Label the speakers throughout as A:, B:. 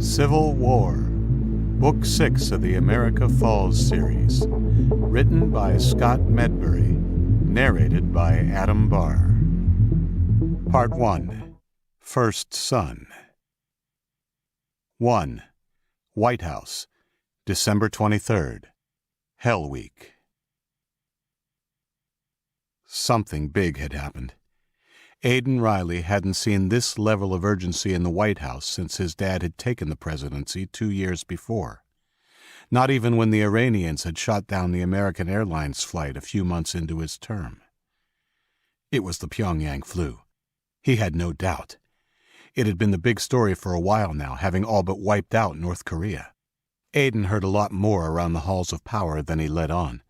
A: Civil War, Book 6 of the America Falls series. Written by Scott Medbury. Narrated by Adam Barr. Part 1. First Son. 1. White House, December 23rd. Hell Week. Something big had happened. Aiden Riley hadn't seen this level of urgency in the White House since his dad had taken the presidency 2 years before. Not even when the Iranians had shot down the American Airlines flight a few months into his term. It was the Pyongyang flu. He had no doubt. It had been the big story for a while now, having all but wiped out North Korea. Aiden heard a lot more around the halls of power than he let on,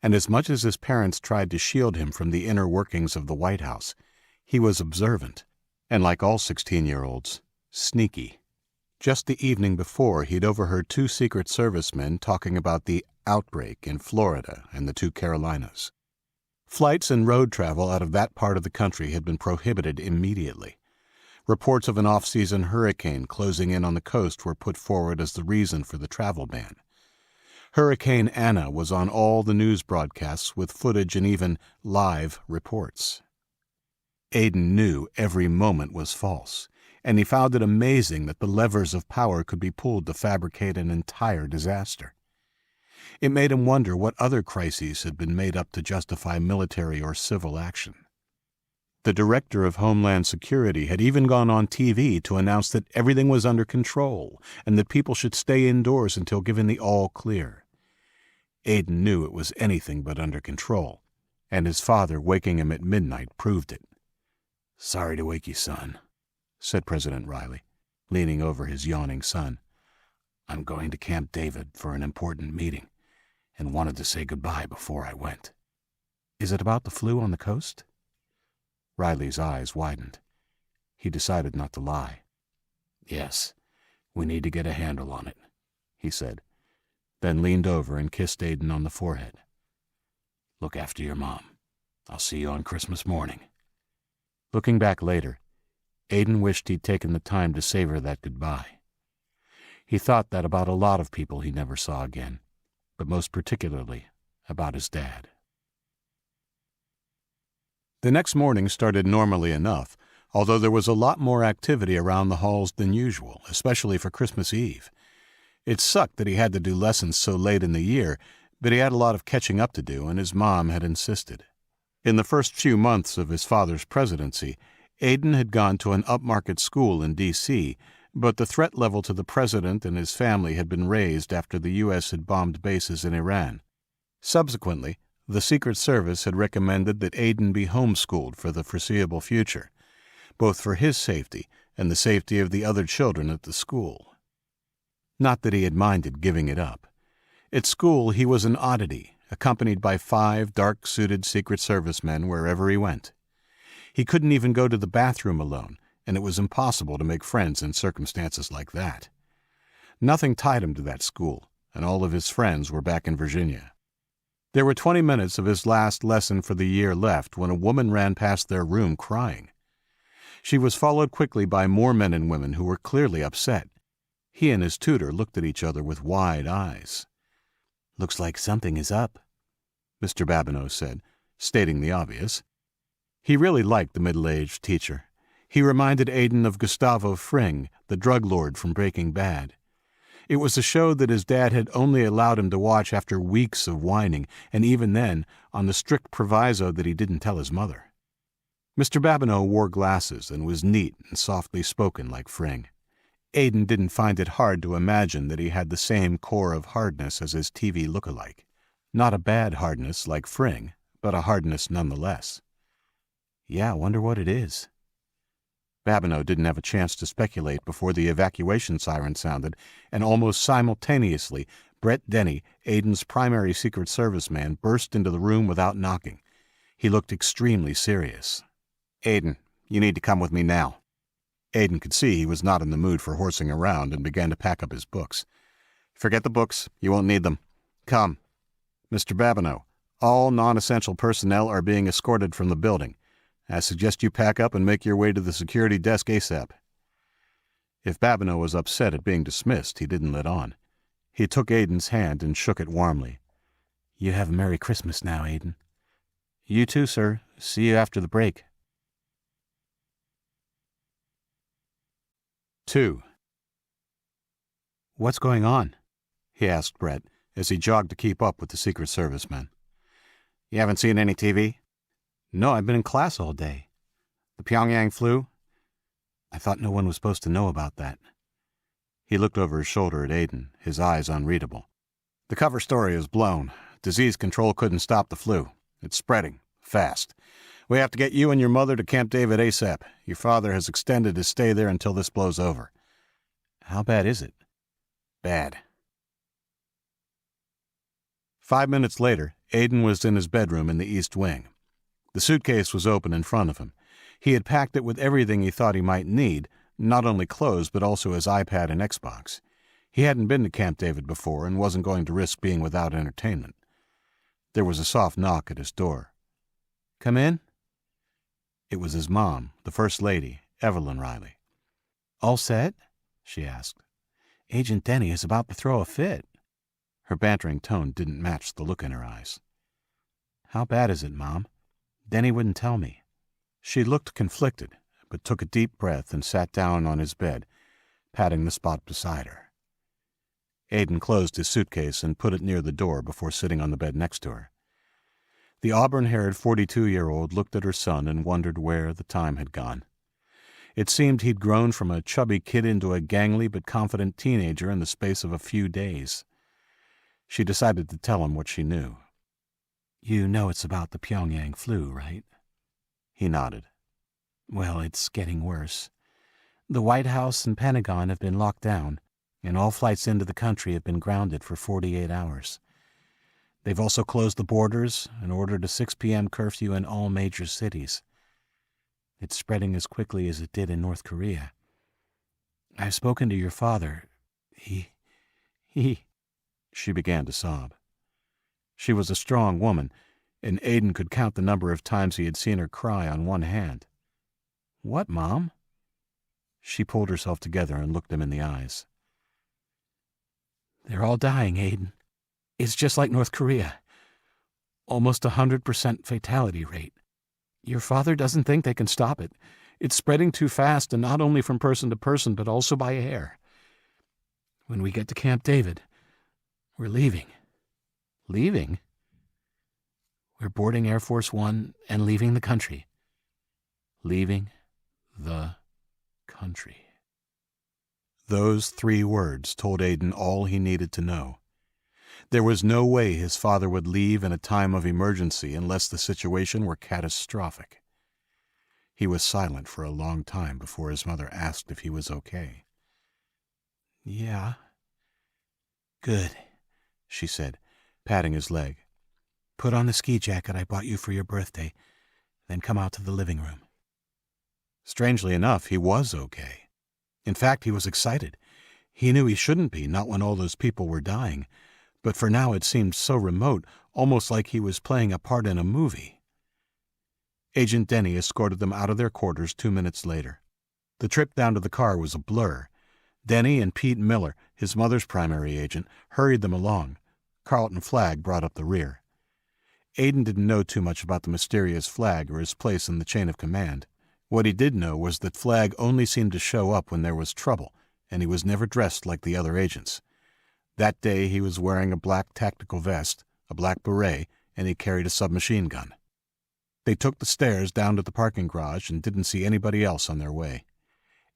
A: and as much as his parents tried to shield him from the inner workings of the White House, he was observant, and like all 16-year-olds, sneaky. Just the evening before, he'd overheard 2 Secret Service men talking about the outbreak in Florida and the 2 Carolinas. Flights and road travel out of that part of the country had been prohibited immediately. Reports of an off-season hurricane closing in on the coast were put forward as the reason for the travel ban. Hurricane Anna was on all the news broadcasts with footage and even live reports. Aiden knew every moment was false, and he found it amazing that the levers of power could be pulled to fabricate an entire disaster. It made him wonder what other crises had been made up to justify military or civil action. The director of Homeland Security had even gone on TV to announce that everything was under control and that people should stay indoors until given the all clear. Aiden knew it was anything but under control, and his father waking him at midnight proved it. "Sorry to wake you, son," said President Riley, leaning over his yawning son. "I'm going to Camp David for an important meeting, and wanted to say goodbye before I went." "Is it about the flu on the coast?" Riley's eyes widened. He decided not to lie. "Yes, we need to get a handle on it," he said, then leaned over and kissed Aiden on the forehead. "Look after your mom. I'll see you on Christmas morning." Looking back later, Aiden wished he'd taken the time to savor that goodbye. He thought that about a lot of people he never saw again, but most particularly about his dad. The next morning started normally enough, although there was a lot more activity around the halls than usual, especially for Christmas Eve. It sucked that he had to do lessons so late in the year, but he had a lot of catching up to do, and his mom had insisted. In the first few months of his father's presidency, Aiden had gone to an upmarket school in D.C., but the threat level to the president and his family had been raised after the U.S. had bombed bases in Iran. Subsequently, the Secret Service had recommended that Aiden be homeschooled for the foreseeable future, both for his safety and the safety of the other children at the school. Not that he had minded giving it up. At school, he was an oddity, accompanied by 5 dark-suited Secret Service men wherever he went. He couldn't even go to the bathroom alone, and it was impossible to make friends in circumstances like that. Nothing tied him to that school, and all of his friends were back in Virginia. There were 20 minutes of his last lesson for the year left when a woman ran past their room crying. She was followed quickly by more men and women who were clearly upset. He and his tutor looked at each other with wide eyes. "Looks like something is up," Mr. Babineau said, stating the obvious. He really liked the middle-aged teacher. He reminded Aiden of Gustavo Fring, the drug lord from Breaking Bad. It was a show that his dad had only allowed him to watch after weeks of whining, and even then, on the strict proviso that he didn't tell his mother. Mr. Babineau wore glasses and was neat and softly spoken like Fring. Aiden didn't find it hard to imagine that he had the same core of hardness as his TV look-alike. Not a bad hardness like Fring, but a hardness nonetheless. "Yeah, I wonder what it is." Babineau didn't have a chance to speculate before the evacuation siren sounded, and almost simultaneously, Brett Denny, Aiden's primary Secret Service man, burst into the room without knocking. He looked extremely serious. "Aiden, you need to come with me now." Aiden could see he was not in the mood for horsing around and began to pack up his books. "Forget the books. You won't need them. Come." "Mr. Babineau, all non-essential personnel are being escorted from the building. I suggest you pack up and make your way to the security desk ASAP." If Babineau was upset at being dismissed, he didn't let on. He took Aiden's hand and shook it warmly. "You have a Merry Christmas now, Aiden." "You too, sir. See you after the break." 2. "What's going on?" he asked Brett as he jogged to keep up with the Secret Service men. "You haven't seen any TV?" "No, I've been in class all day." "The Pyongyang flu?" "I thought no one was supposed to know about that." He looked over his shoulder at Aiden, his eyes unreadable. "The cover story is blown. Disease control couldn't stop the flu. It's spreading. Fast. We have to get you and your mother to Camp David ASAP. Your father has extended his stay there until this blows over." "How bad is it?" "Bad." 5 minutes later, Aiden was in his bedroom in the East Wing. The suitcase was open in front of him. He had packed it with everything he thought he might need, not only clothes but also his iPad and Xbox. He hadn't been to Camp David before and wasn't going to risk being without entertainment. There was a soft knock at his door. "Come in?" It was his mom, the First Lady, Evelyn Riley. "All set?" she asked. "Agent Denny is about to throw a fit." Her bantering tone didn't match the look in her eyes. "How bad is it, Mom? Denny wouldn't tell me." She looked conflicted, but took a deep breath and sat down on his bed, patting the spot beside her. Aiden closed his suitcase and put it near the door before sitting on the bed next to her. The auburn-haired 42-year-old looked at her son and wondered where the time had gone. It seemed he'd grown from a chubby kid into a gangly but confident teenager in the space of a few days. She decided to tell him what she knew. "You know it's about the Pyongyang flu, right?" He nodded. "Well, it's getting worse. The White House and Pentagon have been locked down, and all flights into the country have been grounded for 48 hours. They've also closed the borders and ordered a 6 p.m. curfew in all major cities. It's spreading as quickly as it did in North Korea. I've spoken to your father. He... She began to sob. She was a strong woman, and Aiden could count the number of times he had seen her cry on one hand. "What, Mom?" She pulled herself together and looked him in the eyes. "They're all dying, Aiden. It's just like North Korea. Almost 100% fatality rate. Your father doesn't think they can stop it. It's spreading too fast, and not only from person to person, but also by air. When we get to Camp David, we're leaving." "Leaving?" "We're boarding Air Force One and leaving the country." Leaving the country. Those 3 words told Aiden all he needed to know. There was no way his father would leave in a time of emergency unless the situation were catastrophic. He was silent for a long time before his mother asked if he was okay. "Yeah." "Good," she said, patting his leg. "Put on the ski jacket I bought you for your birthday, then come out to the living room." Strangely enough, he was okay. In fact, he was excited. He knew he shouldn't be, not when all those people were dying, but for now it seemed so remote, almost like he was playing a part in a movie. Agent Denny escorted them out of their quarters 2 minutes later. The trip down to the car was a blur. Denny and Pete Miller, his mother's primary agent, hurried them along. Carlton Flagg brought up the rear. Aiden didn't know too much about the mysterious Flagg or his place in the chain of command. What he did know was that Flagg only seemed to show up when there was trouble, and he was never dressed like the other agents. That day he was wearing a black tactical vest, a black beret, and he carried a submachine gun. They took the stairs down to the parking garage and didn't see anybody else on their way.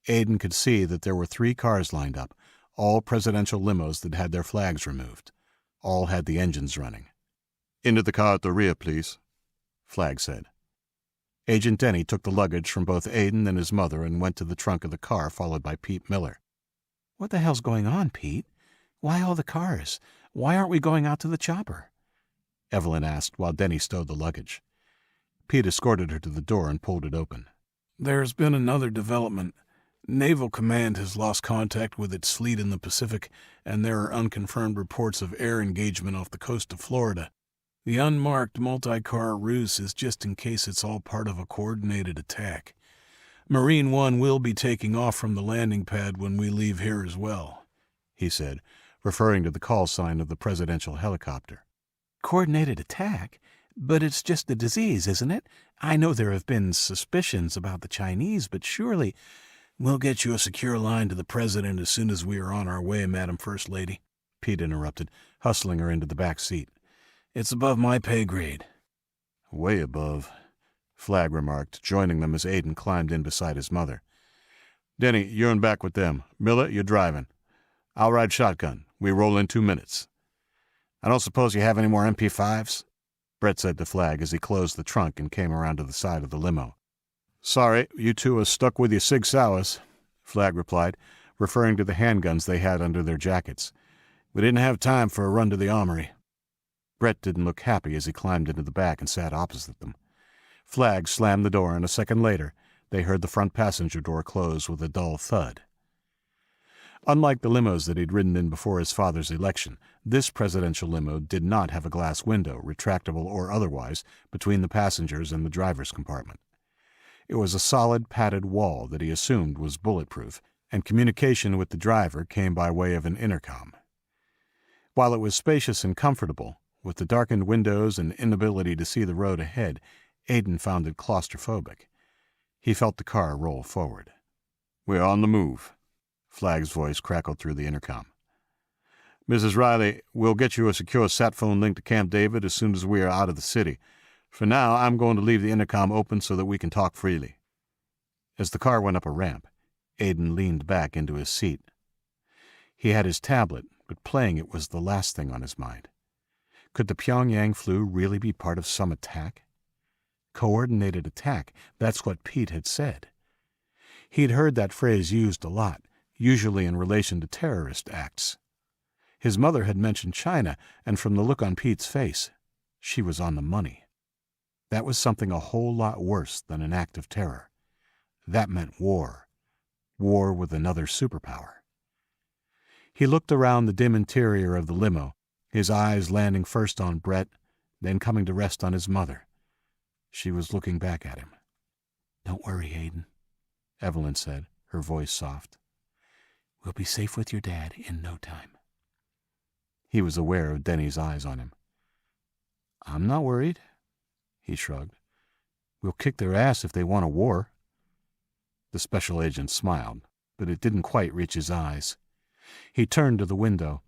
A: Aiden could see that there were 3 cars lined up, all presidential limos that had their flags removed. All had the engines running. "Into the car at the rear, please," Flagg said. Agent Denny took the luggage from both Aiden and his mother and went to the trunk of the car, followed by Pete Miller. "What the hell's going on, Pete? Why all the cars? Why aren't we going out to the chopper?" Evelyn asked while Denny stowed the luggage. Pete escorted her to the door and pulled it open. "There's been another development. Naval Command has lost contact with its fleet in the Pacific, and there are unconfirmed reports of air engagement off the coast of Florida. The unmarked multi-car ruse is just in case it's all part of a coordinated attack.
B: Marine One will be taking off from the landing pad when we leave here as well," he said, referring to the call sign of the presidential helicopter.
C: "Coordinated attack? But it's just a disease, isn't it? I know there have been suspicions about the Chinese, but surely—"
B: "We'll get you a secure line to the president as soon as we are on our way, Madam First Lady," Pete interrupted, hustling her into the back seat. "It's above my pay grade."
A: "Way above," Flagg remarked, joining them as Aiden climbed in beside his mother. "Denny, you're in back with them. Miller, you're driving. I'll ride shotgun. We roll in 2 minutes." "I don't suppose you have any more MP5s?" Brett said to Flagg as he closed the trunk and came around to the side of the limo. "Sorry, you two are stuck with your Sig Sauers," Flagg replied, referring to the handguns they had under their jackets. "We didn't have time for a run to the armory." Brett didn't look happy as he climbed into the back and sat opposite them. Flagg slammed the door, and a second later, they heard the front passenger door close with a dull thud. Unlike the limos that he'd ridden in before his father's election, this presidential limo did not have a glass window, retractable or otherwise, between the passengers and the driver's compartment. It was a solid padded wall that he assumed was bulletproof, and communication with the driver came by way of an intercom. While it was spacious and comfortable, with the darkened windows and inability to see the road ahead, Aiden found it claustrophobic. He felt the car roll forward. "We're on the move," Flagg's voice crackled through the intercom. "Mrs. Riley, we'll get you a secure sat phone link to Camp David as soon as we are out of the city. For now, I'm going to leave the intercom open so that we can talk freely." As the car went up a ramp, Aiden leaned back into his seat. He had his tablet, but playing it was the last thing on his mind. Could the Pyongyang flu really be part of some attack? Coordinated attack, that's what Pete had said. He'd heard that phrase used a lot, usually in relation to terrorist acts. His mother had mentioned China, and from the look on Pete's face, she was on the money. That was something a whole lot worse than an act of terror. That meant war. War with another superpower. He looked around the dim interior of the limo, his eyes landing first on Brett, then coming to rest on his mother. She was looking back at him.
C: "Don't worry, Aiden," Evelyn said, her voice soft. "We'll be safe with your dad in no time."
A: He was aware of Denny's eyes on him. "I'm not worried," he shrugged. "We'll kick their ass if they want a war." The special agent smiled, but it didn't quite reach his eyes. He turned to the window.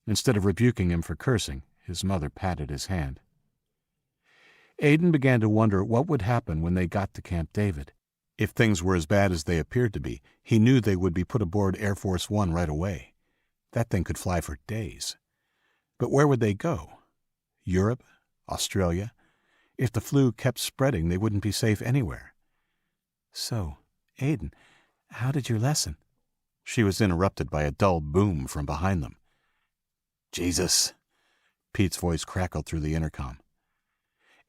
A: Instead of rebuking him for cursing, his mother patted his hand. Aiden began to wonder what would happen when they got to Camp David. If things were as bad as they appeared to be, he knew they would be put aboard Air Force One right away. That thing could fly for days. But where would they go? Europe? Australia? If the flu kept spreading, they wouldn't be safe anywhere.
C: "So, Aiden, how did your lesson?"
A: She was interrupted by a dull boom from behind them. "Jesus!" Pete's voice crackled through the intercom.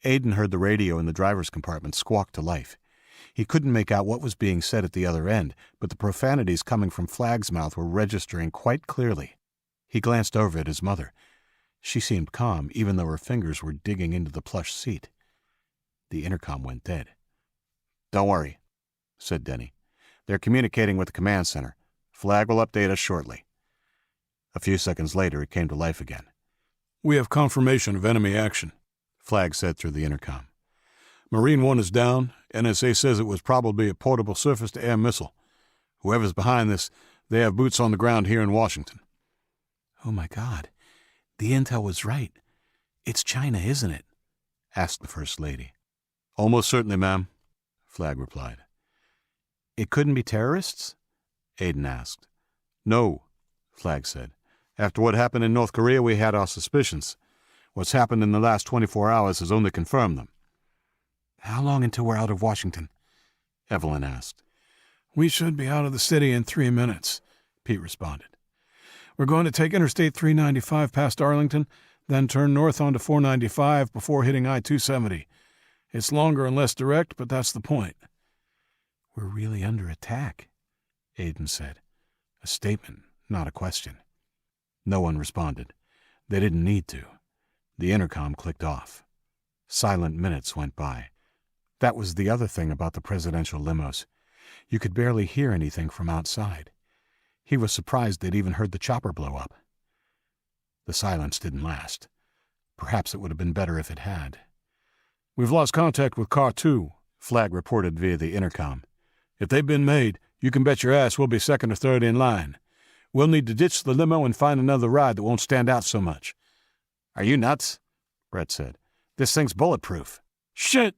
A: Aiden heard the radio in the driver's compartment squawk to life. He couldn't make out what was being said at the other end, but the profanities coming from Flagg's mouth were registering quite clearly. He glanced over at his mother. She seemed calm, even though her fingers were digging into the plush seat. The intercom went dead. "Don't worry," said Denny. "They're communicating with the command center. Flagg will update us shortly." A few seconds later, it came to life again.
B: "We have confirmation of enemy action," Flagg said through the intercom. "Marine One is down. NSA says it was probably a portable surface-to-air missile. Whoever's behind this, they have boots on the ground here in Washington."
C: "Oh, my God. The intel was right. It's China, isn't it?" asked the First Lady.
A: "Almost certainly, ma'am," Flagg replied.
C: "It couldn't be terrorists?"
A: Aiden asked. "No," Flagg said. "After what happened in North Korea, we had our suspicions. What's happened in the last 24 hours has only confirmed them."
C: "How long until we're out of Washington?"
A: Evelyn asked.
B: "We should be out of the city in 3 minutes," Pete responded. "We're going to take Interstate 395 past Arlington, then turn north onto 495 before hitting I-270. It's longer and less direct, but that's the point."
C: "We're really under attack," Aiden said. A statement, not a question. No one responded. They didn't need to. The intercom clicked off. Silent minutes went by. That was the other thing about the presidential limos. You could barely hear anything from outside. He was surprised they'd even heard the chopper blow up. The silence didn't last. Perhaps it would have been better if it had.
B: "We've lost contact with Car 2, Flag reported via the intercom. "If they've been made, you can bet your ass we'll be second or third in line. We'll need to ditch the limo and find another ride that won't stand out so much."
A: "Are you nuts?" Brett said. "This thing's bulletproof."
B: "Shit!"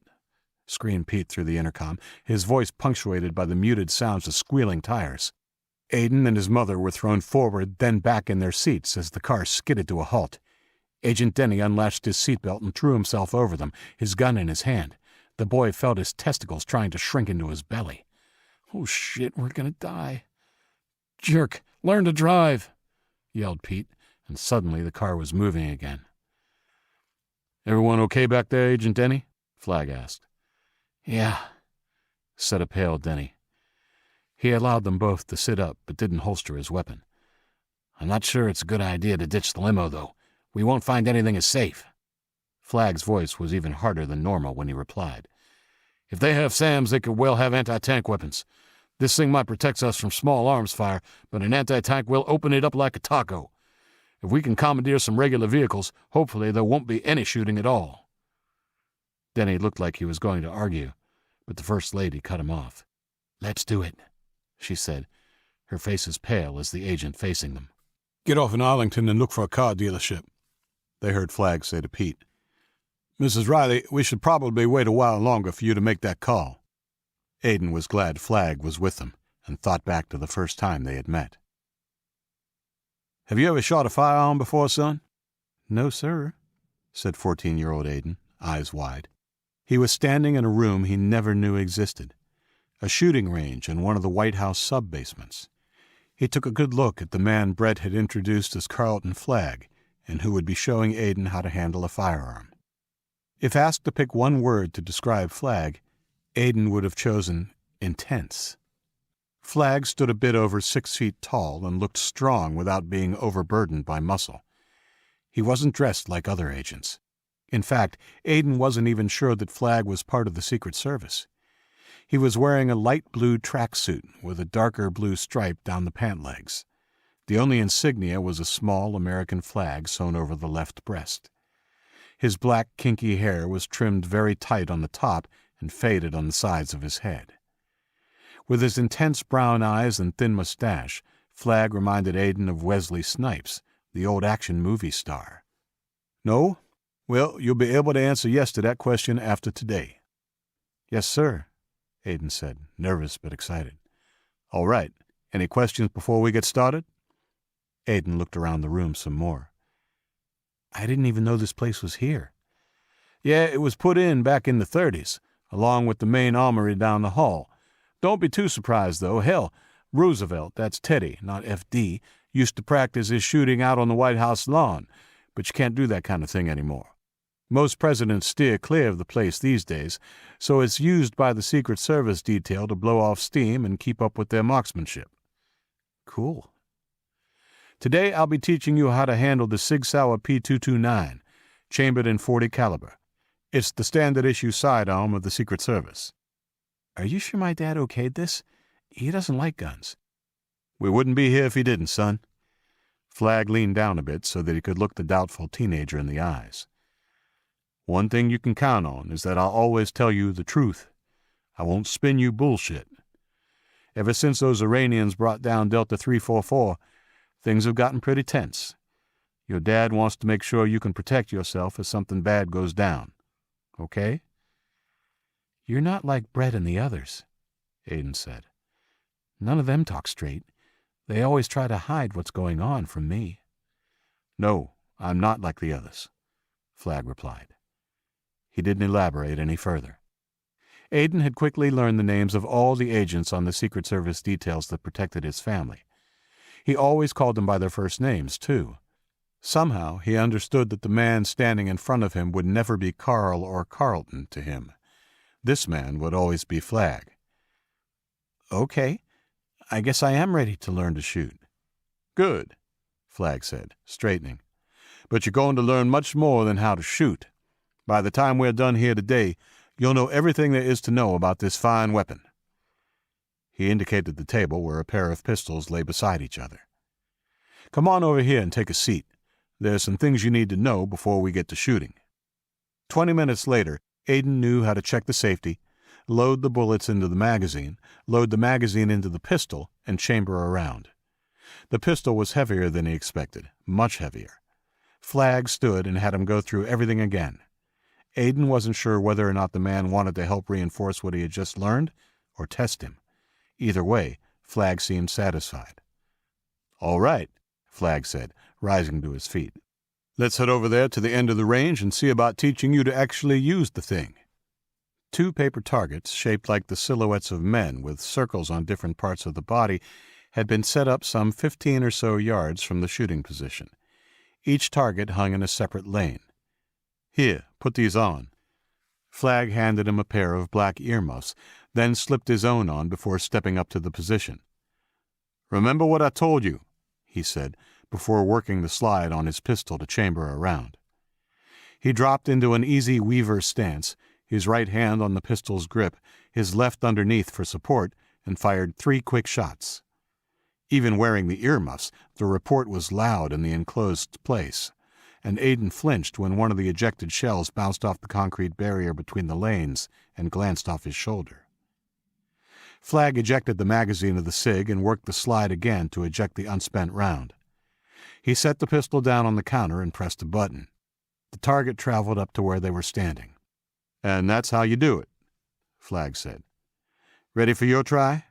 C: screamed Pete through the intercom, his voice punctuated by the muted sounds of squealing tires. Aiden and his mother were thrown forward, then back in their seats as the car skidded to a halt. Agent Denny unlatched his seatbelt and threw himself over them, his gun in his hand. The boy felt his testicles trying to shrink into his belly.
B: "Oh shit, we're gonna die." "Jerk, learn to drive,"
C: yelled Pete, and suddenly the car was moving again.
B: "Everyone okay back there, Agent Denny?"
C: Flag asked.
A: "Yeah,"
C: said a pale Denny. He allowed them both to sit up, but didn't holster his weapon.
A: "I'm not sure it's a good idea to ditch the limo, though. We won't find anything as safe."
C: Flag's voice was even harder than normal when he replied.
B: "If they have SAMs, they could well have anti-tank weapons. This thing might protect us from small arms fire, but an anti-tank will open it up like a taco. If we can commandeer some regular vehicles, hopefully there won't be any shooting at all."
C: Denny looked like he was going to argue, but the First Lady cut him off.
A: "Let's do it,"
C: she said, her face as pale as the agent facing them.
B: "Get off in Arlington and look for a car dealership,"
C: they heard Flag say to Pete.
B: "Mrs. Riley, we should probably wait a while longer for you to make that call."
C: Aiden was glad Flag was with them and thought back to the first time they had met.
B: "Have you ever shot a firearm before, son?"
C: "No, sir," said 14-year-old Aiden, eyes wide. He was standing in a room he never knew existed, a shooting range in one of the White House sub-basements. He took a good look at the man Brett had introduced as Carlton Flagg, and who would be showing Aiden how to handle a firearm. If asked to pick one word to describe Flagg, Aiden would have chosen intense. Flagg stood a bit over 6 feet tall and looked strong without being overburdened by muscle. He wasn't dressed like other agents. In fact, Aiden wasn't even sure that Flagg was part of the Secret Service. He was wearing a light blue tracksuit with a darker blue stripe down the pant legs. The only insignia was a small American flag sewn over the left breast. His black, kinky hair was trimmed very tight on the top and faded on the sides of his head. With his intense brown eyes and thin mustache, Flagg reminded Aiden of Wesley Snipes, the old action movie star.
B: "No? Well, you'll be able to answer yes to that question after today."
C: "Yes, sir," Aiden said, nervous but excited. "All right. Any questions before we get started?" Aiden looked around the room some more. "I didn't even know this place was here."
B: "Yeah, it was put in back in the 30s, along with the main armory down the hall. Don't be too surprised, though. Hell, Roosevelt, that's Teddy, not F.D., used to practice his shooting out on the White House lawn, but you can't do that kind of thing anymore. Most presidents steer clear of the place these days, so it's used by the Secret Service detail to blow off steam and keep up with their marksmanship."
C: "Cool."
B: "Today I'll be teaching you how to handle the Sig Sauer P229, chambered in .40 caliber. It's the standard issue sidearm of the Secret Service."
C: "Are you sure my dad okayed this? He doesn't like guns."
B: "We wouldn't be here if he didn't, son."
C: Flagg leaned down a bit so that he could look the doubtful teenager in the eyes.
B: "One thing you can count on is that I'll always tell you the truth. I won't spin you bullshit. Ever since those Iranians brought down Delta 344, things have gotten pretty tense. Your dad wants to make sure you can protect yourself if something bad goes down. Okay?"
C: "You're not like Brett and the others," Aiden said. "None of them talk straight. They always try to hide what's going on from me."
B: "No, I'm not like the others," Flagg replied.
C: He didn't elaborate any further. Aiden had quickly learned the names of all the agents on the Secret Service details that protected his family. He always called them by their first names, too. Somehow he understood that the man standing in front of him would never be Carl or Carlton to him. This man would always be Flagg. "Okay, I guess I am ready to learn to shoot."
B: "Good," Flagg said, straightening. "But you're going to learn much more than how to shoot. By the time we're done here today, you'll know everything there is to know about this fine weapon."
A: He indicated the table where a pair of pistols lay beside each other. "Come on over here and take a seat. There's some things you need to know before we get to shooting." 20 minutes later, Aiden knew how to check the safety, load the bullets into the magazine, load the magazine into the pistol, and chamber around. The pistol was heavier than he expected, much heavier. Flagg stood and had him go through everything again. Aiden wasn't sure whether or not the man wanted to help reinforce what he had just learned or test him. Either way, Flagg seemed satisfied. "All right," Flagg said, rising to his feet. "Let's head over there to the end of the range and see about teaching you to actually use the thing." 2 paper targets, shaped like the silhouettes of men with circles on different parts of the body, had been set up some 15 or so yards from the shooting position. Each target hung in a separate lane. "Here, put these on." Flagg handed him a pair of black earmuffs, then slipped his own on before stepping up to the position. "Remember what I told you," he said, before working the slide on his pistol to chamber around. He dropped into an easy weaver stance, his right hand on the pistol's grip, his left underneath for support, and fired 3 quick shots. Even wearing the earmuffs, the report was loud in the enclosed place, and Aiden flinched when one of the ejected shells bounced off the concrete barrier between the lanes and glanced off his shoulder. Flagg ejected the magazine of the SIG and worked the slide again to eject the unspent round. He set the pistol down on the counter and pressed a button. The target traveled up to where they were standing. "And that's how you do it," Flagg said. "Ready for your try?"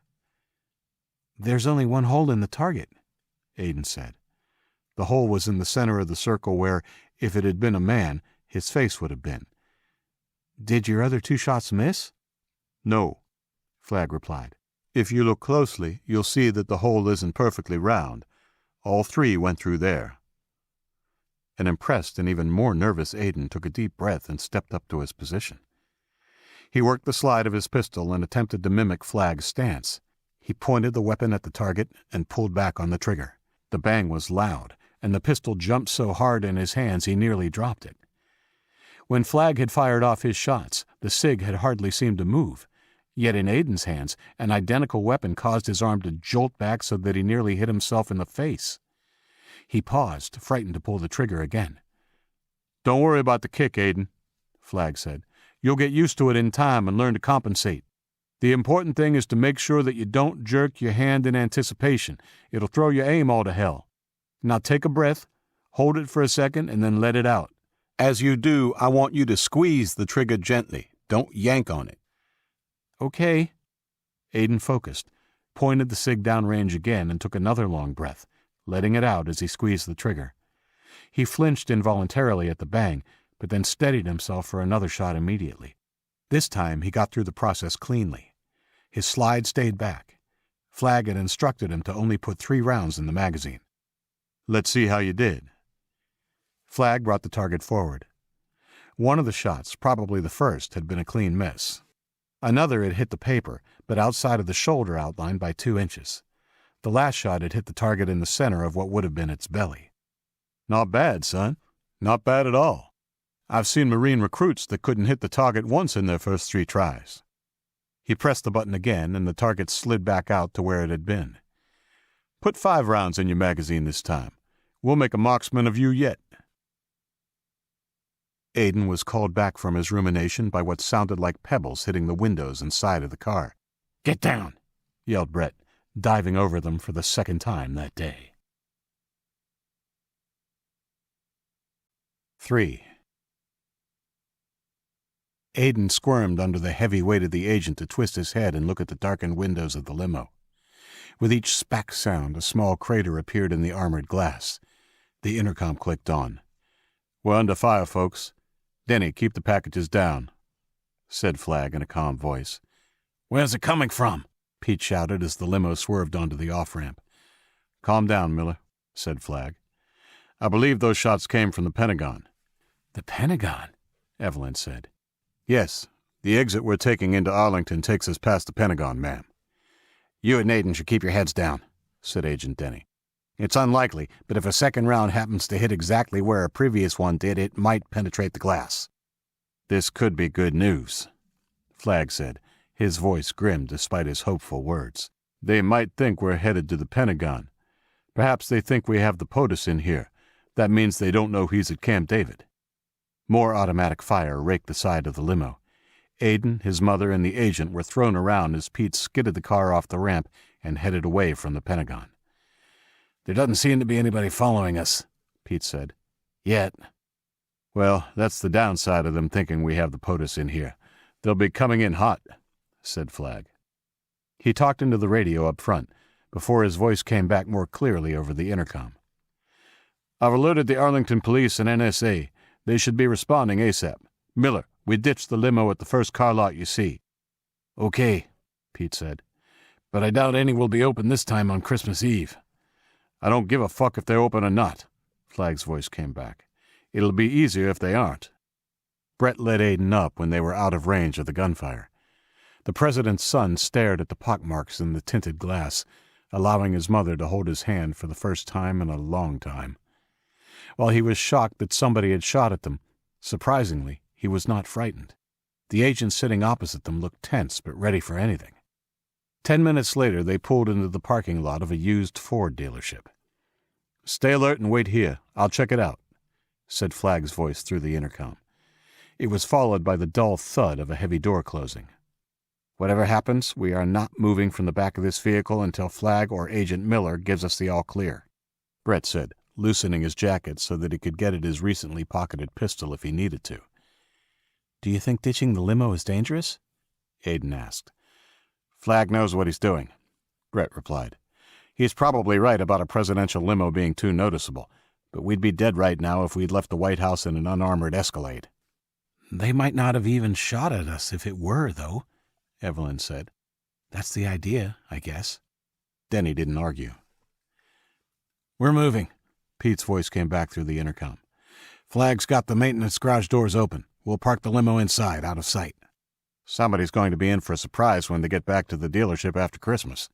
C: "There's only one hole in the target," Aiden said.
A: The hole was in the center of the circle where, if it had been a man, his face would have been.
C: "Did your other 2 shots miss?"
A: "No," Flagg replied. "If you look closely, you'll see that the hole isn't perfectly round. All 3 went through there." An impressed and even more nervous Aiden took a deep breath and stepped up to his position. He worked the slide of his pistol and attempted to mimic Flagg's stance. He pointed the weapon at the target and pulled back on the trigger. The bang was loud, and the pistol jumped so hard in his hands he nearly dropped it. When Flagg had fired off his shots, the SIG had hardly seemed to move. Yet in Aiden's hands, an identical weapon caused his arm to jolt back so that he nearly hit himself in the face. He paused, frightened to pull the trigger again. "Don't worry about the kick, Aiden," Flagg said. "You'll get used to it in time and learn to compensate. The important thing is to make sure that you don't jerk your hand in anticipation. It'll throw your aim all to hell. Now take a breath, hold it for a second, and then let it out. As you do, I want you to squeeze the trigger gently. Don't yank on it."
C: "Okay."
A: Aiden focused, pointed the SIG downrange again, and took another long breath, letting it out as he squeezed the trigger. He flinched involuntarily at the bang, but then steadied himself for another shot immediately. This time he got through the process cleanly. His slide stayed back. Flagg had instructed him to only put 3 rounds in the magazine. "Let's see how you did." Flagg brought the target forward. One of the shots, probably the first, had been a clean miss. Another had hit the paper, but outside of the shoulder outline by 2 inches. The last shot had hit the target in the center of what would have been its belly. "Not bad, son. Not bad at all. I've seen Marine recruits that couldn't hit the target once in their first 3 tries." He pressed the button again, and the target slid back out to where it had been. "Put 5 rounds in your magazine this time. We'll make a marksman of you yet." Aiden was called back from his rumination by what sounded like pebbles hitting the windows and side of the car. "Get down!" yelled Brett, diving over them for the 2nd time that day. 3. Aiden squirmed under the heavy weight of the agent to twist his head and look at the darkened windows of the limo. With each spack sound, a small crater appeared in the armored glass. The intercom clicked on. "We're under fire, folks. Denny, keep the packages down," said Flagg in a calm voice. "Where's it coming from?" Pete shouted as the limo swerved onto the off-ramp. "Calm down, Miller," said Flagg. "I believe those shots came from the Pentagon."
C: "The Pentagon?"
A: Evelyn said. "Yes, the exit we're taking into Arlington takes us past the Pentagon, ma'am." "You and Aiden should keep your heads down," said Agent Denny. "It's unlikely, but if a second round happens to hit exactly where a previous one did, it might penetrate the glass." "This could be good news," Flagg said, his voice grim despite his hopeful words. They might think we're headed to the Pentagon. Perhaps they think we have the POTUS in here. That means they don't know he's at Camp David." More automatic fire raked the side of the limo. Aiden, his mother, and the agent were thrown around as Pete skidded the car off the ramp and headed away from the Pentagon. "There doesn't seem to be anybody following us," Pete said. "Yet." "Well, that's the downside of them thinking we have the POTUS in here. They'll be coming in hot," said Flagg. He talked into the radio up front, before his voice came back more clearly over the intercom. "I've alerted the Arlington police and NSA. They should be responding ASAP. Miller, we ditched the limo at the first car lot you see." "Okay," Pete said. "But I doubt any will be open this time on Christmas Eve." "I don't give a fuck if they're open or not," Flagg's voice came back. "It'll be easier if they aren't." Brett led Aiden up when they were out of range of the gunfire. The president's son stared at the pockmarks in the tinted glass, allowing his mother to hold his hand for the first time in a long time. While he was shocked that somebody had shot at them, surprisingly, he was not frightened. The agent sitting opposite them looked tense but ready for anything. 10 minutes later, they pulled into the parking lot of a used Ford dealership. "Stay alert and wait here. I'll check it out," said Flagg's voice through the intercom. It was followed by the dull thud of a heavy door closing. "Whatever happens, we are not moving from the back of this vehicle until Flagg or Agent Miller gives us the all-clear," Brett said, loosening his jacket so that he could get at his recently pocketed pistol if he needed to. "Do you think ditching the limo is dangerous?" Aiden asked. "Flagg knows what he's doing," Brett replied. "He's probably right about a presidential limo being too noticeable, but we'd be dead right now if we'd left the White House in an unarmored Escalade." "They might not have even shot at us if it were, though," Evelyn said. "That's the idea, I guess." Denny didn't argue. "We're moving," Pete's voice came back through the intercom. "Flagg's got the maintenance garage doors open. We'll park the limo inside, out of sight." "Somebody's going to be in for a surprise when they get back to the dealership after Christmas,"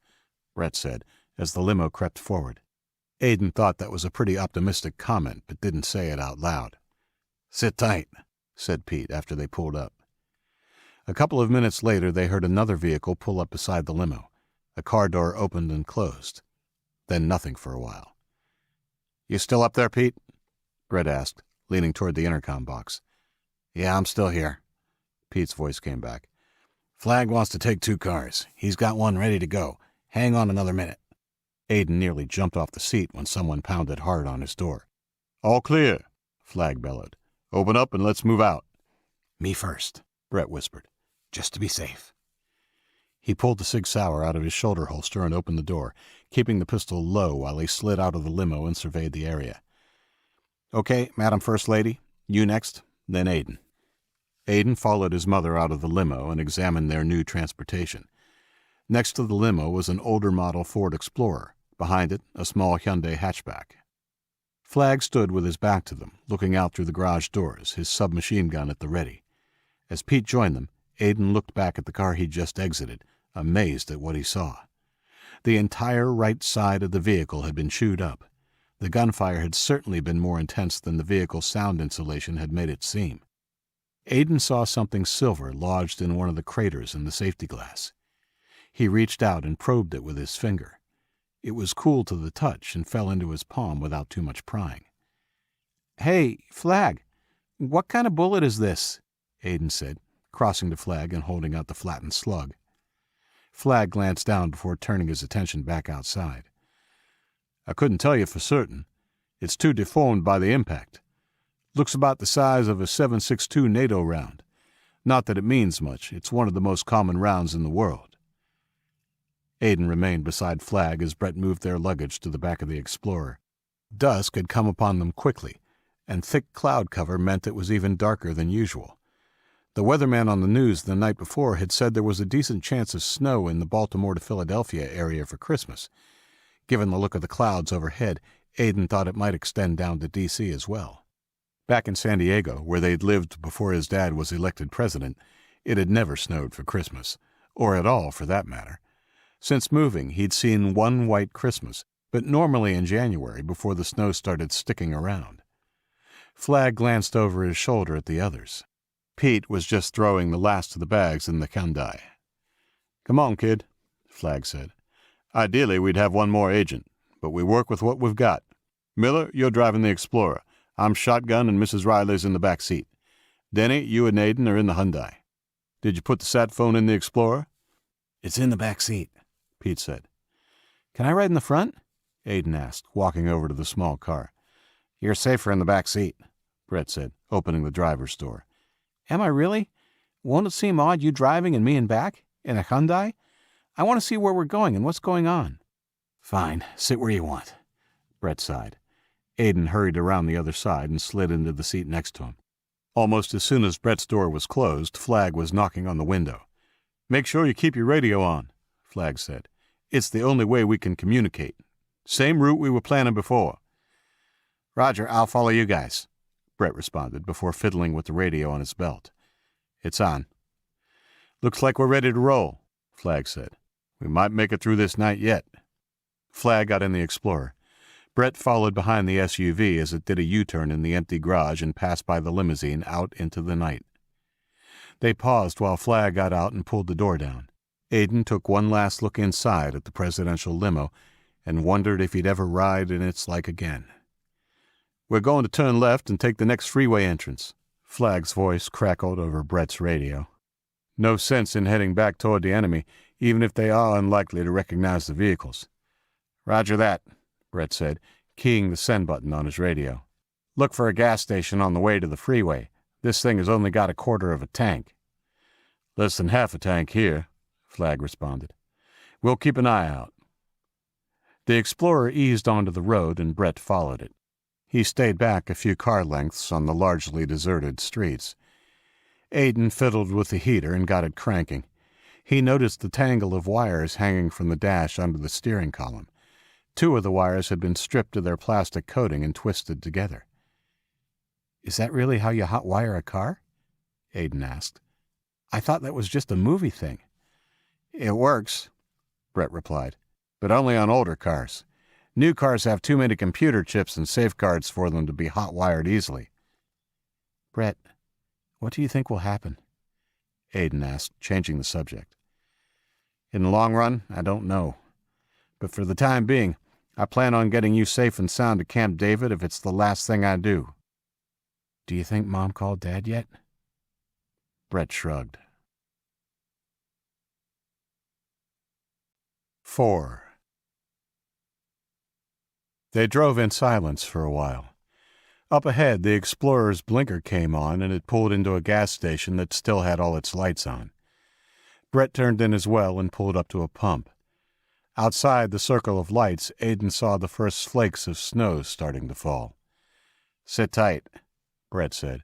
A: Brett said, as the limo crept forward. Aiden thought that was a pretty optimistic comment, but didn't say it out loud. "Sit tight," said Pete after they pulled up. A couple of minutes later, they heard another vehicle pull up beside the limo. A car door opened and closed. Then nothing for a while. "You still up there, Pete?" Brett asked, leaning toward the intercom box. "Yeah, I'm still here," Pete's voice came back. "Flagg wants to take 2 cars. He's got one ready to go. Hang on another minute." Aiden nearly jumped off the seat when someone pounded hard on his door. "All clear," Flagg bellowed. "Open up and let's move out." "Me first," Brett whispered, "just to be safe." He pulled the Sig Sauer out of his shoulder holster and opened the door, keeping the pistol low while he slid out of the limo and surveyed the area. "Okay, Madam First Lady, you next, then Aiden." Aiden followed his mother out of the limo and examined their new transportation. Next to the limo was an older model Ford Explorer, behind it a small Hyundai hatchback. Flagg stood with his back to them, looking out through the garage doors, his submachine gun at the ready. As Pete joined them, Aiden looked back at the car he'd just exited, amazed at what he saw. The entire right side of the vehicle had been chewed up. The gunfire had certainly been more intense than the vehicle's sound insulation had made it seem. Aiden saw something silver lodged in one of the craters in the safety glass. He reached out and probed it with his finger. It was cool to the touch and fell into his palm without too much prying. "Hey, Flagg, what kind of bullet is this?" Aiden said, crossing to Flagg and holding out the flattened slug. Flagg glanced down before turning his attention back outside. "I couldn't tell you for certain. It's too deformed by the impact. Looks about the size of a .762 NATO round. Not that it means much. It's one of the most common rounds in the world." Aiden remained beside Flagg as Brett moved their luggage to the back of the Explorer. Dusk had come upon them quickly, and thick cloud cover meant it was even darker than usual. The weatherman on the news the night before had said there was a decent chance of snow in the Baltimore to Philadelphia area for Christmas. Given the look of the clouds overhead, Aiden thought it might extend down to D.C. as well. Back in San Diego, where they'd lived before his dad was elected president, it had never snowed for Christmas, or at all for that matter. Since moving, he'd seen one white Christmas, but normally in January before the snow started sticking around. Flagg glanced over his shoulder at the others. Pete was just throwing the last of the bags in the Hyundai. "Come on, kid," Flagg said. Ideally, we'd have one more agent, but we work with what we've got. Miller, you're driving the Explorer. I'm shotgun and Mrs. Riley's in the back seat. Denny, you and Aiden are in the Hyundai. Did you put the sat phone in the Explorer?
C: It's in the back seat,
A: Pete said.
C: Can I ride in the front?
A: Aiden asked, walking over to the small car.
C: You're safer in the back seat,
A: Brett said, opening the driver's door.
C: Am I really? Won't it seem odd you driving and me in back? In a Hyundai? I want to see where we're going and what's going on.
B: Fine, sit where you want,
A: Brett sighed. Aiden hurried around the other side and slid into the seat next to him. Almost as soon as Brett's door was closed, Flag was knocking on the window. Make sure you keep your radio on, Flag said. It's the only way we can communicate. Same route we were planning before.
C: Roger, I'll follow you guys,
A: Brett responded before fiddling with the radio on his belt. It's on. Looks like we're ready to roll, Flag said. We might make it through this night yet. Flag got in the Explorer. Brett followed behind the SUV as it did a U-turn in the empty garage and passed by the limousine out into the night. They paused while Flag got out and pulled the door down. Aiden took one last look inside at the presidential limo and wondered if he'd ever ride in its like again. We're going to turn left and take the next freeway entrance. Flag's voice crackled over Brett's radio. No sense in heading back toward the enemy, even if they are unlikely to recognize the vehicles.
C: Roger that,
A: Brett said, keying the send button on his radio.
C: Look for a gas station on the way to the freeway. This thing has only got a quarter of a tank.
A: Less than half a tank here, Flag responded. We'll keep an eye out. The Explorer eased onto the road and Brett followed it. He stayed back a few car lengths on the largely deserted streets. Aiden fiddled with the heater and got it cranking. He noticed the tangle of wires hanging from the dash under the steering column. 2 of the wires had been stripped of their plastic coating and twisted together.
C: Is that really how you hot wire a car? Aiden asked. I thought that was just a movie thing.
A: It works, Brett replied, but only on older cars. New cars have too many computer chips and safeguards for them to be hot-wired easily.
C: Brett, what do you think will happen?
A: Aiden asked, changing the subject.
C: In the long run, I don't know. But for the time being, I plan on getting you safe and sound to Camp David if it's the last thing I do. Do you think Mom called Dad yet?
A: Brett shrugged. 4. They drove in silence for a while. Up ahead, the Explorer's blinker came on and it pulled into a gas station that still had all its lights on. Brett turned in as well and pulled up to a pump. Outside the circle of lights, Aiden saw the first flakes of snow starting to fall.
C: Sit tight,
A: Brett said.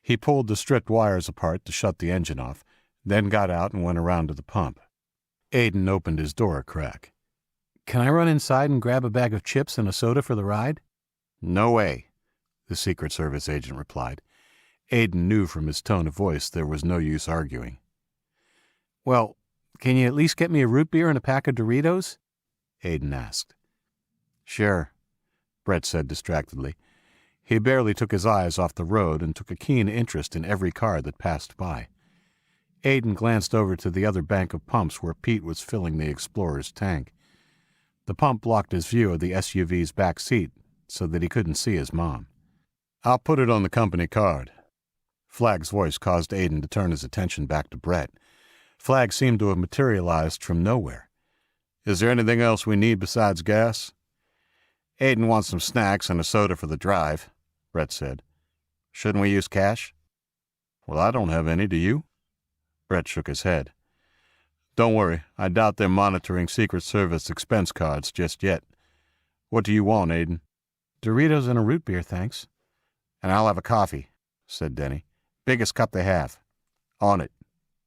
A: He pulled the stripped wires apart to shut the engine off, then got out and went around to the pump. Aiden opened his door a crack.
C: Can I run inside and grab a bag of chips and a soda for the ride?
A: No way, the Secret Service agent replied. Aiden knew from his tone of voice there was no use arguing.
C: Well, can you at least get me a root beer and a pack of Doritos?
A: Aiden asked.
C: Sure,
A: Brett said distractedly. He barely took his eyes off the road and took a keen interest in every car that passed by. Aiden glanced over to the other bank of pumps where Pete was filling the Explorer's tank. The pump blocked his view of the SUV's back seat so that he couldn't see his mom. I'll put it on the company card. Flag's voice caused Aiden to turn his attention back to Brett. Flag seemed to have materialized from nowhere. Is there anything else we need besides gas?
C: Aiden wants some snacks and a soda for the drive, Brett said. Shouldn't we use cash?
A: Well, I don't have any, do you? Brett shook his head. Don't worry, I doubt they're monitoring Secret Service expense cards just yet. What do you want, Aiden?
C: Doritos and a root beer, thanks.
A: And I'll have a coffee, said Denny. Biggest cup they have. On it,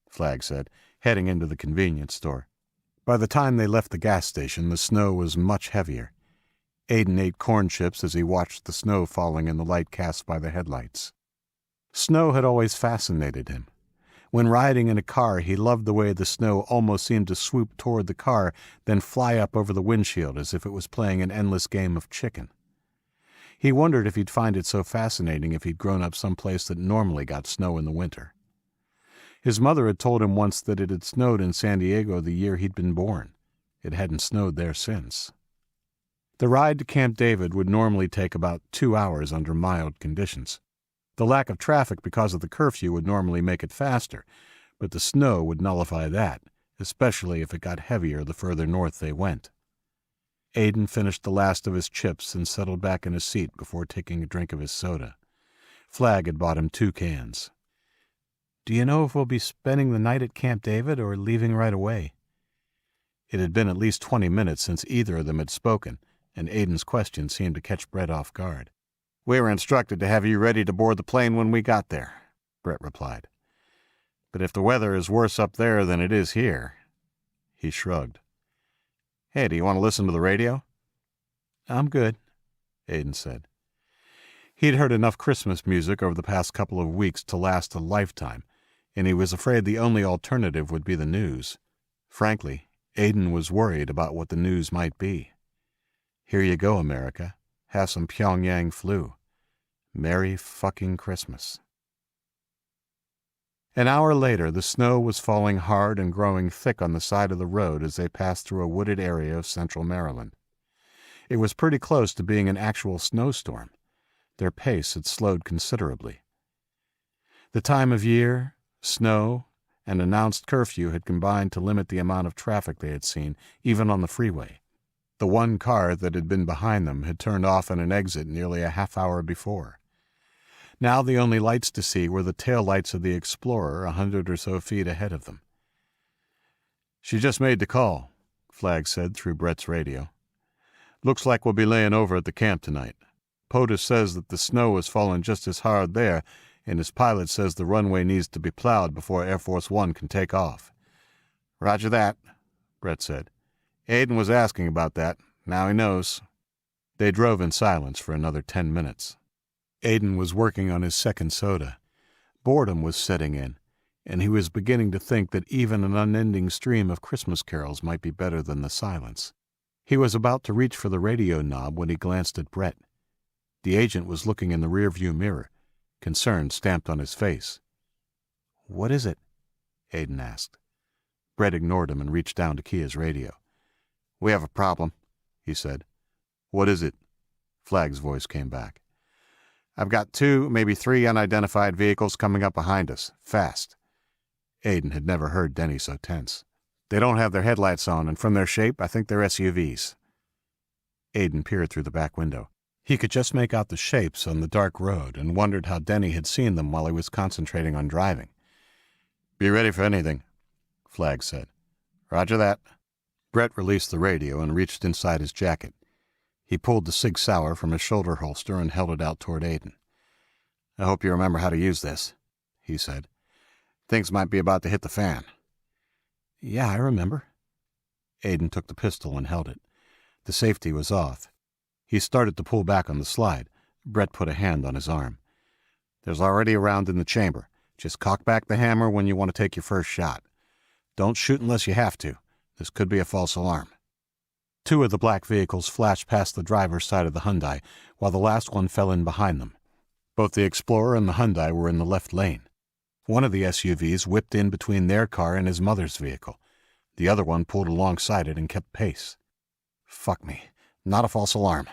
A: Flag said, heading into the convenience store. By the time they left the gas station, the snow was much heavier. Aiden ate corn chips as he watched the snow falling in the light cast by the headlights. Snow had always fascinated him. When riding in a car, he loved the way the snow almost seemed to swoop toward the car, then fly up over the windshield as if it was playing an endless game of chicken. He wondered if he'd find it so fascinating if he'd grown up someplace that normally got snow in the winter. His mother had told him once that it had snowed in San Diego the year he'd been born. It hadn't snowed there since. The ride to Camp David would normally take about 2 hours under mild conditions. The lack of traffic because of the curfew would normally make it faster, but the snow would nullify that, especially if it got heavier the further north they went. Aiden finished the last of his chips and settled back in his seat before taking a drink of his soda. Flag had bought him 2 cans. "Do you know if we'll be spending the night at Camp David or leaving right away?" It had been at least 20 minutes since either of them had spoken, and Aiden's question seemed to catch Brett off guard. "We were instructed to have you ready to board the plane when we got there," Brett replied. "But if the weather is worse up there than it is here..." He shrugged. "Hey, do you want to listen to the radio?" "I'm good," Aiden said. He'd heard enough Christmas music over the past couple of weeks to last a lifetime, and he was afraid the only alternative would be the news. Frankly, Aiden was worried about what the news might be. Here you go, America. Have some Pyongyang flu. Merry fucking Christmas. An hour later, the snow was falling hard and growing thick on the side of the road as they passed through a wooded area of central Maryland. It was pretty close to being an actual snowstorm. Their pace had slowed considerably. The time of year, snow, and announced curfew had combined to limit the amount of traffic they had seen, even on the freeway. The one car that had been behind them had turned off at an exit nearly a half hour before. Now the only lights to see were the taillights of the Explorer 100 or so feet ahead of them. "She just made the call," Flag said through Brett's radio. "Looks like we'll be laying over at the camp tonight. POTUS says that the snow has fallen just as hard there, and his pilot says the runway needs to be plowed before Air Force One can take off." "Roger that," Brett said. "Aiden was asking about that. Now he knows." They drove in silence for another 10 minutes. Aiden was working on his second soda. Boredom was setting in, and he was beginning to think that even an unending stream of Christmas carols might be better than the silence. He was about to reach for the radio knob when he glanced at Brett. The agent was looking in the rearview mirror, concern stamped on his face. "What is it?" Aiden asked. Brett ignored him and reached down to key his radio. "We have a problem," he said. "What is it?" Flag's voice came back. "I've got 2, maybe 3 unidentified vehicles coming up behind us, fast." Aiden had never heard Denny so tense. "They don't have their headlights on, and from their shape, I think they're SUVs." Aiden peered through the back window. He could just make out the shapes on the dark road and wondered how Denny had seen them while he was concentrating on driving. "Be ready for anything," Flag said. "Roger that." Brett released the radio and reached inside his jacket. He pulled the Sig Sauer from his shoulder holster and held it out toward Aiden. "I hope you remember how to use this," he said. "Things might be about to hit the fan." "Yeah, I remember." Aiden took the pistol and held it. The safety was off. He started to pull back on the slide. Brett put a hand on his arm. "There's already a round in the chamber. Just cock back the hammer when you want to take your first shot. Don't shoot unless you have to. This could be a false alarm." 2 of the black vehicles flashed past the driver's side of the Hyundai, while the last one fell in behind them. Both the Explorer and the Hyundai were in the left lane. One of the SUVs whipped in between their car and his mother's vehicle. The other one pulled alongside it and kept pace. "Fuck me. Not a false alarm."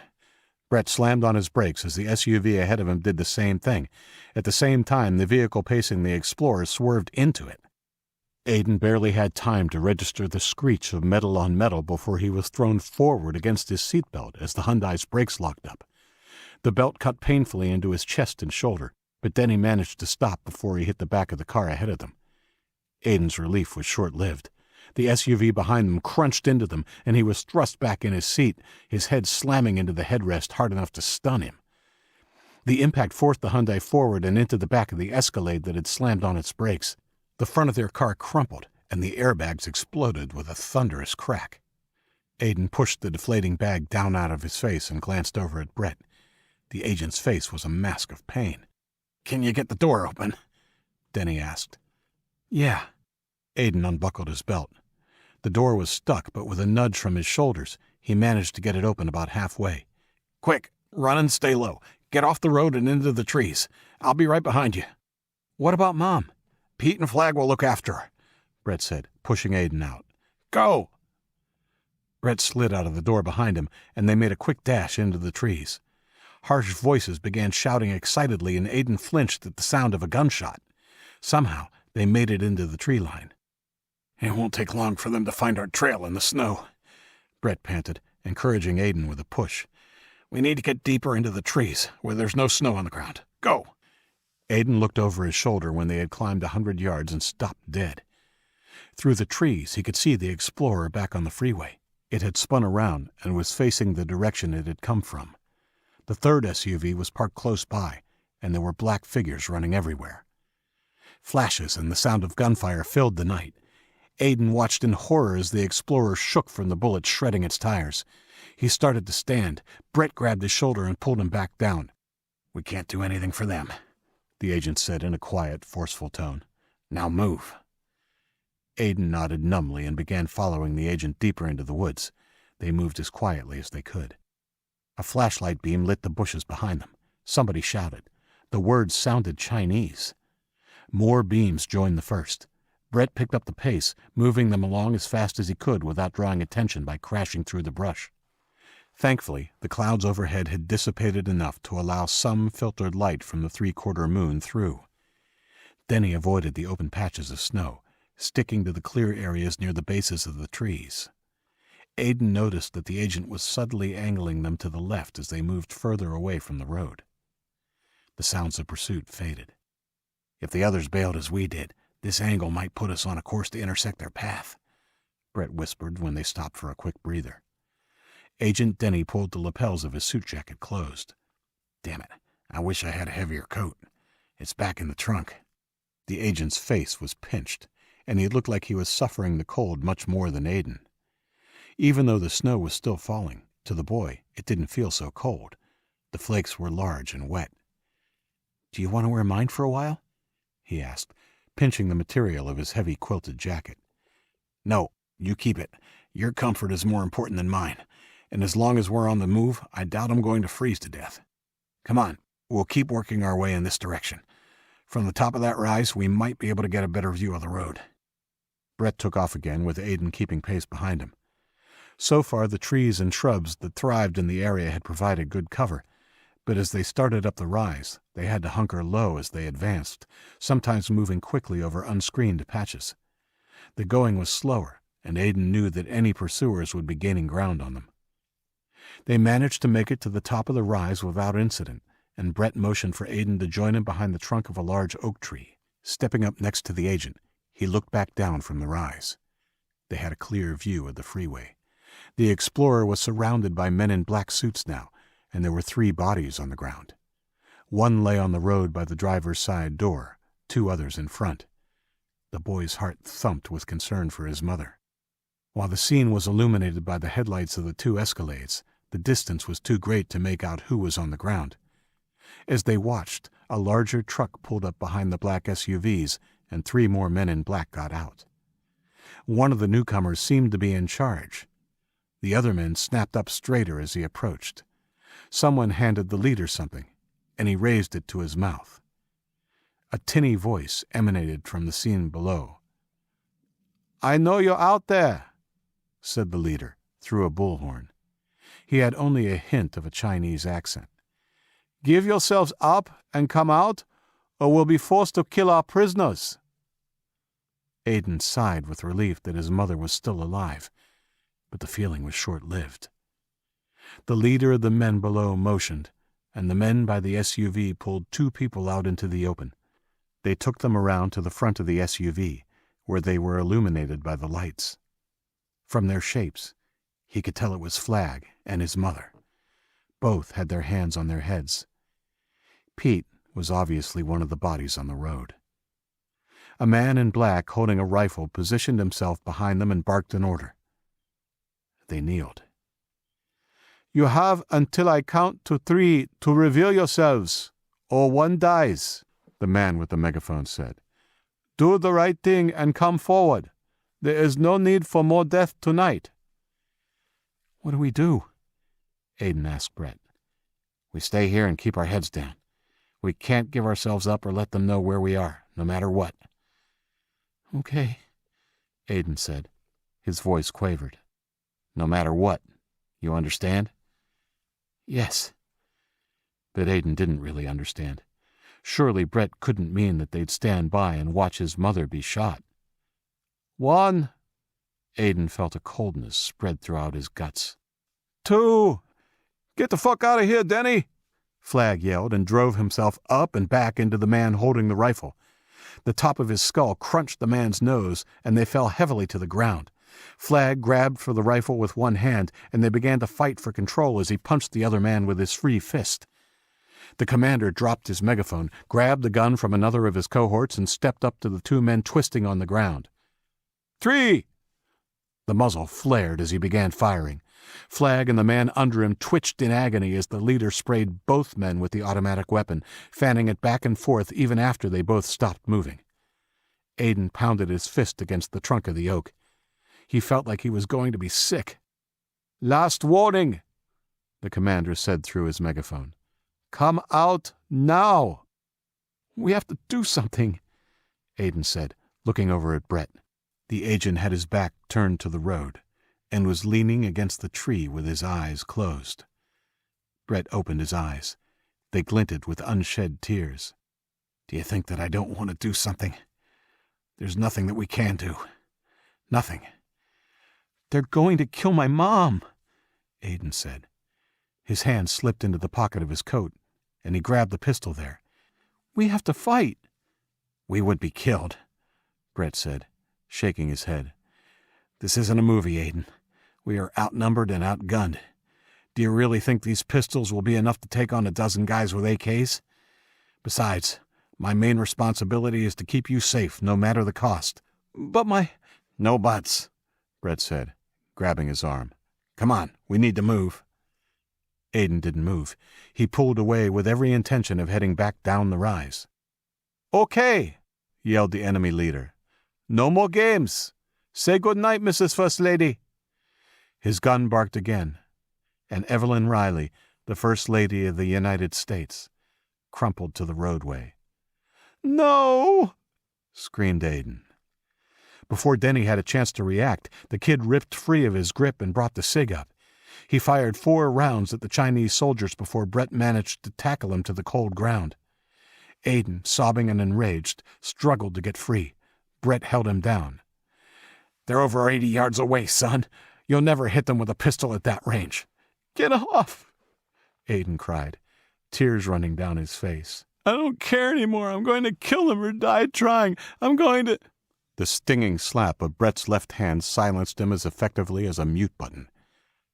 A: Brett slammed on his brakes as the SUV ahead of him did the same thing. At the same time, the vehicle pacing the Explorer swerved into it. Aiden barely had time to register the screech of metal on metal before he was thrown forward against his seatbelt as the Hyundai's brakes locked up. The belt cut painfully into his chest and shoulder, but then he managed to stop before he hit the back of the car ahead of them. Aiden's relief was short-lived. The SUV behind them crunched into them, and he was thrust back in his seat, his head slamming into the headrest hard enough to stun him. The impact forced the Hyundai forward and into the back of the Escalade that had slammed on its brakes. The front of their car crumpled, and the airbags exploded with a thunderous crack. Aiden pushed the deflating bag down out of his face and glanced over at Brett. The agent's face was a mask of pain. "Can you get the door open?" Denny asked. "Yeah." Aiden unbuckled his belt. The door was stuck, but with a nudge from his shoulders, he managed to get it open about halfway. "Quick, run and stay low. Get off the road and into the trees. I'll be right behind you." "What about Mom?" "Pete and Flag will look after her," Brett said, pushing Aiden out. "Go!" Brett slid out of the door behind him, and they made a quick dash into the trees. Harsh voices began shouting excitedly, and Aiden flinched at the sound of a gunshot. Somehow, they made it into the tree line.
B: It won't take long for them to find our trail in the snow,
A: Brett panted, encouraging Aiden with a push.
B: We need to get deeper into the trees, where there's no snow on the ground. Go!
A: Aiden looked over his shoulder when they had climbed 100 yards and stopped dead. Through the trees, he could see the Explorer back on the freeway. It had spun around and was facing the direction it had come from. The third SUV was parked close by, and there were black figures running everywhere. Flashes and the sound of gunfire filled the night. Aiden watched in horror as the Explorer shook from the bullets shredding its tires. He started to stand. Brett grabbed his shoulder and pulled him back down.
B: We can't do anything for them,
A: the agent said in a quiet, forceful tone.
B: Now move.
A: Aiden nodded numbly and began following the agent deeper into the woods. They moved as quietly as they could. A flashlight beam lit the bushes behind them. Somebody shouted. The words sounded Chinese. More beams joined the first. Brett picked up the pace, moving them along as fast as he could without drawing attention by crashing through the brush. Thankfully, the clouds overhead had dissipated enough to allow some filtered light from the three-quarter moon through. Denny avoided the open patches of snow, sticking to the clear areas near the bases of the trees. Aiden noticed that the agent was subtly angling them to the left as they moved further away from the road. The sounds of pursuit faded.
B: If the others bailed as we did, this angle might put us on a course to intersect their path,
A: Brett whispered when they stopped for a quick breather. Agent Denny pulled the lapels of his suit jacket closed.
B: Damn it, I wish I had a heavier coat. It's back in the trunk.
A: The agent's face was pinched, and he looked like he was suffering the cold much more than Aiden. Even though the snow was still falling, to the boy it didn't feel so cold. The flakes were large and wet.
C: Do you want to wear mine for a while?
A: He asked, pinching the material of his heavy quilted jacket.
B: No, you keep it. Your comfort is more important than mine, and as long as we're on the move, I doubt I'm going to freeze to death. Come on, we'll keep working our way in this direction. From the top of that rise, we might be able to get a better view of the road.
A: Brett took off again, with Aiden keeping pace behind him. So far, the trees and shrubs that thrived in the area had provided good cover, but as they started up the rise, they had to hunker low as they advanced, sometimes moving quickly over unscreened patches. The going was slower, and Aiden knew that any pursuers would be gaining ground on them. They managed to make it to the top of the rise without incident, and Brett motioned for Aiden to join him behind the trunk of a large oak tree. Stepping up next to the agent, he looked back down from the rise. They had a clear view of the freeway. The Explorer was surrounded by men in black suits now, and there were 3 bodies on the ground. One lay on the road by the driver's side door, 2 others in front. The boy's heart thumped with concern for his mother. While the scene was illuminated by the headlights of the 2 Escalades, the distance was too great to make out who was on the ground. As they watched, a larger truck pulled up behind the black SUVs, and 3 more men in black got out. One of the newcomers seemed to be in charge. The other men snapped up straighter as he approached. Someone handed the leader something, and he raised it to his mouth. A tinny voice emanated from the scene below.
D: "I know you're out there,"
A: said the leader, through a bullhorn. He had only a hint of a Chinese accent.
D: "Give yourselves up and come out, or we'll be forced to kill our prisoners."
A: Aiden sighed with relief that his mother was still alive, but the feeling was short-lived. The leader of the men below motioned, and the men by the SUV pulled 2 people out into the open. They took them around to the front of the SUV, where they were illuminated by the lights. From their shapes, he could tell it was Flag and his mother. Both had their hands on their heads. Pete was obviously one of the bodies on the road. A man in black holding a rifle positioned himself behind them and barked an order. They kneeled.
D: "You have until I count to 3 to reveal yourselves, or one dies," the man with the megaphone said. "Do the right thing and come forward. There is no need for more death tonight."
A: "What do we do?" Aiden asked Brett.
B: "We stay here and keep our heads down. We can't give ourselves up or let them know where we are, no matter what."
A: "Okay," Aiden said. His voice quavered. No matter what. You understand?
C: Yes.
A: But Aiden didn't really understand. Surely Brett couldn't mean that they'd stand by and watch his mother be shot.
D: 1,
A: Aiden felt a coldness spread throughout his guts.
D: 2, get the fuck out of here, Denny! Flagg yelled and drove himself up and back into the man holding the rifle. The top of his skull crunched the man's nose, and they fell heavily to the ground. Flagg grabbed for the rifle with one hand, and they began to fight for control as he punched the other man with his free fist. The commander dropped his megaphone, grabbed the gun from another of his cohorts, and stepped up to the 2 men twisting on the ground. 3! The muzzle flared as he began firing. Flagg and the man under him twitched in agony as the leader sprayed both men with the automatic weapon, fanning it back and forth even after they both stopped moving. Aiden pounded his fist against the trunk of the oak. He felt like he was going to be sick. "Last warning," the commander said through his megaphone. "Come out now." "We have to do something," Aiden said, looking over at Brett. The agent had his back turned to the road and was leaning against the tree with his eyes closed. Brett opened his eyes. They glinted with unshed tears. "Do you think that I don't want to do something? There's nothing that we can do. Nothing." "They're going to kill my mom," Aiden said. His hand slipped into the pocket of his coat, and he grabbed the pistol there. "We have to fight." "We would be killed," Brett said, shaking his head. "This isn't a movie, Aiden. We are outnumbered and outgunned. Do you really think these pistols will be enough to take on a dozen guys with AKs? Besides, my main responsibility is to keep you safe, no matter the cost." "But my—" "No buts," Brett said, grabbing his arm. "Come on, we need to move." Aiden didn't move. He pulled away with every intention of heading back down the rise. "Okay," yelled the enemy leader. "No more games. Say good night, Mrs. First Lady." His gun barked again, and Evelyn Riley, the First Lady of the United States, crumpled to the roadway. "No!" screamed Aiden. Before Denny had a chance to react, the kid ripped free of his grip and brought the SIG up. He fired 4 rounds at the Chinese soldiers before Brett managed to tackle him to the cold ground. Aiden, sobbing and enraged, struggled to get free. Brett held him down. "They're over 80 yards away, son. You'll never hit them with a pistol at that range." "Get off!" Aiden cried, tears running down his face. "I don't care anymore. I'm going to kill them or die trying. I'm going to—" The stinging slap of Brett's left hand silenced him as effectively as a mute button.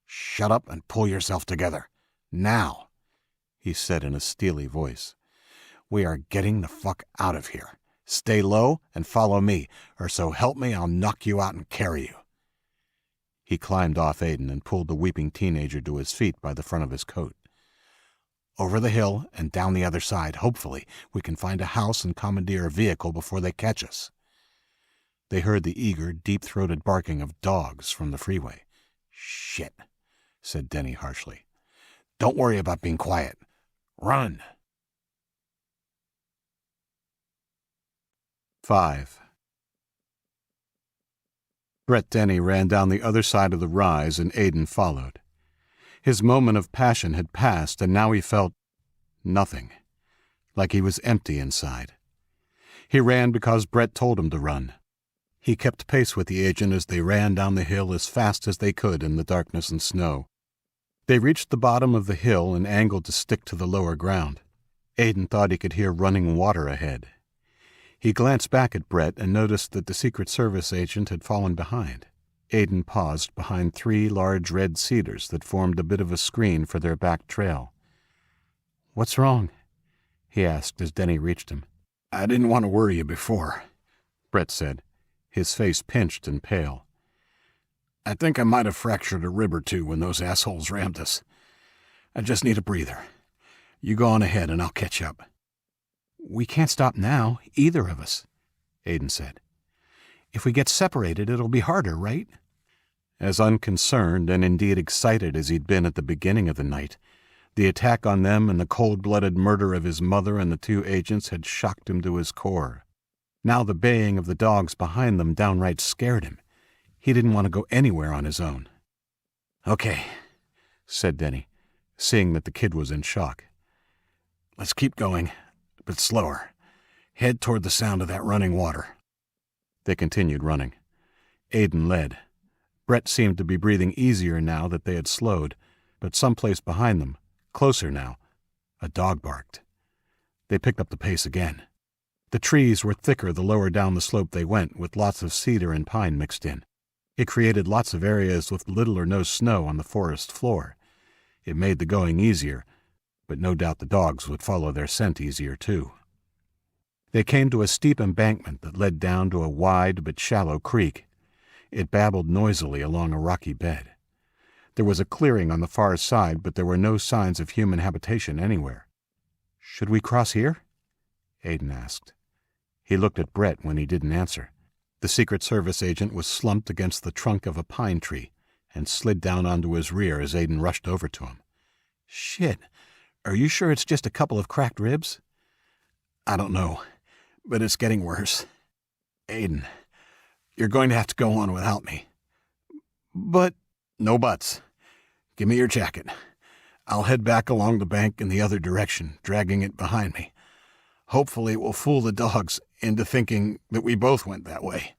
D: "Shut up and pull yourself together. Now," he said in a steely voice. "We are getting the fuck out of here. Stay low and follow me, or so help me I'll knock you out and carry you." He climbed off Aiden and pulled the weeping teenager to his feet by the front of his coat. "Over the hill and down the other side, hopefully, we can find a house and commandeer a vehicle before they catch us." They heard the eager, deep-throated barking of dogs from the freeway. "Shit," said Denny harshly. "Don't worry about being quiet. Run." 5. Brett Denny ran down the other side of the rise and Aiden followed. His moment of passion had passed and now he felt nothing, like he was empty inside. He ran because Brett told him to run. He kept pace with the agent as they ran down the hill as fast as they could in the darkness and snow. They reached the bottom of the hill and angled to stick to the lower ground. Aiden thought he could hear running water ahead. He glanced back at Brett and noticed that the Secret Service agent had fallen behind. Aiden paused behind 3 large red cedars that formed a bit of a screen for their back trail. "What's wrong?" he asked as Denny reached him. "I didn't want to worry you before," Brett said, his face pinched and pale. "I think I might have fractured a rib or 2 when those assholes rammed us. I just need a breather. You go on ahead and I'll catch up." "We can't stop now, either of us," Aiden said. "If we get separated, it'll be harder, right?" As unconcerned and indeed excited as he'd been at the beginning of the night, the attack on them and the cold-blooded murder of his mother and the 2 agents had shocked him to his core. Now the baying of the dogs behind them downright scared him. He didn't want to go anywhere on his own.
A: "Okay," said Denny, seeing that the kid was in shock. "Let's keep going, but slower. Head toward the sound of that running water." They continued running. Aiden led. Brett seemed to be breathing easier now that they had slowed, but someplace behind them, closer now, a dog barked. They picked up the pace again. The trees were thicker the lower down the slope they went, with lots of cedar and pine mixed in. It created lots of areas with little or no snow on the forest floor. It made the going easier, but no doubt the dogs would follow their scent easier too. They came to a steep embankment that led down to a wide but shallow creek. It babbled noisily along a rocky bed. There was a clearing on the far side, but there were no signs of human habitation anywhere. "Should we cross here?" Aiden asked. He looked at Brett when he didn't answer. The Secret Service agent was slumped against the trunk of a pine tree and slid down onto his rear as Aiden rushed over to him. "Shit, are you sure it's just a couple of cracked ribs?" "I don't know, but it's getting worse. Aiden, you're going to have to go on without me." "But—" "No buts. Give me your jacket. I'll head back along the bank in the other direction, dragging it behind me. Hopefully it will fool the dogs into thinking that we both went that way.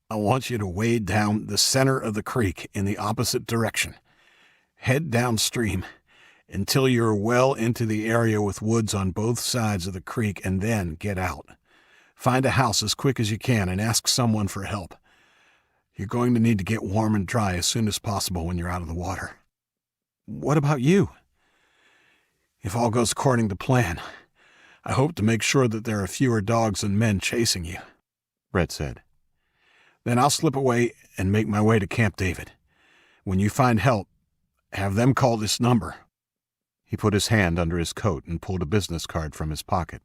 A: I want you to wade down the center of the creek in the opposite direction. Head downstream until you're well into the area with woods on both sides of the creek, and then get out. Find a house as quick as you can and ask someone for help. You're going to need to get warm and dry as soon as possible when you're out of the water." "What about you?" "If all goes according to plan, I hope to make sure that there are fewer dogs and men chasing you," Brett said. "Then I'll slip away and make my way to Camp David. When you find help, have them call this number." He put his hand under his coat and pulled a business card from his pocket.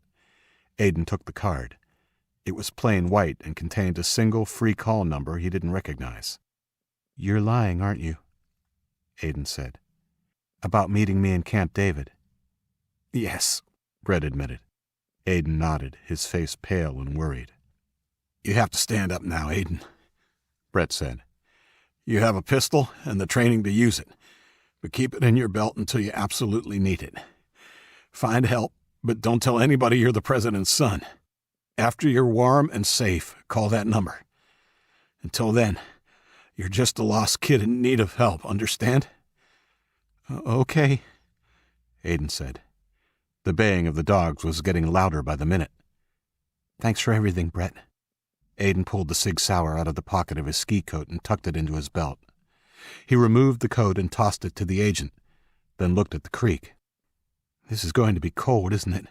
A: Aiden took the card. It was plain white and contained a single free call number he didn't recognize. "You're lying, aren't you?" Aiden said. "About meeting me in Camp David?" "Yes," Brett admitted. Aiden nodded, his face pale and worried. "You have to stand up now, Aiden," Brett said. "You have a pistol and the training to use it, but keep it in your belt until you absolutely need it. Find help, but don't tell anybody you're the president's son. After you're warm and safe, call that number. Until then, you're just a lost kid in need of help, understand?" "Okay," Aiden said. The baying of the dogs was getting louder by the minute. "Thanks for everything, Brett." Aiden pulled the Sig Sauer out of the pocket of his ski coat and tucked it into his belt. He removed the coat and tossed it to the agent, then looked at the creek. "This is going to be cold, isn't it?"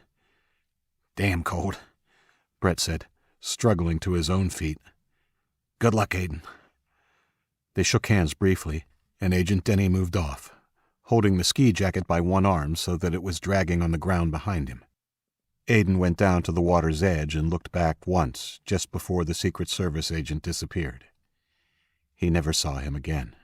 A: "Damn cold," Brett said, struggling to his own feet. "Good luck, Aiden." They shook hands briefly, and Agent Denny moved off, holding the ski jacket by one arm so that it was dragging on the ground behind him. Aiden went down to the water's edge and looked back once just before the Secret Service agent disappeared. He never saw him again.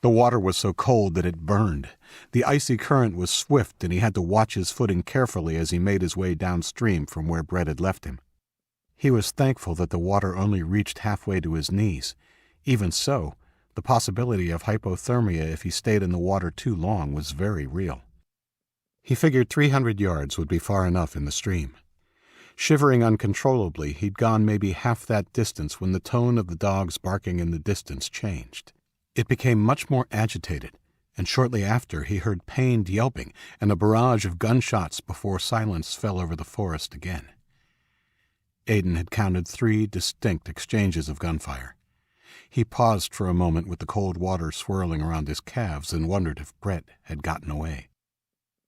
A: The water was so cold that it burned. The icy current was swift, and he had to watch his footing carefully as he made his way downstream from where Brett had left him. He was thankful that the water only reached halfway to his knees. Even so, the possibility of hypothermia if he stayed in the water too long was very real. He figured 300 yards would be far enough in the stream. Shivering uncontrollably, he'd gone maybe half that distance when the tone of the dogs barking in the distance changed. It became much more agitated, and shortly after he heard pained yelping and a barrage of gunshots before silence fell over the forest again. Aiden had counted 3 distinct exchanges of gunfire. He paused for a moment with the cold water swirling around his calves and wondered if Brett had gotten away.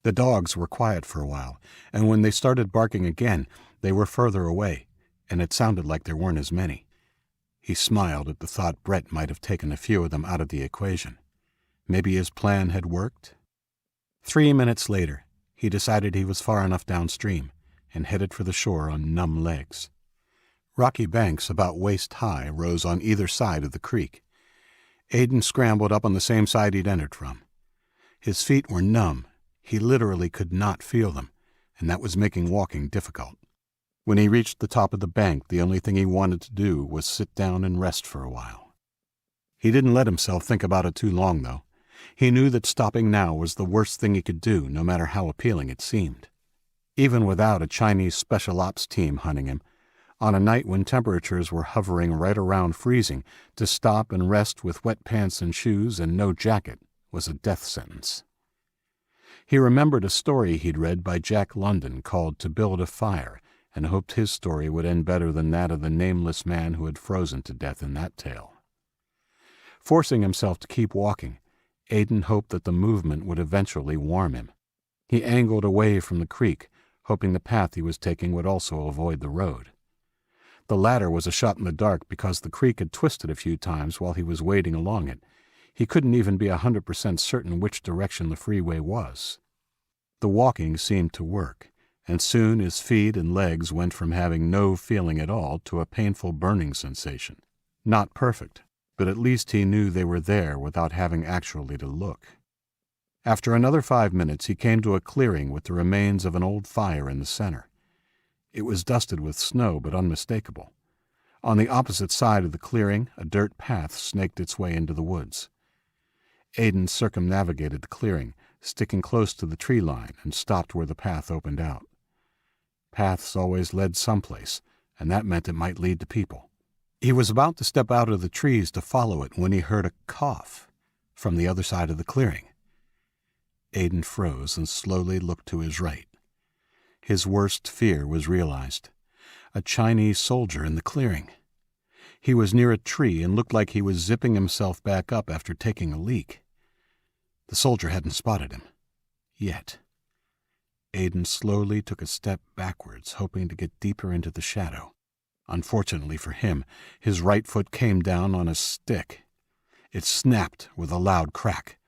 A: The dogs were quiet for a while, and when they started barking again, they were further away, and it sounded like there weren't as many. He smiled at the thought Brett might have taken a few of them out of the equation. Maybe his plan had worked? 3 minutes later, he decided he was far enough downstream and headed for the shore on numb legs. Rocky banks about waist-high rose on either side of the creek. Aiden scrambled up on the same side he'd entered from. His feet were numb. He literally could not feel them, and that was making walking difficult. When he reached the top of the bank, the only thing he wanted to do was sit down and rest for a while. He didn't let himself think about it too long, though. He knew that stopping now was the worst thing he could do, no matter how appealing it seemed. Even without a Chinese special ops team hunting him, on a night when temperatures were hovering right around freezing, to stop and rest with wet pants and shoes and no jacket was a death sentence. He remembered a story he'd read by Jack London called To Build a Fire, and hoped his story would end better than that of the nameless man who had frozen to death in that tale. Forcing himself to keep walking, Aiden hoped that the movement would eventually warm him. He angled away from the creek, hoping the path he was taking would also avoid the road. The latter was a shot in the dark because the creek had twisted a few times while he was wading along it. He couldn't even be 100% certain which direction the freeway was. The walking seemed to work, and soon his feet and legs went from having no feeling at all to a painful burning sensation. Not perfect, but at least he knew they were there without having actually to look. After another 5 minutes, he came to a clearing with the remains of an old fire in the center. It was dusted with snow, but unmistakable. On the opposite side of the clearing, a dirt path snaked its way into the woods. Aiden circumnavigated the clearing, sticking close to the tree line, and stopped where the path opened out. Paths always led someplace, and that meant it might lead to people. He was about to step out of the trees to follow it when he heard a cough from the other side of the clearing. Aiden froze and slowly looked to his right. His worst fear was realized. A Chinese soldier in the clearing. He was near a tree and looked like he was zipping himself back up after taking a leak. The soldier hadn't spotted him. Yet. Aiden slowly took a step backwards, hoping to get deeper into the shadow. Unfortunately for him, his right foot came down on a stick. It snapped with a loud crack.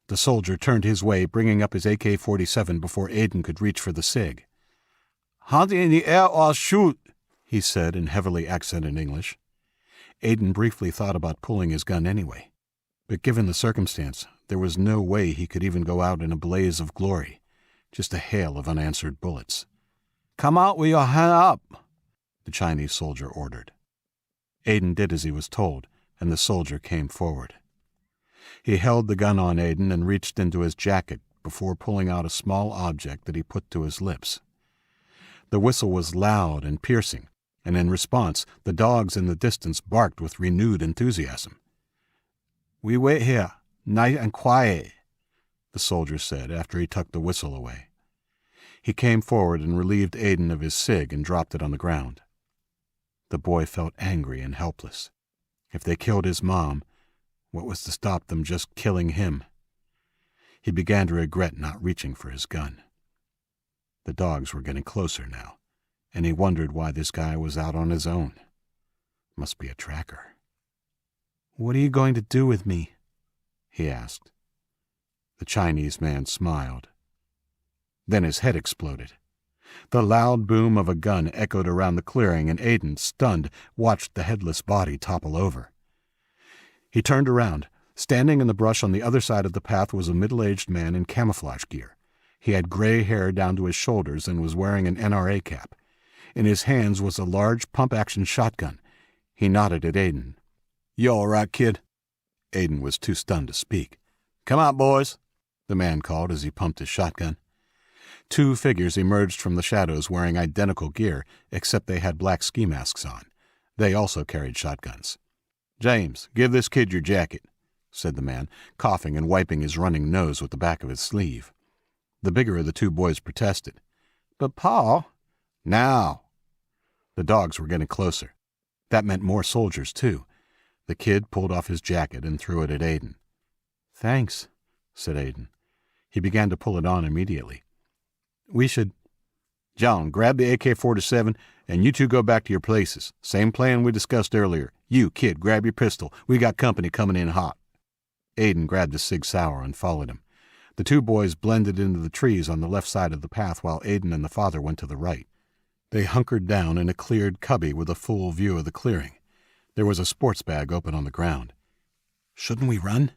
A: The soldier turned his way, bringing up his AK-47 before Aiden could reach for the SIG. "Hand in the air or shoot," he said in heavily accented English. Aiden briefly thought about pulling his gun anyway. But given the circumstance, there was no way he could even go out in a blaze of glory. Just a hail of unanswered bullets. "Come out with your hand up," the Chinese soldier ordered. Aiden did as he was told, and the soldier came forward. He held the gun on Aiden and reached into his jacket before pulling out a small object that he put to his lips. The whistle was loud and piercing, and in response, the dogs in the distance barked with renewed enthusiasm. "We wait here, nice and quiet," the soldier said after he tucked the whistle away. He came forward and relieved Aiden of his SIG and dropped it on the ground. The boy felt angry and helpless. If they killed his mom, what was to stop them just killing him? He began to regret not reaching for his gun. The dogs were getting closer now, and he wondered why this guy was out on his own. Must be a tracker. "What are you going to do with me?" he asked. The Chinese man smiled. Then his head exploded. The loud boom of a gun echoed around the clearing, and Aiden, stunned, watched the headless body topple over. He turned around. Standing in the brush on the other side of the path was a middle-aged man in camouflage gear. He had gray hair down to his shoulders and was wearing an NRA cap. In his hands was a large pump-action shotgun. He nodded at Aiden. "You all right, kid?" Aiden was too stunned to speak. "Come out, boys," the man called as he pumped his shotgun. Two figures emerged from the shadows wearing identical gear, except they had black ski masks on. They also carried shotguns. "James, give this kid your jacket," said the man, coughing and wiping his running nose with the back of his sleeve. The bigger of the two boys protested. "But, Pa—" "Now!" The dogs were getting closer. That meant more soldiers, too. The kid pulled off his jacket and threw it at Aiden. "Thanks," said Aiden. He began to pull it on immediately. "We should—" "John, grab the AK-47, and you two go back to your places. Same plan we discussed earlier. You, kid, grab your pistol. We got company coming in hot." Aiden grabbed a Sig Sauer and followed him. The two boys blended into the trees on the left side of the path while Aiden and the father went to the right. They hunkered down in a cleared cubby with a full view of the clearing. There was a sports bag open on the ground. "Shouldn't we run?"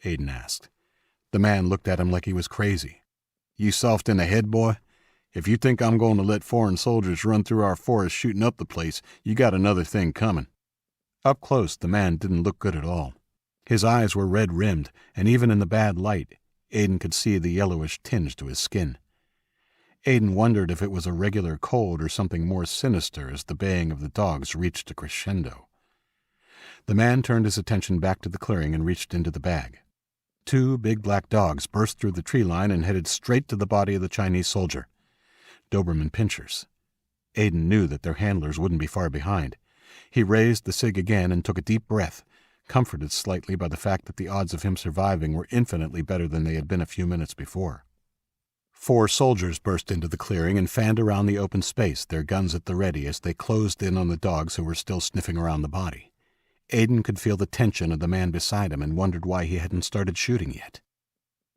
A: Aiden asked. The man looked at him like he was crazy. "You soft in the head, boy? If you think I'm going to let foreign soldiers run through our forest shooting up the place, you got another thing coming." Up close, the man didn't look good at all. His eyes were red-rimmed, and even in the bad light, Aiden could see the yellowish tinge to his skin. Aiden wondered if it was a regular cold or something more sinister as the baying of the dogs reached a crescendo. The man turned his attention back to the clearing and reached into the bag. 2 big black dogs burst through the tree line and headed straight to the body of the Chinese soldier. Doberman pinschers. Aiden knew that their handlers wouldn't be far behind. He raised the cig again and took a deep breath, comforted slightly by the fact that the odds of him surviving were infinitely better than they had been a few minutes before. 4 soldiers burst into the clearing and fanned around the open space, their guns at the ready as they closed in on the dogs who were still sniffing around the body. Aiden could feel the tension of the man beside him and wondered why he hadn't started shooting yet.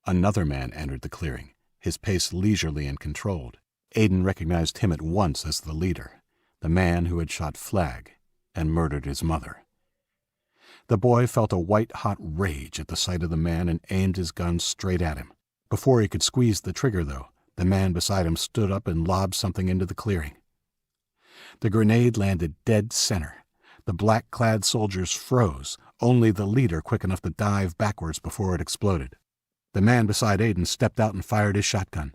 A: Another man entered the clearing, his pace leisurely and controlled. Aiden recognized him at once as the leader, the man who had shot Flag and murdered his mother. The boy felt a white-hot rage at the sight of the man and aimed his gun straight at him. Before he could squeeze the trigger, though, the man beside him stood up and lobbed something into the clearing. The grenade landed dead center. The black-clad soldiers froze, only the leader quick enough to dive backwards before it exploded. The man beside Aiden stepped out and fired his shotgun.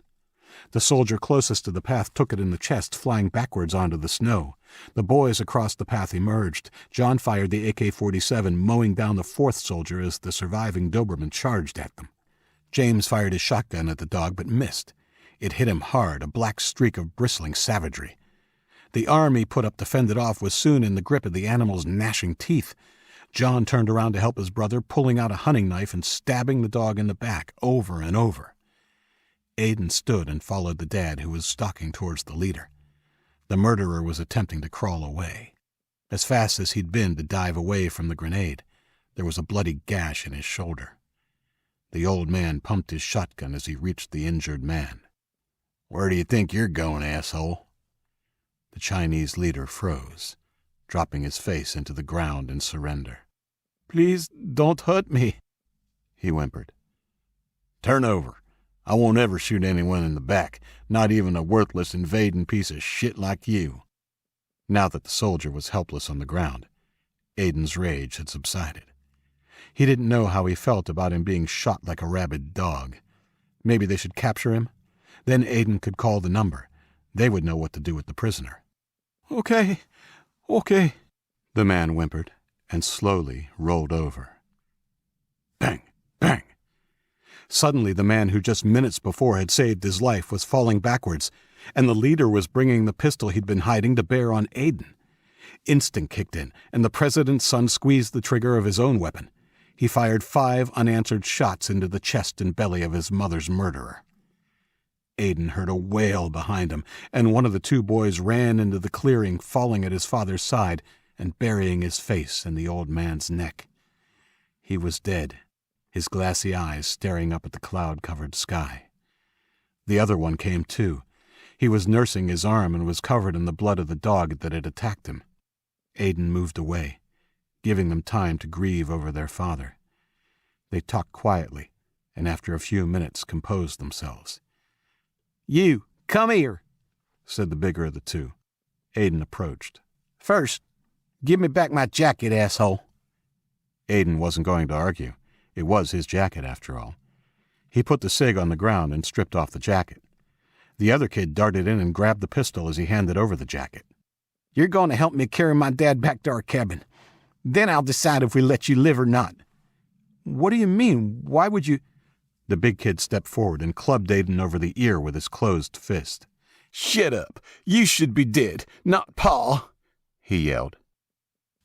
A: The soldier closest to the path took it in the chest, flying backwards onto the snow. The boys across the path emerged. John fired the AK-47, mowing down the 4th soldier as the surviving Doberman charged at them. James fired his shotgun at the dog but missed. It hit him hard, a black streak of bristling savagery. The arm he put up to fend it off was soon in the grip of the animal's gnashing teeth. John turned around to help his brother, pulling out a hunting knife and stabbing the dog in the back over and over. Aiden stood and followed the dad, who was stalking towards the leader. The murderer was attempting to crawl away. As fast as he'd been to dive away from the grenade, there was a bloody gash in his shoulder. The old man pumped his shotgun as he reached the injured man. "Where do you think you're going, asshole?" The Chinese leader froze, dropping his face into the ground in surrender.
D: "Please don't hurt me," he whimpered.
A: "Turn over. I won't ever shoot anyone in the back, not even a worthless invading piece of shit like you." Now that the soldier was helpless on the ground, Aiden's rage had subsided. He didn't know how he felt about him being shot like a rabid dog. Maybe they should capture him? Then Aiden could call the number. They would know what to do with the prisoner.
D: Okay,
A: the man whimpered, and slowly rolled over. Bang! Bang! Suddenly the man who just minutes before had saved his life was falling backwards, and the leader was bringing the pistol he'd been hiding to bear on Aiden. Instinct kicked in, and the president's son squeezed the trigger of his own weapon. He fired 5 unanswered shots into the chest and belly of his mother's murderer. Aiden heard a wail behind him, and one of the 2 boys ran into the clearing, falling at his father's side and burying his face in the old man's neck. He was dead, his glassy eyes staring up at the cloud-covered sky. The other one came too. He was nursing his arm and was covered in the blood of the dog that had attacked him. Aiden moved away, giving them time to grieve over their father. They talked quietly, and after a few minutes composed themselves.
D: "You, come here,"
A: said the bigger of the 2. Aiden approached.
D: "First, give me back my jacket, asshole."
A: Aiden wasn't going to argue. It was his jacket, after all. He put the cig on the ground and stripped off the jacket. The other kid darted in and grabbed the pistol as he handed over the jacket.
D: "You're going to help me carry my dad back to our cabin. Then I'll decide if we let you live or not." "What do you mean? Why would you—"
A: The big kid stepped forward and clubbed Aiden over the ear with his closed fist.
D: "Shut up. You should be dead, not Pa," he yelled.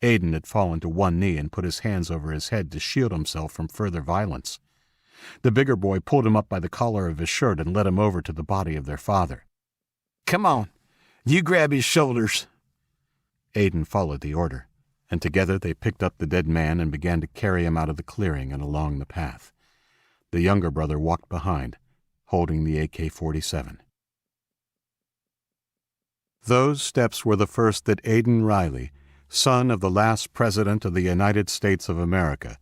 A: Aiden had fallen to one knee and put his hands over his head to shield himself from further violence. The bigger boy pulled him up by the collar of his shirt and led him over to the body of their father.
D: "Come on. You grab his shoulders."
A: Aiden followed the order, and together they picked up the dead man and began to carry him out of the clearing and along the path. The younger brother walked behind, holding the AK-47. Those steps were the first that Aiden Riley, son of the last President of the United States of America,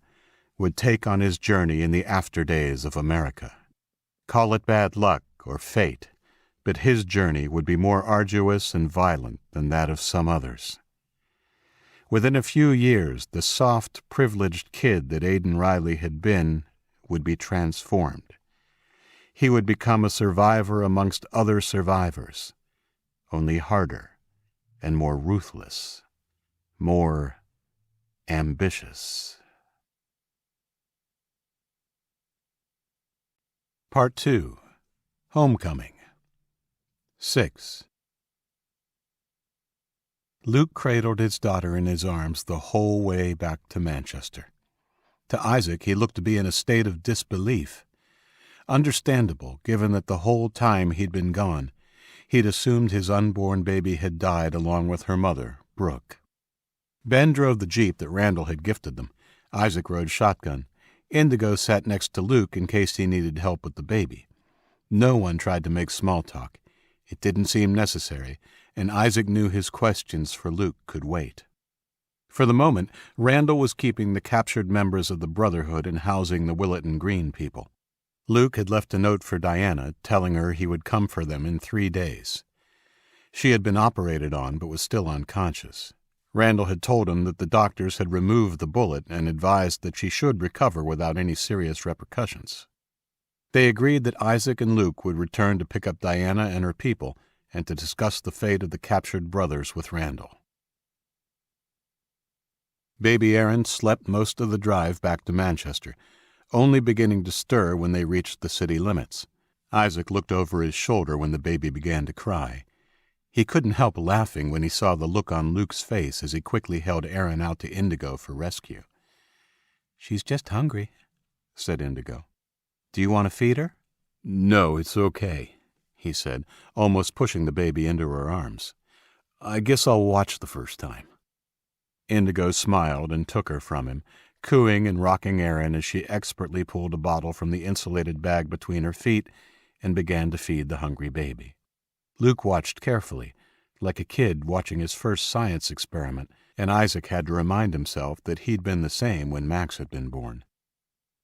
A: would take on his journey in the after-days of America. Call it bad luck or fate, but his journey would be more arduous and violent than that of some others. Within a few years, the soft, privileged kid that Aidan Riley had been would be transformed. He would become a survivor amongst other survivors, only harder and more ruthless, more ambitious. Part 2. Homecoming. 6. Luke cradled his daughter in his arms the whole way back to Manchester. To Isaac, he looked to be in a state of disbelief. Understandable, given that the whole time he'd been gone, he'd assumed his unborn baby had died along with her mother, Brooke. Ben drove the Jeep that Randall had gifted them. Isaac rode shotgun. Indigo sat next to Luke in case he needed help with the baby. No one tried to make small talk. It didn't seem necessary, and Isaac knew his questions for Luke could wait. For the moment, Randall was keeping the captured members of the Brotherhood and housing the Willetton Green people. Luke had left a note for Diana, telling her he would come for them in 3 days. She had been operated on, but was still unconscious. Randall had told him that the doctors had removed the bullet and advised that she should recover without any serious repercussions. They agreed that Isaac and Luke would return to pick up Diana and her people and to discuss the fate of the captured brothers with Randall. Baby Aaron slept most of the drive back to Manchester, only beginning to stir when they reached the city limits. Isaac looked over his shoulder when the baby began to cry. He couldn't help laughing when he saw the look on Luke's face as he quickly held Aaron out to Indigo for rescue. "She's just hungry," said Indigo. "Do you want to feed her?" "No, it's okay," he said, almost pushing the baby into her arms. "I guess I'll watch the first time." Indigo smiled and took her from him, cooing and rocking Aaron as she expertly pulled a bottle from the insulated bag between her feet and began to feed the hungry baby. Luke watched carefully, like a kid watching his first science experiment, and Isaac had to remind himself that he'd been the same when Max had been born.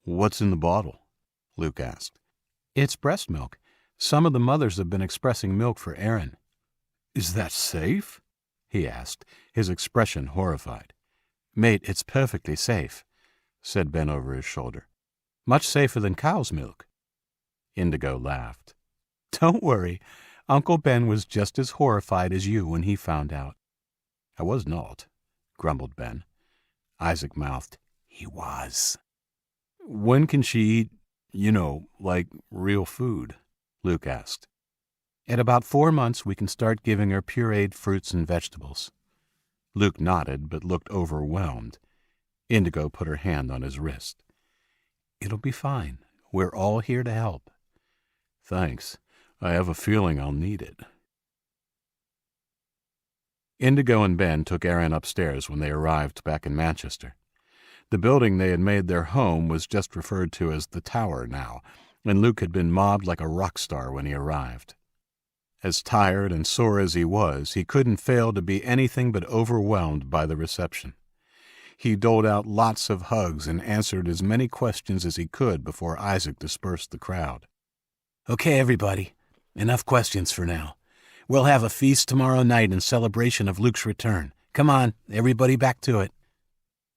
A: "What's in the bottle?" Luke asked. "It's breast milk. Some of the mothers have been expressing milk for Aaron." "Is that safe?" he asked, his expression horrified. "Mate, it's perfectly safe," said Ben over his shoulder. "Much safer than cow's milk." Indigo laughed. "Don't worry. Uncle Ben was just as horrified as you when he found out." "I was not," grumbled Ben. Isaac mouthed, "He was." "When can she eat, like real food?" Luke asked. "At about 4 months we can start giving her pureed fruits and vegetables." Luke nodded but looked overwhelmed. Indigo put her hand on his wrist. "It'll be fine. We're all here to help." "Thanks. I have a feeling I'll need it." Indigo and Ben took Aaron upstairs when they arrived back in Manchester. The building they had made their home was just referred to as the Tower now, and Luke had been mobbed like a rock star when he arrived. As tired and sore as he was, he couldn't fail to be anything but overwhelmed by the reception. He doled out lots of hugs and answered as many questions as he could before Isaac dispersed the crowd. "Okay, everybody. Enough questions for now. We'll have a feast tomorrow night in celebration of Luke's return. Come on, everybody back to it."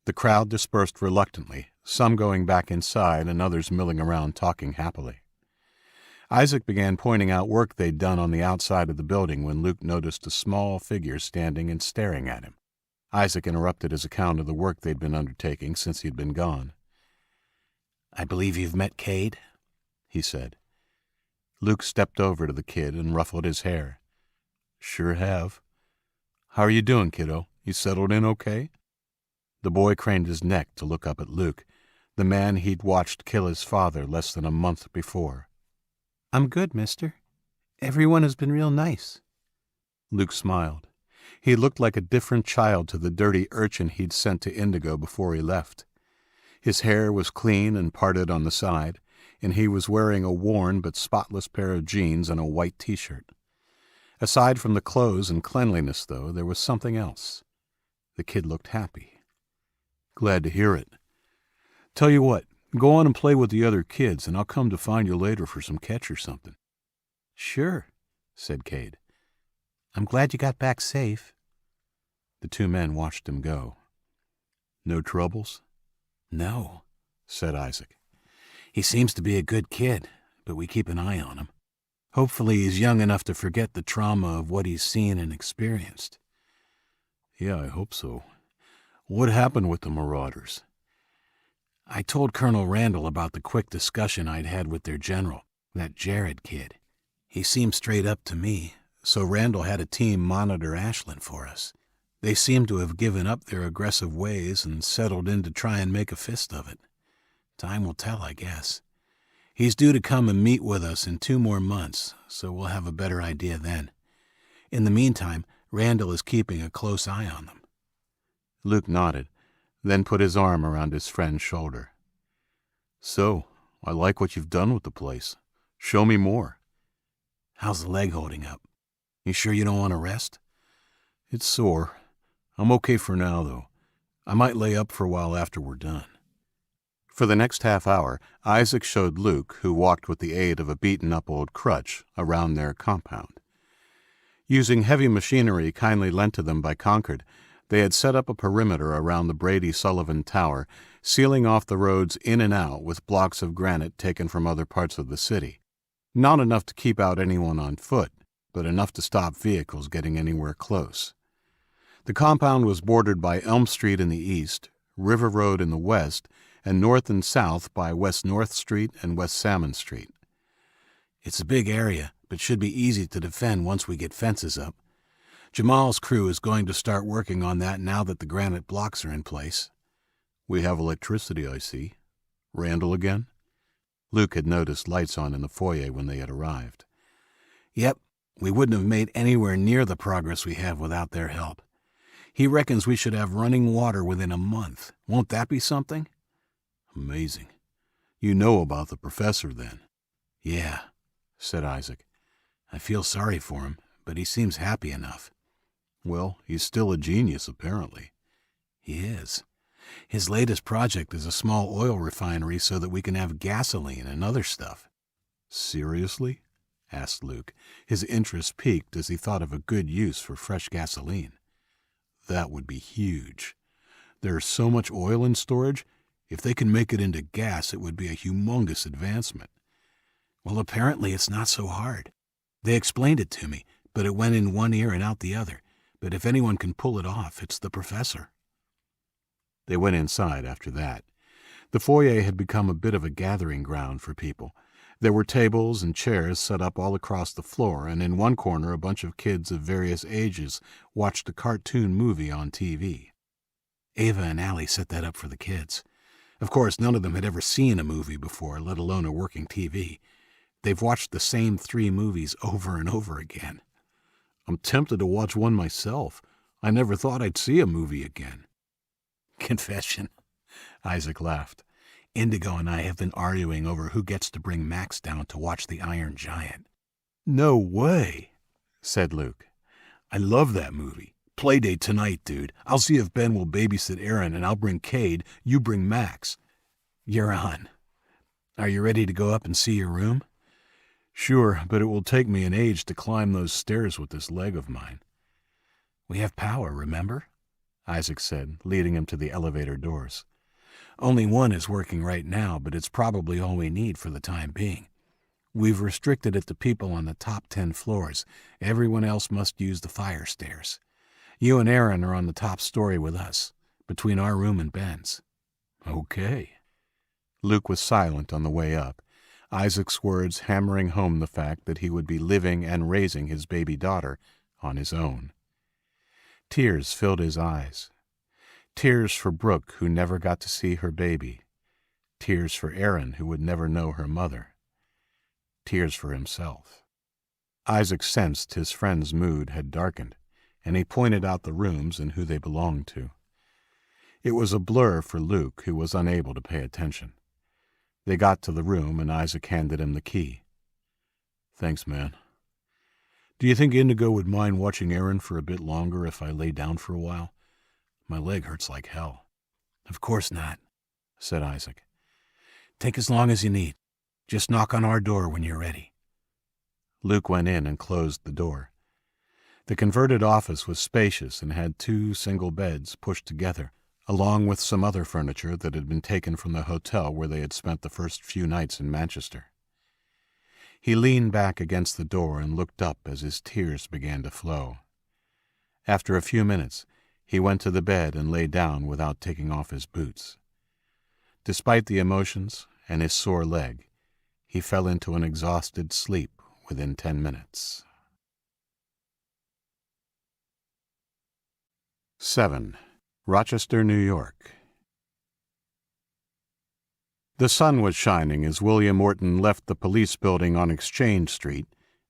A: The crowd dispersed reluctantly, some going back inside and others milling around talking happily. Isaac began pointing out work they'd done on the outside of the building when Luke noticed a small figure standing and staring at him. Isaac interrupted his account of the work they'd been undertaking since he'd been gone. "I believe you've met Cade," he said. Luke stepped over to the kid and ruffled his hair. "Sure have. How are you doing, kiddo? You settled in okay?" The boy craned his neck to look up at Luke, the man he'd watched kill his father less than a month before. "I'm good, mister. Everyone has been real nice." Luke smiled. He looked like a different child to the dirty urchin he'd sent to Indigo before he left. His hair was clean and parted on the side, and he was wearing a worn but spotless pair of jeans and a white T-shirt. Aside from the clothes and cleanliness, though, there was something else. The kid looked happy. "Glad to hear it. Tell you what, go on and play with the other kids, and I'll come to find you later for some catch or something." "Sure," said Cade. "I'm glad you got back safe." The 2 men watched him go. No troubles?
C: No, said Isaac. He seems to be a good kid, but we keep an eye on him. Hopefully he's young enough to forget the trauma of what he's seen and experienced.
A: Yeah, I hope so. What happened with the Marauders?
C: I told Colonel Randall about the quick discussion I'd had with their general, that Jared kid. He seemed straight up to me, so Randall had a team monitor Ashland for us. They seem to have given up their aggressive ways and settled in to try and make a fist of it. Time will tell, I guess. He's due to come and meet with us in 2 more months, so we'll have a better idea then. In the meantime, Randall is keeping a close eye on them.
A: Luke nodded, then put his arm around his friend's shoulder. So, I like what you've done with the place. Show me more.
C: How's the leg holding up? You sure you don't want to rest?
A: It's sore. I'm okay for now, though. I might lay up for a while after we're done. For the next half hour, Isaac showed Luke, who walked with the aid of a beaten-up old crutch, around their compound. Using heavy machinery kindly lent to them by Concord, they had set up a perimeter around the Brady-Sullivan Tower, sealing off the roads in and out with blocks of granite taken from other parts of the city. Not enough to keep out anyone on foot, but enough to stop vehicles getting anywhere close. The compound was bordered by Elm Street in the east, River Road in the west, and north and south by West North Street and West Salmon Street.
C: It's a big area, but should be easy to defend once we get fences up. Jamal's crew is going to start working on that now that the granite blocks are in place.
A: We have electricity, I see. Randall again? Luke had noticed lights on in the foyer when they had arrived.
C: Yep, we wouldn't have made anywhere near the progress we have without their help. He reckons we should have running water within a month. Won't that be something?
A: Amazing. You know about the professor, then?
C: Yeah, said Isaac. I feel sorry for him, but he seems happy enough.
A: Well, he's still a genius, apparently.
C: He is. His latest project is a small oil refinery so that we can have gasoline and other stuff.
A: Seriously? Asked Luke. His interest piqued as he thought of a good use for fresh gasoline. That would be huge. There's so much oil in storage, if they can make it into gas, it would be a humongous advancement.
C: Well, apparently it's not so hard. They explained it to me, but it went in one ear and out the other. But if anyone can pull it off, it's the professor.
A: They went inside after that. The foyer had become a bit of a gathering ground for people. There were tables and chairs set up all across the floor, and in one corner a bunch of kids of various ages watched a cartoon movie on TV. Ava and Allie set that up for the kids. Of course, none of them had ever seen a movie before, let alone a working TV. They've watched the same 3 movies over and over again. I'm tempted to watch one myself. I never thought I'd see a movie again.
C: Confession. Isaac laughed. Indigo and I have been arguing over who gets to bring Max down to watch The Iron Giant.
A: No way, said Luke. I love that movie. Playdate tonight, dude. I'll see if Ben will babysit Aaron, and I'll bring Cade. You bring Max.
C: You're on. Are you ready to go up and see your room?
A: Sure, but it will take me an age to climb those stairs with this leg of mine.
C: We have power, remember?
A: Isaac said, leading him to the elevator doors.
C: Only one is working right now, but it's probably all we need for the time being. We've restricted it to people on the top 10 floors. Everyone else must use the fire stairs. You and Aaron are on the top story with us, between our room and Ben's.
A: Okay. Luke was silent on the way up, Isaac's words hammering home the fact that he would be living and raising his baby daughter on his own. Tears filled his eyes. Tears for Brooke, who never got to see her baby. Tears for Aaron, who would never know her mother. Tears for himself. Isaac sensed his friend's mood had darkened, and he pointed out the rooms and who they belonged to. It was a blur for Luke, who was unable to pay attention. They got to the room, and Isaac handed him the key. Thanks, man. Do you think Indigo would mind watching Aaron for a bit longer if I lay down for a while? My leg hurts like hell.
C: Of course not, said Isaac. Take as long as you need. Just knock on our door when you're ready.
A: Luke went in and closed the door. The converted office was spacious and had 2 single beds pushed together, along with some other furniture that had been taken from the hotel where they had spent the first few nights in Manchester. He leaned back against the door and looked up as his tears began to flow. After a few minutes, he went to the bed and lay down without taking off his boots. Despite the emotions and his sore leg, he fell into an exhausted sleep within 10 minutes. 7. Rochester, New York. The sun was shining as William Orton left the police building on Exchange Street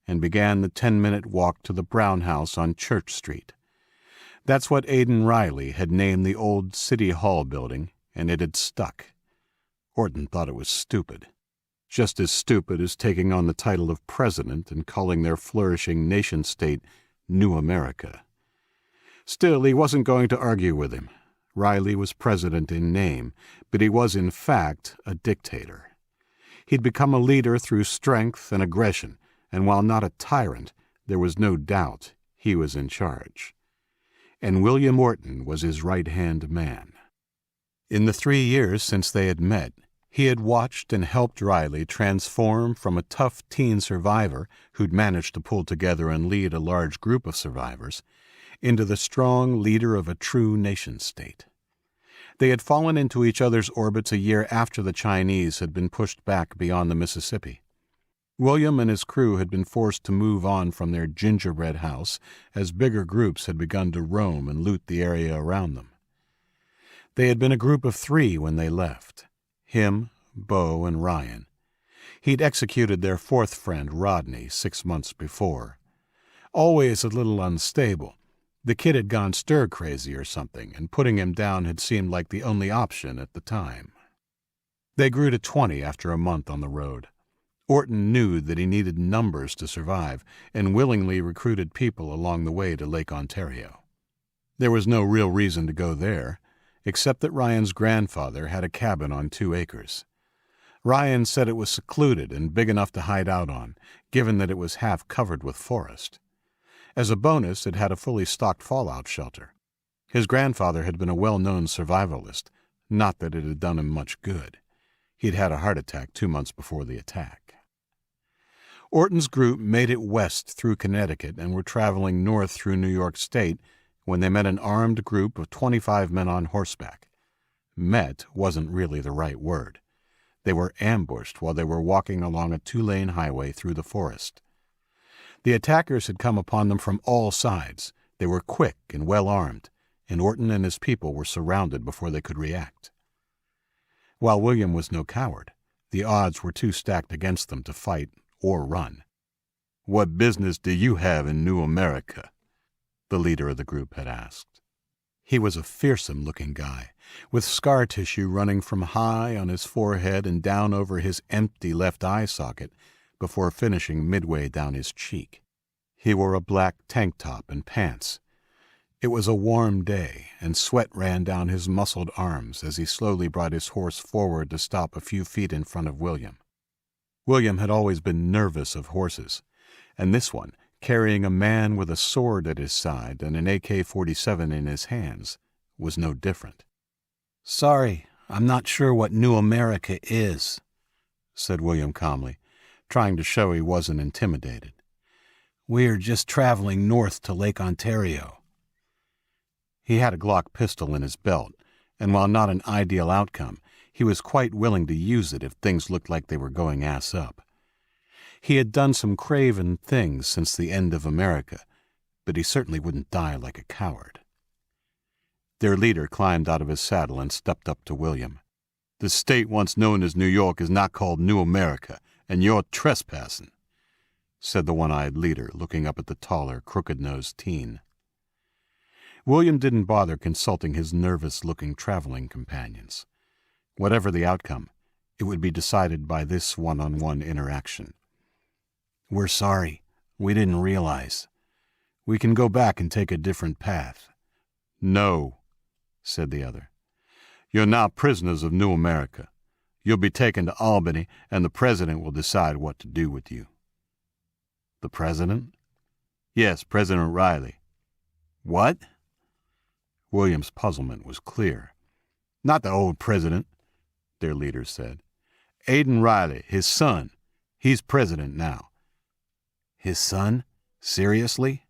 A: and began the 10-minute walk to the Brown House on Church Street. That's what Aidan Riley had named the old City Hall building, and it had stuck. Orton thought it was stupid. Just as stupid as taking on the title of president and calling their flourishing nation-state New America. Still, he wasn't going to argue with him. Riley was president in name, but he was in fact a dictator. He'd become a leader through strength and aggression, and while not a tyrant, there was no doubt he was in charge. And William Orton was his right-hand man. In the 3 years since they had met, he had watched and helped Riley transform from a tough teen survivor who'd managed to pull together and lead a large group of survivors into the strong leader of a true nation-state. They had fallen into each other's orbits a year after the Chinese had been pushed back beyond the Mississippi. William and his crew had been forced to move on from their gingerbread house as bigger groups had begun to roam and loot the area around them. They had been a group of 3 when they left, him, Bo, and Ryan. He'd executed their 4th friend, Rodney, 6 months before. Always a little unstable, the kid had gone stir-crazy or something, and putting him down had seemed like the only option at the time. They grew to 20 after a month on the road. Orton knew that he needed numbers to survive, and willingly recruited people along the way to Lake Ontario. There was no real reason to go there, except that Ryan's grandfather had a cabin on 2 acres. Ryan said it was secluded and big enough to hide out on, given that it was half covered with forest. As a bonus, it had a fully stocked fallout shelter. His grandfather had been a well-known survivalist, not that it had done him much good. He'd had a heart attack 2 months before the attack. Orton's group made it west through Connecticut and were traveling north through New York State when they met an armed group of 25 men on horseback. Met wasn't really the right word. They were ambushed while they were walking along a 2-lane highway through the forest. The attackers had come upon them from all sides. They were quick and well-armed, and Orton and his people were surrounded before they could react. While William was no coward, the odds were too stacked against them to fight or run. "What business do you have in New America?" the leader of the group had asked. He was a fearsome-looking guy, with scar tissue running from high on his forehead and down over his empty left eye socket, before finishing midway down his cheek. He wore a black tank top and pants. It was a warm day, and sweat ran down his muscled arms as he slowly brought his horse forward to stop a few feet in front of William. William had always been nervous of horses, and this one, carrying a man with a sword at his side and an AK-47 in his hands, was no different. "Sorry, I'm not sure what New America is," said William calmly, trying to show he wasn't intimidated. "We're just traveling north to Lake Ontario." He had a Glock pistol in his belt, and while not an ideal outcome, he was quite willing to use it if things looked like they were going ass up. He had done some craven things since the end of America, but he certainly wouldn't die like a coward. Their leader climbed out of his saddle and stepped up to William. "The state once known as New York is not called New America, and you're trespassing," said the one-eyed leader, looking up at the taller, crooked-nosed teen. William didn't bother consulting his nervous-looking traveling companions. Whatever the outcome, it would be decided by this one-on-one interaction. "We're sorry. We didn't realize. We can go back and take a different path." "No," said the other. "You're now prisoners of New America. You'll be taken to Albany, and the president will decide what to do with you." "The president?" "Yes, President Riley." "What?" William's puzzlement was clear. Not the old president, their leader said. Aiden Riley, his son. He's president now. His son? Seriously?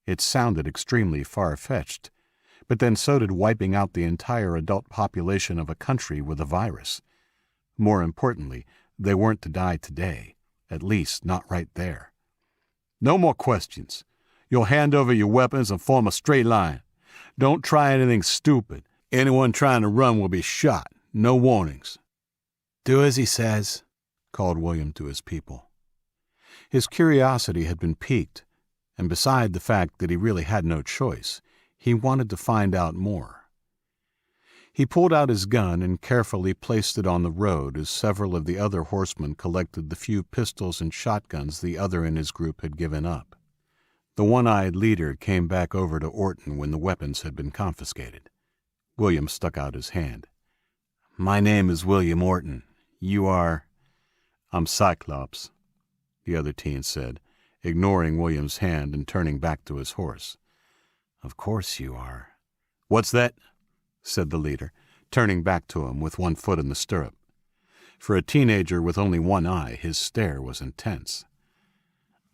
A: It sounded extremely far-fetched, but then so did wiping out the entire adult population of a country with a virus. More importantly, they weren't to die today, at least not right there. No more questions. You'll hand over your weapons and form a straight line. Don't try anything stupid. Anyone trying to run will be shot. No warnings.
C: Do as he says, called William to his people. His curiosity had been piqued, and beside the fact that he really had no choice, he wanted to find out more. He pulled out his gun and carefully placed it on the road as several of the other horsemen collected the few pistols and shotguns the other in his group had given up. The one-eyed leader came back over to Orton when the weapons had been confiscated. William stuck out his hand. "My name is William Orton. You are—"
A: "I'm Cyclops," the other teen said, ignoring William's hand and turning back to his horse.
C: "Of course you are."
A: "What's that?" said the leader, turning back to him with one foot in the stirrup. For a teenager with only one eye, his stare was intense.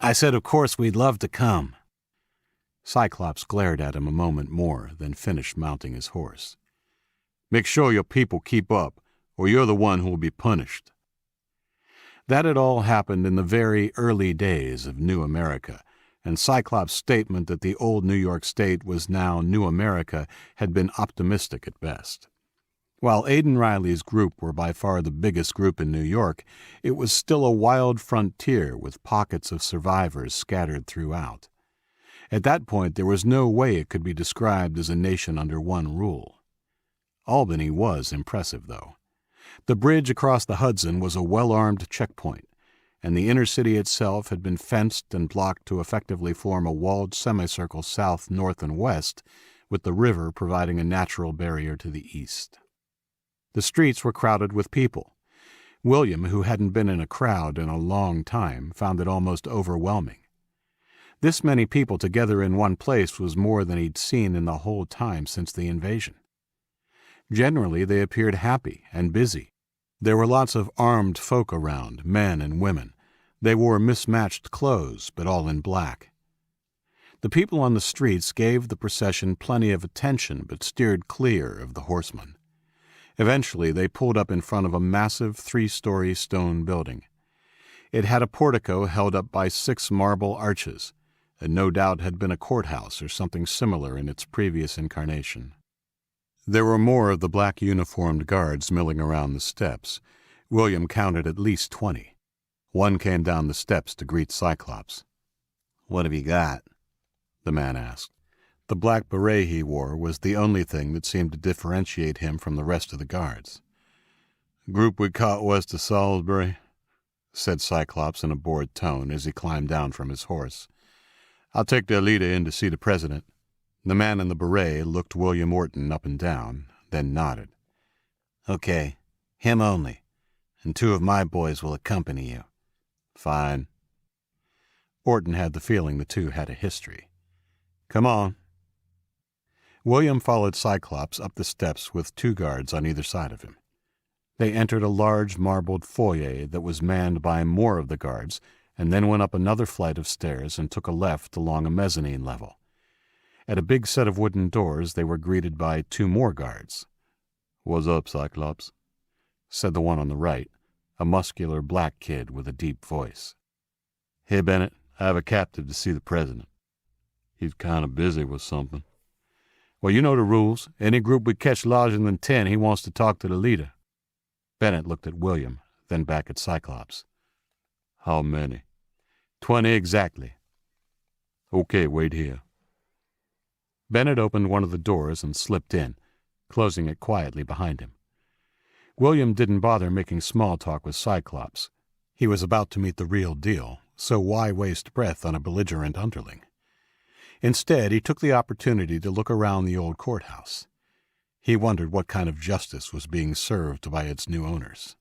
C: "I said of course we'd love to come."
A: Cyclops glared at him a moment more, then finished mounting his horse. "Make sure your people keep up, or you're the one who will be punished." That had all happened in the very early days of New America, and Cyclops' statement that the old New York State was now New America had been optimistic at best. While Aiden Riley's group were by far the biggest group in New York, it was still a wild frontier with pockets of survivors scattered throughout. At that point, there was no way it could be described as a nation under one rule. Albany was impressive, though. The bridge across the Hudson was a well-armed checkpoint, and the inner city itself had been fenced and blocked to effectively form a walled semicircle south, north, and west, with the river providing a natural barrier to the east. The streets were crowded with people. William, who hadn't been in a crowd in a long time, found it almost overwhelming. This many people together in one place was more than he'd seen in the whole time since the invasion. Generally, they appeared happy and busy. There were lots of armed folk around, men and women. They wore mismatched clothes, but all in black. The people on the streets gave the procession plenty of attention, but steered clear of the horsemen. Eventually, they pulled up in front of a massive 3-story stone building. It had a portico held up by 6 marble arches, and no doubt had been a courthouse or something similar in its previous incarnation. There were more of the black uniformed guards milling around the steps. William counted at least 20. One came down the steps to greet Cyclops.
C: "What have you got?"
A: the man asked. The black beret he wore was the only thing that seemed to differentiate him from the rest of the guards. "Group we caught west of Salisbury," said Cyclops in a bored tone as he climbed down from his horse. "I'll take their leader in to see the president." The man in the beret looked William Orton up and down, then nodded.
C: "Okay, him only, and 2 of my boys will accompany you."
A: "Fine." Orton had the feeling the two had a history. "Come on." William followed Cyclops up the steps with 2 guards on either side of him. They entered a large marbled foyer that was manned by more of the guards, and then went up another flight of stairs and took a left along a mezzanine level. At a big set of wooden doors, they were greeted by 2 more guards. "What's up, Cyclops?" said the one on the right, a muscular black kid with a deep voice. "Hey, Bennett, I have a captive to see the president. He's kind of busy with something." "Well, you know the rules. Any group we catch larger than 10, he wants to talk to the leader." Bennett looked at William, then back at Cyclops. "How many?" 20 exactly." "Okay, wait here." Bennett opened one of the doors and slipped in, closing it quietly behind him. William didn't bother making small talk with Cyclops. He was about to meet the real deal, so why waste breath on a belligerent underling? Instead, he took the opportunity to look around the old courthouse. He wondered what kind of justice was being served by its new owners.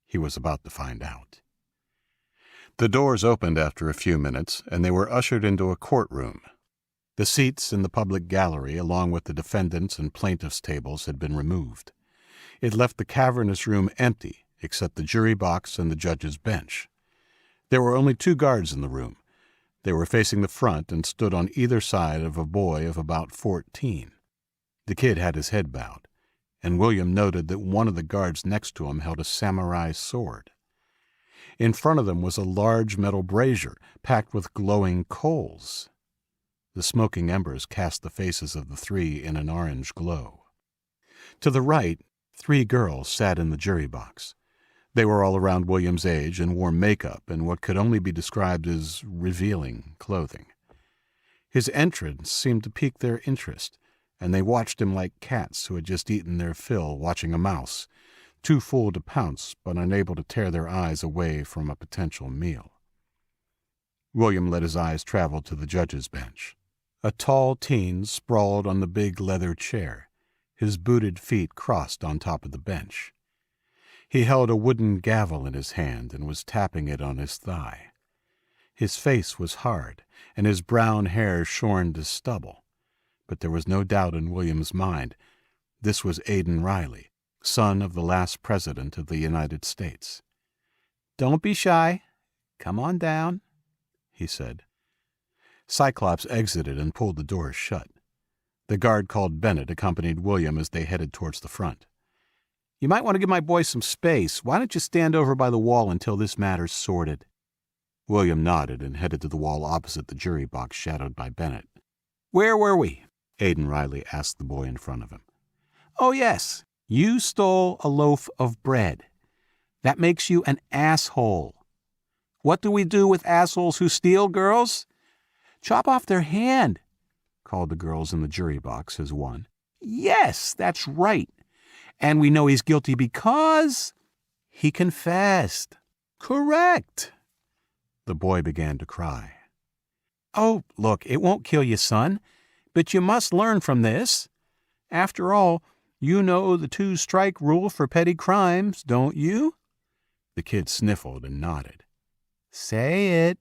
A: He was about to find out. The doors opened after a few minutes, and they were ushered into a courtroom. The seats in the public gallery, along with the defendants' and plaintiffs' tables, had been removed. It left the cavernous room empty, except the jury box and the judge's bench. There were only 2 guards in the room. They were facing the front and stood on either side of a boy of about 14. The kid had his head bowed, and William noted that one of the guards next to him held a samurai sword. In front of them was a large metal brazier packed with glowing coals. The smoking embers cast the faces of the 3 in an orange glow. To the right, 3 girls sat in the jury box. They were all around William's age and wore makeup and what could only be described as revealing clothing. His entrance seemed to pique their interest, and they watched him like cats who had just eaten their fill watching a mouse, too full to pounce but unable to tear their eyes away from a potential meal. William let his eyes travel to the judge's bench. A tall teen sprawled on the big leather chair, his booted feet crossed on top of the bench. He held a wooden gavel in his hand and was tapping it on his thigh. His face was hard, and his brown hair shorn to stubble. But there was no doubt in William's mind. This was Aidan Riley, son of the last president of the United States. "Don't be shy. Come on down," he said. Cyclops exited and pulled the doors shut. The guard called Bennett accompanied William as they headed towards the front. "You might want to give my boy some space. Why don't you stand over by the wall until this matter's sorted?" William nodded and headed to the wall opposite the jury box shadowed by Bennett. "Where were we?" Aidan Riley asked the boy in front of him. "Oh, yes. You stole a loaf of bread. That makes you an asshole. What do we do with assholes who steal, girls?" "Chop off their hand," called the girls in the jury box as one. "Yes, that's right. And we know he's guilty because he confessed." "Correct." The boy began to cry. "Oh, look, it won't kill you, son, but you must learn from this. After all, you know the 2-strike rule for petty crimes, don't you?" The kid sniffled and nodded. "Say it."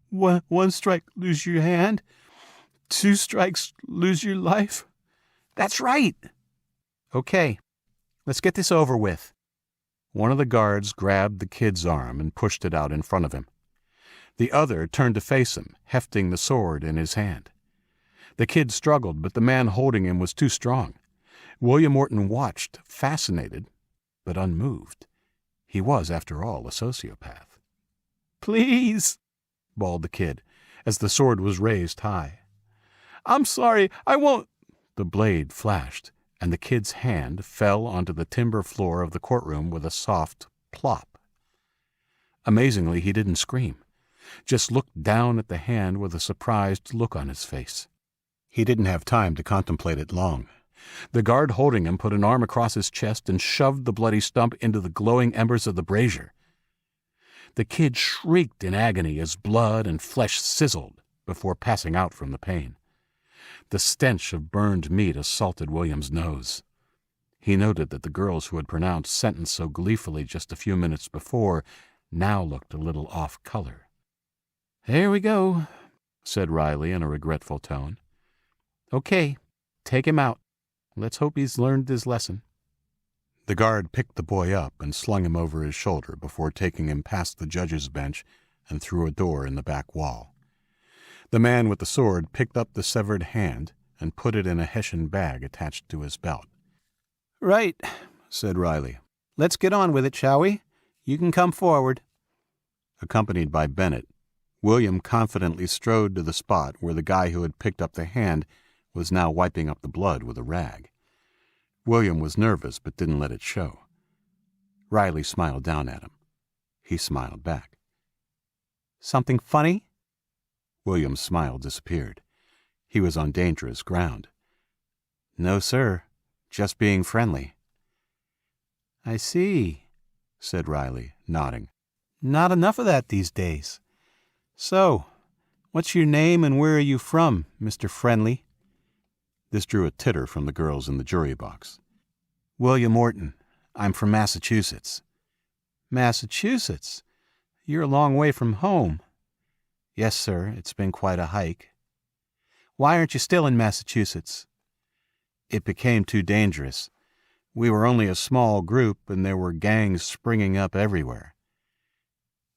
A: One strike, lose your hand. 2 strikes, lose your life." "That's right." "Okay, let's get this over with." One of the guards grabbed the kid's arm and pushed it out in front of him. The other turned to face him, hefting the sword in his hand. The kid struggled, but the man holding him was too strong. William Morton watched, fascinated, but unmoved. He was, after all, a sociopath. "Please," bawled the kid, as the sword was raised high. "I'm sorry, I won't." The blade flashed, and the kid's hand fell onto the timber floor of the courtroom with a soft plop. Amazingly, he didn't scream, just looked down at the hand with a surprised look on his face. He didn't have time to contemplate it long. The guard holding him put an arm across his chest and shoved the bloody stump into the glowing embers of the brazier. The kid shrieked in agony as blood and flesh sizzled before passing out from the pain. The stench of burned meat assaulted William's nose. He noted that the girls who had pronounced sentence so gleefully just a few minutes before now looked a little off color. "There we go," said Riley in a regretful tone. "Okay, take him out. Let's hope he's learned his lesson." The guard picked the boy up and slung him over his shoulder before taking him past the judge's bench and through a door in the back wall. The man with the sword picked up the severed hand and put it in a Hessian bag attached to his belt. "Right," said Riley. "Let's get on with it, shall we? You can come forward." Accompanied by Bennett, William confidently strode to the spot where the guy who had picked up the hand was now wiping up the blood with a rag. William was nervous but didn't let it show. Riley smiled down at him. He smiled back. "Something funny?" William's smile disappeared. He was on dangerous ground. "No, sir. Just being friendly." "I see," said Riley, nodding. "Not enough of that these days. So, what's your name and where are you from, Mr. Friendly?" This drew a titter from the girls in the jury box. "William Morton. I'm from Massachusetts." "Massachusetts? You're a long way from home." "Yes, sir. It's been quite a hike." Why aren't you still in Massachusetts?" "It became too dangerous. We were only a small group, and there were gangs springing up everywhere."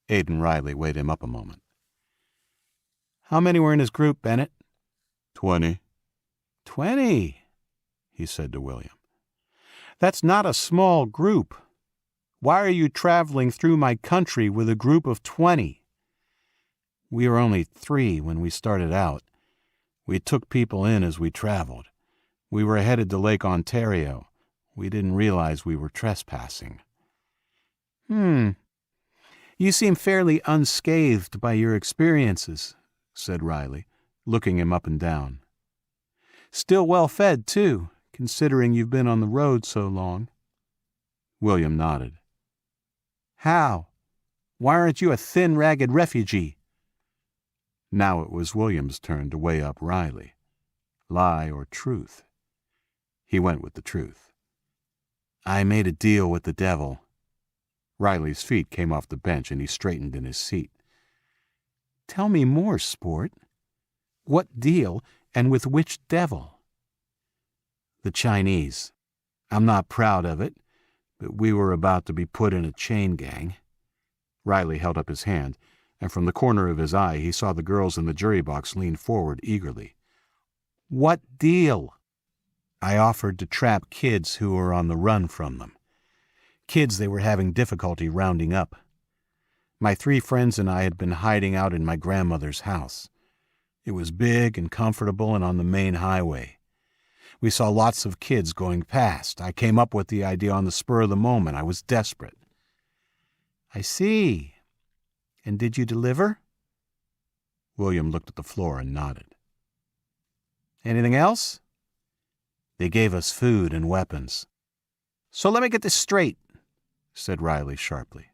A: Aidan Riley weighed him up a moment. "How many were in his group, Bennett?"
C: 20.
A: 20, he said to William. "That's not a small group. Why are you traveling through my country with a group of 20? We were only 3 when we started out. We took people in as we traveled. We were headed to Lake Ontario. We didn't realize we were trespassing." You seem fairly unscathed by your experiences," said Riley, looking him up and down. "Still well fed, too, considering you've been on the road so long."
C: William nodded.
A: "How? Why aren't you a thin, ragged refugee?"
C: Now it was William's turn to weigh up Riley. Lie or truth? He went with the truth.
A: "I made a deal with the devil."
C: Riley's feet came off the bench and he straightened in his seat.
A: "Tell me more, sport. What deal, and with which devil?" "The Chinese. I'm not proud of it, but we were about to be put in a chain gang."
C: Riley held up his hand, and from the corner of his eye he saw the girls in the jury box lean forward eagerly.
A: "What deal?" "I offered to trap kids who were on the run from them. Kids they were having difficulty rounding up. My 3 friends and I had been hiding out in my grandmother's house. It was big and comfortable and on the main highway. We saw lots of kids going past. I came up with the idea on the spur of the moment. I was desperate." "I see. And did you deliver?"
C: William looked at the floor and nodded.
A: "Anything else?"
C: "They gave us food and weapons."
A: "So let me get this straight," said Riley sharply.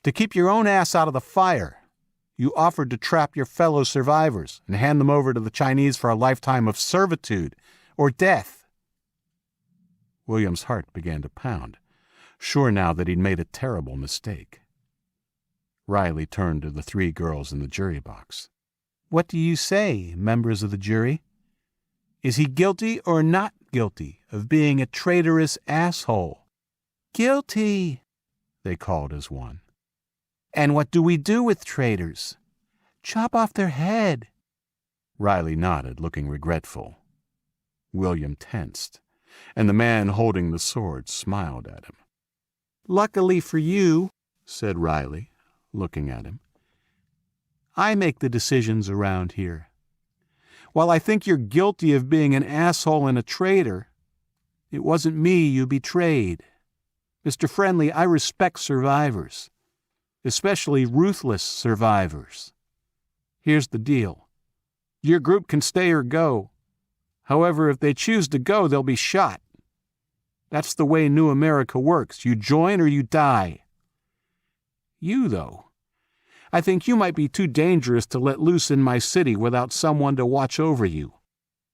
A: "To keep your own ass out of the fire, you offered to trap your fellow survivors and hand them over to the Chinese for a lifetime of servitude or death."
C: William's heart began to pound, sure now that he'd made a terrible mistake. Riley turned to the 3 girls in the jury box.
A: "What do you say, members of the jury? Is he guilty or not guilty of being a traitorous asshole?" "Guilty," they called as one. "And what do we do with traitors? Chop off their head."
C: Riley nodded, looking regretful. William tensed, and the man holding the sword smiled at him.
A: "Luckily for you,"
C: said Riley, looking at him,
A: "I make the decisions around here. While I think you're guilty of being an asshole and a traitor, it wasn't me you betrayed. Mr. Friendly, I respect survivors, especially ruthless survivors. Here's the deal. Your group can stay or go. However, if they choose to go, they'll be shot. That's the way New America works. You join or you die. You, though, I think you might be too dangerous to let loose in my city without someone to watch over you.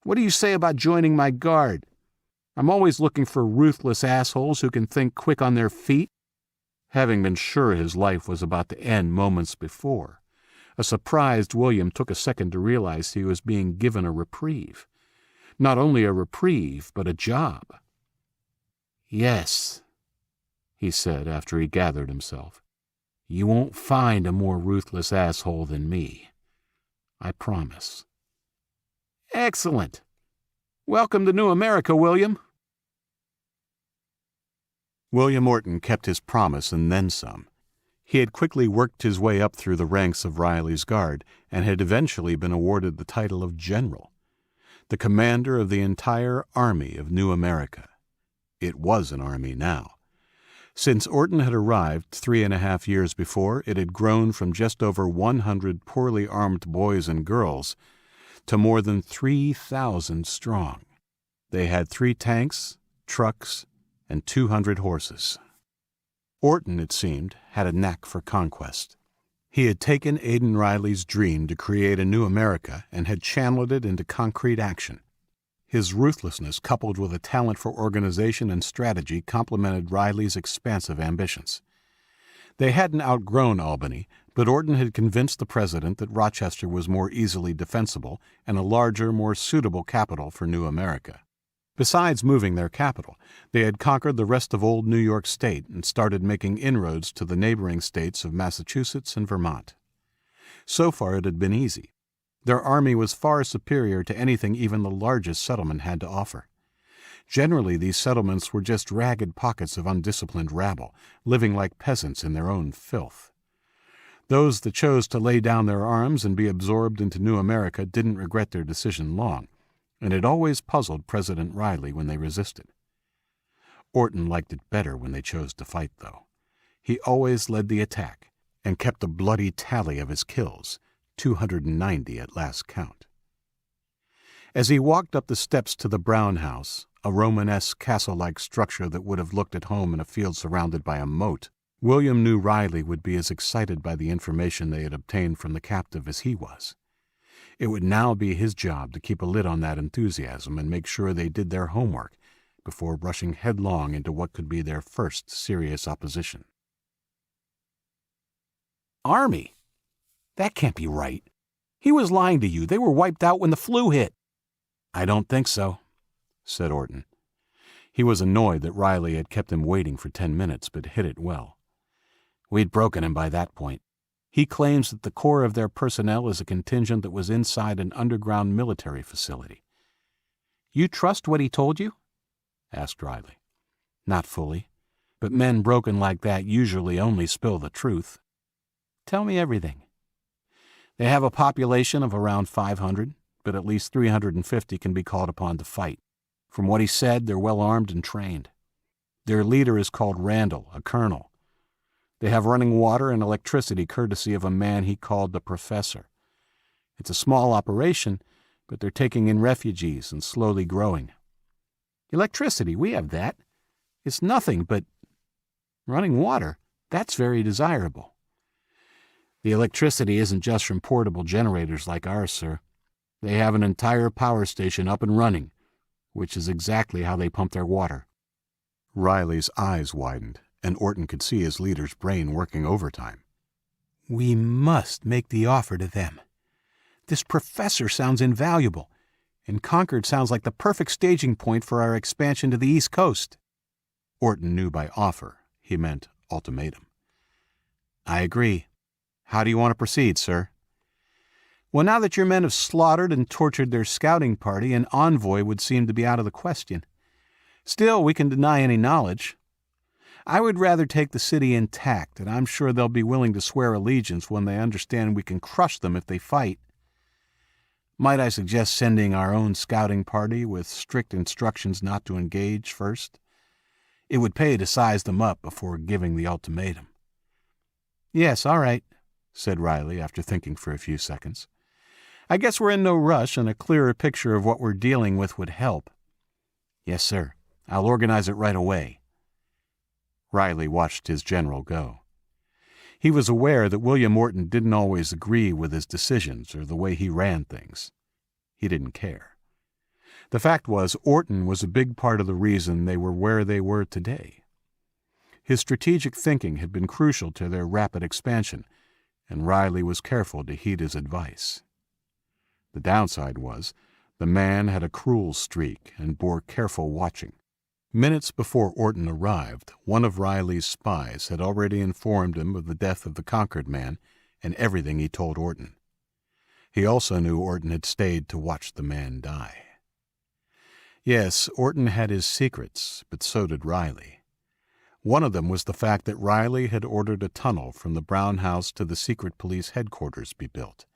A: What do you say about joining my guard? I'm always looking for ruthless assholes who can think quick on their feet."
C: Having been sure his life was about to end moments before, a surprised William took a second to realize he was being given a reprieve. Not only a reprieve, but a job.
A: "Yes," he said after he gathered himself. "You won't find a more ruthless asshole than me. I promise." "Excellent. Welcome to New America, William."
C: William Orton kept his promise and then some. He had quickly worked his way up through the ranks of Riley's guard and had eventually been awarded the title of general, the commander of the entire army of New America. It was an army now. Since Orton had arrived 3.5 years before, it had grown from just over 100 poorly armed boys and girls to more than 3,000 strong. They had 3 tanks, trucks, and 200 horses. Orton, it seemed, had a knack for conquest. He had taken Aidan Riley's dream to create a new America and had channeled it into concrete action. His ruthlessness, coupled with a talent for organization and strategy, complemented Riley's expansive ambitions. They hadn't outgrown Albany,
A: But Orton had convinced the president that Rochester was more easily defensible and a larger, more suitable capital for New America. Besides moving their capital, they had conquered the rest of old New York State and started making inroads to the neighboring states of Massachusetts and Vermont. So far it had been easy. Their army was far superior to anything even the largest settlement had to offer. Generally, these settlements were just ragged pockets of undisciplined rabble, living like peasants in their own filth. Those that chose to lay down their arms and be absorbed into New America didn't regret their decision long, and it always puzzled President Riley when they resisted. Orton liked it better when they chose to fight, though. He always led the attack and kept a bloody tally of his kills, 290 at last count. As he walked up the steps to the Brown House, a Romanesque castle-like structure that would have looked at home in a field surrounded by a moat, William knew Riley would be as excited by the information they had obtained from the captive as he was. It would now be his job to keep a lid on that enthusiasm and make sure they did their homework before rushing headlong into what could be their first serious opposition.
C: Army? That can't be right. He was lying to you. They were wiped out when the flu hit.
A: I don't think so, said Orton. He was annoyed that Riley had kept him waiting for 10 minutes, but hid it well. We'd broken him by that point. He claims that the core of their personnel is a contingent that was inside an underground military facility.
C: You trust what he told you?
A: Asked Riley. Not fully, but men broken like that usually only spill the truth.
C: Tell me everything.
A: They have a population of around 500, but at least 350 can be called upon to fight. From what he said, they're well armed and trained. Their leader is called Randall, a colonel. They have running water and electricity courtesy of a man he called the Professor. It's a small operation, but they're taking in refugees and slowly growing.
C: Electricity, we have that.
A: It's nothing, but running water, that's very desirable. The electricity isn't just from portable generators like ours, sir. They have an entire power station up and running, which is exactly how they pump their water. Riley's eyes widened, and Orton could see his leader's brain working overtime.
C: We must make the offer to them. This professor sounds invaluable, and Concord sounds like the perfect staging point for our expansion to the East Coast.
A: Orton knew by offer he meant ultimatum. I agree. How do you want to proceed, sir?
C: Well, now that your men have slaughtered and tortured their scouting party, an envoy would seem to be out of the question. Still, we can deny any knowledge. I would rather take the city intact, and I'm sure they'll be willing to swear allegiance when they understand we can crush them if they fight. Might I suggest sending our own scouting party with strict instructions not to engage first? It would pay to size them up before giving the ultimatum.
A: Yes, all right, said Riley after thinking for a few seconds.
C: I guess we're in no rush, and a clearer picture of what we're dealing with would help.
A: Yes, sir. I'll organize it right away. Riley watched his general go. He was aware that William Orton didn't always agree with his decisions or the way he ran things. He didn't care. The fact was, Orton was a big part of the reason they were where they were today. His strategic thinking had been crucial to their rapid expansion, and Riley was careful to heed his advice. The downside was, the man had a cruel streak and bore careful watching. Minutes before Orton arrived, one of Riley's spies had already informed him of the death of the Concord man and everything he told Orton. He also knew Orton had stayed to watch the man die. Yes, Orton had his secrets, but so did Riley. One of them was the fact that Riley had ordered a tunnel from the Brown House to the secret police headquarters be built.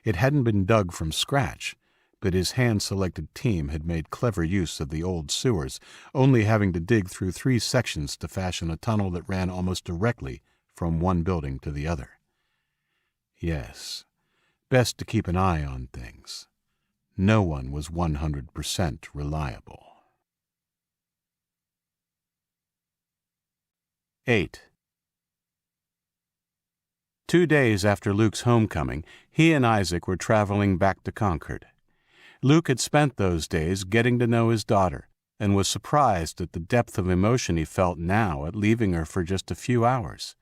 A: It hadn't been dug from scratch, but his hand-selected team had made clever use of the old sewers, only having to dig through 3 sections to fashion a tunnel that ran almost directly from one building to the other. Yes, best to keep an eye on things. No one was 100% reliable. 8. 2 days after Luke's homecoming, he and Isaac were traveling back to Concord. Luke had spent those days getting to know his daughter and was surprised at the depth of emotion he felt now at leaving her for just a few hours.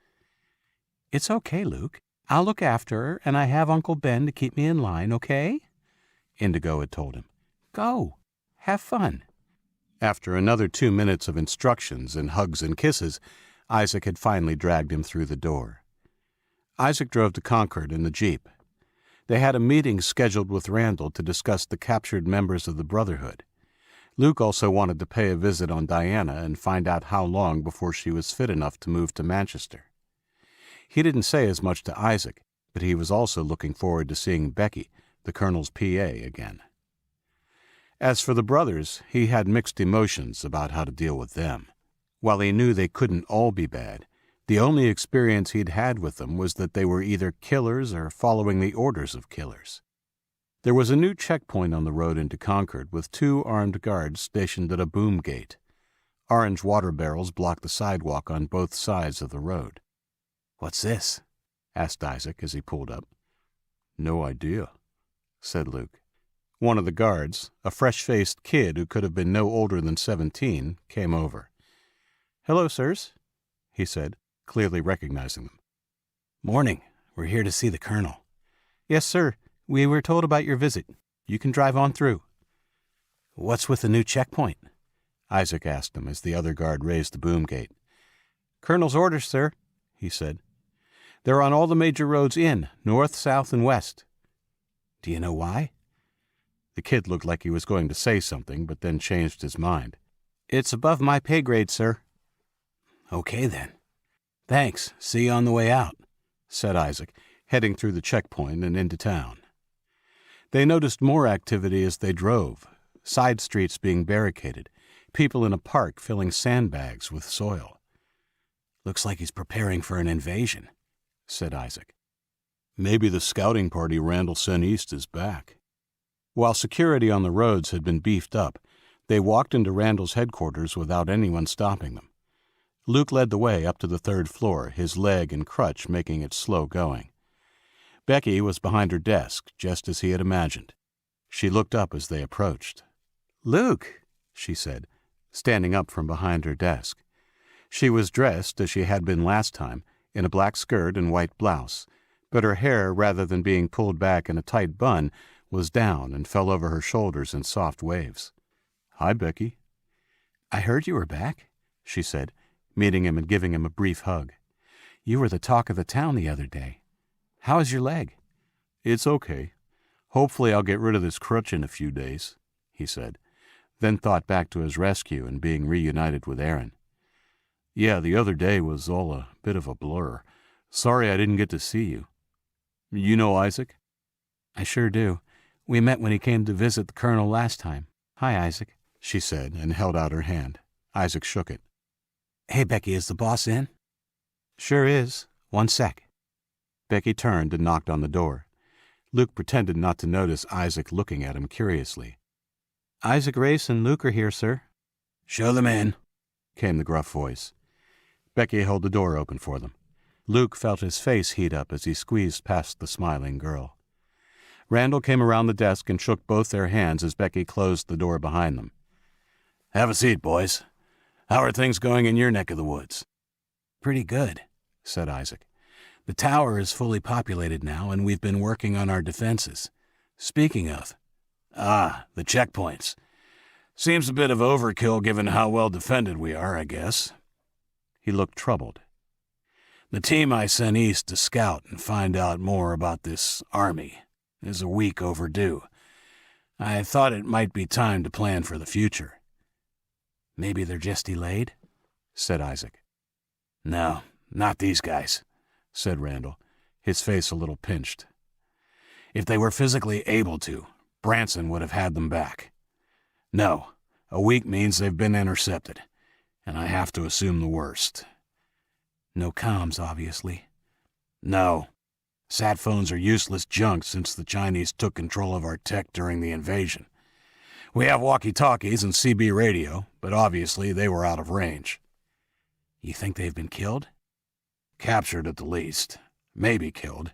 C: It's okay, Luke. I'll look after her, and I have Uncle Ben to keep me in line, okay? Indigo had told him. Go. Have fun.
A: After another 2 minutes of instructions and hugs and kisses, Isaac had finally dragged him through the door. Isaac drove to Concord in the Jeep. They had a meeting scheduled with Randall to discuss the captured members of the Brotherhood. Luke also wanted to pay a visit on Diana and find out how long before she was fit enough to move to Manchester. He didn't say as much to Isaac, but he was also looking forward to seeing Becky, the Colonel's PA, again. As for the brothers, he had mixed emotions about how to deal with them. While he knew they couldn't all be bad, the only experience he'd had with them was that they were either killers or following the orders of killers. There was a new checkpoint on the road into Concord with 2 armed guards stationed at a boom gate. Orange water barrels blocked the sidewalk on both sides of the road.
C: What's this?
A: Asked Isaac as he pulled up. No idea, said Luke. One of the guards, a fresh-faced kid who could have been no older than 17, came over. Hello, sirs, he said, clearly recognizing them.
C: Morning. We're here to see the Colonel.
A: Yes, sir. We were told about your visit. You can drive on through.
C: What's with the new checkpoint?
A: Isaac asked him as the other guard raised the boom gate. Colonel's orders, sir, he said. They're on all the major roads in, north, south, and west.
C: Do you know why?
A: The kid looked like he was going to say something, but then changed his mind.
C: It's above my pay grade, sir. Okay, then. Thanks. See you on the way out,
A: said Isaac, heading through the checkpoint and into town. They noticed more activity as they drove, side streets being barricaded, people in a park filling sandbags with soil.
C: Looks like he's preparing for an invasion,
A: said Isaac. Maybe the scouting party Randall sent east is back. While security on the roads had been beefed up, they walked into Randall's headquarters without anyone stopping them. Luke led the way up to the 3rd floor, his leg and crutch making it slow going. Becky was behind her desk, just as he had imagined. She looked up as they approached.
C: Luke,
A: she said, standing up from behind her desk. She was dressed, as she had been last time, in a black skirt and white blouse, but her hair, rather than being pulled back in a tight bun, was down and fell over her shoulders in soft waves. Hi, Becky.
C: I heard you were back, she said,
A: meeting him and giving him a brief hug.
C: You were the talk of the town the other day. How is your leg?
A: It's okay. Hopefully I'll get rid of this crutch in a few days, he said, then thought back to his rescue and being reunited with Aaron. Yeah, the other day was all a bit of a blur. Sorry I didn't get to see you. You know Isaac?
C: I sure do. We met when he came to visit the Colonel last time. Hi, Isaac,
A: she said, and held out her hand. Isaac shook it.
C: Hey, Becky, is the boss in?
A: Sure is.
C: 1 sec.
A: Becky turned and knocked on the door. Luke pretended not to notice Isaac looking at him curiously.
C: Isaac Race and Luke are here, sir.
E: Show them in,
A: came the gruff voice. Becky held the door open for them. Luke felt his face heat up as he squeezed past the smiling girl. Randall came around the desk and shook both their hands as Becky closed the door behind them.
E: Have a seat, boys. How are things going in your neck of the woods?
C: Pretty good, said Isaac. The tower is fully populated now, and we've been working on our defenses. Speaking of...
E: the checkpoints. Seems a bit of overkill given how well defended we are, I guess.
A: He looked troubled.
E: The team I sent east to scout and find out more about this army is a week overdue. I thought it might be time to plan for the future.
C: Maybe they're just delayed,
A: said Isaac.
E: No, not these guys, said Randall, his face a little pinched. If they were physically able to, Branson would have had them back. No, a week means they've been intercepted, and I have to assume the worst.
C: No comms, obviously.
E: No. Sat phones are useless junk since the Chinese took control of our tech during the invasion. We have walkie-talkies and CB radio, but obviously they were out of range.
C: You think they've been killed?
E: Captured at the least. Maybe killed.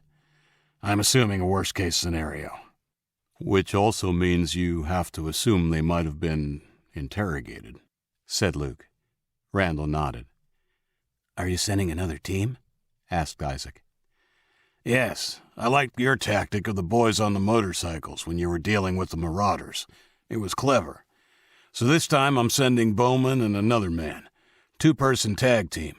E: I'm assuming a worst-case scenario.
A: Which also means you have to assume they might have been interrogated, said Luke. Randall nodded.
C: Are you sending another team?
A: Asked Isaac.
E: Yes, I liked your tactic of the boys on the motorcycles when you were dealing with the marauders. It was clever. So this time I'm sending Bowman and another man. 2-person tag team.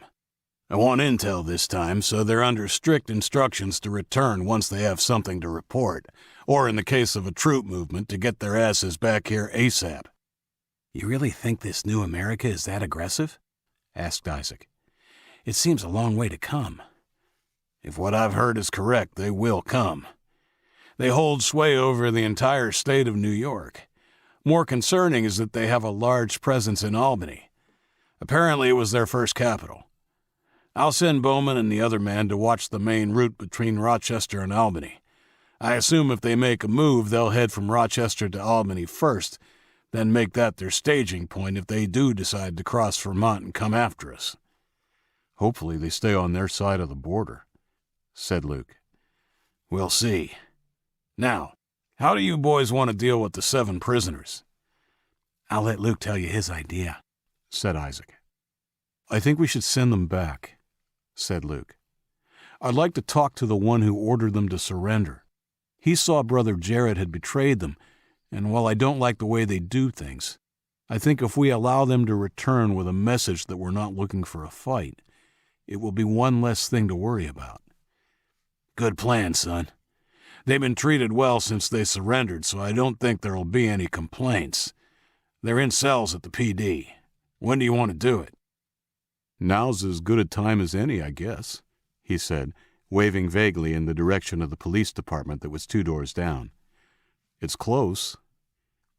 E: I want intel this time, so they're under strict instructions to return once they have something to report, or in the case of a troop movement, to get their asses back here ASAP.
C: You really think this new America is that aggressive? Asked Isaac. It seems a long way to come.
E: If what I've heard is correct, they will come. They hold sway over the entire state of New York. More concerning is that they have a large presence in Albany. Apparently it was their first capital. I'll send Bowman and the other man to watch the main route between Rochester and Albany. I assume if they make a move, they'll head from Rochester to Albany first, then make that their staging point if they do decide to cross Vermont and come after us.
A: Hopefully they stay on their side of the border, said Luke.
E: We'll see. Now, how do you boys want to deal with the 7 prisoners?
C: I'll let Luke tell you his idea,
A: said Isaac. I think we should send them back, said Luke. I'd like to talk to the one who ordered them to surrender. He saw Brother Jared had betrayed them, and while I don't like the way they do things, I think if we allow them to return with a message that we're not looking for a fight, it will be one less thing to worry about.
E: Good plan, son. They've been treated well since they surrendered, so I don't think there'll be any complaints. They're in cells at the PD. When do you want to do it?
A: Now's as good a time as any, I guess, he said, waving vaguely in the direction of the police department that was 2 doors down. It's close.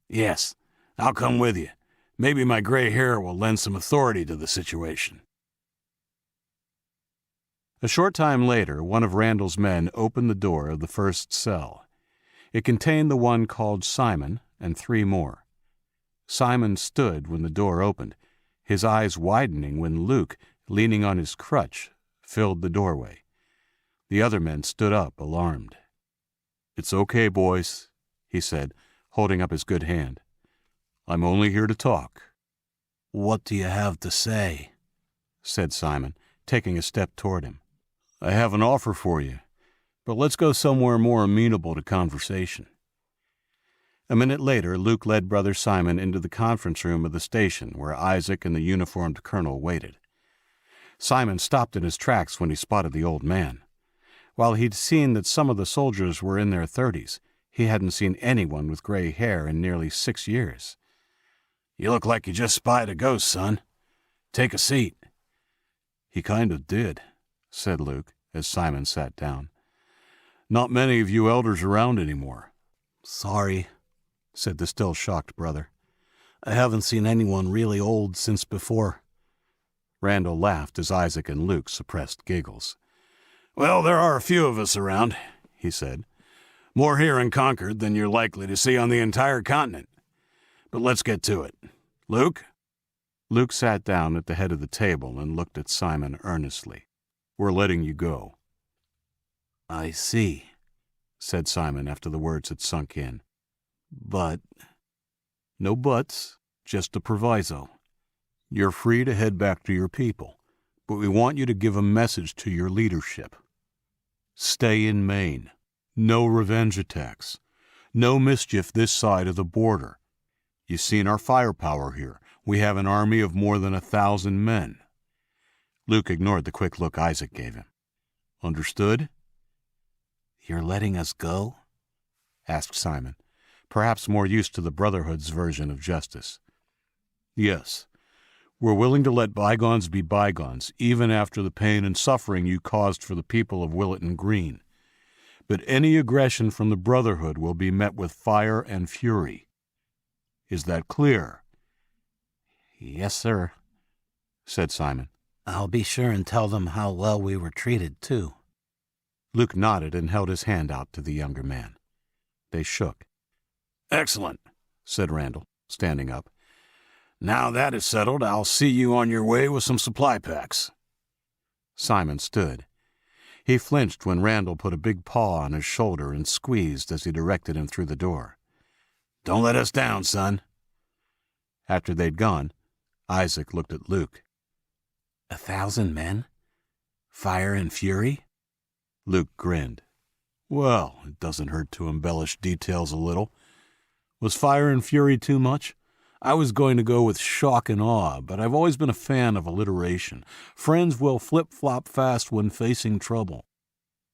E: Yes, I'll come with you. Maybe my gray hair will lend some authority to the situation.
A: A short time later, one of Randall's men opened the door of the first cell. It contained the one called Simon and 3 more. Simon stood when the door opened, his eyes widening when Luke, leaning on his crutch, filled the doorway. The other men stood up, alarmed. "It's okay, boys," he said, holding up his good hand. "I'm only here to talk."
C: "What do you have to say?"
A: said Simon, taking a step toward him. "I have an offer for you, but let's go somewhere more amenable to conversation." A minute later, Luke led Brother Simon into the conference room of the station where Isaac and the uniformed colonel waited. Simon stopped in his tracks when he spotted the old man. While he'd seen that some of the soldiers were in their 30s, he hadn't seen anyone with gray hair in nearly 6 years.
E: "You look like you just spied a ghost, son. Take a seat."
A: "He kind of did," said Luke, as Simon sat down. "Not many of you elders around anymore."
C: "Sorry," said the still shocked brother. "I haven't seen anyone really old since before."
A: Randall laughed as Isaac and Luke suppressed giggles.
E: "Well, there are a few of us around," he said. "More here in Concord than you're likely to see on the entire continent. But let's get to it. Luke?"
A: Luke sat down at the head of the table and looked at Simon earnestly. "We're letting you go."
C: "I see,"
A: said Simon after the words had sunk in.
C: "But—"
A: "No buts, just a proviso. You're free to head back to your people, but we want you to give a message to your leadership. Stay in Maine. No revenge attacks. No mischief this side of the border. You've seen our firepower here. We have an army of more than 1,000 men." Luke ignored the quick look Isaac gave him. "Understood?"
C: "You're letting us go?"
A: asked Simon, perhaps more used to the Brotherhood's version of justice. "Yes. We're willing to let bygones be bygones, even after the pain and suffering you caused for the people of Willetton Green. But any aggression from the Brotherhood will be met with fire and fury. Is that clear?"
C: "Yes, sir,"
A: said Simon.
C: "I'll be sure and tell them how well we were treated, too."
A: Luke nodded and held his hand out to the younger man. They shook.
E: "Excellent," said
A: Randall, standing up.
E: "Now that is settled, I'll see you on your way with some supply packs."
A: Simon stood. He flinched when Randall put a big paw on his shoulder and squeezed as he directed him through the door.
E: "Don't let us down, son."
A: After they'd gone, Isaac looked at Luke.
C: 1,000 men? Fire and fury?
A: Luke grinned. Well, it doesn't hurt to embellish details a little. Was Fire and Fury too much? I was going to go with shock and awe, but I've always been a fan of alliteration. Friends will flip-flop fast when facing trouble.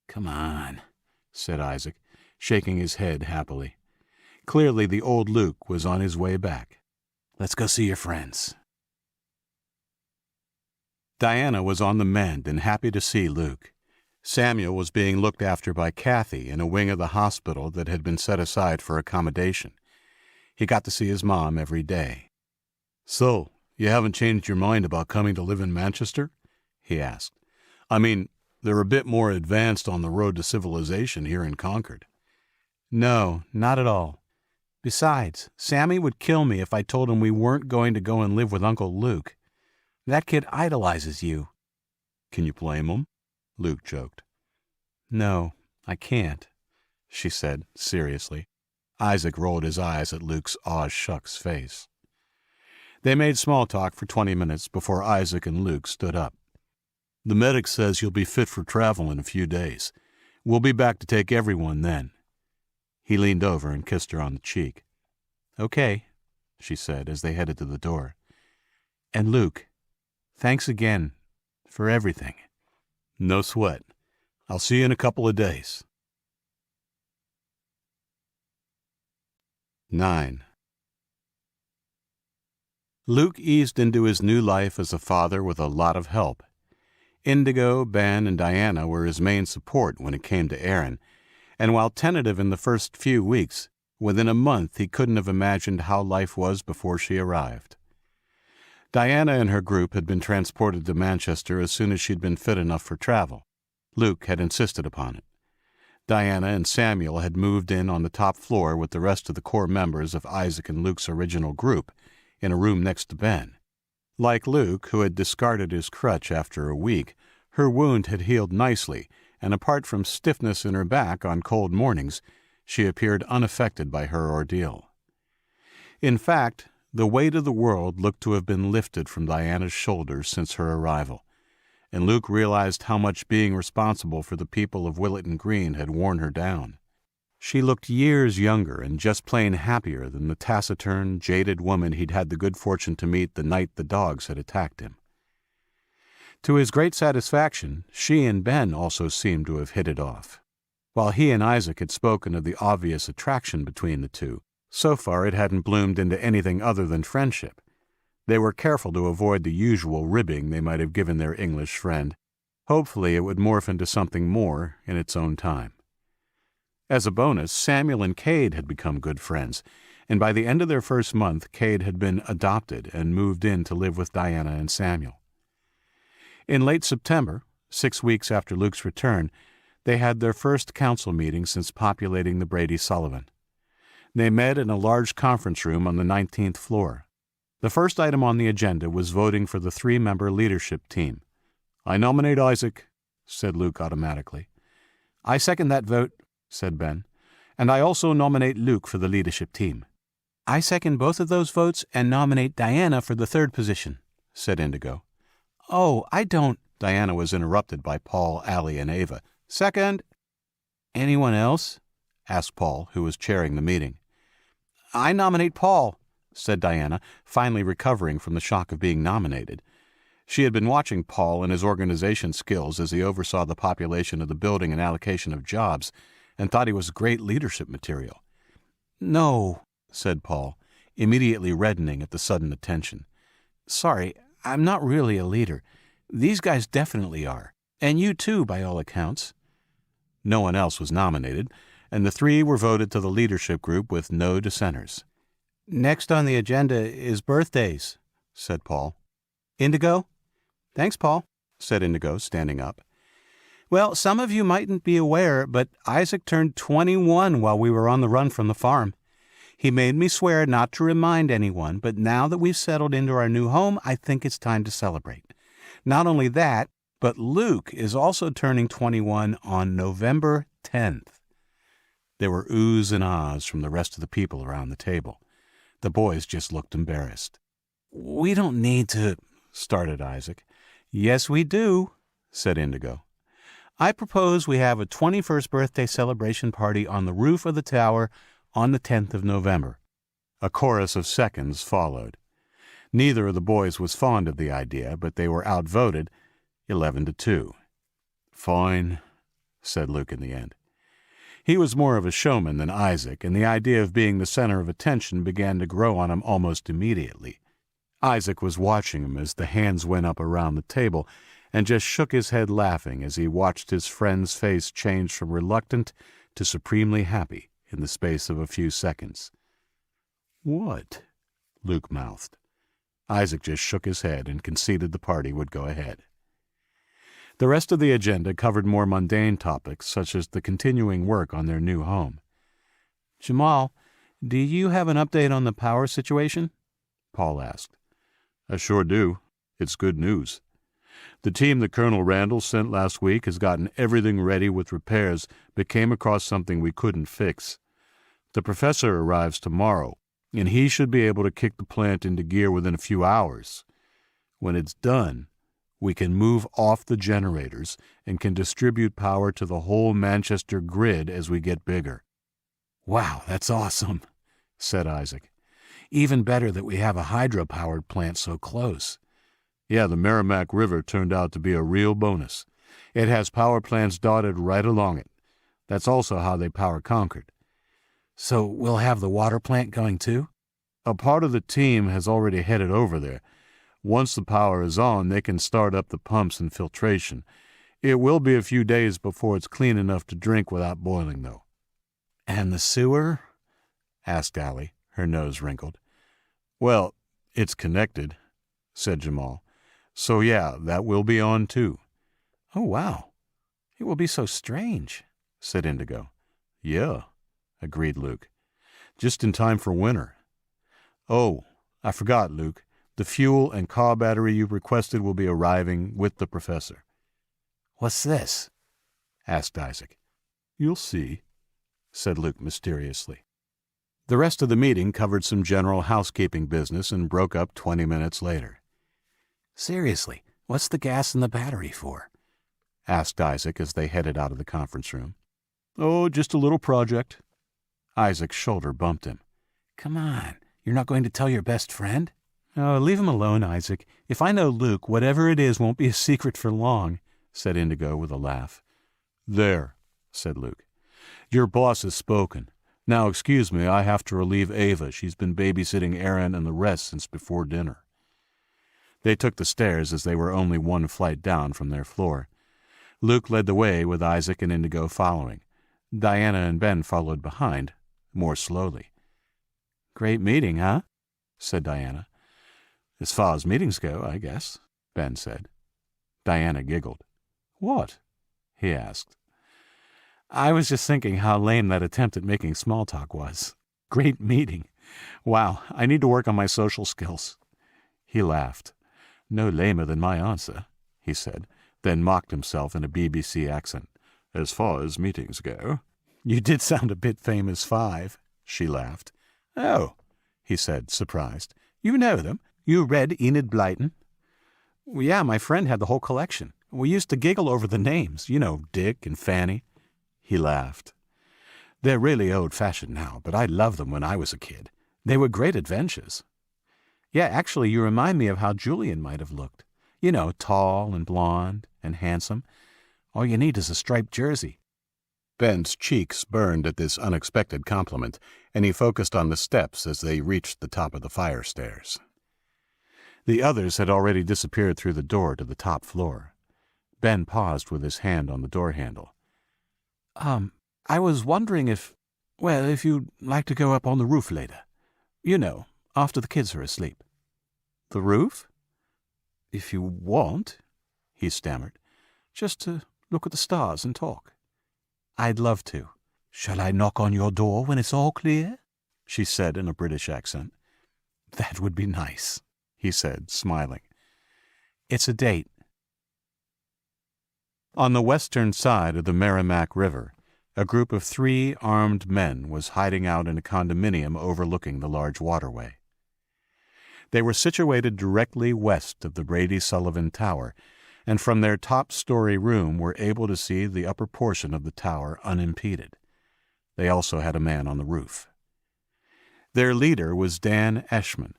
E: Come on,
A: said Isaac, shaking his head happily. Clearly the old Luke was on his way back.
E: Let's go see your friends.
A: Diana was on the mend and happy to see Luke. Samuel was being looked after by Kathy in a wing of the hospital that had been set aside for accommodation. He got to see his mom every day. So, you haven't changed your mind about coming to live in Manchester? He asked. I mean, they're a bit more advanced on the road to civilization here in Concord.
C: No, not at all. Besides, Sammy would kill me if I told him we weren't going to go and live with Uncle Luke. That kid idolizes you.
A: Can you blame him? Luke joked.
C: No, I can't,
A: she said seriously. Isaac rolled his eyes at Luke's aw-shucks face. They made small talk for 20 minutes before Isaac and Luke stood up. The medic says you'll be fit for travel in a few days. We'll be back to take everyone then. He leaned over and kissed her on the cheek.
C: Okay, she said as they headed to the door. And Luke, thanks again for everything.
A: No sweat. I'll see you in a couple of days. 9. Luke eased into his new life as a father with a lot of help. Indigo, Ben, and Diana were his main support when it came to Aaron, and while tentative in the first few weeks, within a month he couldn't have imagined how life was before she arrived. Diana and her group had been transported to Manchester as soon as she'd been fit enough for travel. Luke had insisted upon it. Diana and Samuel had moved in on the top floor with the rest of the core members of Isaac and Luke's original group, in a room next to Ben. Like Luke, who had discarded his crutch after a week, her wound had healed nicely, and apart from stiffness in her back on cold mornings, she appeared unaffected by her ordeal. In fact, the weight of the world looked to have been lifted from Diana's shoulders since her arrival, and Luke realized how much being responsible for the people of Willetton Green had worn her down. She looked years younger and just plain happier than the taciturn, jaded woman he'd had the good fortune to meet the night the dogs had attacked him. To his great satisfaction, she and Ben also seemed to have hit it off. While he and Isaac had spoken of the obvious attraction between the two, so far it hadn't bloomed into anything other than friendship. They were careful to avoid the usual ribbing they might have given their English friend. Hopefully it would morph into something more in its own time. As a bonus, Samuel and Cade had become good friends, and by the end of their first month, Cade had been adopted and moved in to live with Diana and Samuel. In late September, 6 weeks after Luke's return, they had their first council meeting since populating the Brady-Sullivan. They met in a large conference room on the 19th floor. The first item on the agenda was voting for the 3-member leadership team. "I nominate Isaac," said Luke automatically.
C: "I second that vote," said Ben. "And I also nominate Luke for the leadership team." "I second both of those votes and nominate Diana for the 3rd position," said Indigo.
A: "Oh, I don't—" Diana was interrupted by Paul, Allie, and Ava.
C: "Second."
A: "Anyone else?" asked Paul, who was chairing the meeting.
C: "I nominate Paul,"
A: said Diana, finally recovering from the shock of being nominated. She had been watching Paul and his organization skills as he oversaw the population of the building and allocation of jobs, and thought he was great leadership material.
C: "No,"
A: said Paul, immediately reddening at the sudden attention.
C: "Sorry, I'm not really a leader. These guys definitely are, and you too, by all accounts."
A: No one else was nominated, and the 3 were voted to the leadership group with no dissenters.
C: "Next on the agenda is birthdays,"
A: said Paul.
C: "Indigo?" "Thanks, Paul,"
A: said Indigo, standing up.
C: "Well, some of you mightn't be aware, but Isaac turned 21 while we were on the run from the farm. He made me swear not to remind anyone, but now that we've settled into our new home, I think it's time to celebrate. Not only that, but Luke is also turning 21 on November 10th.
A: There were oohs and ahs from the rest of the people around the table. The boys just looked embarrassed.
C: "We don't need to—"
A: started Isaac.
C: "Yes, we do,"
A: said Indigo. I propose we have a 21st birthday celebration party on the roof of the tower on the 10th of November.
C: A chorus of seconds followed. Neither of the boys was fond of the idea, but they were outvoted 11-2. Fine, said Luke in the end. He was more of a showman than Isaac, and the idea of being the center of attention began to grow on him almost immediately. Isaac was watching him as the hands went up around the table and just shook his head laughing as he watched his friend's face change from reluctant to supremely happy in the space of a few seconds. "What?" Luke mouthed. Isaac just shook his head and conceded the party would go ahead. The rest of the agenda covered more mundane topics, such as the continuing work on their new home.
A: "Jamal, do you have an update on the power situation?"
C: Paul asked. "I sure do. It's good news. The team that Colonel Randall sent last week has gotten everything ready with repairs, but came across something we couldn't fix. The professor arrives tomorrow, and he should be able to kick the plant into gear within a few hours. When it's done, we can move off the generators and can distribute power to the whole Manchester grid as we get bigger."
A: "Wow, that's awesome," said Isaac. "Even better that we have a hydro-powered plant so close."
C: Yeah, the Merrimack River turned out to be a real bonus. It has power plants dotted right along it. That's also how they power Concord.
A: "So we'll have the water plant going too?"
C: A part of the team has already headed over there. Once the power is on, they can start up the pumps and filtration. It will be a few days before it's clean enough to drink without boiling, though.
A: "And the sewer?"
C: asked Allie, her nose wrinkled. "Well, it's connected," said Jamal. "So yeah, that will be on too."
A: "Oh, wow. It will be so strange," said Indigo.
C: "Yeah," agreed Luke. "Just in time for winter. Oh, I forgot, Luke. The fuel and car battery you requested will be arriving with the professor."
A: "What's this?"
C: asked Isaac. "You'll see," said Luke mysteriously.
A: The rest of the meeting covered some general housekeeping business and broke up 20 minutes later. "Seriously, what's the gas in the battery for?" asked Isaac as they headed out of the conference room.
C: "Oh, just a little project."
A: Isaac's shoulder bumped him. "Come on, you're not going to tell your best friend?"
B: "Oh, leave him alone, Isaac. If I know Luke, whatever it is won't be a secret for long," said Indigo with a laugh.
C: "There," said Luke. "Your boss has spoken. Now, excuse me, I have to relieve Ava. She's been babysitting Aaron and the rest since before dinner."
A: They took the stairs as they were only one flight down from their floor. Luke led the way with Isaac and Indigo following. Diana and Ben followed behind, more slowly. "Great meeting, huh?" said Diana. "As far as meetings go, I guess," Ben said. Diana giggled.
B: "What?"
A: he asked. "I was just thinking how lame that attempt at making small talk was. Great meeting. Wow, I need to work on my social skills." He laughed. "No lamer than my answer," he said, then mocked himself in a BBC accent. "As far as meetings go." "You did sound a bit famous 5, she laughed. "Oh," he said, surprised. "You know them? You read Enid Blyton?" "Well, yeah, my friend had the whole collection. We used to giggle over the names, you know, Dick and Fanny." He laughed. "They're really old-fashioned now, but I loved them when I was a kid. They were great adventures. Yeah, actually, you remind me of how Julian might have looked. You know, tall and blonde and handsome. All you need is a striped jersey."
C: Ben's cheeks burned at this unexpected compliment, and he focused on the steps as they reached the top of the fire stairs.
A: The others had already disappeared through the door to the top floor. Ben paused with his hand on the door handle. I was wondering if you'd like to go up on the roof later. You know, after the kids are asleep." "The roof?" "If you want," he stammered, "just to look at the stars and talk." "I'd love to." "Shall I knock on your door when it's all clear?" she said in a British accent. "That would be nice," he said, smiling. "It's a date." On the western side of the Merrimack River, a group of 3 armed men was hiding out in a condominium overlooking the large waterway. They were situated directly west of the Brady Sullivan Tower, and from their top-story room were able to see the upper portion of the tower unimpeded. They also had a man on the roof. Their leader was Dan Eshman,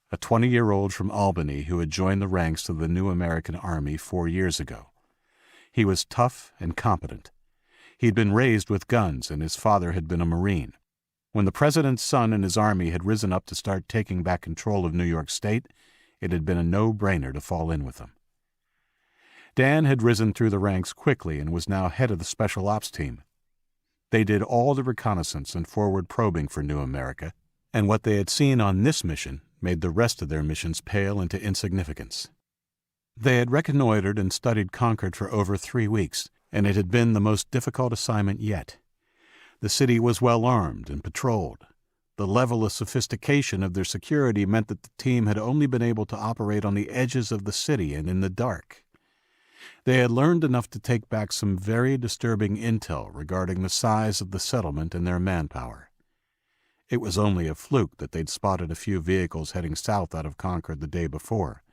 A: a 20-year-old from Albany who had joined the ranks of the new American Army 4 years ago. He was tough and competent. He'd been raised with guns, and his father had been a Marine. When the president's son and his army had risen up to start taking back control of New York State, it had been a no-brainer to fall in with them. Dan had risen through the ranks quickly and was now head of the Special Ops team. They did all the reconnaissance and forward probing for New America, and what they had seen on this mission made the rest of their missions pale into insignificance. They had reconnoitered and studied Concord for over 3 weeks, and it had been the most difficult assignment yet. The city was well armed and patrolled. The level of sophistication of their security meant that the team had only been able to operate on the edges of the city and in the dark. They had learned enough to take back some very disturbing intel regarding the size of the settlement and their manpower. It was only a fluke that they'd spotted a few vehicles heading south out of Concord the day before.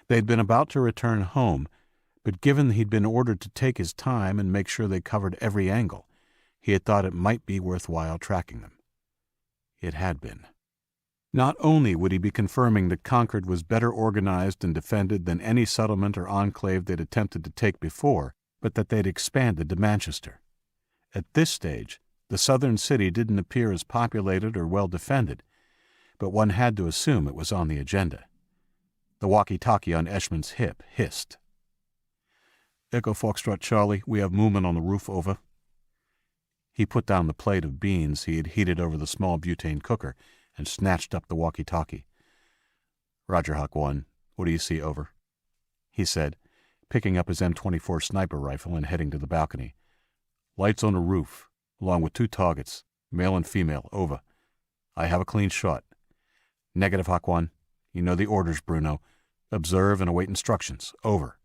A: They'd been about to return home, but given he'd been ordered to take his time and make sure they covered every angle, he had thought it might be worthwhile tracking them. It had been. Not only would he be confirming that Concord was better organized and defended than any settlement or enclave they'd attempted to take before, but that they'd expanded to Manchester. At this stage, the southern city didn't appear as populated or well defended, but one had to assume it was on the agenda. The walkie-talkie on Eshman's hip hissed.
C: Echo Foxtrot Charlie, we have movement on the roof, over.
A: He put down the plate of beans he had heated over the small butane cooker and snatched up the walkie-talkie.
C: Roger, Hawk 1. What do you see, over?
A: He said, picking up his M24 sniper rifle and heading to the balcony.
C: Lights on the roof, along with 2 targets, male and female, over. I have a clean shot.
A: Negative, Hawk 1. You know the orders, Bruno. Observe and await instructions. Over.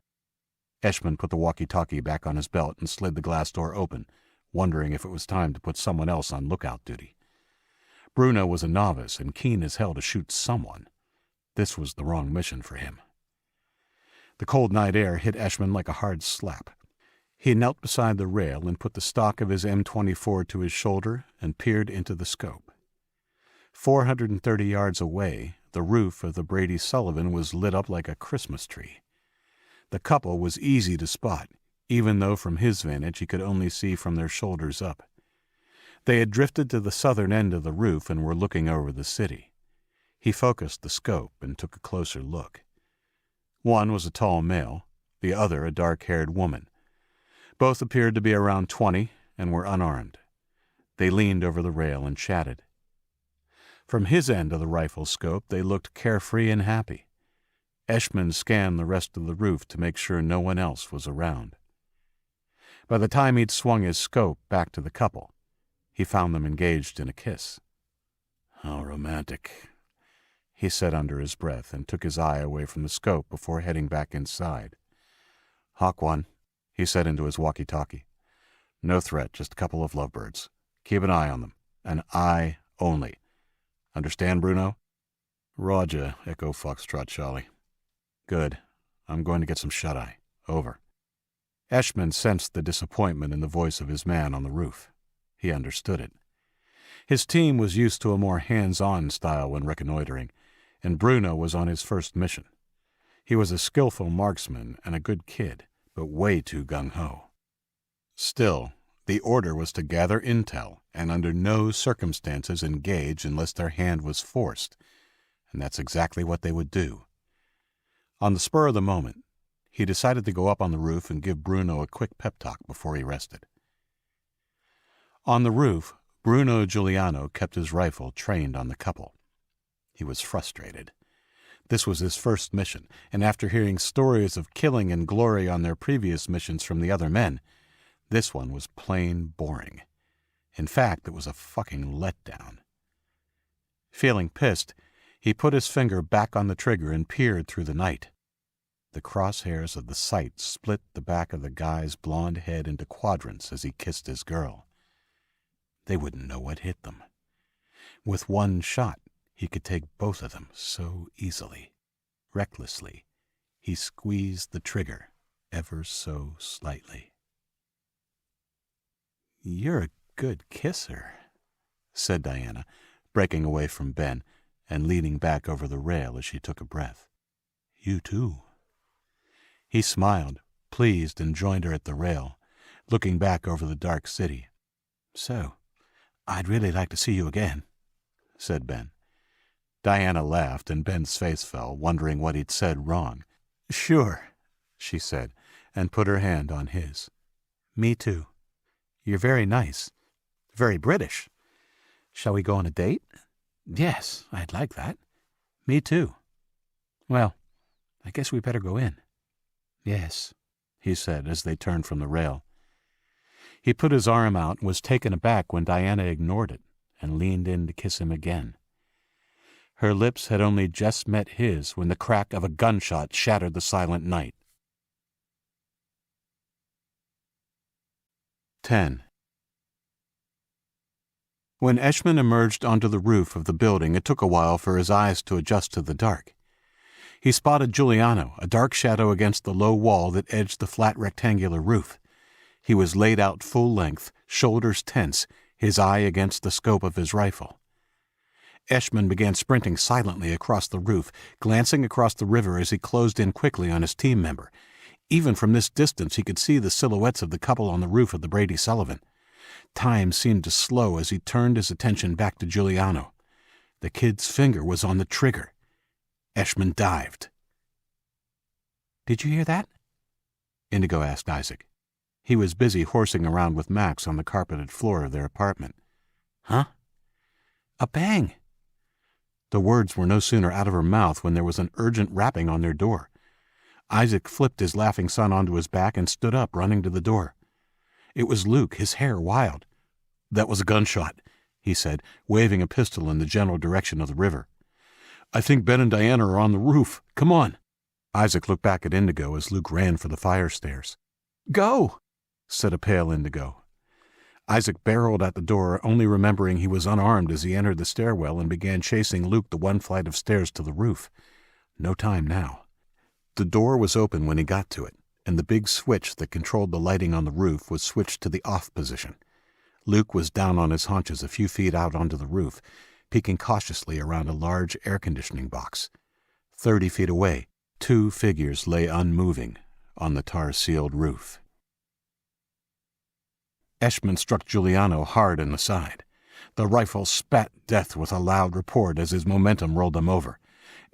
A: Eshman put the walkie-talkie back on his belt and slid the glass door open, wondering if it was time to put someone else on lookout duty. Bruno was a novice and keen as hell to shoot someone. This was the wrong mission for him. The cold night air hit Eshman like a hard slap. He knelt beside the rail and put the stock of his M24 to his shoulder and peered into the scope. 430 yards away, the roof of the Brady Sullivan was lit up like a Christmas tree. The couple was easy to spot, even though from his vantage he could only see from their shoulders up. They had drifted to the southern end of the roof and were looking over the city. He focused the scope and took a closer look. One was a tall male, the other a dark-haired woman. Both appeared to be around 20 and were unarmed. They leaned over the rail and chatted. From his end of the rifle scope they looked carefree and happy. Eshman scanned the rest of the roof to make sure no one else was around. By the time he'd swung his scope back to the couple, he found them engaged in a kiss.
C: How romantic,
A: he said under his breath and took his eye away from the scope before heading back inside. Hawk 1, he said into his walkie-talkie. No threat, just a couple of lovebirds. Keep an eye on them. An eye only. Understand, Bruno?
C: Roger, Echo Foxtrot Charlie.
A: Good. I'm going to get some shut-eye. Over. Eshman sensed the disappointment in the voice of his man on the roof. He understood it. His team was used to a more hands-on style when reconnoitering, and Bruno was on his first mission. He was a skillful marksman and a good kid, but way too gung-ho. Still, the order was to gather intel and under no circumstances engage unless their hand was forced, and that's exactly what they would do. On the spur of the moment, he decided to go up on the roof and give Bruno a quick pep talk before he rested. On the roof, Bruno Giuliano kept his rifle trained on the couple. He was frustrated. This was his first mission, and after hearing stories of killing and glory on their previous missions from the other men, this one was plain boring. In fact, it was a fucking letdown. Feeling pissed, he put his finger back on the trigger and peered through the night. The crosshairs of the sight split the back of the guy's blond head into quadrants as he kissed his girl. They wouldn't know what hit them. With one shot, he could take both of them so easily. Recklessly, he squeezed the trigger ever so slightly. "You're a good kisser," said Diana, breaking away from Ben and leaning back over the rail as she took a breath. "You too." He smiled, pleased, and joined her at the rail, looking back over the dark city. "So, I'd really like to see you again," said Ben. Diana laughed, and Ben's face fell, wondering what he'd said wrong. "Sure," she said, and put her hand on his. "Me too. You're very nice. Very British. Shall we go on a date?" "Yes, I'd like that." "Me too." "Well, I guess we better go in." "Yes," he said as they turned from the rail. He put his arm out and was taken aback when Diana ignored it and leaned in to kiss him again. Her lips had only just met his when the crack of a gunshot shattered the silent night. 10. When Eshman emerged onto the roof of the building, it took a while for his eyes to adjust to the dark. He spotted Giuliano, a dark shadow against the low wall that edged the flat rectangular roof. He was laid out full length, shoulders tense, his eye against the scope of his rifle. Eshman began sprinting silently across the roof, glancing across the river as he closed in quickly on his team member. Even from this distance he could see the silhouettes of the couple on the roof of the Brady Sullivan. Time seemed to slow as he turned his attention back to Giuliano. The kid's finger was on the trigger. Eshman dived. "Did you hear that?" Indigo asked Isaac. He was busy horsing around with Max on the carpeted floor of their apartment. "Huh?" "A bang." The words were no sooner out of her mouth when there was an urgent rapping on their door. Isaac flipped his laughing son onto his back and stood up, running to the door. It was Luke, his hair wild. "That was a gunshot," he said, waving a pistol in the general direction of the river. "I think Ben and Diana are on the roof. Come on." Isaac looked back at Indigo as Luke ran for the fire stairs. "Go," said a pale Indigo. Isaac barreled at the door, only remembering he was unarmed as he entered the stairwell and began chasing Luke the one flight of stairs to the roof. No time now. The door was open when he got to it, and the big switch that controlled the lighting on the roof was switched to the off position. Luke was down on his haunches a few feet out onto the roof, peeking cautiously around a large air-conditioning box. 30 feet away, 2 figures lay unmoving on the tar-sealed roof. Eshman struck Giuliano hard in the side. The rifle spat death with a loud report as his momentum rolled him over.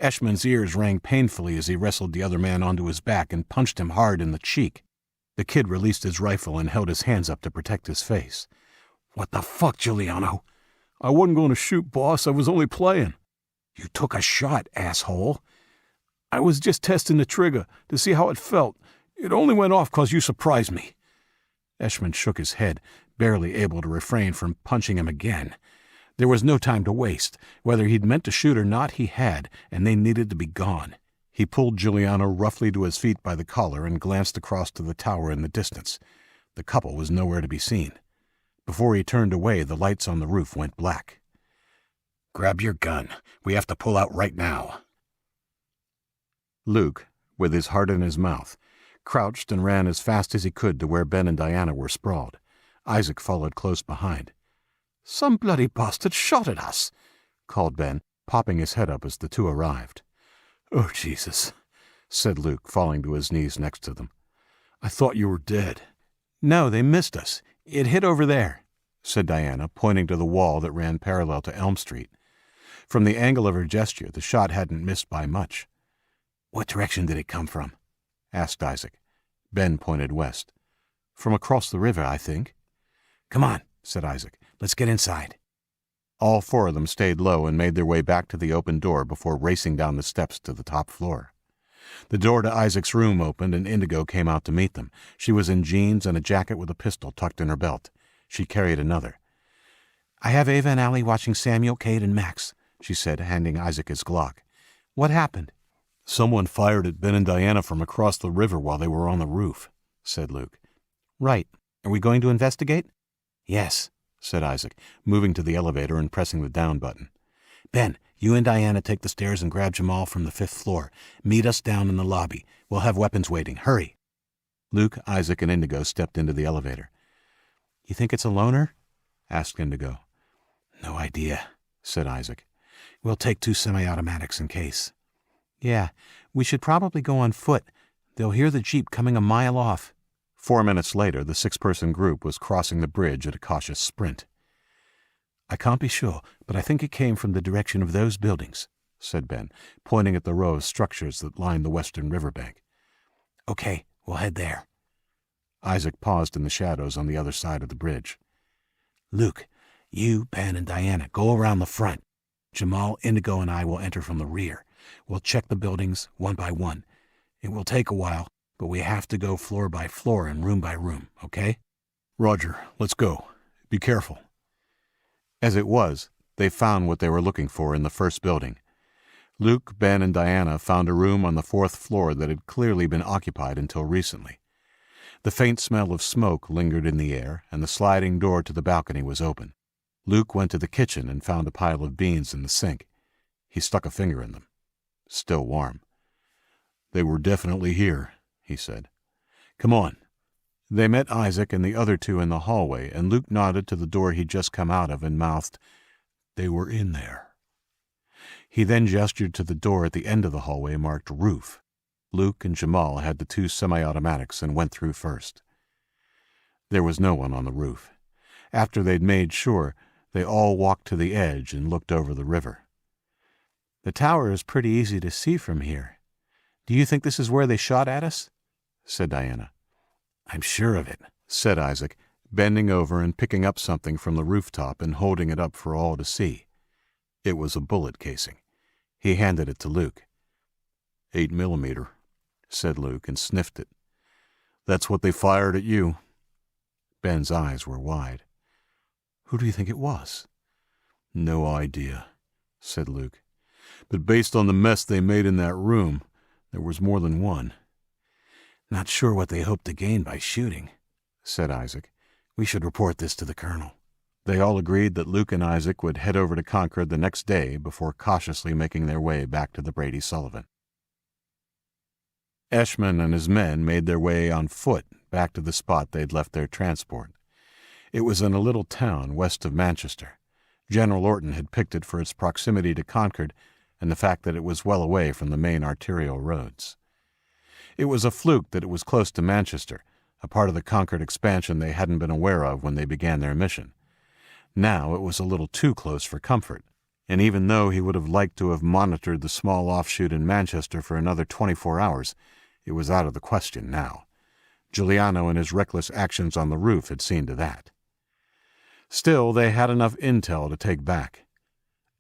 A: Eshman's ears rang painfully as he wrestled the other man onto his back and punched him hard in the cheek. The kid released his rifle and held his hands up to protect his face. "What the fuck, Giuliano?"
B: "I wasn't going to shoot, boss. I was only playing."
E: "You took a shot, asshole."
B: "I was just testing the trigger to see how it felt. It only went off 'cause you surprised me."
A: Eshman shook his head, barely able to refrain from punching him again. There was no time to waste. Whether he'd meant to shoot or not, he had, and they needed to be gone. He pulled Giuliano roughly to his feet by the collar and glanced across to the tower in the distance. The couple was nowhere to be seen. Before he turned away, the lights on the roof went black. "Grab your gun. We have to pull out right now." Luke, with his heart in his mouth, crouched and ran as fast as he could to where Ben and Diana were sprawled. Isaac followed close behind. "Some bloody bastard shot at us," called Ben, popping his head up as the two arrived. "Oh, Jesus," said Luke, falling to his knees next to them. "I thought you were dead." "No, they missed us. It hit over there," said Diana, pointing to the wall that ran parallel to Elm Street. From the angle of her gesture, the shot hadn't missed by much. "What direction did it come from?" asked Isaac. Ben pointed west. "From across the river, I think." "Come on," said Isaac. "Let's get inside." All 4 of them stayed low and made their way back to the open door before racing down the steps to the top floor. The door to Isaac's room opened and Indigo came out to meet them. She was in jeans and a jacket with a pistol tucked in her belt. She carried another. "I have Ava and Allie watching Samuel, Cade, and Max," she said, handing Isaac his Glock. "What happened?" "Someone fired at Ben and Diana from across the river while they were on the roof," said Luke. "Right. Are we going to investigate?" "Yes," said Isaac, moving to the elevator and pressing the down button. "Ben, you and Diana take the stairs and grab Jamal from the 5th floor. Meet us down in the lobby. We'll have weapons waiting. Hurry." Luke, Isaac, and Indigo stepped into the elevator. "You think it's a loner?" asked Indigo. "No idea," said Isaac. "We'll take 2 semi-automatics in case." "Yeah, we should probably go on foot. They'll hear the Jeep coming a mile off." 4 minutes later, the 6-person group was crossing the bridge at a cautious sprint. "I can't be sure, but I think it came from the direction of those buildings," said Ben, pointing at the row of structures that lined the western riverbank. "Okay, we'll head there." Isaac paused in the shadows on the other side of the bridge. "Luke, you, Ben, and Diana go around the front. Jamal, Indigo, and I will enter from the rear. We'll check the buildings one by one. It will take a while, but we have to go floor by floor and room by room, okay?"
C: "Roger, let's go. Be careful."
A: As it was, they found what they were looking for in the first building. Luke, Ben, and Diana found a room on the 4th floor that had clearly been occupied until recently. The faint smell of smoke lingered in the air, and the sliding door to the balcony was open. Luke went to the kitchen and found a pile of beans in the sink. He stuck a finger in them. Still warm.
C: "They were definitely here," he said.
A: "Come on." They met Isaac and the other 2 in the hallway, and Luke nodded to the door he'd just come out of and mouthed,
C: "They were in there."
A: He then gestured to the door at the end of the hallway marked roof. Luke and Jamal had the 2 semi-automatics and went through first. There was no one on the roof. After they'd made sure, they all walked to the edge and looked over the river. "The tower is pretty easy to see from here. Do you think this is where they shot at us?" said Diana. "I'm sure of it," said Isaac, bending over and picking up something from the rooftop and holding it up for all to see. It was a bullet casing. He handed it to Luke.
C: 8mm,
A: said Luke, and sniffed it.
C: "That's what they fired at you."
A: Ben's eyes were wide. "Who do you think it was?"
C: "No idea,"
A: said Luke.
C: "But based on the mess they made in that room, there was more than one."
A: "Not sure what they hoped to gain by shooting," said Isaac. "We should report this to the colonel." They all agreed that Luke and Isaac would head over to Concord the next day before cautiously making their way back to the Brady Sullivan. Eshman and his men made their way on foot back to the spot they'd left their transport. It was in a little town west of Manchester. General Orton had picked it for its proximity to Concord and the fact that it was well away from the main arterial roads. It was a fluke that it was close to Manchester, a part of the Concord expansion they hadn't been aware of when they began their mission. Now it was a little too close for comfort, and even though he would have liked to have monitored the small offshoot in Manchester for another 24 hours, it was out of the question now. Giuliano and his reckless actions on the roof had seen to that. Still, they had enough intel to take back.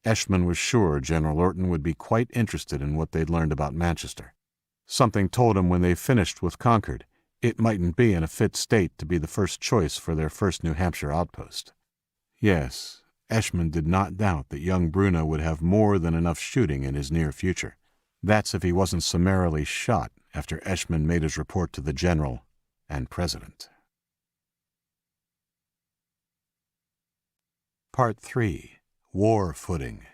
A: Eshman was sure General Orton would be quite interested in what they'd learned about Manchester. Something told him when they finished with Concord, it mightn't be in a fit state to be the first choice for their first New Hampshire outpost. Yes, Eshman did not doubt that young Bruno would have more than enough shooting in his near future. That's if he wasn't summarily shot after Eshman made his report to the general and president. Part 3. War Footing.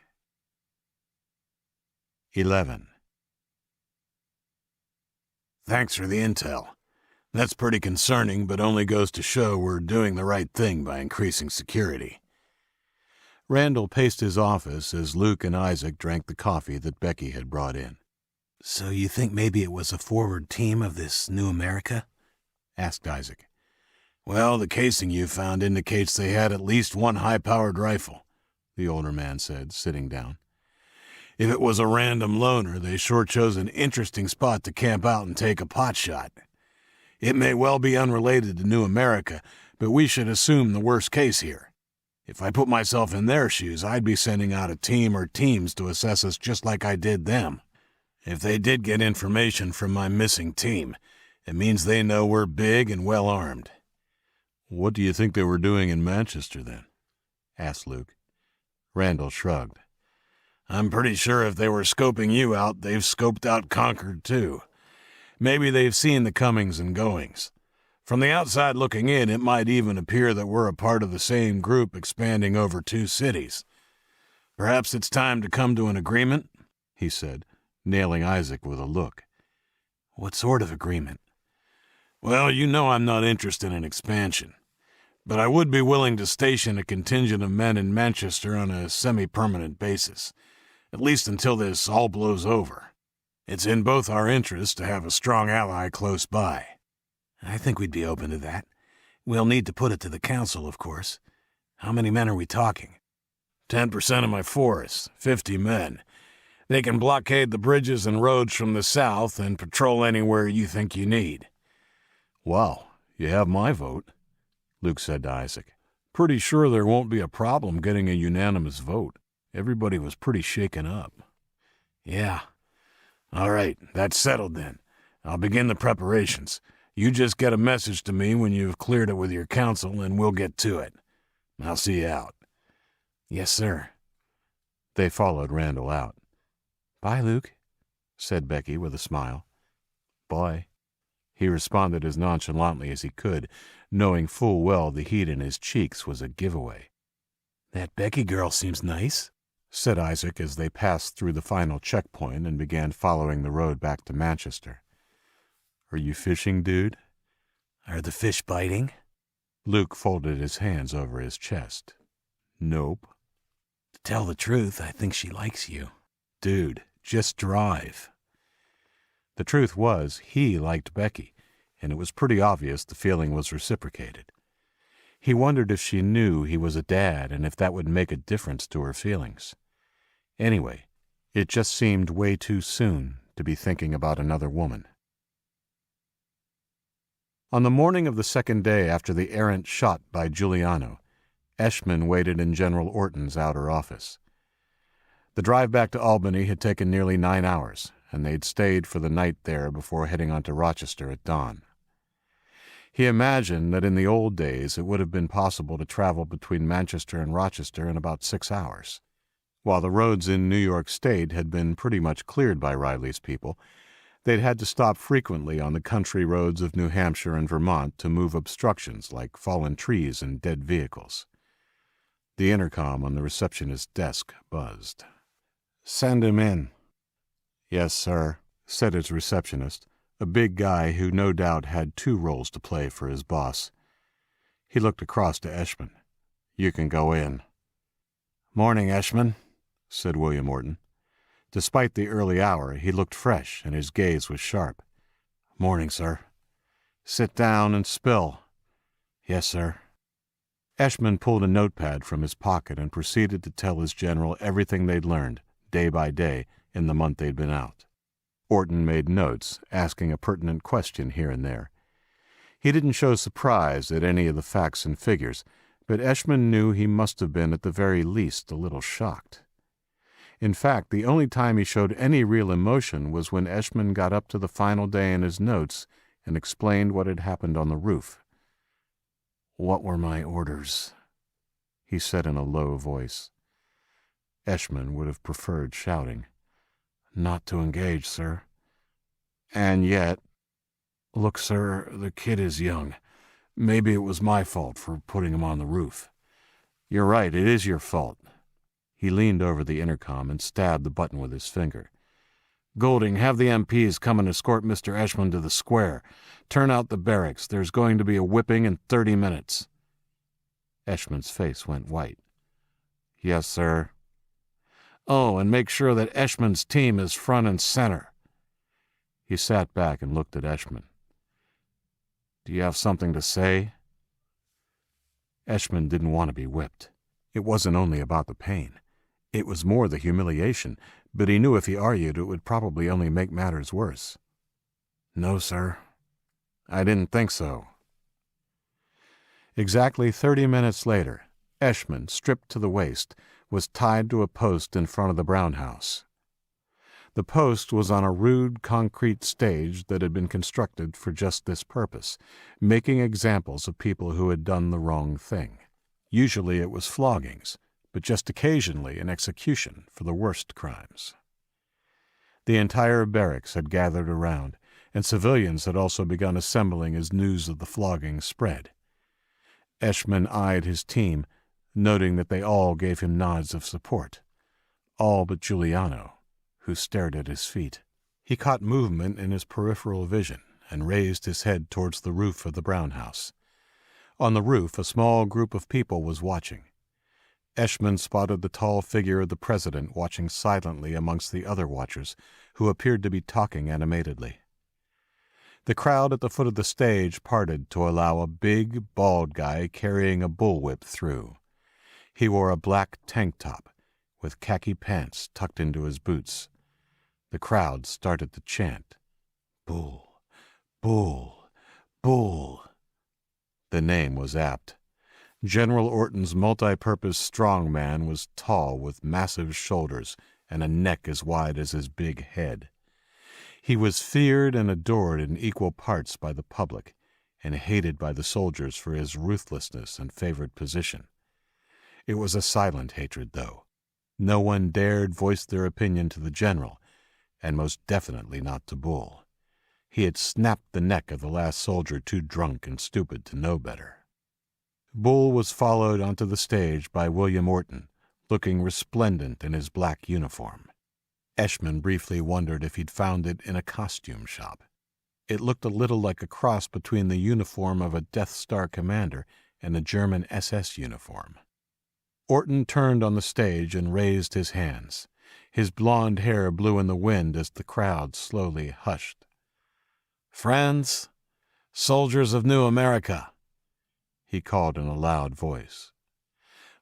A: 11.
E: Thanks for the intel. That's pretty concerning, but only goes to show we're doing the right thing by increasing security.
A: Randall paced his office as Luke and Isaac drank the coffee that Becky had brought in.
E: "So you think maybe it was a forward team of this New America?"
A: asked Isaac.
E: "Well, the casing you found indicates they had at least one high-powered rifle," the older man said, sitting down. "If it was a random loner, they sure chose an interesting spot to camp out and take a pot shot. It may well be unrelated to New America, but we should assume the worst case here. If I put myself in their shoes, I'd be sending out a team or teams to assess us just like I did them. If they did get information from my missing team, it means they know we're big and well-armed."
C: "What do you think they were doing in Manchester, then?"
A: asked Luke. Randall shrugged.
E: "I'm pretty sure if they were scoping you out, they've scoped out Concord, too. Maybe they've seen the comings and goings. From the outside looking in, it might even appear that we're a part of the same group expanding over 2 cities. Perhaps it's time to come to an agreement," he said, nailing Isaac with a look.
A: "What sort of agreement?"
E: Well, you know I'm not interested in expansion, but I would be willing to station a contingent of men in Manchester on a semi-permanent basis, at least until this all blows over. It's in both our interests to have a strong ally close by. I think we'd be open to that. We'll need to put it to the council, of course. How many men are we talking? 10% of my force, 50 men. They can blockade the bridges and roads from the south and patrol anywhere you think you need.
A: Well, you have my vote, Luke said to Isaac.
B: Pretty sure there won't be a problem getting a unanimous vote. Everybody was pretty shaken up.
E: Yeah. All right, that's settled then. I'll begin the preparations. You just get a message to me when you've cleared it with your council, and we'll get to it. I'll see you out. Yes, sir.
A: They followed Randall out.
C: Bye, Luke,
A: said Becky with a smile. Bye. He responded as nonchalantly as he could, knowing full well the heat in his cheeks was a giveaway.
E: That Becky girl seems nice,
A: said Isaac as they passed through the final checkpoint and began following the road back to Manchester. Are you fishing, dude?
E: Are the fish biting?
A: Luke folded his hands over his chest. Nope.
E: To tell the truth, I think she likes you.
A: Dude, just drive. The truth was, he liked Becky, and it was pretty obvious the feeling was reciprocated. He wondered if she knew he was a dad and if that would make a difference to her feelings. Anyway, it just seemed way too soon to be thinking about another woman. On the morning of the second day after the errant shot by Giuliano, Eshman waited in General Orton's outer office. The drive back to Albany had taken nearly 9 hours, and they'd stayed for the night there before heading on to Rochester at dawn. He imagined that in the old days it would have been possible to travel between Manchester and Rochester in about 6 hours. While the roads in New York State had been pretty much cleared by Riley's people, they'd had to stop frequently on the country roads of New Hampshire and Vermont to move obstructions like fallen trees and dead vehicles. The intercom on the receptionist's desk buzzed.
B: Send him in.
A: Yes, sir, said his receptionist, a big guy who no doubt had 2 roles to play for his boss. He looked across to Eshman. You can go in.
E: Morning, Eshman,
A: said William Orton. Despite the early hour, he looked fresh and his gaze was sharp.
E: Morning, sir.
A: Sit down and spill.
E: Yes, sir.
A: Eshman pulled a notepad from his pocket and proceeded to tell his general everything they'd learned, day by day, in the month they'd been out. Orton made notes, asking a pertinent question here and there. He didn't show surprise at any of the facts and figures, but Eshman knew he must have been at the very least a little shocked. In fact, the only time he showed any real emotion was when Eshman got up to the final day in his notes and explained what had happened on the roof.
E: What were my orders?
A: He said in a low voice. Eshman would have preferred shouting.
E: Not to engage, sir.
A: And yet...
E: Look, sir, the kid is young. Maybe it was my fault for putting him on the roof.
A: You're right, it is your fault. He leaned over the intercom and stabbed the button with his finger.
E: Golding, have the MPs come and escort Mr. Eshman to the square. Turn out the barracks. There's going to be a whipping in 30 minutes.
A: Eshman's face went white. Yes, sir.
E: Oh, and make sure that Eshman's team is front and center.
A: He sat back and looked at Eshman. Do you have something to say? Eshman didn't want to be whipped. It wasn't only about the pain. It was more the humiliation, but he knew if he argued it would probably only make matters worse.
E: No, sir.
A: I didn't think so. Exactly 30 minutes later, Eshman, stripped to the waist, was tied to a post in front of the Brown house. The post was on a rude concrete stage that had been constructed for just this purpose, making examples of people who had done the wrong thing. Usually it was floggings, but just occasionally an execution for the worst crimes. The entire barracks had gathered around, and civilians had also begun assembling as news of the flogging spread. Eshman eyed his team, noting that they all gave him nods of support. All but Giuliano, who stared at his feet. He caught movement in his peripheral vision, and raised his head towards the roof of the Brown house. On the roof, a small group of people was watching. Eshman spotted the tall figure of the president watching silently amongst the other watchers, who appeared to be talking animatedly. The crowd at the foot of the stage parted to allow a big, bald guy carrying a bullwhip through. He wore a black tank top, with khaki pants tucked into his boots. The crowd started to chant, "Bull, Bull, Bull." The name was apt. General Orton's multi-purpose strong man was tall with massive shoulders and a neck as wide as his big head. He was feared and adored in equal parts by the public and hated by the soldiers for his ruthlessness and favored position. It was a silent hatred, though. No one dared voice their opinion to the general, and most definitely not to Bull. He had snapped the neck of the last soldier too drunk and stupid to know better. Bull was followed onto the stage by William Orton, looking resplendent in his black uniform. Eshman briefly wondered if he'd found it in a costume shop. It looked a little like a cross between the uniform of a Death Star commander and a German SS uniform. Orton turned on the stage and raised his hands. His blond hair blew in the wind as the crowd slowly hushed. "Friends, soldiers of New America," he called in a loud voice,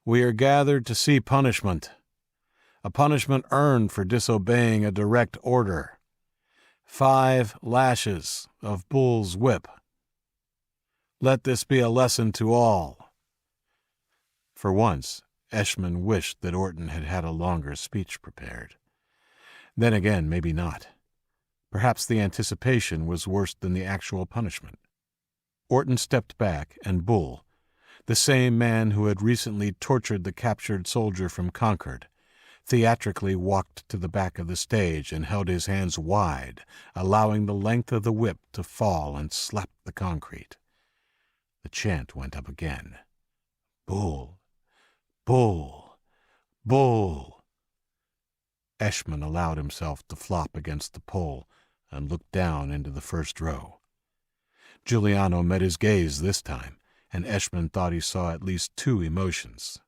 A: "we are gathered to see punishment. A punishment earned for disobeying a direct order. 5 lashes of Bull's whip. Let this be a lesson to all." For once, Eshman wished that Orton had had a longer speech prepared. Then again, maybe not. Perhaps the anticipation was worse than the actual punishment. Orton stepped back, and Bull, the same man who had recently tortured the captured soldier from Concord, theatrically walked to the back of the stage and held his hands wide, allowing the length of the whip to fall and slap the concrete. The chant went up again. "Bull, Bull, Bull." Eshman allowed himself to flop against the pole and looked down into the first row. Giuliano met his gaze this time, and Eshman thought he saw at least 2 emotions: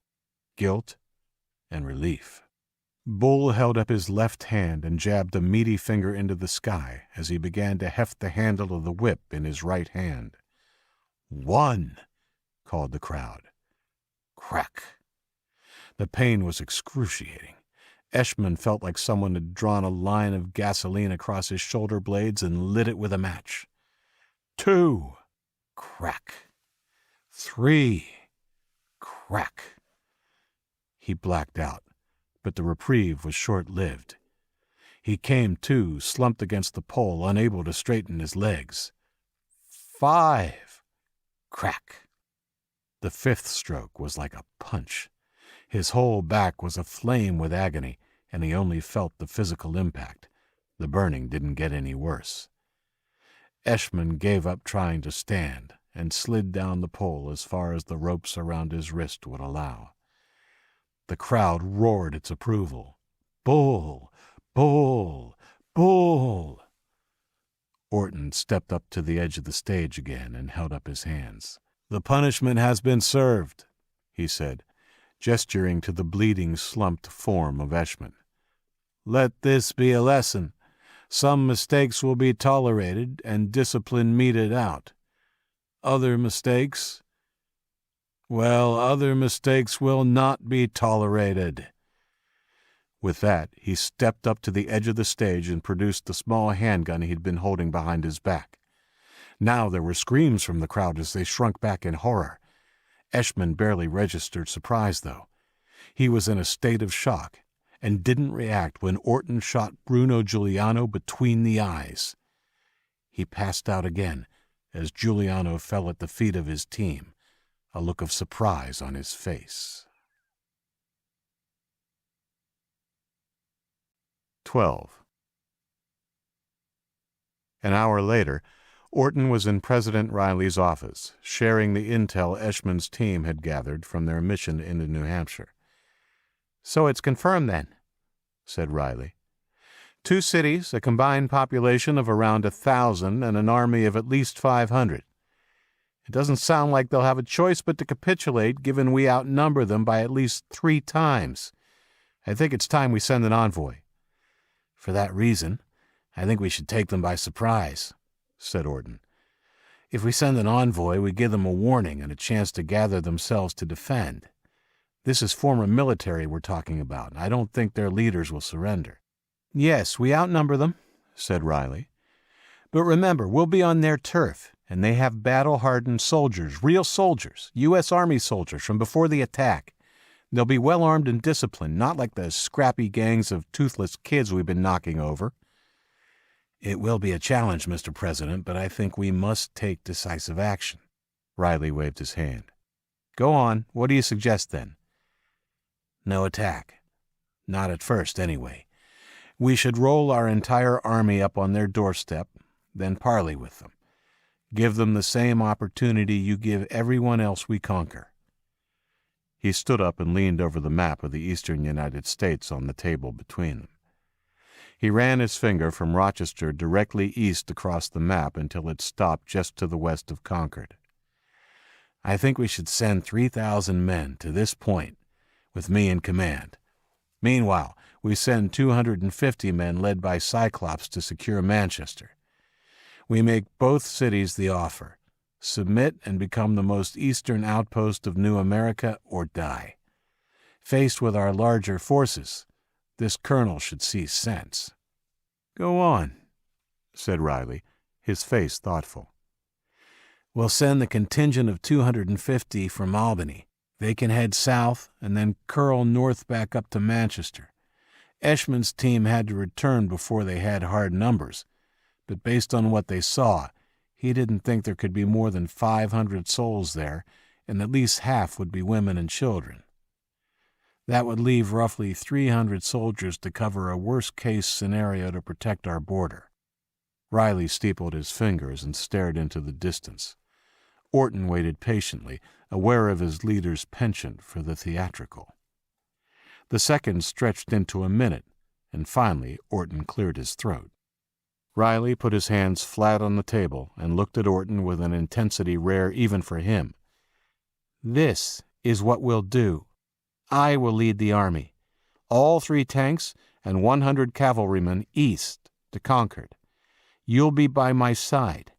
A: guilt and relief. Bull held up his left hand and jabbed a meaty finger into the sky as he began to heft the handle of the whip in his right hand. "1!" called the crowd. Crack! The pain was excruciating. Eshman felt like someone had drawn a line of gasoline across his shoulder blades and lit it with a match. 2! Crack! 3! Crack! He blacked out, but the reprieve was short-lived. He came to, slumped against the pole, unable to straighten his legs. 5! Crack! The 5th stroke was like a punch. His whole back was aflame with agony, and he only felt the physical impact. The burning didn't get any worse. Eshman gave up trying to stand and slid down the pole as far as the ropes around his wrist would allow. The crowd roared its approval. "Bull! Bull! Bull!" Orton stepped up to the edge of the stage again and held up his hands. "The punishment has been served," he said, gesturing to the bleeding, slumped form of Eshman. "Let this be a lesson. Some mistakes will be tolerated and discipline meted out. Other mistakes will not be tolerated." With that, he stepped up to the edge of the stage and produced the small handgun he'd been holding behind his back. Now there were screams from the crowd as they shrunk back in horror. Eshman barely registered surprise, though. He was in a state of shock and didn't react when Orton shot Bruno Giuliano between the eyes. He passed out again as Giuliano fell at the feet of his team, a look of surprise on his face. 12. An hour later, Orton was in President Riley's office, sharing the intel Eshman's team had gathered from their mission into New Hampshire. "So it's confirmed, then," said Riley. 2 cities, a combined population of around 1,000, and an army of at least 500. It doesn't sound like they'll have a choice but to capitulate, given we outnumber them by at least 3 times. I think it's time we send an envoy."
E: "For that reason, I think we should take them by surprise," said Orton. "If we send an envoy, we give them a warning and a chance to gather themselves to defend. This is former military we're talking about, and I don't think their leaders will surrender."
A: "Yes, we outnumber them," said Riley. "But remember, we'll be on their turf, and they have battle-hardened soldiers, real soldiers, U.S. Army soldiers from before the attack. They'll be well-armed and disciplined, not like the scrappy gangs of toothless kids we've been knocking over."
E: "It will be a challenge, Mr. President, but I think we must take decisive action."
A: Riley waved his hand. "Go on. What do you suggest, then?"
E: "No attack. Not at first, anyway. We should roll our entire army up on their doorstep, then parley with them. Give them the same opportunity you give everyone else we conquer."
A: He stood up and leaned over the map of the eastern United States on the table between them. He ran his finger from Rochester directly east across the map until it stopped just to the west of Concord.
E: "I think we should send 3,000 men to this point, with me in command. Meanwhile, we send 250 men led by Cyclops to secure Manchester. We make both cities the offer. Submit and become the most eastern outpost of New America or die. Faced with our larger forces, this colonel should see sense."
A: "Go on," said Riley, his face thoughtful.
E: "We'll send the contingent of 250 from Albany. They can head south and then curl north back up to Manchester. Eshman's team had to return before they had hard numbers, but based on what they saw, he didn't think there could be more than 500 souls there, and at least half would be women and children. That would leave roughly 300 soldiers to cover a worst-case scenario to protect our border."
A: Riley steepled his fingers and stared into the distance. Orton waited patiently, aware of his leader's penchant for the theatrical. The seconds stretched into a minute, and finally Orton cleared his throat. Riley put his hands flat on the table and looked at Orton with an intensity rare even for him. "This is what we'll do. I will lead the army, all 3 tanks and 100 cavalrymen east to Concord. You'll be by my side.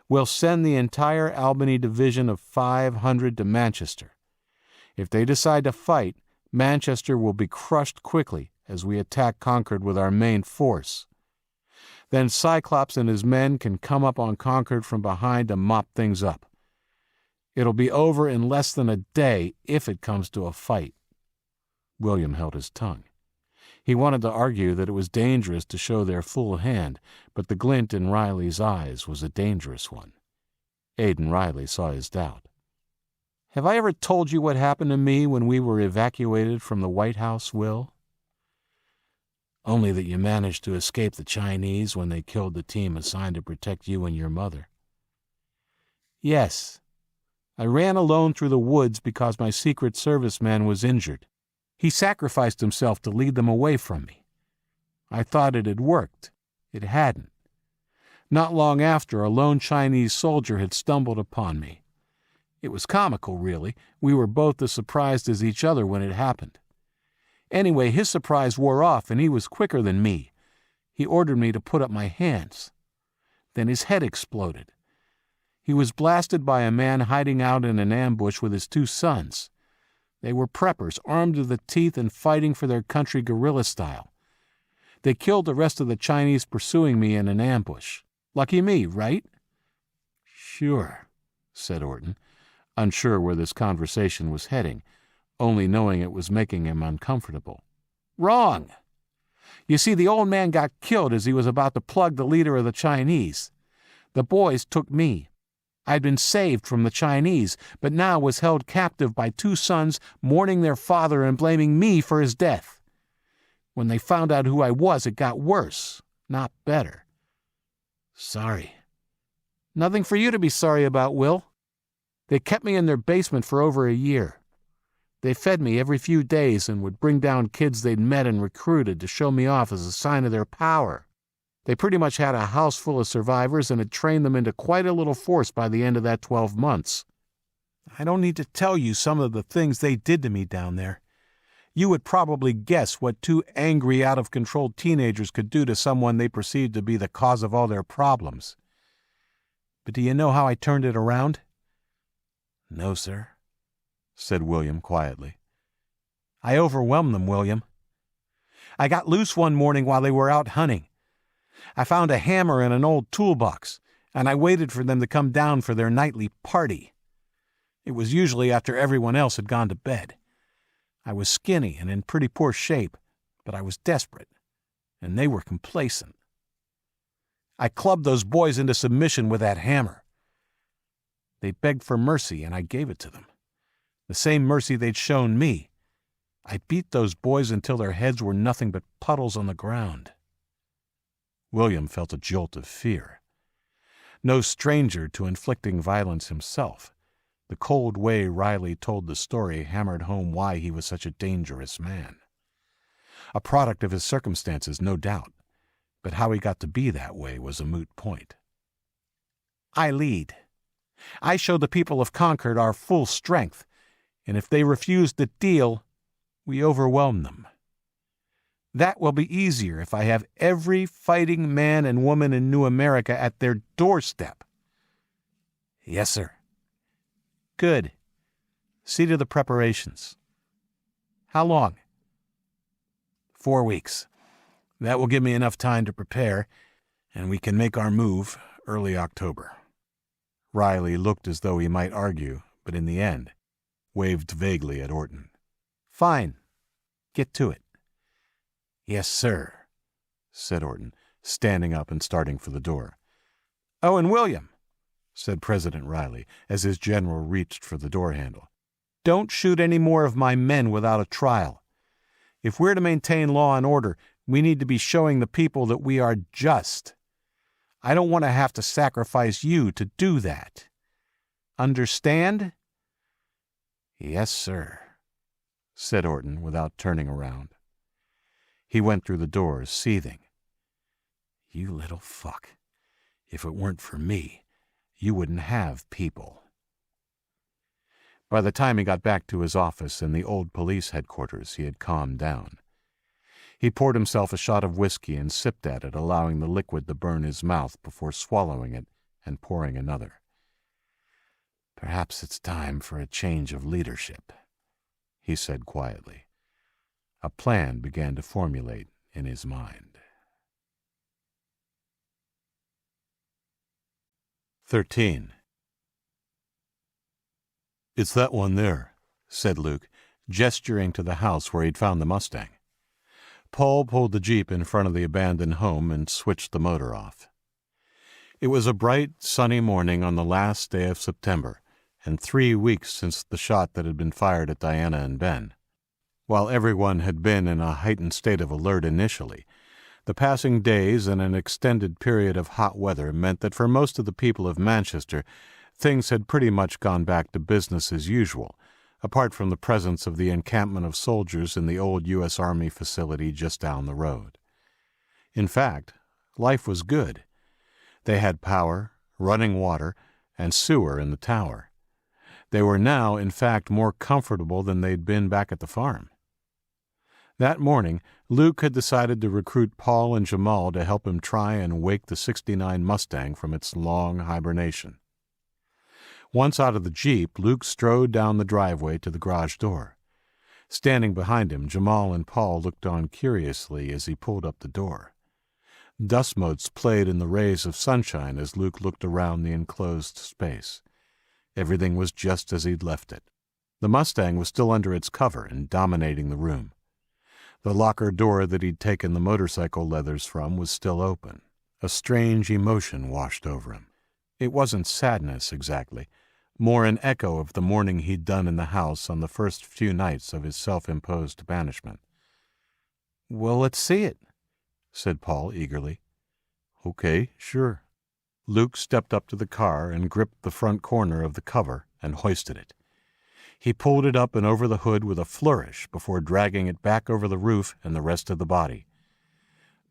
A: We'll send the entire Albany division of 500 to Manchester. If they decide to fight, Manchester will be crushed quickly as we attack Concord with our main force. Then Cyclops and his men can come up on Concord from behind to mop things up. It'll be over in less than a day if it comes to a fight." William held his tongue. He wanted to argue that it was dangerous to show their full hand, but the glint in Riley's eyes was a dangerous one. Aidan Riley saw his doubt. "Have I ever told you what happened to me when we were evacuated from the White House, Will?"
E: "Only that you managed to escape the Chinese when they killed the team assigned to protect you and your mother."
A: "Yes. I ran alone through the woods because my Secret Service man was injured. He sacrificed himself to lead them away from me. I thought it had worked. It hadn't. Not long after, a lone Chinese soldier had stumbled upon me. It was comical, really. We were both as surprised as each other when it happened. Anyway, his surprise wore off, and he was quicker than me. He ordered me to put up my hands. Then his head exploded. He was blasted by a man hiding out in an ambush with his 2 sons. They were preppers, armed to the teeth and fighting for their country guerrilla style. They killed the rest of the Chinese pursuing me in an ambush. Lucky me, right?"
E: "Sure," said Orton,
A: unsure where this conversation was heading, only knowing it was making him uncomfortable. "Wrong! You see, the old man got killed as he was about to plug the leader of the Chinese. The boys took me. I'd been saved from the Chinese, but now was held captive by 2 sons mourning their father and blaming me for his death. When they found out who I was, it got worse, not better."
E: "Sorry."
A: "Nothing for you to be sorry about, Will. They kept me in their basement for over a year.
D: They fed me every few days and would bring down kids they'd met and recruited to show me off as a sign of their power. They pretty much had a house full of survivors and had trained them into quite a little force by the end of that 12 months.
B: I don't need to tell you some of the things they did to me down there. You would probably guess what two angry, out-of-control teenagers could do to someone they perceived to be the cause of all their problems. But do you know how I turned it around?
C: No, sir, said William quietly.
B: I overwhelmed them, William. I got loose one morning while they were out hunting. I found a hammer in an old toolbox, and I waited for them to come down for their nightly party. It was usually after everyone else had gone to bed. I was skinny and in pretty poor shape, but I was desperate, and they were complacent. I clubbed those boys into submission with that hammer. They begged for mercy, and I gave it to them. The same mercy they'd shown me. I beat those boys until their heads were nothing but puddles on the ground.
C: William felt a jolt of fear. No stranger to inflicting violence himself, the cold way Riley told the story hammered home why he was such a dangerous man. A product of his circumstances, no doubt, but how he got to be that way was a moot point.
B: I lead. I show the people of Concord our full strength, and if they refuse the deal, we overwhelm them. That will be easier if I have every fighting man and woman in New America at their doorstep.
C: Yes, sir.
B: Good. See to the preparations. How long?
C: 4 weeks. That will give me enough time to prepare, and we can make our move early October. Riley looked as though he might argue, but in the end, waved vaguely at Orton.
B: Fine. Get to it.
C: Yes, sir, said Orton, standing up and starting for the door.
B: Oh, and William,
C: said President Riley, as his general reached for the door handle.
B: Don't shoot any more of my men without a trial. If we're to maintain law and order, we need to be showing the people that we are just. I don't want to have to sacrifice you to do that. Understand?
C: Yes, sir, said Orton without turning around. He went through the door, seething. You little fuck. If it weren't for me, you wouldn't have people. By the time he got back to his office in the old police headquarters, he had calmed down. He poured himself a shot of whiskey and sipped at it, allowing the liquid to burn his mouth before swallowing it and pouring another. Perhaps it's time for a change of leadership, he said quietly. A plan began to formulate in his mind. 13.
A: It's that one there, said Luke, gesturing to the house where he'd found the Mustang. Paul pulled the Jeep in front of the abandoned home and switched the motor off. It was a bright, sunny morning on the last day of September, and 3 weeks since the shot that had been fired at Diana and Ben. While everyone had been in a heightened state of alert initially, the passing days and an extended period of hot weather meant that for most of the people of Manchester, things had pretty much gone back to business as usual, apart from the presence of the encampment of soldiers in the old U.S. Army facility just down the road. In fact, life was good. They had power, running water, and sewer in the tower. They were now, in fact, more comfortable than they'd been back at the farm. That morning, Luke had decided to recruit Paul and Jamal to help him try and wake the '69 Mustang from its long hibernation. Once out of the Jeep, Luke strode down the driveway to the garage door. Standing behind him, Jamal and Paul looked on curiously as he pulled up the door. Dust motes played in the rays of sunshine as Luke looked around the enclosed space. Everything was just as he'd left it. The Mustang was still under its cover and dominating the room. The locker door that he'd taken the motorcycle leathers from was still open. A strange emotion washed over him. It wasn't sadness, exactly, more an echo of the mourning he'd done in the house on the first few nights of his self-imposed banishment.
B: "Well, let's see it,"
A: said Paul eagerly. "Okay, sure." Luke stepped up to the car and gripped the front corner of the cover and hoisted it. He pulled it up and over the hood with a flourish before dragging it back over the roof and the rest of the body.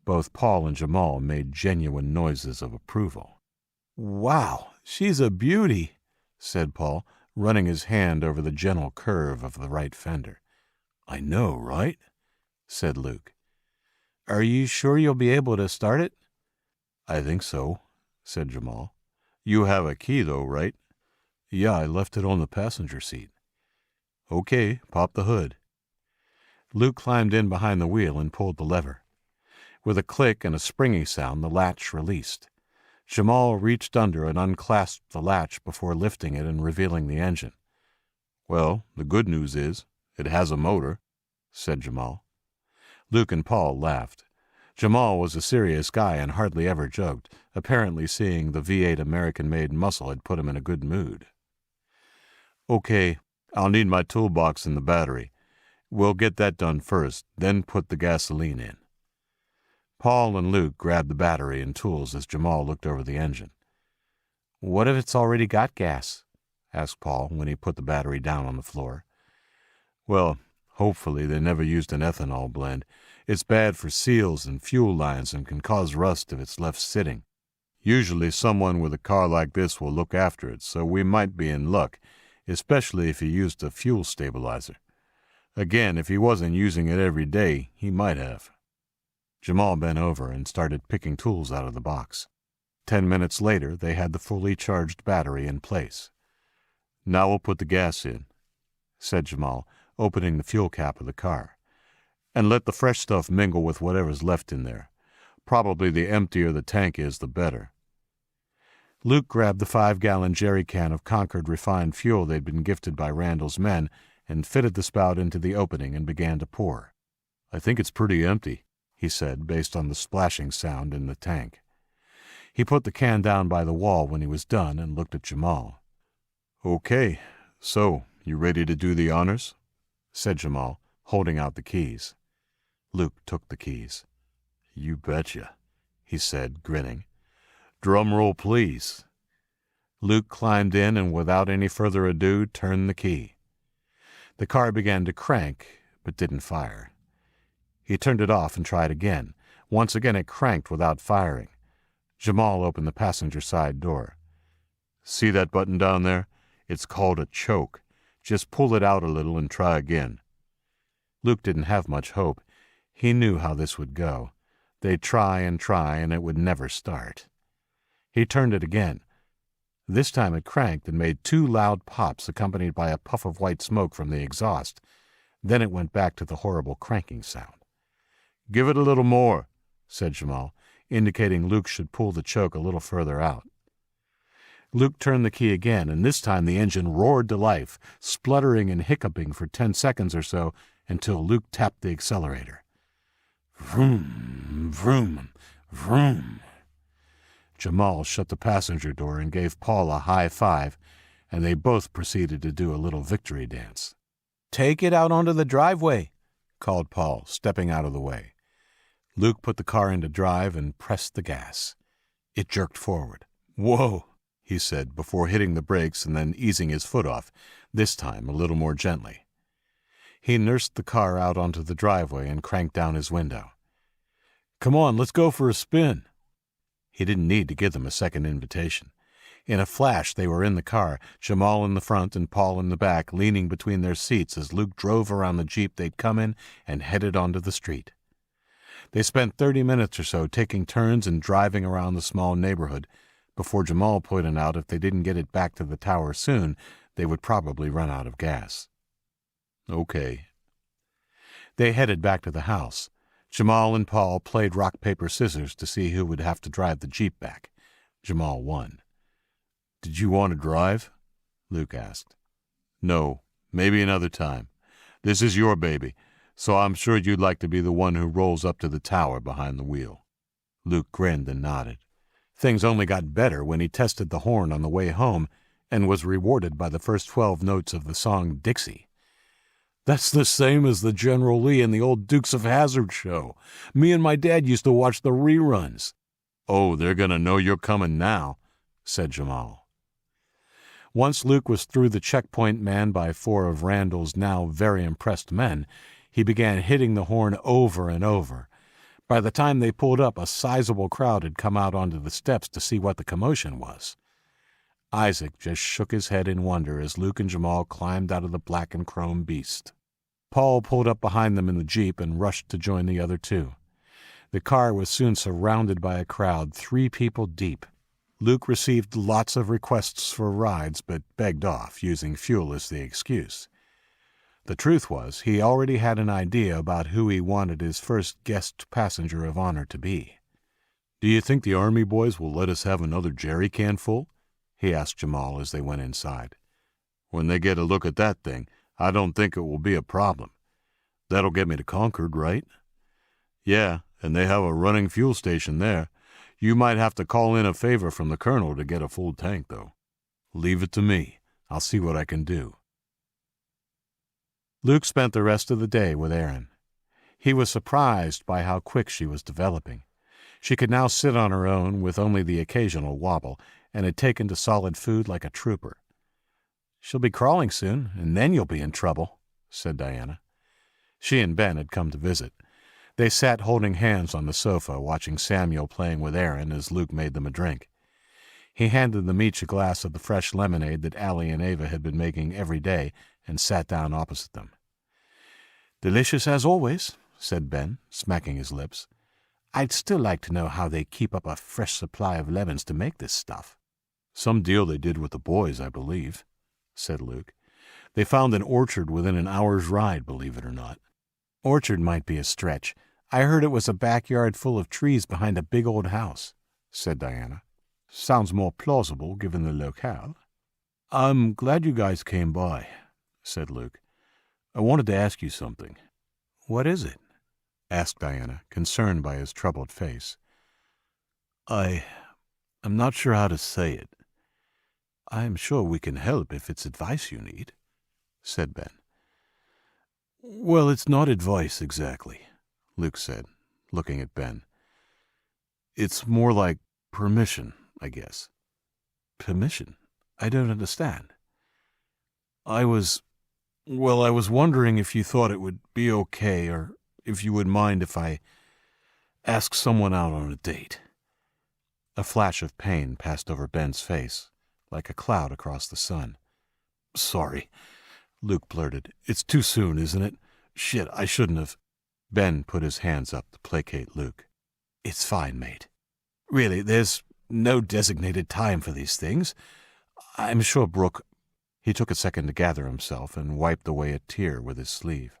A: Both Paul and Jamal made genuine noises of approval.
C: "Wow, she's a beauty," said Paul, running his hand over the gentle curve of the right fender.
A: "I know, right?" said Luke.
C: "Are you sure you'll be able to start it?"
A: "I think so," said Jamal. "You have a key, though, right?"
C: "Yeah, I left it on the passenger seat."
A: "Okay, pop the hood."
C: Luke climbed in behind the wheel and pulled the lever. With a click and a springy sound, the latch released. Jamal reached under and unclasped the latch before lifting it and revealing the engine.
A: "Well, the good news is, it has a motor," said Jamal.
C: Luke and Paul laughed. Jamal was a serious guy and hardly ever joked, apparently seeing the V8 American-made muscle had put him in a good mood.
A: "Okay, I'll need my toolbox and the battery. We'll get that done first, then put the gasoline in."
C: Paul and Luke grabbed the battery and tools as Jamal looked over the engine. "What if it's already got gas?" asked Paul when he put the battery down on the floor.
A: "Well, hopefully they never used an ethanol blend. It's bad for seals and fuel lines and can cause rust if it's left sitting. Usually someone with a car like this will look after it, so we might be in luck, especially if he used a fuel stabilizer. Again, if he wasn't using it every day, he might have."
C: Jamal bent over and started picking tools out of the box. 10 minutes later, they had the fully charged battery in place.
A: "Now we'll put the gas in,"
C: said Jamal, opening the fuel cap of the car.
A: "And let the fresh stuff mingle with whatever's left in there. Probably the emptier the tank is, the better."
C: Luke grabbed the 5-gallon jerry can of Concord refined fuel they'd been gifted by Randall's men and fitted the spout into the opening and began to pour.
A: "I think it's pretty empty,"
C: he said, based on the splashing sound in the tank. He put the can down by the wall when he was done and looked at Jamal.
A: "Okay, so you ready to do the honors?"
C: said Jamal, holding out the keys. Luke took the keys.
A: "You betcha," he said, grinning. "Drum roll, please."
C: Luke climbed in and without any further ado turned the key. The car began to crank, but didn't fire. He turned it off and tried again. Once again it cranked without firing. Jamal opened the passenger side door.
A: "See that button down there? It's called a choke. Just pull it out a little and try again."
C: Luke didn't have much hope. He knew how this would go. They'd try, and it would never start. He turned it again. This time it cranked and made 2 loud pops accompanied by a puff of white smoke from the exhaust. Then it went back to the horrible cranking sound.
A: "Give it a little more,"
C: said Jamal, indicating Luke should pull the choke a little further out. Luke turned the key again, and this time the engine roared to life, spluttering and hiccuping for 10 seconds or so until Luke tapped the accelerator.
A: Vroom, vroom, vroom.
C: Jamal shut the passenger door and gave Paul a high five, and they both proceeded to do a little victory dance.
B: "Take it out onto the driveway,"
C: called Paul, stepping out of the way. Luke put the car into drive and pressed the gas. It jerked forward.
A: "Whoa,"
C: he said, before hitting the brakes and then easing his foot off, this time a little more gently. He nursed the car out onto the driveway and cranked down his window.
A: "Come on, let's go for a spin."
C: He didn't need to give them a second invitation. In a flash they were in the car, Jamal in the front and Paul in the back, leaning between their seats as Luke drove around the Jeep they'd come in and headed onto the street. They spent 30 minutes or so taking turns and driving around the small neighborhood before Jamal pointed out if they didn't get it back to the tower soon, they would probably run out of gas.
A: "Okay."
C: They headed back to the house. Jamal and Paul played rock, paper, scissors to see who would have to drive the Jeep back. Jamal won.
A: "Did you want to drive?"
C: Luke asked.
A: "No, maybe another time. This is your baby, so I'm sure you'd like to be the one who rolls up to the tower behind the wheel."
C: Luke grinned and nodded. Things only got better when he tested the horn on the way home and was rewarded by the first 12 notes of the song Dixie.
A: "That's the same as the General Lee in the old Dukes of Hazzard show. Me and my dad used to watch the reruns." "Oh, they're going to know you're coming now," said Jamal. Once Luke was through the checkpoint manned by 4 of Randall's now very impressed men, he began hitting the horn over and over. By the time they pulled up, a sizable crowd had come out onto the steps to see what the commotion was. Isaac just shook his head in wonder as Luke and Jamal climbed out of the black and chrome beast. Paul pulled up behind them in the Jeep and rushed to join the other 2. The car was soon surrounded by a crowd, 3 people deep. Luke received lots of requests for rides, but begged off, using fuel as the excuse. The truth was, he already had an idea about who he wanted his first guest passenger of honor to be.
C: "Do you think the Army boys will let us have another jerry can full?" he asked Jamal as they went inside. "When they get a look at that thing, I don't think it will be a problem. That'll get me to Concord, right?" "Yeah, and they have a running fuel station there. You might have to call in a favor from the colonel to get a full tank, though." "Leave it to me. I'll see what I can do."
A: Luke spent the rest of the day with Erin. He was surprised by how quick she was developing. She could now sit on her own with only the occasional wobble, and had taken to solid food like a trooper. "She'll be crawling soon, and then you'll be in trouble," said Diana. She and Ben had come to visit. They sat holding hands on the sofa, watching Samuel playing with Erin as Luke made them a drink. He handed them each a glass of the fresh lemonade that Allie and Ava had been making every day and sat down opposite them. "Delicious as always," said Ben, smacking his lips. "I'd still like to know how they keep up a fresh supply of lemons to make this stuff."
C: "Some deal they did with the boys, I believe," said Luke. "They found an orchard within an hour's ride, believe it or not."
A: "Orchard might be a stretch. I heard it was a backyard full of trees behind a big old house," said Diana. "Sounds more plausible given the locale."
C: "I'm glad you guys came by," said Luke. "I wanted to ask you something."
A: "What is it?" asked Diana, concerned by his troubled face.
C: I'm not sure how to say it."
A: "I'm sure we can help if it's advice you need," said Ben.
C: "Well, it's not advice exactly," Luke said, looking at Ben. "It's more like permission, I guess."
A: "Permission? I don't understand."
C: I was wondering if you thought it would be okay, or if you would mind if I asked someone out on a date."
A: A flash of pain passed over Ben's face, like a cloud across the sun.
C: "Sorry," Luke blurted. "It's too soon, isn't it? Shit, I shouldn't have."
A: Ben put his hands up to placate Luke. "It's fine, mate. Really, there's no designated time for these things. I'm sure Brooke—" He took a second to gather himself and wiped away a tear with his sleeve.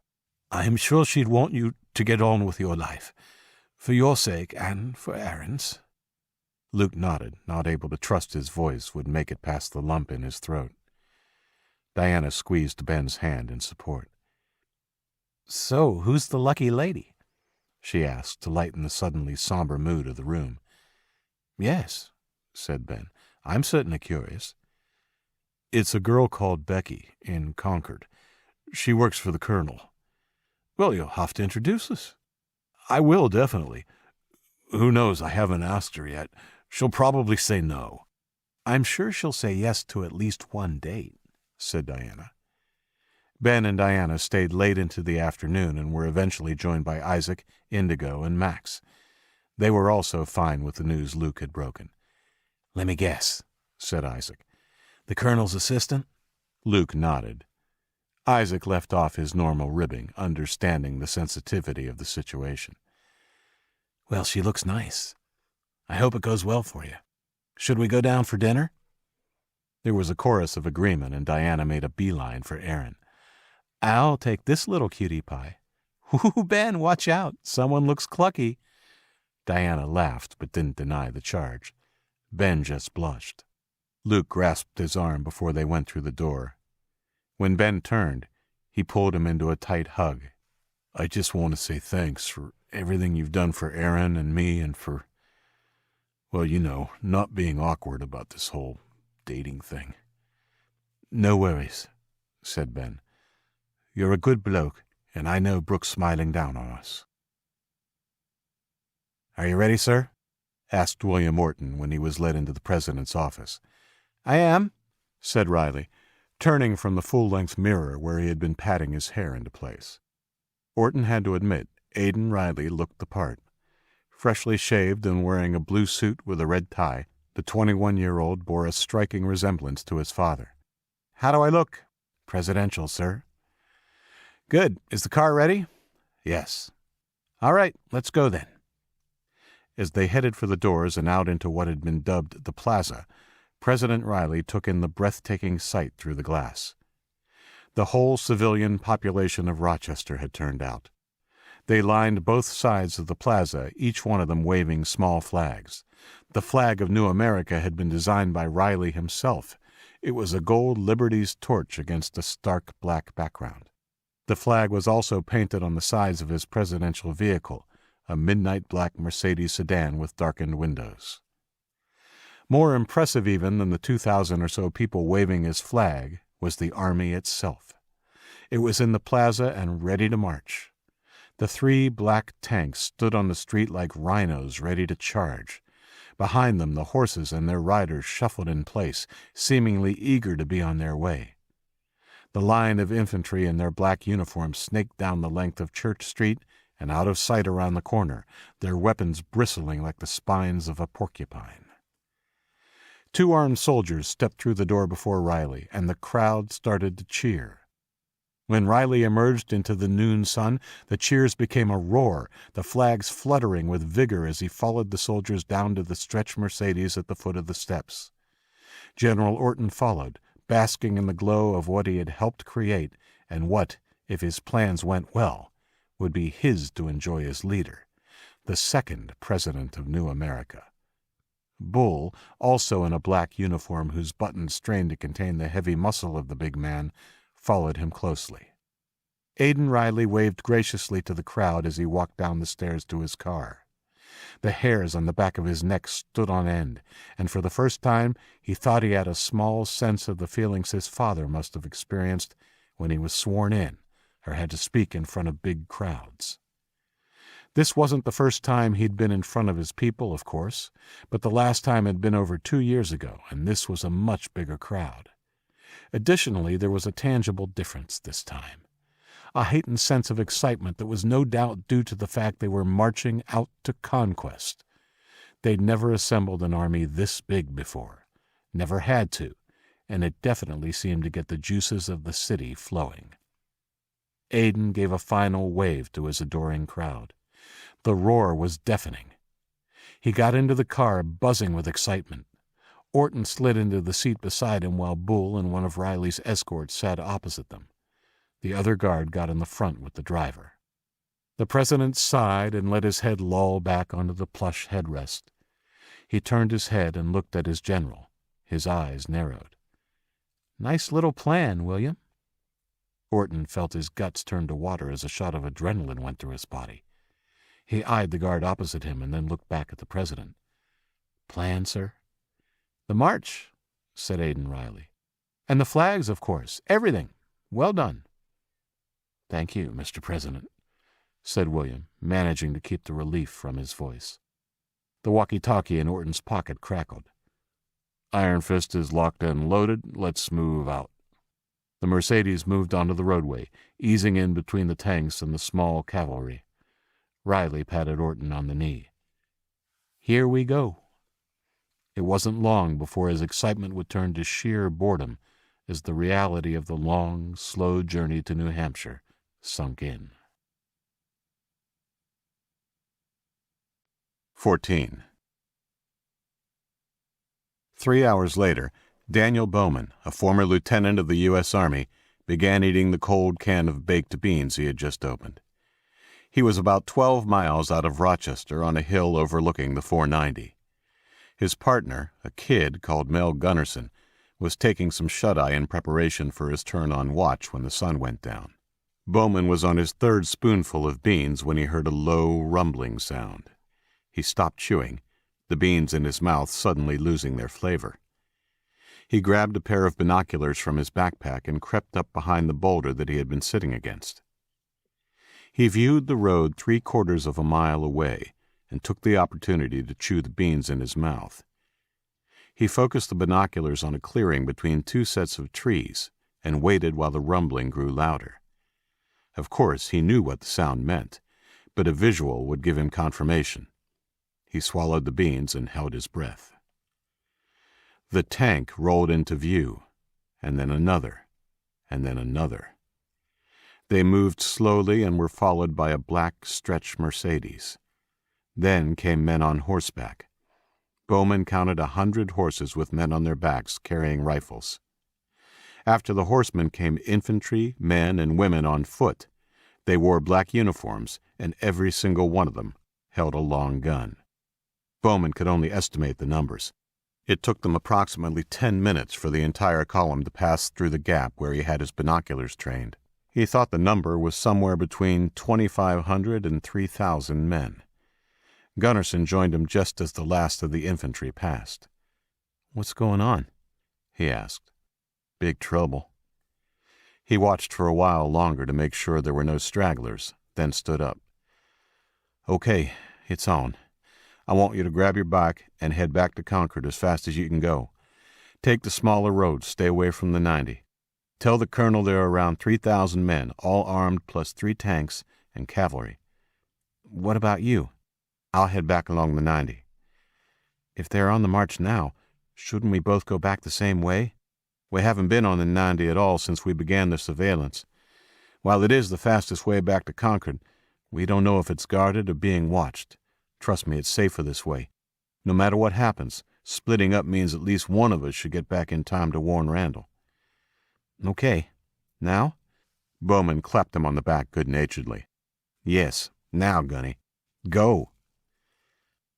A: "I'm sure she'd want you to get on with your life, for your sake and for Erin's." Luke nodded, not able to trust his voice would make it past the lump in his throat. Diana squeezed Ben's hand in support. "So, who's the lucky lady?" she asked to lighten the suddenly somber mood of the room. "Yes," said Ben. "I'm certainly curious."
C: "It's a girl called Becky, in Concord. She works for the colonel."
A: "Well, you'll have to introduce us."
C: "I will, definitely. Who knows, I haven't asked her yet. She'll probably say no."
A: "I'm sure she'll say yes to at least one date," said Diana. Ben and Diana stayed late into the afternoon and were eventually joined by Isaac, Indigo, and Max. They were also fine with the news Luke had broken. "Let me guess," said Isaac. "The colonel's assistant?" Luke nodded. Isaac left off his normal ribbing, understanding the sensitivity of the situation. "Well, she looks nice. I hope it goes well for you. Should we go down for dinner?" There was a chorus of agreement, and Diana made a beeline for Erin. "I'll take this little cutie pie." "Ooh, Ben, watch out. Someone looks clucky." Diana laughed, but didn't deny the charge. Ben just blushed. Luke grasped his arm before they went through the door. When Ben turned, he pulled him into a tight hug.
C: "I just want to say thanks for everything you've done for Erin and me, and for, well, not being awkward about this whole dating thing."
A: "No worries," said Ben. "You're a good bloke, and I know Brooke's smiling down on us." "Are you ready, sir?" asked William Orton when he was led into the president's office. "I am," said Riley, turning from the full-length mirror where he had been patting his hair into place. Orton had to admit Aidan Riley looked the part. Freshly shaved and wearing a blue suit with a red tie, the 21-year-old bore a striking resemblance to his father. "How do I look?" "Presidential, sir." "Good. Is the car ready?" "Yes." "All right, let's go then." As they headed for the doors and out into what had been dubbed the plaza, President Riley took in the breathtaking sight through the glass. The whole civilian population of Rochester had turned out. They lined both sides of the plaza, each one of them waving small flags. The flag of New America had been designed by Riley himself. It was a gold Liberty's torch against a stark black background. The flag was also painted on the sides of his presidential vehicle, a midnight black Mercedes sedan with darkened windows. More impressive even than the 2,000 or so people waving his flag was the army itself. It was in the plaza and ready to march. The 3 black tanks stood on the street like rhinos ready to charge. Behind them, the horses and their riders shuffled in place, seemingly eager to be on their way. The line of infantry in their black uniforms snaked down the length of Church Street and out of sight around the corner, their weapons bristling like the spines of a porcupine. 2 armed soldiers stepped through the door before Riley, and the crowd started to cheer. When Riley emerged into the noon sun, the cheers became a roar, the flags fluttering with vigor as he followed the soldiers down to the stretched Mercedes at the foot of the steps. General Orton followed, basking in the glow of what he had helped create and what, if his plans went well, would be his to enjoy as leader, the second president of New America. Bull, also in a black uniform whose buttons strained to contain the heavy muscle of the big man, followed him closely. Aidan Riley waved graciously to the crowd as he walked down the stairs to his car. The hairs on the back of his neck stood on end, and for the first time he thought he had a small sense of the feelings his father must have experienced when he was sworn in or had to speak in front of big crowds. This wasn't the first time he'd been in front of his people, of course, but the last time had been over 2 years ago, and this was a much bigger crowd. Additionally, there was a tangible difference this time. A heightened sense of excitement that was no doubt due to the fact they were marching out to conquest. They'd never assembled an army this big before, never had to, and it definitely seemed to get the juices of the city flowing. Aidan gave a final wave to his adoring crowd. The roar was deafening. He got into the car, buzzing with excitement. Orton slid into the seat beside him while Bull and one of Riley's escorts sat opposite them. The other guard got in the front with the driver. The president sighed and let his head loll back onto the plush headrest. He turned his head and looked at his general. His eyes narrowed. "Nice little plan, William." Orton felt his guts turn to water as a shot of adrenaline went through his body. He eyed the guard opposite him and then looked back at the president. "Plan, sir?" "The march," said Aidan Riley. "And the flags, of course. Everything. Well done." "Thank you, Mr. President," said William, managing to keep the relief from his voice. The walkie-talkie in Orton's pocket crackled. "Iron Fist is locked and loaded. Let's move out." The Mercedes moved onto the roadway, easing in between the tanks and the small cavalry. Riley patted Orton on the knee. "Here we go." It wasn't long before his excitement would turn to sheer boredom as the reality of the long, slow journey to New Hampshire sunk in. 14. 3 hours later, Daniel Bowman, a former lieutenant of the U.S. Army, began eating the cold can of baked beans he had just opened. He was about 12 miles out of Rochester on a hill overlooking the 490. His partner, a kid called Mel Gunnerson, was taking some shut-eye in preparation for his turn on watch when the sun went down. Bowman was on his 3rd spoonful of beans when he heard a low, rumbling sound. He stopped chewing, the beans in his mouth suddenly losing their flavor. He grabbed a pair of binoculars from his backpack and crept up behind the boulder that he had been sitting against. He viewed the road 3/4 of a mile away and took the opportunity to chew the beans in his mouth. He focused the binoculars on a clearing between two sets of trees and waited while the rumbling grew louder. Of course, he knew what the sound meant, but a visual would give him confirmation. He swallowed the beans and held his breath. The tank rolled into view, and then another, and then another. They moved slowly and were followed by a black stretch Mercedes. Then came men on horseback. Bowman counted 100 horses with men on their backs carrying rifles. After the horsemen came infantry, men, and women on foot. They wore black uniforms, and every single one of them held a long gun. Bowman could only estimate the numbers. It took them approximately 10 minutes for the entire column to pass through the gap where he had his binoculars trained. He thought the number was somewhere between 2,500 and 3,000 men. Gunnarsson joined him just as the last of the infantry passed. "What's going on?" he asked. "Big trouble." He watched for a while longer to make sure there were no stragglers, then stood up. "Okay, it's on. I want you to grab your bike and head back to Concord as fast as you can go. Take the smaller roads, stay away from the 90. Tell the colonel there are around 3,000 men, all armed, plus 3 tanks and cavalry." "What about you?" "I'll head back along the 90. "If they're on the march now, shouldn't we both go back the same way?" "We haven't been on the 90 at all since we began the surveillance. While it is the fastest way back to Concord, we don't know if it's guarded or being watched. Trust me, it's safer this way. No matter what happens, splitting up means at least one of us should get back in time to warn Randall." "Okay. Now?" Bowman clapped him on the back good-naturedly. "Yes, now, Gunny. Go."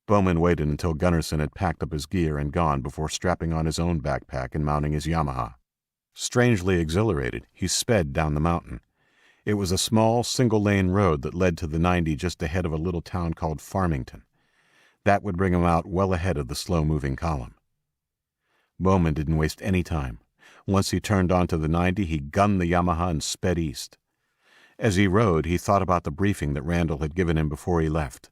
A: Bowman waited until Gunnarsson had packed up his gear and gone before strapping on his own backpack and mounting his Yamaha. Strangely exhilarated, he sped down the mountain. It was a small, single-lane road that led to the 90 just ahead of a little town called Farmington. That would bring him out well ahead of the slow-moving column. Bowman didn't waste any time. Once he turned onto the 90, he gunned the Yamaha and sped east. As he rode, he thought about the briefing that Randall had given him before he left.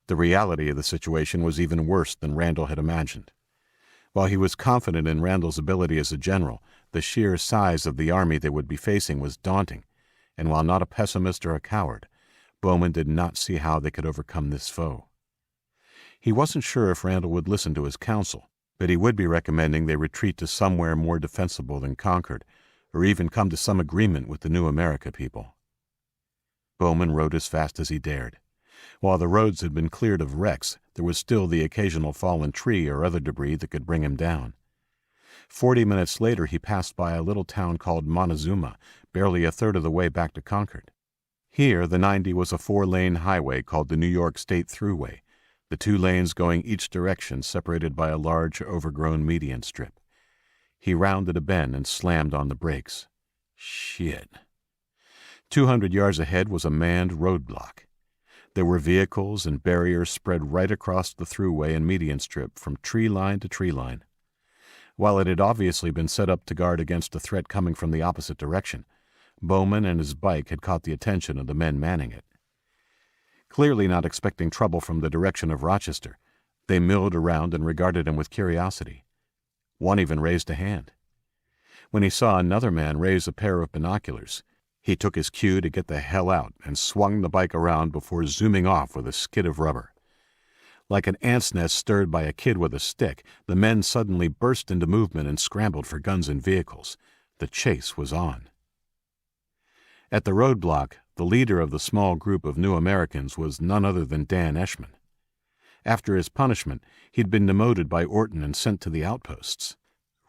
A: The reality of the situation was even worse than Randall had imagined. While he was confident in Randall's ability as a general, the sheer size of the army they would be facing was daunting, and while not a pessimist or a coward, Bowman did not see how they could overcome this foe. He wasn't sure if Randall would listen to his counsel, but he would be recommending they retreat to somewhere more defensible than Concord, or even come to some agreement with the New America people. Bowman rode as fast as he dared. While the roads had been cleared of wrecks, there was still the occasional fallen tree or other debris that could bring him down. 40 minutes later, he passed by a little town called Montezuma, barely a third of the way back to Concord. Here, the 90 was a 4-lane highway called the New York State Thruway, the 2 lanes going each direction separated by a large, overgrown median strip. He rounded a bend and slammed on the brakes. Shit. 200 yards ahead was a manned roadblock. There were vehicles and barriers spread right across the thruway and median strip from tree line to tree line. While it had obviously been set up to guard against a threat coming from the opposite direction, Bowman and his bike had caught the attention of the men manning it. Clearly not expecting trouble from the direction of Rochester, they milled around and regarded him with curiosity. One even raised a hand. When he saw another man raise a pair of binoculars, he took his cue to get the hell out and swung the bike around before zooming off with a skid of rubber. Like an ant's nest stirred by a kid with a stick, the men suddenly burst into movement and scrambled for guns and vehicles. The chase was on. At the roadblock, the leader of the small group of New Americans was none other than Dan Eshman. After his punishment, he'd been demoted by Orton and sent to the outposts.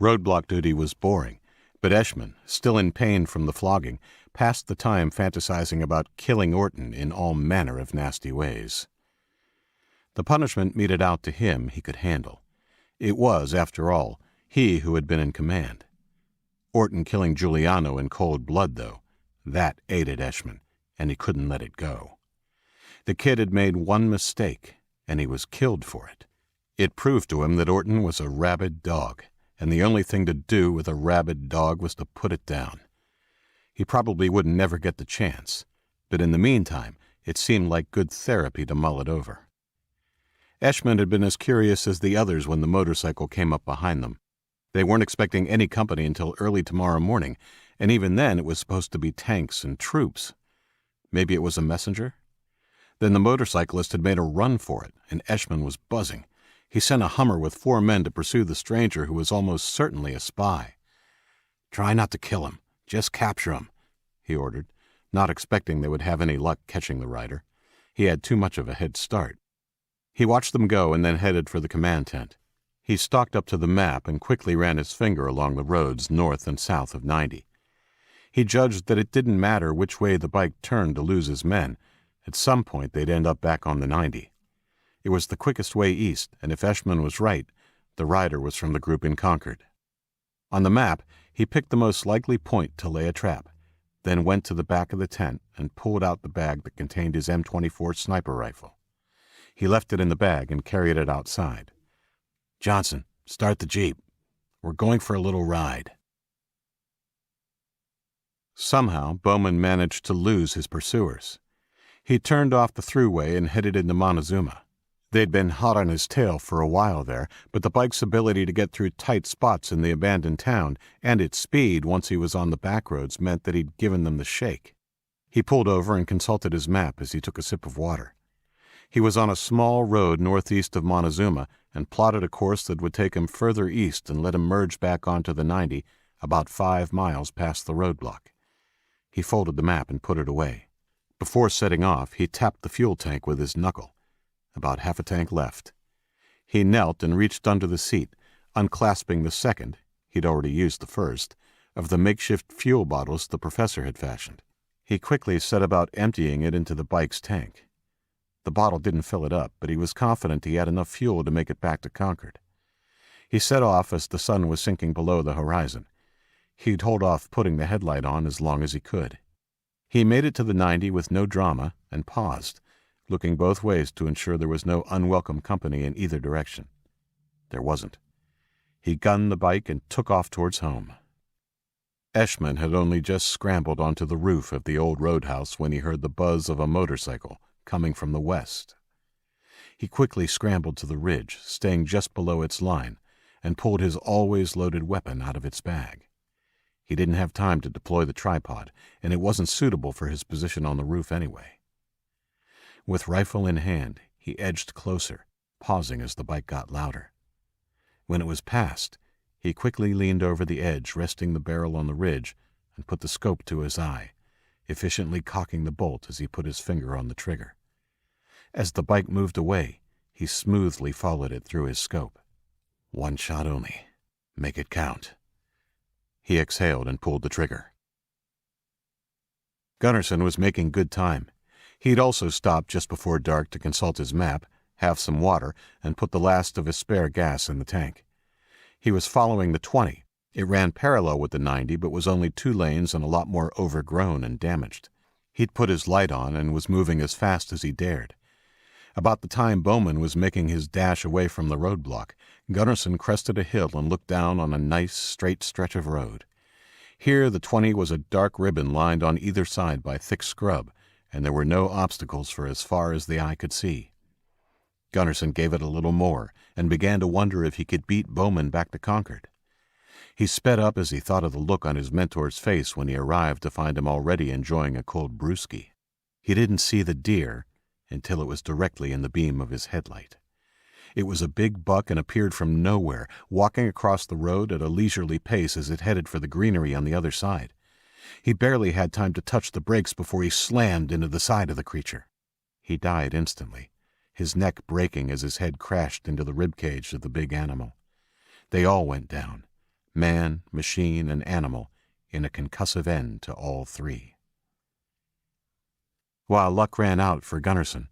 A: Roadblock duty was boring, but Eshman, still in pain from the flogging, passed the time fantasizing about killing Orton in all manner of nasty ways. The punishment meted out to him he could handle. It was, after all, he who had been in command. Orton killing Giuliano in cold blood, though, that aided Eshman, and he couldn't let it go. The kid had made one mistake, and he was killed for it. It proved to him that Orton was a rabid dog, and the only thing to do with a rabid dog was to put it down. He probably would never get the chance, but in the meantime, it seemed like good therapy to mull it over. Eshman had been as curious as the others when the motorcycle came up behind them. They weren't expecting any company until early tomorrow morning, and even then it was supposed to be tanks and troops. Maybe it was a messenger? Then the motorcyclist had made a run for it, and Eshman was buzzing. He sent a Hummer with 4 men to pursue the stranger who was almost certainly a spy. "Try not to kill him. Just capture him," he ordered, not expecting they would have any luck catching the rider. He had too much of a head start. He watched them go and then headed for the command tent. He stalked up to the map and quickly ran his finger along the roads north and south of 90. He judged that it didn't matter which way the bike turned to lose his men. At some point they'd end up back on the 90. It was the quickest way east, and if Eshman was right, the rider was from the group in Concord. On the map, he picked the most likely point to lay a trap, then went to the back of the tent and pulled out the bag that contained his M24 sniper rifle. He left it in the bag and carried it outside. "Johnson, start the Jeep. We're going for a little ride." Somehow, Bowman managed to lose his pursuers. He turned off the thruway and headed into Montezuma. They'd been hot on his tail for a while there, but the bike's ability to get through tight spots in the abandoned town and its speed once he was on the back roads meant that he'd given them the shake. He pulled over and consulted his map as he took a sip of water. He was on a small road northeast of Montezuma and plotted a course that would take him further east and let him merge back onto the 90 about 5 miles past the roadblock. He folded the map and put it away. Before setting off, he tapped the fuel tank with his knuckle. About half a tank left. He knelt and reached under the seat, unclasping the second, he'd already used the first, of the makeshift fuel bottles the professor had fashioned. He quickly set about emptying it into the bike's tank. The bottle didn't fill it up, but he was confident he had enough fuel to make it back to Concord. He set off as the sun was sinking below the horizon. He'd hold off putting the headlight on as long as he could. He made it to the 90 with no drama and paused, looking both ways to ensure there was no unwelcome company in either direction. There wasn't. He gunned the bike and took off towards home. Eshman had only just scrambled onto the roof of the old roadhouse when he heard the buzz of a motorcycle coming from the west. He quickly scrambled to the ridge, staying just below its line, and pulled his always loaded weapon out of its bag. He didn't have time to deploy the tripod, and it wasn't suitable for his position on the roof anyway. With rifle in hand, he edged closer, pausing as the bike got louder. When it was past, he quickly leaned over the edge, resting the barrel on the ridge, and put the scope to his eye, efficiently cocking the bolt as he put his finger on the trigger. As the bike moved away, he smoothly followed it through his scope. "One shot only. Make it count." He exhaled and pulled the trigger. Gunnarsson was making good time. He'd also stopped just before dark to consult his map, have some water, and put the last of his spare gas in the tank. He was following the 20. It ran parallel with the 90, but was only 2 lanes and a lot more overgrown and damaged. He'd put his light on and was moving as fast as he dared. About the time Bowman was making his dash away from the roadblock, Gunnarsson crested a hill and looked down on a nice, straight stretch of road. Here the 20 was a dark ribbon lined on either side by thick scrub, and there were no obstacles for as far as the eye could see. Gunnarsson gave it a little more and began to wonder if he could beat Bowman back to Concord. He sped up as he thought of the look on his mentor's face when he arrived to find him already enjoying a cold brewski. He didn't see the deer until it was directly in the beam of his headlight. It was a big buck and appeared from nowhere, walking across the road at a leisurely pace as it headed for the greenery on the other side. He barely had time to touch the brakes before he slammed into the side of the creature. He died instantly, his neck breaking as his head crashed into the ribcage of the big animal. They all went down, man, machine, and animal, in a concussive end to all 3. While luck ran out for Gunnarsson,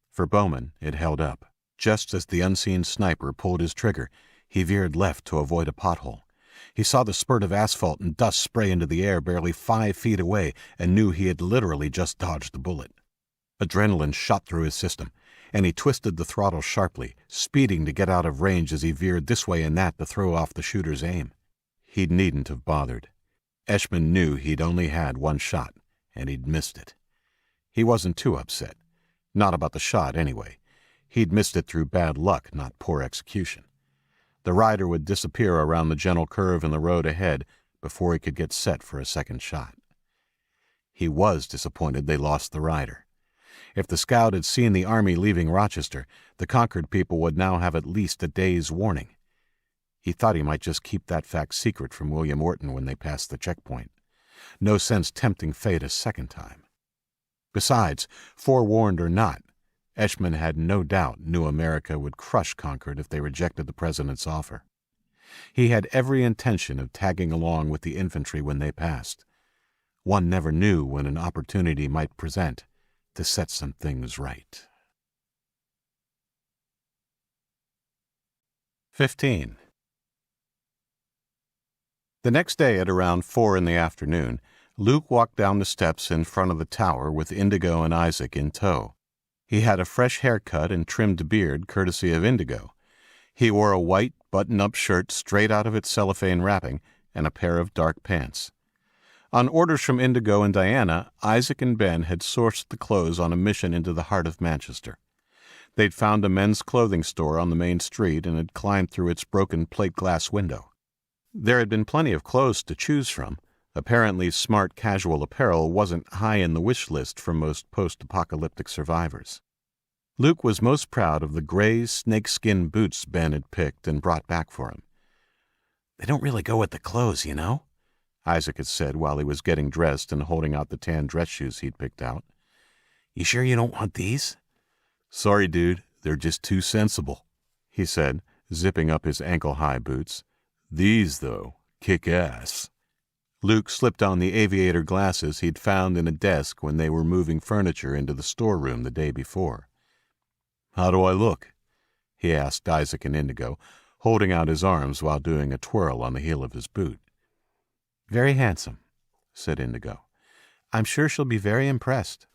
A: for Bowman it held up. Just as the unseen sniper pulled his trigger, he veered left to avoid a pothole. He saw the spurt of asphalt and dust spray into the air barely 5 feet away and knew he had literally just dodged the bullet. Adrenaline shot through his system, and he twisted the throttle sharply, speeding to get out of range as he veered this way and that to throw off the shooter's aim. He needn't have bothered. Eshman knew he'd only had 1 shot, and he'd missed it. He wasn't too upset. Not about the shot, anyway. He'd missed it through bad luck, not poor execution. The rider would disappear around the gentle curve in the road ahead before he could get set for a second shot. He was disappointed they lost the rider. If the scout had seen the army leaving Rochester, the Concord people would now have at least a day's warning. He thought he might just keep that fact secret from William Orton when they passed the checkpoint. No sense tempting fate a second time. Besides, forewarned or not, Eshman had no doubt New America would crush Concord if they rejected the president's offer. He had every intention of tagging along with the infantry when they passed. One never knew when an opportunity might present to set some things right. 15. The next day at around 4 in the afternoon, Luke walked down the steps in front of the tower with Indigo and Isaac in tow. He had a fresh haircut and trimmed beard courtesy of Indigo. He wore a white button-up shirt straight out of its cellophane wrapping and a pair of dark pants. On orders from Indigo and Diana, Isaac and Ben had sourced the clothes on a mission into the heart of Manchester. They'd found a men's clothing store on the main street and had climbed through its broken plate-glass window. There had been plenty of clothes to choose from. Apparently, smart casual apparel wasn't high in the wish list for most post-apocalyptic survivors. Luke was most proud of the gray snakeskin boots Ben had picked and brought back for him. "They don't really go with the clothes, you know," Isaac had said while he was getting dressed and holding out the tan dress shoes he'd picked out. "You sure you don't want these?" "Sorry, dude, they're just too sensible," he said, zipping up his ankle-high boots. "These, though, kick ass." Luke slipped on the aviator glasses he'd found in a desk when they were moving furniture into the storeroom the day before. "How do I look?" he asked Isaac and Indigo, holding out his arms while doing a twirl on the heel of his boot. "Very handsome," said Indigo. "I'm sure she'll be very impressed."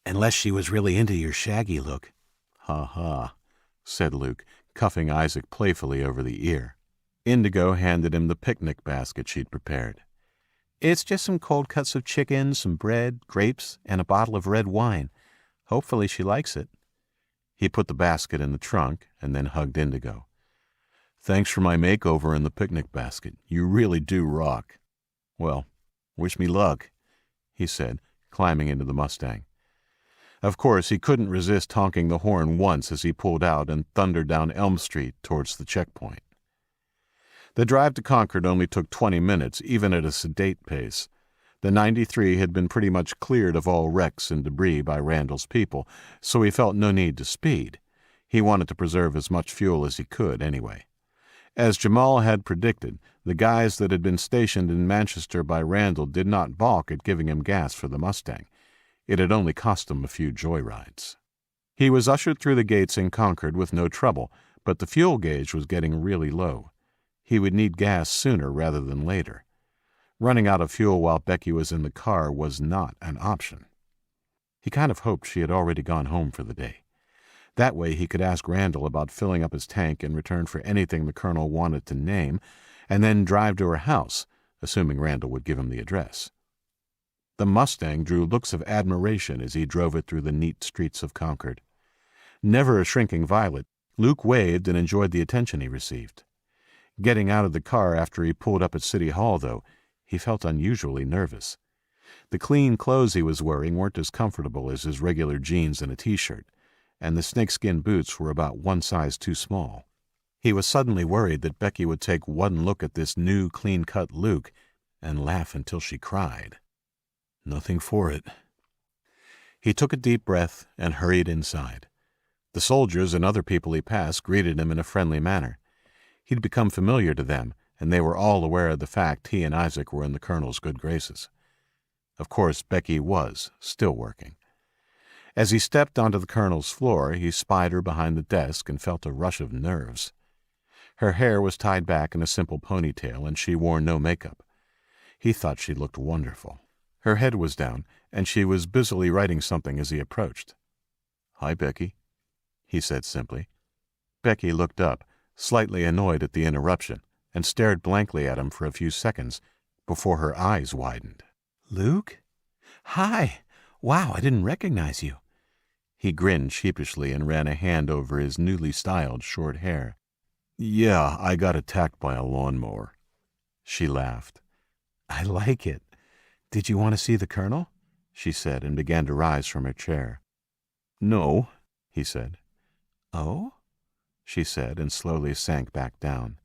A: "Unless she was really into your shaggy look." "Ha ha," said Luke, cuffing Isaac playfully over the ear. Indigo handed him the picnic basket she'd prepared. "It's just some cold cuts of chicken, some bread, grapes, and a bottle of red wine. Hopefully she likes it." He put the basket in the trunk and then hugged Indigo. "Thanks for my makeover in the picnic basket. You really do rock." "Well, wish me luck," he said, climbing into the Mustang. Of course, he couldn't resist honking the horn once as he pulled out and thundered down Elm Street towards the checkpoint. The drive to Concord only took 20 minutes, even at a sedate pace. The 93 had been pretty much cleared of all wrecks and debris by Randall's people, so he felt no need to speed. He wanted to preserve as much fuel as he could, anyway. As Jamal had predicted, the guys that had been stationed in Manchester by Randall did not balk at giving him gas for the Mustang. It had only cost him a few joyrides. He was ushered through the gates in Concord with no trouble, but the fuel gauge was getting really low. He would need gas sooner rather than later. Running out of fuel while Becky was in the car was not an option. He kind of hoped she had already gone home for the day. That way he could ask Randall about filling up his tank in return for anything the colonel wanted to name, and then drive to her house, assuming Randall would give him the address. The Mustang drew looks of admiration as he drove it through the neat streets of Concord. Never a shrinking violet, Luke waved and enjoyed the attention he received. Getting out of the car after he pulled up at City Hall, though, he felt unusually nervous. The clean clothes he was wearing weren't as comfortable as his regular jeans and a t-shirt, and the snakeskin boots were about one size too small. He was suddenly worried that Becky would take one look at this new, clean-cut Luke and laugh until she cried. Nothing for it. He took a deep breath and hurried inside. The soldiers and other people he passed greeted him in a friendly manner. He'd become familiar to them, and they were all aware of the fact he and Isaac were in the colonel's good graces. Of course, Becky was still working. As he stepped onto the colonel's floor, he spied her behind the desk and felt a rush of nerves. Her hair was tied back in a simple ponytail, and she wore no makeup. He thought she looked wonderful. Her head was down, and she was busily writing something as he approached. "Hi, Becky," he said simply. Becky looked up, slightly annoyed at the interruption, and stared blankly at him for a few seconds before her eyes widened. "Luke? Hi! Wow, I didn't recognize you."
C: He grinned sheepishly and ran a hand over his newly styled short hair. Yeah, I got attacked by a lawnmower. She laughed. I like it. Did you want to see the Colonel? She said, and began to rise from her chair. No, he said. Oh? She said, and slowly sank back down.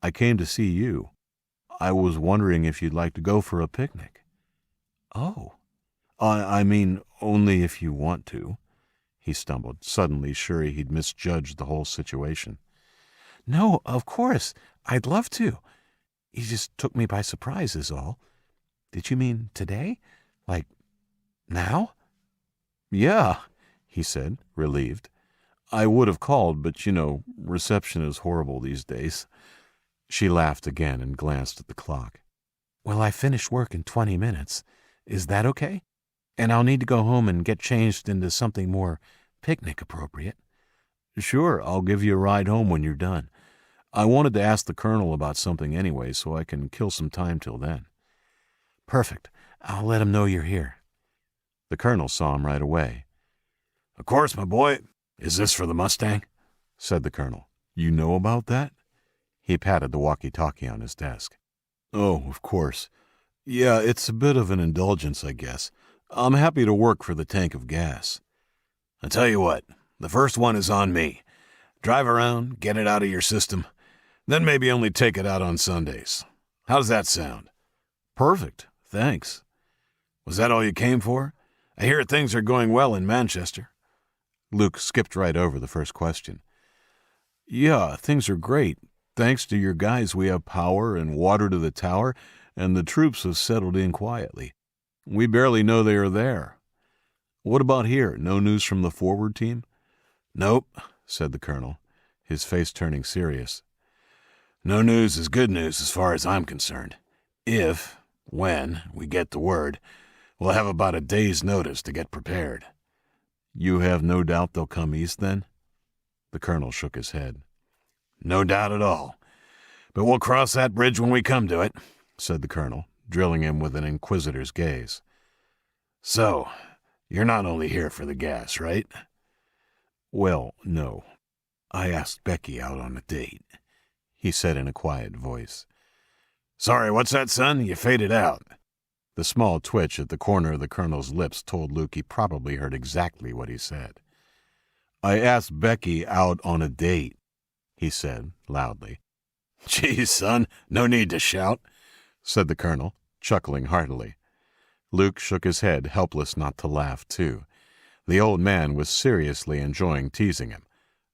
C: I came to see you. I was wondering if you'd like to go for a picnic. Oh. I mean, only if you want to. He stumbled, suddenly sure he'd misjudged the whole situation. No, of course. I'd love to. He just took me by surprise is all. Did you mean today? Like, now? Yeah, he said, relieved. I would have called, but, reception is horrible these days. She laughed again and glanced at the clock. Well, I finish work in 20 minutes. Is that okay? And I'll need to go home and get changed into something more picnic appropriate. Sure, I'll give you a ride home when you're done. I wanted to ask the Colonel about something anyway, so I can kill some time till then. Perfect. I'll let him know you're here. The Colonel saw him right away. Of course, my boy. Is this for the Mustang? Said the Colonel. You know about that? He patted the walkie-talkie on his desk. Oh, of course. Yeah, it's a bit of an indulgence, I guess. I'm happy to work for the tank of gas. I tell you what, the first one is on me. Drive around, get it out of your system, then maybe only take it out on Sundays. How does that sound? Perfect, thanks. Was that all you came for? I hear things are going well in Manchester. Luke skipped right over the first question. Yeah, things are great. Thanks to your guys, we have power and water to the tower, and the troops have settled in quietly. We barely know they are there. What about here? No news from the forward team? Nope, said the Colonel, his face turning serious. No news is good news as far as I'm concerned. When we get the word, we'll have about a day's notice to get prepared. You have no doubt they'll come east then? The Colonel shook his head. No doubt at all. But we'll cross that bridge when we come to it, said the Colonel, drilling him with an inquisitor's gaze. So, you're not only here for the gas, right? Well, no. I asked Becky out on a date, he said in a quiet voice. Sorry, what's that, son? You faded out. The small twitch at the corner of the Colonel's lips told Luke he probably heard exactly what he said. I asked Becky out on a date, he said loudly. Geez, son, no need to shout, said the Colonel, chuckling heartily. Luke shook his head, helpless not to laugh, too. The old man was seriously enjoying teasing him.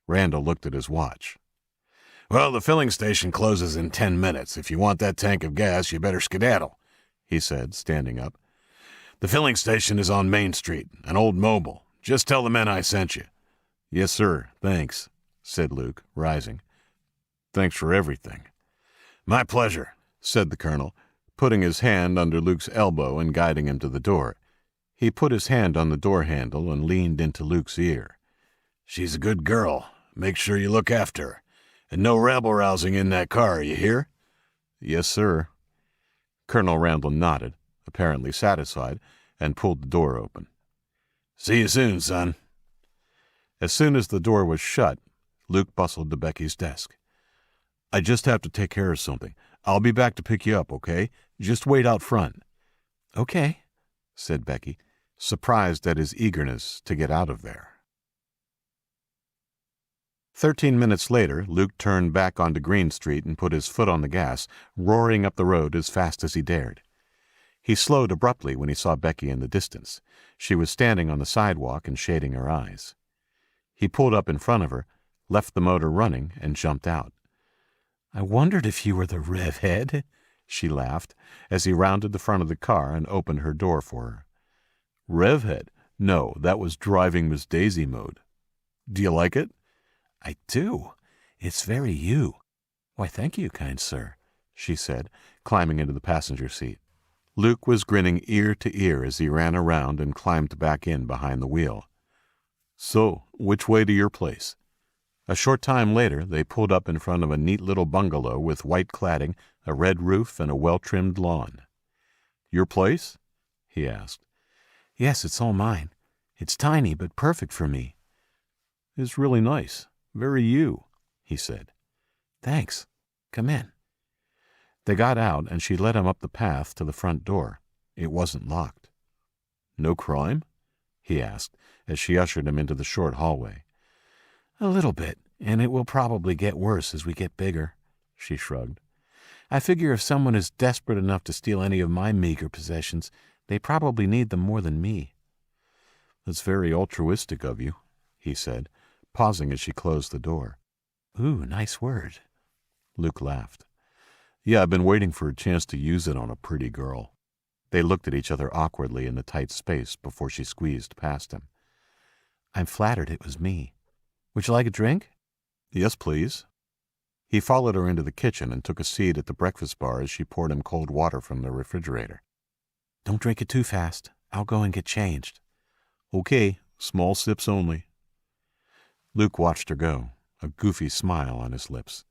C: Randall looked at his watch. Well, the filling station closes in 10 minutes. If you want that tank of gas, you better skedaddle, he said, standing up. The filling station is on Main Street, an old mobile. Just tell the men I sent you. Yes, sir, thanks, said Luke, rising. Thanks for everything. My pleasure, said the Colonel, putting his hand under Luke's elbow and guiding him to the door. He put his hand on the door handle and leaned into Luke's ear. She's a good girl. Make sure you look after her. And no rabble-rousing in that car, you hear? Yes, sir. Colonel Randall nodded, apparently satisfied, and pulled the door open. See you soon, son. As soon as the door was shut, Luke bustled to Becky's desk. I just have to take care of something. I'll be back to pick you up, okay? Just wait out front. Okay, said Becky, surprised at his eagerness to get out of there. 13 minutes later, Luke turned back onto Green Street and put his foot on the gas, roaring up the road as fast as he dared. He slowed abruptly when he saw Becky in the distance. She was standing on the sidewalk and shading her eyes. He pulled up in front of her, left the motor running, and jumped out. I wondered if you were the rev head, she laughed, as he rounded the front of the car and opened her door for her. Rev head? No, that was driving Miss Daisy mode. Do you like it? I do. It's very you. Why, thank you, kind sir, she said, climbing into the passenger seat. Luke was grinning ear to ear as he ran around and climbed back in behind the wheel. So, which way to your place? A short time later, they pulled up in front of a neat little bungalow with white cladding, a red roof, and a well-trimmed lawn. Your place? He asked. Yes, it's all mine. It's tiny but perfect for me."
A: "It's really nice. Very you," he said.
C: "Thanks. Come in."
A: They got out, and she led him up the path to the front door. It wasn't locked. "No crime?" he asked, as she ushered him into the short hallway.
C: "A little bit, and it will probably get worse as we get bigger," she shrugged. "I figure if someone is desperate enough to steal any of my meager possessions, they probably need them more than me."
A: "That's very altruistic of you," he said, pausing as she closed the door.
C: "Ooh, nice word."
A: Luke laughed. "Yeah, I've been waiting for a chance to use it on a pretty girl." They looked at each other awkwardly in the tight space before she squeezed past him.
C: "I'm flattered it was me. Would you like a drink?"
A: "Yes, please." He followed her into the kitchen and took a seat at the breakfast bar as she poured him cold water from the refrigerator.
C: "Don't drink it too fast. I'll go and get changed."
A: "Okay, small sips only." Luke watched her go, a goofy smile on his lips.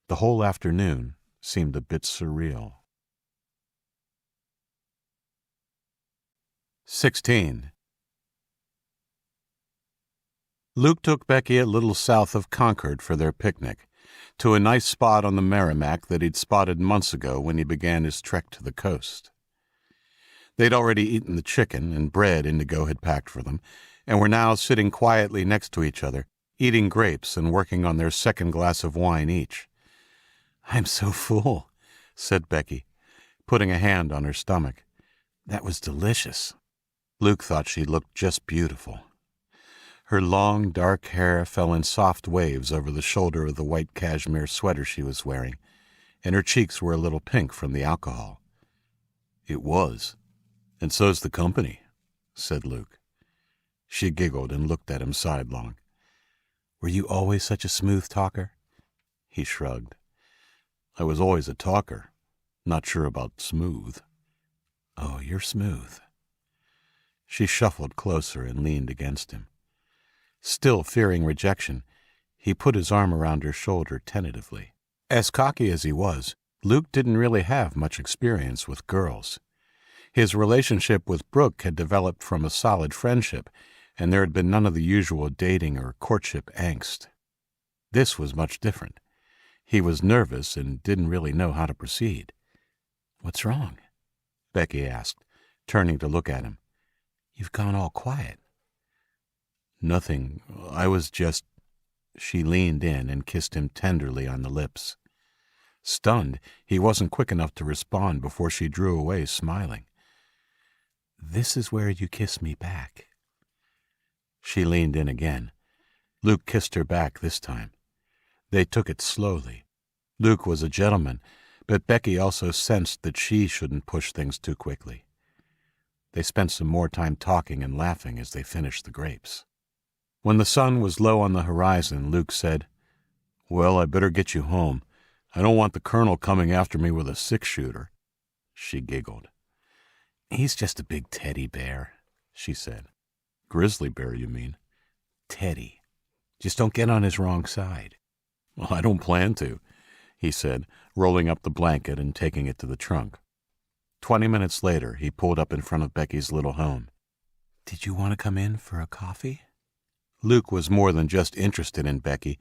A: The whole afternoon seemed a bit surreal. 16. Luke took Becky a little south of Concord for their picnic, to a nice spot on the Merrimack that he'd spotted months ago when he began his trek to the coast. They'd already eaten the chicken and bread Indigo had packed for them, and were now sitting quietly next to each other, eating grapes and working on their second glass of wine each.
C: "I'm so full," said Becky, putting a hand on her stomach. "That was delicious."
A: Luke thought she looked just beautiful. Her long, dark hair fell in soft waves over the shoulder of the white cashmere sweater she was wearing, and her cheeks were a little pink from the alcohol. "It was, and so's the company," said Luke. She giggled and looked at him sidelong.
C: "Were you always such a smooth talker?"
A: He shrugged. "I was always a talker. Not sure about smooth."
C: "Oh, you're smooth."
A: She shuffled closer and leaned against him. Still fearing rejection, he put his arm around her shoulder tentatively. As cocky as he was, Luke didn't really have much experience with girls. His relationship with Brooke had developed from a solid friendship, and there had been none of the usual dating or courtship angst. This was much different. He was nervous and didn't really know how to proceed.
C: "What's wrong?"
A: Becky asked, turning to look at him.
C: "You've gone all quiet."
A: "Nothing. I was just—" She leaned in and kissed him tenderly on the lips. Stunned, he wasn't quick enough to respond before she drew away, smiling.
C: "This is where you kiss me back."
A: She leaned in again. Luke kissed her back this time. They took it slowly. Luke was a gentleman, but Becky also sensed that she shouldn't push things too quickly. They spent some more time talking and laughing as they finished the grapes. When the sun was low on the horizon, Luke said, "Well, I better get you home. I don't want the colonel coming after me with a six-shooter." She giggled.
C: "He's just a big teddy bear," she said.
A: "Grizzly bear, you mean?"
C: "Teddy. Just don't get on his wrong side."
A: "Well, I don't plan to," he said, rolling up the blanket and taking it to the trunk. 20 minutes later, he pulled up in front of Becky's little home.
C: "Did you want to come in for a coffee?"
A: Luke was more than just interested in Becky,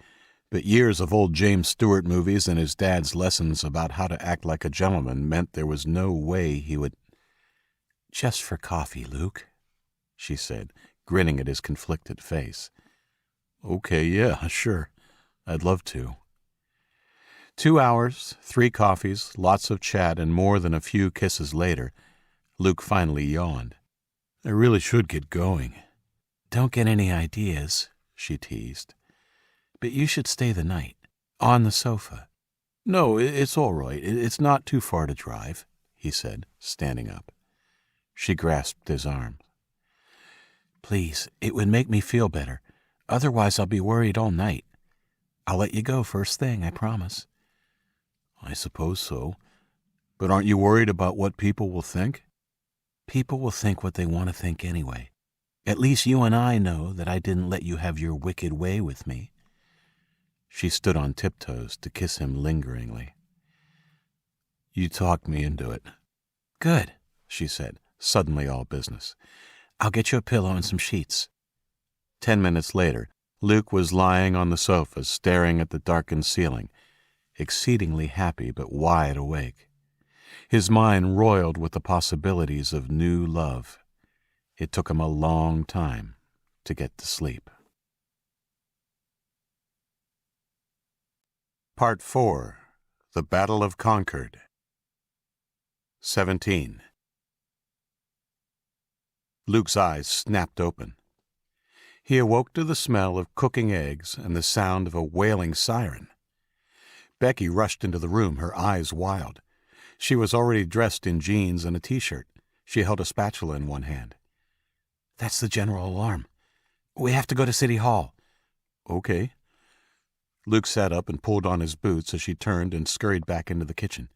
A: but years of old James Stewart movies and his dad's lessons about how to act like a gentleman meant there was no way he would—
C: "Just for coffee, Luke,"
A: she said, grinning at his conflicted face. "Okay, yeah, sure. I'd love to." 2 hours, 3 coffees, lots of chat, and more than a few kisses later, Luke finally yawned. "I really should get going."
C: "Don't get any ideas," she teased. "But you should stay the night. On the sofa."
A: "No, it's all right. It's not too far to drive," he said, standing up. She grasped his arm.
C: "Please, it would make me feel better. Otherwise, I'll be worried all night. I'll let you go first thing, I promise."
A: "I suppose so. But aren't you worried about what people will think?"
C: "People will think what they want to think anyway. At least you and I know that I didn't let you have your wicked way with me."
A: She stood on tiptoes to kiss him lingeringly.
C: "You talked me into it." "Good," she said, suddenly all business. I'll get you a pillow and some sheets.
A: 10 minutes later, Luke was lying on the sofa staring at the darkened ceiling, exceedingly happy but wide awake. His mind roiled with the possibilities of new love. It took him a long time to get to sleep. Part 4. The Battle of Concord. 17. Luke's eyes snapped open. He awoke to the smell of cooking eggs and the sound of a wailing siren. Becky rushed into the room, her eyes wild. She was already dressed in jeans and a t-shirt. She held a spatula in one hand.
C: That's the general alarm. We have to go to City Hall.
A: Okay. Luke sat up and pulled on his boots as she turned and scurried back into the kitchen.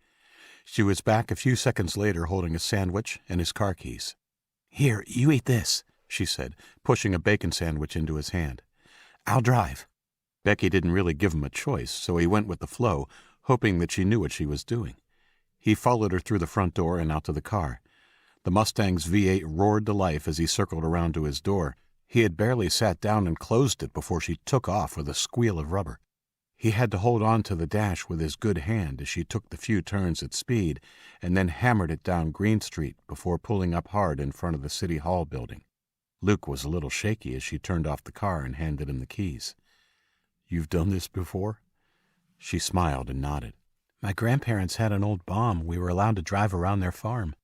A: She was back a few seconds later holding a sandwich and his car keys.
C: Here, you eat this,
A: she said, pushing a bacon sandwich into his hand.
C: I'll drive.
A: Becky didn't really give him a choice, so he went with the flow, hoping that she knew what she was doing. He followed her through the front door and out to the car. The Mustang's V8 roared to life as he circled around to his door. He had barely sat down and closed it before she took off with a squeal of rubber. He had to hold on to the dash with his good hand as she took the few turns at speed and then hammered it down Green Street before pulling up hard in front of the City Hall building. Luke was a little shaky as she turned off the car and handed him the keys. "You've done this before?" She smiled and nodded.
C: My grandparents had an old bomb. We were allowed to drive around their farm.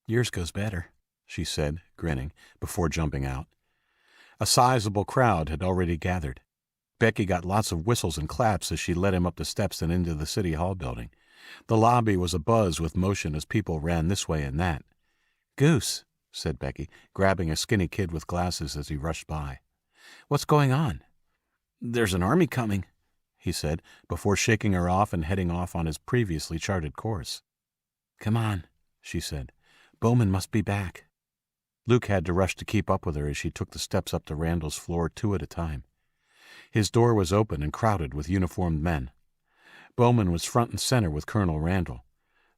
C: Yours goes better,
A: she said, grinning, before jumping out. A sizable crowd had already gathered. Becky got lots of whistles and claps as she led him up the steps and into the City Hall building. The lobby was abuzz with motion as people ran this way and that.
C: "Goose,"
A: said Becky, grabbing a skinny kid with glasses as he rushed by.
C: "What's going on?"
A: "There's an army coming," he said, before shaking her off and heading off on his previously charted course.
C: "Come on," she said. "Bowman must be back."
A: Luke had to rush to keep up with her as she took the steps up to Randall's floor 2 at a time. His door was open and crowded with uniformed men. Bowman was front and center with Colonel Randall.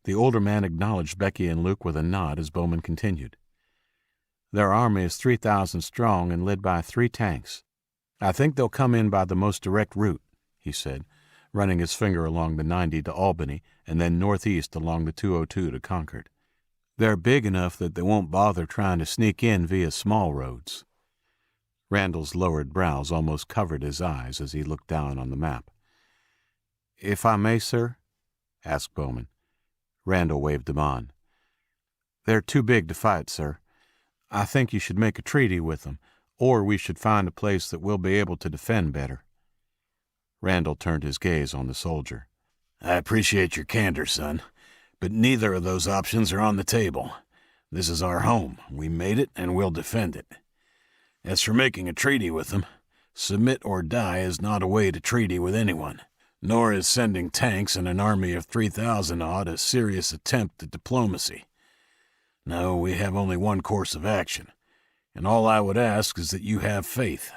A: The older man acknowledged Becky and Luke with a nod as Bowman continued. "Their army is 3,000 strong and led by 3 tanks. I think they'll come in by the most direct route," he said, running his finger along the 90 to Albany and then northeast along the 202 to Concord. "They're big enough that they won't bother trying to sneak in via small roads." Randall's lowered brows almost covered his eyes as he looked down on the map. "If I may, sir?" asked Bowman. Randall waved him on. "They're too big to fight, sir. I think you should make a treaty with them, or we should find a place that we'll be able to defend better." Randall turned his gaze on the soldier.
E: "I appreciate your candor, son, but neither of those options are on the table. This is our home. We made it, and we'll defend it. As for making a treaty with them, submit or die is not a way to treaty with anyone, nor is sending tanks and an army of 3,000-odd a serious attempt at diplomacy. No, we have only one course of action, and all I would ask is that you have faith."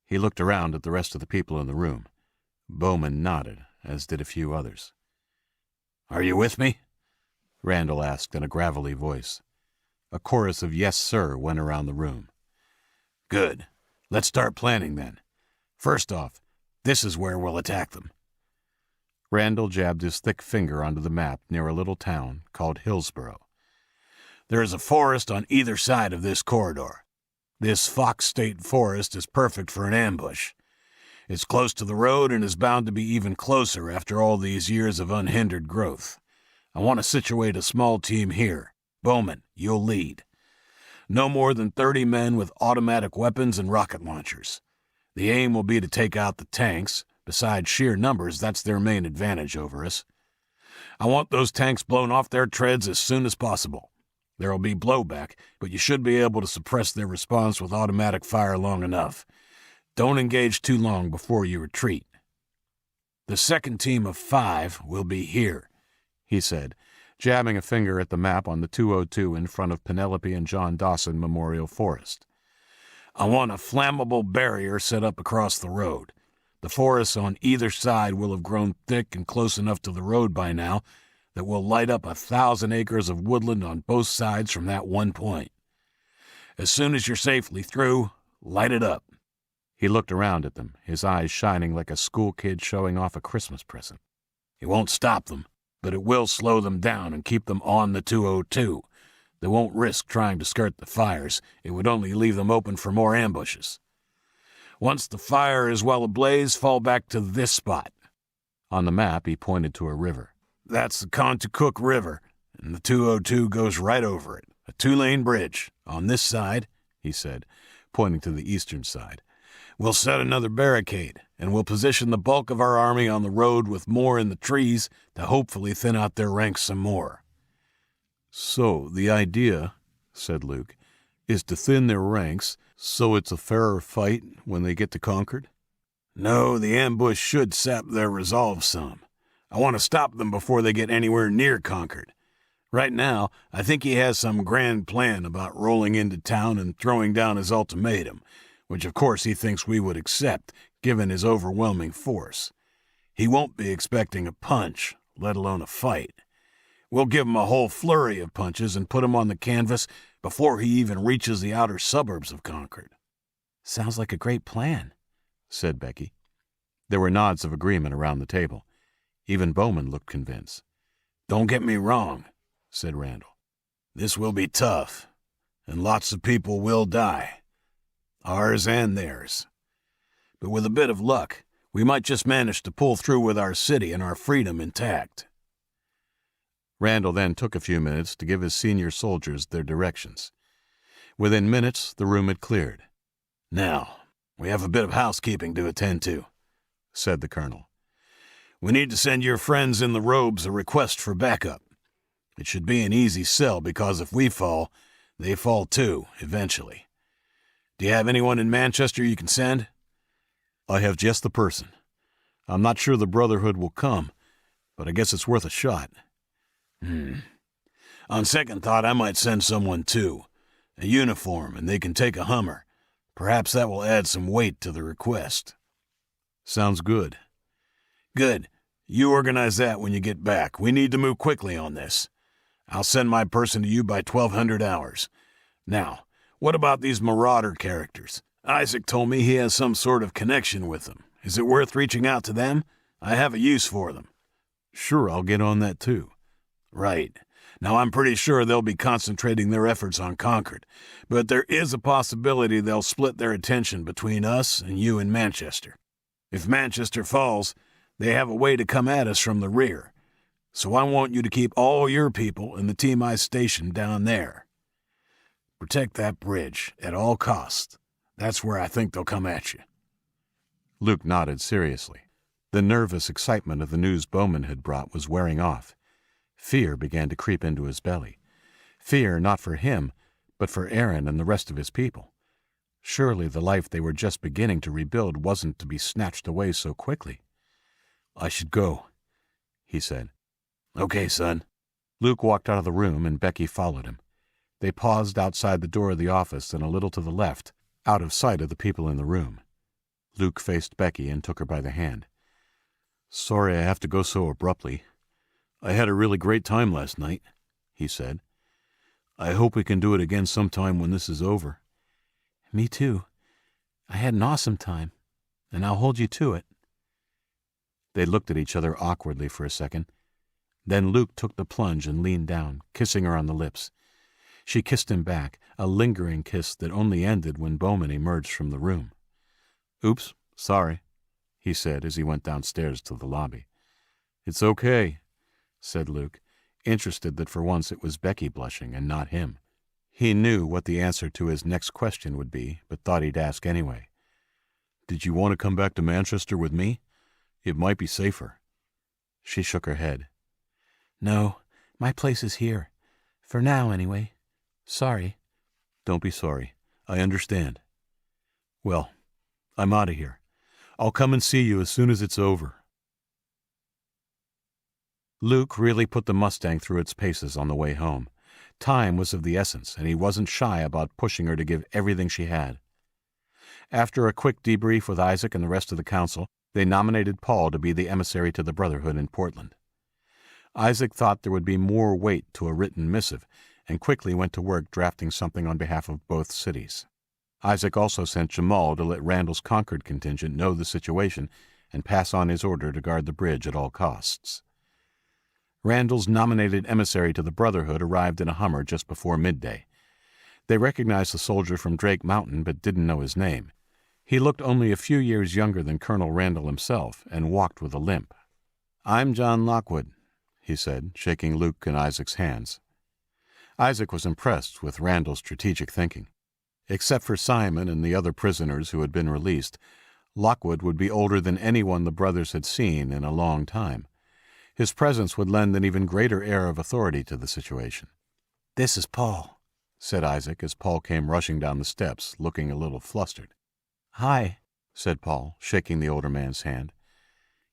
A: He looked around at the rest of the people in the room. Bowman nodded, as did a few others.
E: "Are you with me?"
A: Randall asked in a gravelly voice. A chorus of "yes, sir" went around the room.
E: "Good. Let's start planning then. First off, this is where we'll attack them."
A: Randall jabbed his thick finger onto the map near a little town called Hillsboro.
E: "There is a forest on either side of this corridor. This Fox State Forest is perfect for an ambush. It's close to the road and is bound to be even closer after all these years of unhindered growth. I want to situate a small team here. Bowman, you'll lead. No more than 30 men with automatic weapons and rocket launchers. The aim will be to take out the tanks. Besides sheer numbers, that's their main advantage over us. I want those tanks blown off their treads as soon as possible. There will be blowback, but you should be able to suppress their response with automatic fire long enough. Don't engage too long before you retreat. The second team of 5 will be here," he said, jabbing a finger at the map on the 202 in front of Penelope and John Dawson Memorial Forest. "I want a flammable barrier set up across the road. The forests on either side will have grown thick and close enough to the road by now that will light up 1,000 acres of woodland on both sides from that one point. As soon as you're safely through, light it up."
C: He looked around at them, his eyes shining like a school kid showing off a Christmas present.
E: "It won't stop them, but it will slow them down and keep them on the 202. They won't risk trying to skirt the fires. It would only leave them open for more ambushes. Once the fire is well ablaze, fall back to this spot."
C: On the map, he pointed to a river.
E: "That's the Contoocook River, and the 202 goes right over it. A 2-lane bridge. On this side," he said, pointing to the eastern side, "we'll set another barricade, and we'll position the bulk of our army on the road with more in the trees to hopefully thin out their ranks some more."
A: "So, the idea," said Luke, "is to thin their ranks so it's a fairer fight when they get to Concord?"
E: "No, the ambush should sap their resolve some. I want to stop them before they get anywhere near Concord. Right now, I think he has some grand plan about rolling into town and throwing down his ultimatum, which of course he thinks we would accept, given his overwhelming force. He won't be expecting a punch, let alone a fight. We'll give him a whole flurry of punches and put him on the canvas before he even reaches the outer suburbs of Concord."
C: "Sounds like a great plan," said Becky. There were nods of agreement around the table. Even Bowman looked convinced.
E: "Don't get me wrong," said Randall. "This will be tough, and lots of people will die. Ours and theirs. But with a bit of luck, we might just manage to pull through with our city and our freedom intact."
C: Randall then took a few minutes to give his senior soldiers their directions. Within minutes, the room had cleared.
E: "Now, we have a bit of housekeeping to attend to," said the colonel. "We need to send your friends in the robes a request for backup. It should be an easy sell because if we fall, they fall too, eventually. Do you have anyone in Manchester you can send?"
A: "I have just the person. I'm not sure the Brotherhood will come, but I guess it's worth a shot."
E: On second thought, I might send someone too. A uniform, and they can take a Hummer. Perhaps that will add some weight to the request."
A: "Sounds good."
E: "Good. You organize that when you get back. We need to move quickly on this. I'll send my person to you by 1200 hours. Now, what about these Marauder characters? Isaac told me he has some sort of connection with them. Is it worth reaching out to them? I have a use for them."
A: "Sure, I'll get on that too."
E: "Right. Now, I'm pretty sure they'll be concentrating their efforts on Concord, but there is a possibility they'll split their attention between us and you in Manchester. If Manchester falls, they have a way to come at us from the rear. So I want you to keep all your people and the team I stationed down there. Protect that bridge at all costs. That's where I think they'll come at you."
C: Luke nodded seriously. The nervous excitement of the news Bowman had brought was wearing off. Fear began to creep into his belly. Fear not for him, but for Aaron and the rest of his people. Surely the life they were just beginning to rebuild wasn't to be snatched away so quickly.
A: "I should go," he said.
E: "Okay, son."
C: Luke walked out of the room and Becky followed him. They paused outside the door of the office and a little to the left, out of sight of the people in the room. Luke faced Becky and took her by the hand.
A: "Sorry I have to go so abruptly. I had a really great time last night," he said. "I hope we can do it again sometime when this is over."
C: "Me too. I had an awesome time, and I'll hold you to it." They looked at each other awkwardly for a second. Then Luke took the plunge and leaned down, kissing her on the lips. She kissed him back, a lingering kiss that only ended when Bowman emerged from the room.
A: "Oops, sorry,"
C: he said as he went downstairs to the lobby.
A: "It's okay,"
C: said Luke, interested that for once it was Becky blushing and not him. He knew what the answer to his next question would be, but thought he'd ask anyway.
A: "Did you want to come back to Manchester with me? It might be safer."
C: She shook her head.
F: "No, my place is here. For now, anyway. Sorry."
A: "Don't be sorry. I understand. Well, I'm out of here. I'll come and see you as soon as it's over."
C: Luke really put the Mustang through its paces on the way home. Time was of the essence, and he wasn't shy about pushing her to give everything she had. After a quick debrief with Isaac and the rest of the council, they nominated Paul to be the emissary to the Brotherhood in Portland. Isaac thought there would be more weight to a written missive,
A: and quickly went to work drafting something on behalf of both cities. Isaac also sent Jamal to let Randall's Concord contingent know the situation and pass on his order to guard the bridge at all costs. Randall's nominated emissary to the Brotherhood arrived in a Hummer just before midday. They recognized the soldier from Drake Mountain but didn't know his name. He looked only a few years younger than Colonel Randall himself and walked with a limp. "I'm John Lockwood," he said, shaking Luke and Isaac's hands. Isaac was impressed with Randall's strategic thinking. Except for Simon and the other prisoners who had been released, Lockwood would be older than anyone the brothers had seen in a long time. His presence would lend an even greater air of authority to the situation.
F: "This is Paul,"
A: said Isaac as Paul came rushing down the steps, looking a little flustered.
F: "Hi,"
A: said Paul, shaking the older man's hand.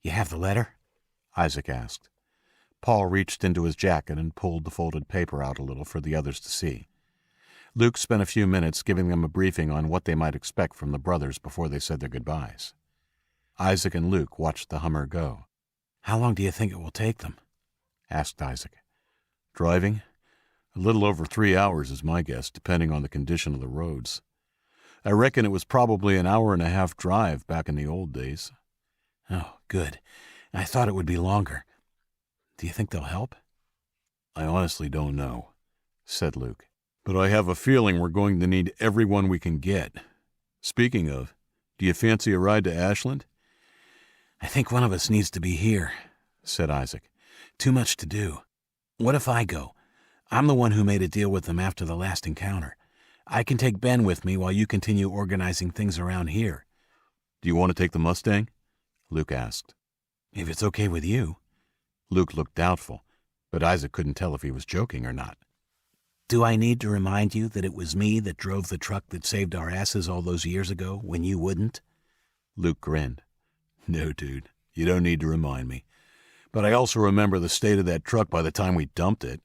F: "You have the letter?"
A: Isaac asked. Paul reached into his jacket and pulled the folded paper out a little for the others to see. Luke spent a few minutes giving them a briefing on what they might expect from the brothers before they said their goodbyes. Isaac and Luke watched the Hummer go.
F: "How long do you think it will take them?"
A: asked Isaac. "Driving? A little over 3 hours is my guess, depending on the condition of the roads. I reckon it was probably an hour-and-a-half drive back in the old days."
F: "Oh, good. I thought it would be longer. Do you think they'll help?"
A: "I honestly don't know," said Luke. "But I have a feeling we're going to need everyone we can get. Speaking of, do you fancy a ride to Ashland?"
F: "I think one of us needs to be here,"
A: said Isaac.
F: "Too much to do. What if I go? I'm the one who made a deal with them after the last encounter. I can take Ben with me while you continue organizing things around here."
A: "Do you want to take the Mustang?" Luke asked.
F: "If it's okay with you."
A: Luke looked doubtful, but Isaac couldn't tell if he was joking or not.
F: "Do I need to remind you that it was me that drove the truck that saved our asses all those years ago when you wouldn't?"
A: Luke grinned. "No, dude, you don't need to remind me. But I also remember the state of that truck by the time we dumped it."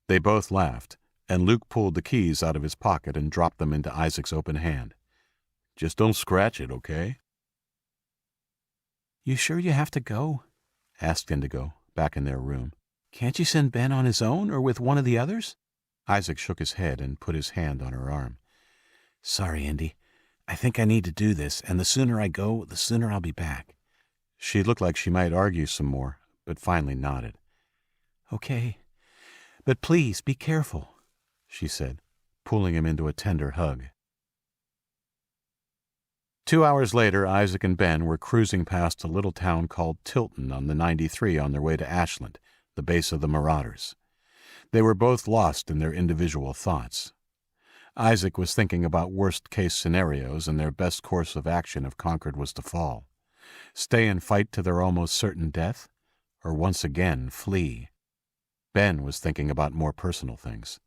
A: They both laughed, and Luke pulled the keys out of his pocket and dropped them into Isaac's open hand. "Just don't scratch it, okay?"
F: "You sure you have to go?"
A: asked Indigo, back in their room.
F: "Can't you send Ben on his own or with one of the others?"
A: Isaac shook his head and put his hand on her arm.
F: "Sorry, Indy. I think I need to do this, and the sooner I go, the sooner I'll be back."
A: She looked like she might argue some more, but finally nodded.
F: "Okay. But please, be careful," she said,
A: pulling him into a tender hug. 2 hours later, Isaac and Ben were cruising past a little town called Tilton on the 93 on their way to Ashland, the base of the Marauders. They were both lost in their individual thoughts. Isaac was thinking about worst-case scenarios and their best course of action if Concord was to fall. Stay and fight to their almost certain death, or once again flee. Ben was thinking about more personal things.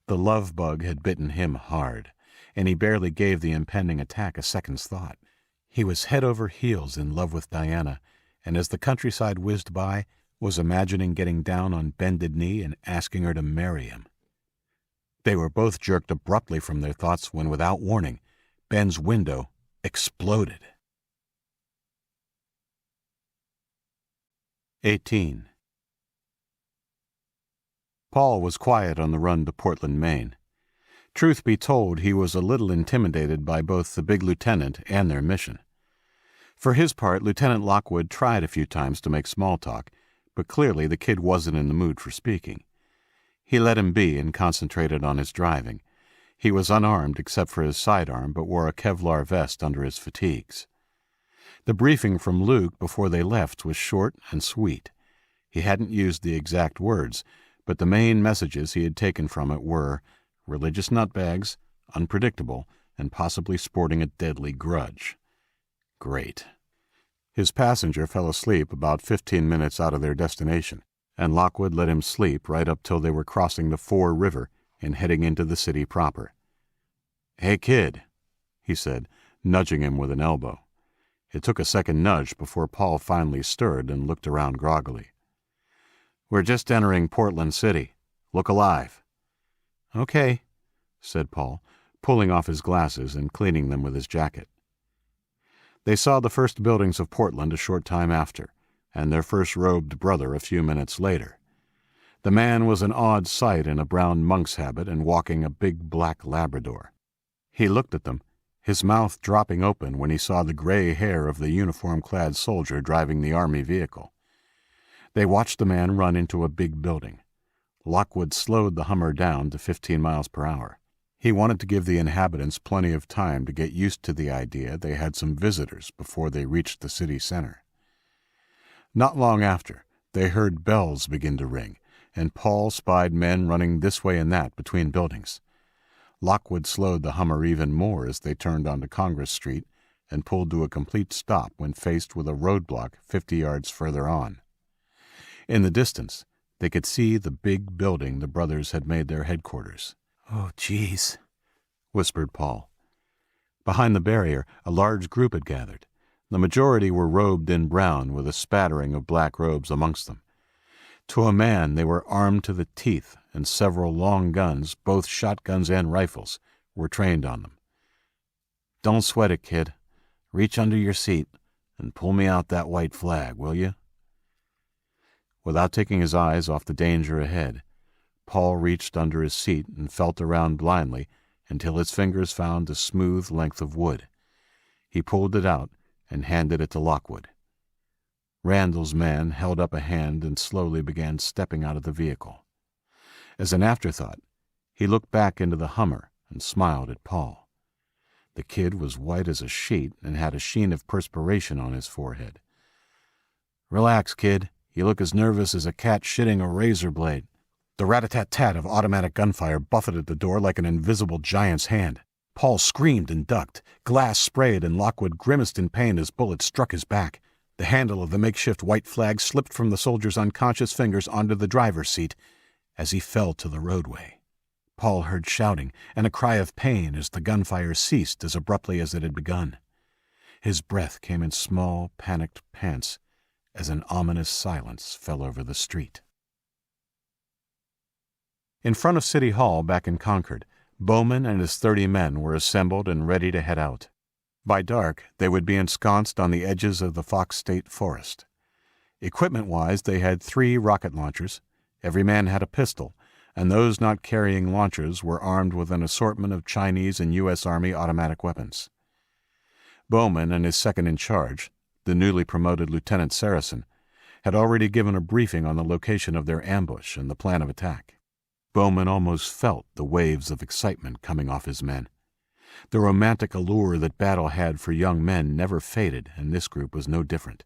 A: The love bug had bitten him hard, and he barely gave the impending attack a second's thought. He was head over heels in love with Diana, and as the countryside whizzed by, was imagining getting down on bended knee and asking her to marry him. They were both jerked abruptly from their thoughts when, without warning, Ben's window exploded. 18. Paul was quiet on the run to Portland, Maine. Truth be told, he was a little intimidated by both the big lieutenant and their mission. For his part, Lieutenant Lockwood tried a few times to make small talk, but clearly the kid wasn't in the mood for speaking. He let him be and concentrated on his driving. He was unarmed except for his sidearm, but wore a Kevlar vest under his fatigues. The briefing from Luke before they left was short and sweet. He hadn't used the exact words, but the main messages he had taken from it were religious nutbags, unpredictable, and possibly sporting a deadly grudge. Great. His passenger fell asleep about 15 minutes out of their destination, and Lockwood let him sleep right up till they were crossing the Fore River and heading into the city proper. "Hey, kid," he said, nudging him with an elbow. It took a second nudge before Paul finally stirred and looked around groggily. "We're just entering Portland City. Look alive." "Okay," said Paul, pulling off his glasses and cleaning them with his jacket. They saw the first buildings of Portland a short time after, and their first robed brother a few minutes later. The man was an odd sight in a brown monk's habit and walking a big black Labrador. He looked at them, his mouth dropping open when he saw the gray hair of the uniform-clad soldier driving the army vehicle. They watched the man run into a big building. Lockwood slowed the Hummer down to 15 miles per hour. He wanted to give the inhabitants plenty of time to get used to the idea they had some visitors before they reached the city center. Not long after, they heard bells begin to ring, and Paul spied men running this way and that between buildings. Lockwood slowed the Hummer even more as they turned onto Congress Street and pulled to a complete stop when faced with a roadblock 50 yards further on. In the distance, they could see the big building the brothers had made their headquarters.
F: "Oh, geez,"
A: whispered Paul. Behind the barrier, a large group had gathered. The majority were robed in brown with a spattering of black robes amongst them. To a man, they were armed to the teeth, and several long guns, both shotguns and rifles, were trained on them. "Don't sweat it, kid. Reach under your seat and pull me out that white flag, will you?" Without taking his eyes off the danger ahead, Paul reached under his seat and felt around blindly until his fingers found a smooth length of wood. He pulled it out and handed it to Lockwood. Randall's man held up a hand and slowly began stepping out of the vehicle. As an afterthought, he looked back into the Hummer and smiled at Paul. The kid was white as a sheet and had a sheen of perspiration on his forehead. "Relax, kid. You look as nervous as a cat shitting a razor blade." The rat-a-tat-tat of automatic gunfire buffeted the door like an invisible giant's hand. Paul screamed and ducked. Glass sprayed, and Lockwood grimaced in pain as bullets struck his back. The handle of the makeshift white flag slipped from the soldier's unconscious fingers onto the driver's seat as he fell to the roadway. Paul heard shouting and a cry of pain as the gunfire ceased as abruptly as it had begun. His breath came in small, panicked pants as an ominous silence fell over the street. In front of City Hall back in Concord, Bowman and his 30 men were assembled and ready to head out. By dark, they would be ensconced on the edges of the Fox State Forest. Equipment-wise, they had 3 rocket launchers. Every man had a pistol, and those not carrying launchers were armed with an assortment of Chinese and U.S. Army automatic weapons. Bowman and his second-in-charge, the newly promoted Lieutenant Saracen, had already given a briefing on the location of their ambush and the plan of attack. Bowman almost felt the waves of excitement coming off his men. The romantic allure that battle had for young men never faded, and this group was no different.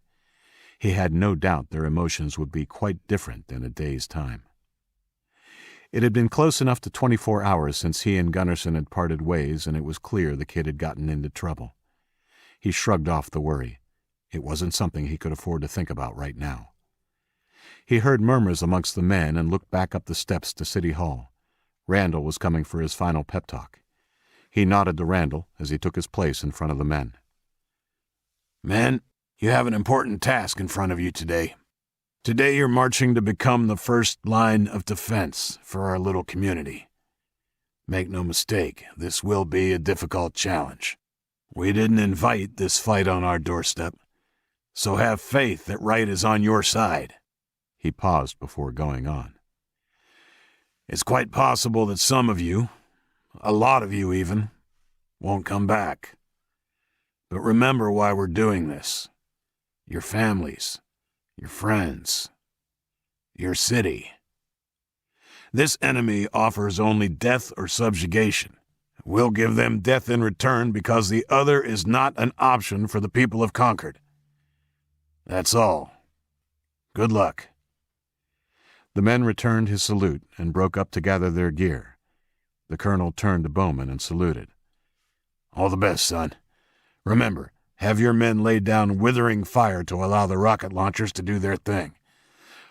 A: He had no doubt their emotions would be quite different in a day's time. It had been close enough to 24 hours since he and Gunnarsson had parted ways, and it was clear the kid had gotten into trouble. He shrugged off the worry. It wasn't something he could afford to think about right now. He heard murmurs amongst the men and looked back up the steps to City Hall. Randall was coming for his final pep talk. He nodded to Randall as he took his place in front of the men.
E: "Men, you have an important task in front of you today. Today you're marching to become the first line of defense for our little community. Make no mistake, this will be a difficult challenge. We didn't invite this fight on our doorstep, so have faith that right is on your side."
A: He paused before going on.
E: "It's quite possible that some of you, a lot of you even, won't come back. But remember why we're doing this. Your families, your friends, your city. This enemy offers only death or subjugation. We'll give them death in return because the other is not an option for the people of Concord. That's all. Good luck."
A: The men returned his salute and broke up to gather their gear. The colonel turned to Bowman and saluted.
E: "All the best, son. Remember, have your men lay down withering fire to allow the rocket launchers to do their thing.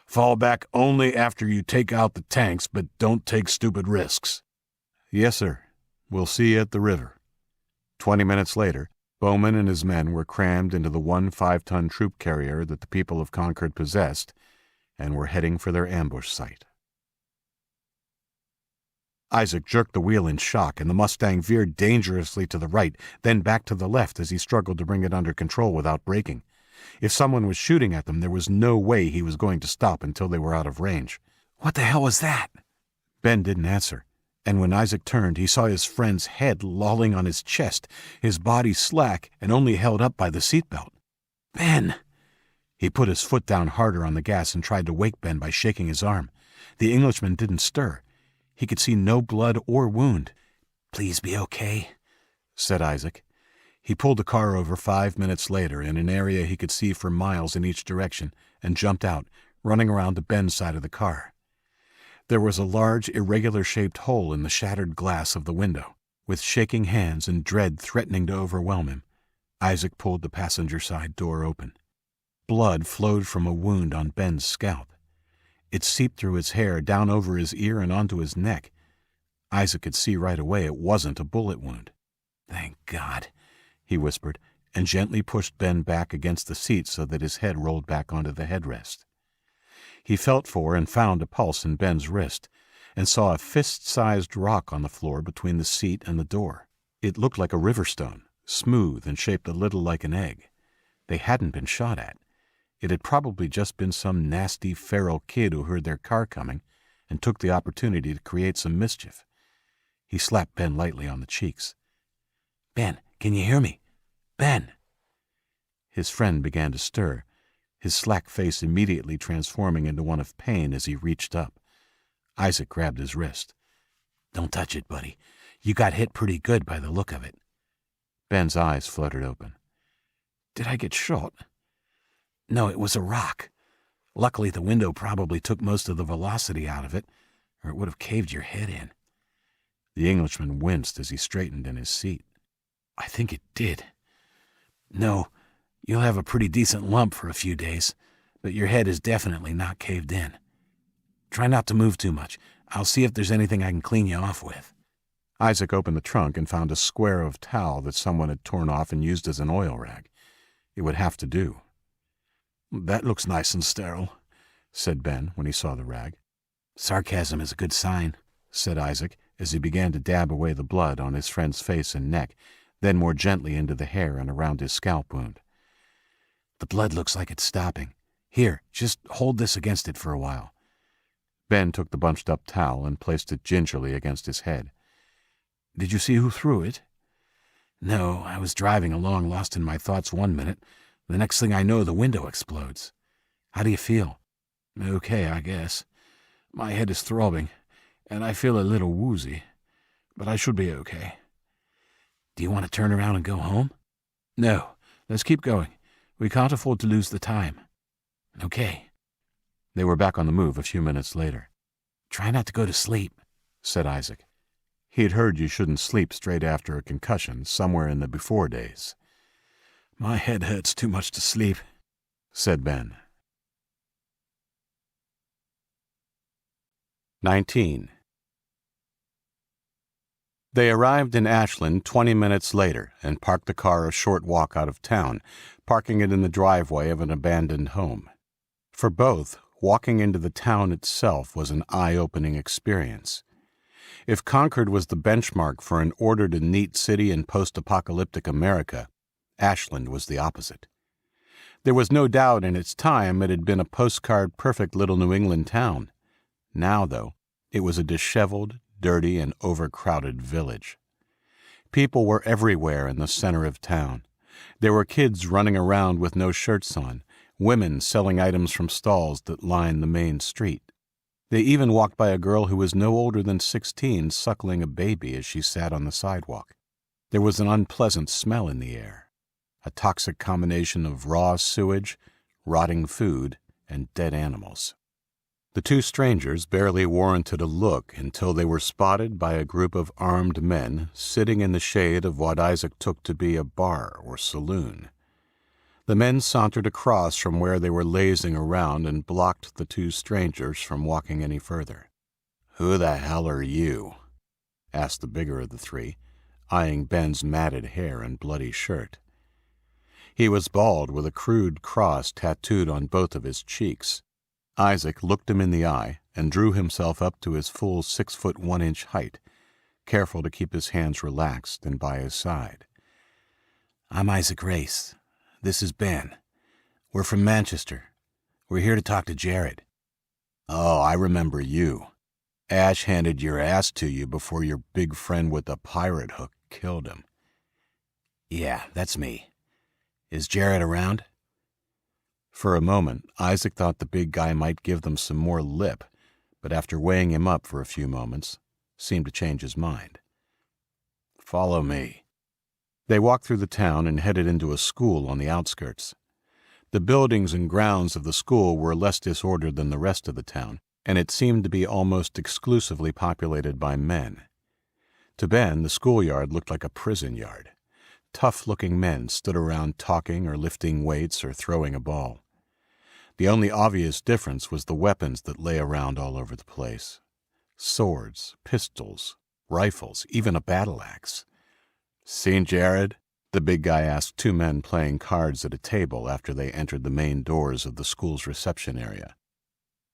E: Fall back only after you take out the tanks, but don't take stupid risks."
A: "Yes, sir. We'll see you at the river." 20 minutes later, Bowman and his men were crammed into the 1 5-ton troop carrier that the people of Concord possessed and were heading for their ambush site. Isaac jerked the wheel in shock, and the Mustang veered dangerously to the right, then back to the left as he struggled to bring it under control without braking. If someone was shooting at them, there was no way he was going to stop until they were out of range.
F: What the hell was that?
C: Ben didn't answer, and when Isaac turned, he saw his friend's head lolling on his chest, his body slack and only held up by the seatbelt.
F: Ben!
C: He put his foot down harder on the gas and tried to wake Ben by shaking his arm. The Englishman didn't stir. He could see no blood or wound.
F: Please be okay,
C: said Isaac. He pulled the car over 5 minutes later in an area he could see for miles in each direction and jumped out, running around to Ben's side of the car. There was a large, irregular-shaped hole in the shattered glass of the window. With shaking hands and dread threatening to overwhelm him, Isaac pulled the passenger side door open. Blood flowed from a wound on Ben's scalp. It seeped through his hair, down over his ear and onto his neck. Isaac could see right away it wasn't a bullet wound.
F: Thank God,
C: he whispered, and gently pushed Ben back against the seat so that his head rolled back onto the headrest. He felt for and found a pulse in Ben's wrist, and saw a fist-sized rock on the floor between the seat and the door. It looked like a river stone, smooth and shaped a little like an egg. They hadn't been shot at. It had probably just been some nasty, feral kid who heard their car coming and took the opportunity to create some mischief. He slapped Ben lightly on the cheeks.
F: Ben, can you hear me? Ben!
C: His friend began to stir, his slack face immediately transforming into one of pain as he reached up. Isaac grabbed his wrist.
F: Don't touch it, buddy. You got hit pretty good by the look of it.
C: Ben's eyes fluttered open. Did I get shot?
F: No, it was a rock. Luckily, the window probably took most of the velocity out of it, or it would have caved your head in.
C: The Englishman winced as he straightened in his seat.
F: I think it did. No, you'll have a pretty decent lump for a few days, but your head is definitely not caved in. Try not to move too much. I'll see if there's anything I can clean you off with.
C: Isaac opened the trunk and found a square of towel that someone had torn off and used as an oil rag. It would have to do.
B: That looks nice and sterile, said Ben when he saw the rag.
F: Sarcasm is a good sign,
C: said Isaac as he began to dab away the blood on his friend's face and neck, then more gently into the hair and around his scalp wound.
F: The blood looks like it's stopping. Here, just hold this against it for a while.
C: Ben took the bunched-up towel and placed it gingerly against his head.
B: Did you see who threw it?
F: No, I was driving along, lost in my thoughts 1 minute. The next thing I know, the window explodes. How do you feel?
B: Okay, I guess. My head is throbbing, and I feel a little woozy, but I should be okay.
F: Do you want to turn around and go home?
B: No, let's keep going. We can't afford to lose the time.
F: Okay.
C: They were back on the move a few minutes later.
F: Try not to go to sleep,
C: said Isaac. He had heard you shouldn't sleep straight after a concussion somewhere in the before days.
B: My head hurts too much to sleep,
C: said Ben. 19. They arrived in Ashland 20 minutes later and parked the car a short walk out of town, parking it in the driveway of an abandoned home. For both, walking into the town itself was an eye-opening experience. If Concord was the benchmark for an ordered and neat city in post-apocalyptic America, Ashland was the opposite. There was no doubt in its time it had been a postcard-perfect little New England town. Now, though, it was a disheveled, dirty, and overcrowded village. People were everywhere in the center of town. There were kids running around with no shirts on, women selling items from stalls that lined the main street. They even walked by a girl who was no older than 16 suckling a baby as she sat on the sidewalk. There was an unpleasant smell in the air, a toxic combination of raw sewage, rotting food, and dead animals. The two strangers barely warranted a look until they were spotted by a group of armed men sitting in the shade of what Isaac took to be a bar or saloon. The men sauntered across from where they were lazing around and blocked the two strangers from walking any further. "Who the hell are you?" asked the bigger of the three, eyeing Ben's matted hair and bloody shirt. He was bald with a crude cross tattooed on both of his cheeks. Isaac looked him in the eye and drew himself up to his full 6'1" height, careful to keep his hands relaxed and by his side.
F: I'm Isaac Race. This is Ben. We're from Manchester. We're here to talk to Jared.
E: Oh, I remember you. Ash handed your ass to you before your big friend with the pirate hook killed him. Yeah, that's me. Is Jared around?
A: For a moment, Isaac thought the big guy might give them some more lip, but after weighing him up for a few moments, seemed to change his mind.
E: Follow me.
A: They walked through the town and headed into a school on the outskirts. The buildings and grounds of the school were less disordered than the rest of the town, and it seemed to be almost exclusively populated by men. To Ben, the schoolyard looked like a prison yard. Tough-looking men stood around talking or lifting weights or throwing a ball. The only obvious difference was the weapons that lay around all over the place. Swords, pistols, rifles, even a battle axe.
E: Seen Jared?
A: The big guy asked two men playing cards at a table after they entered the main doors of the school's reception area.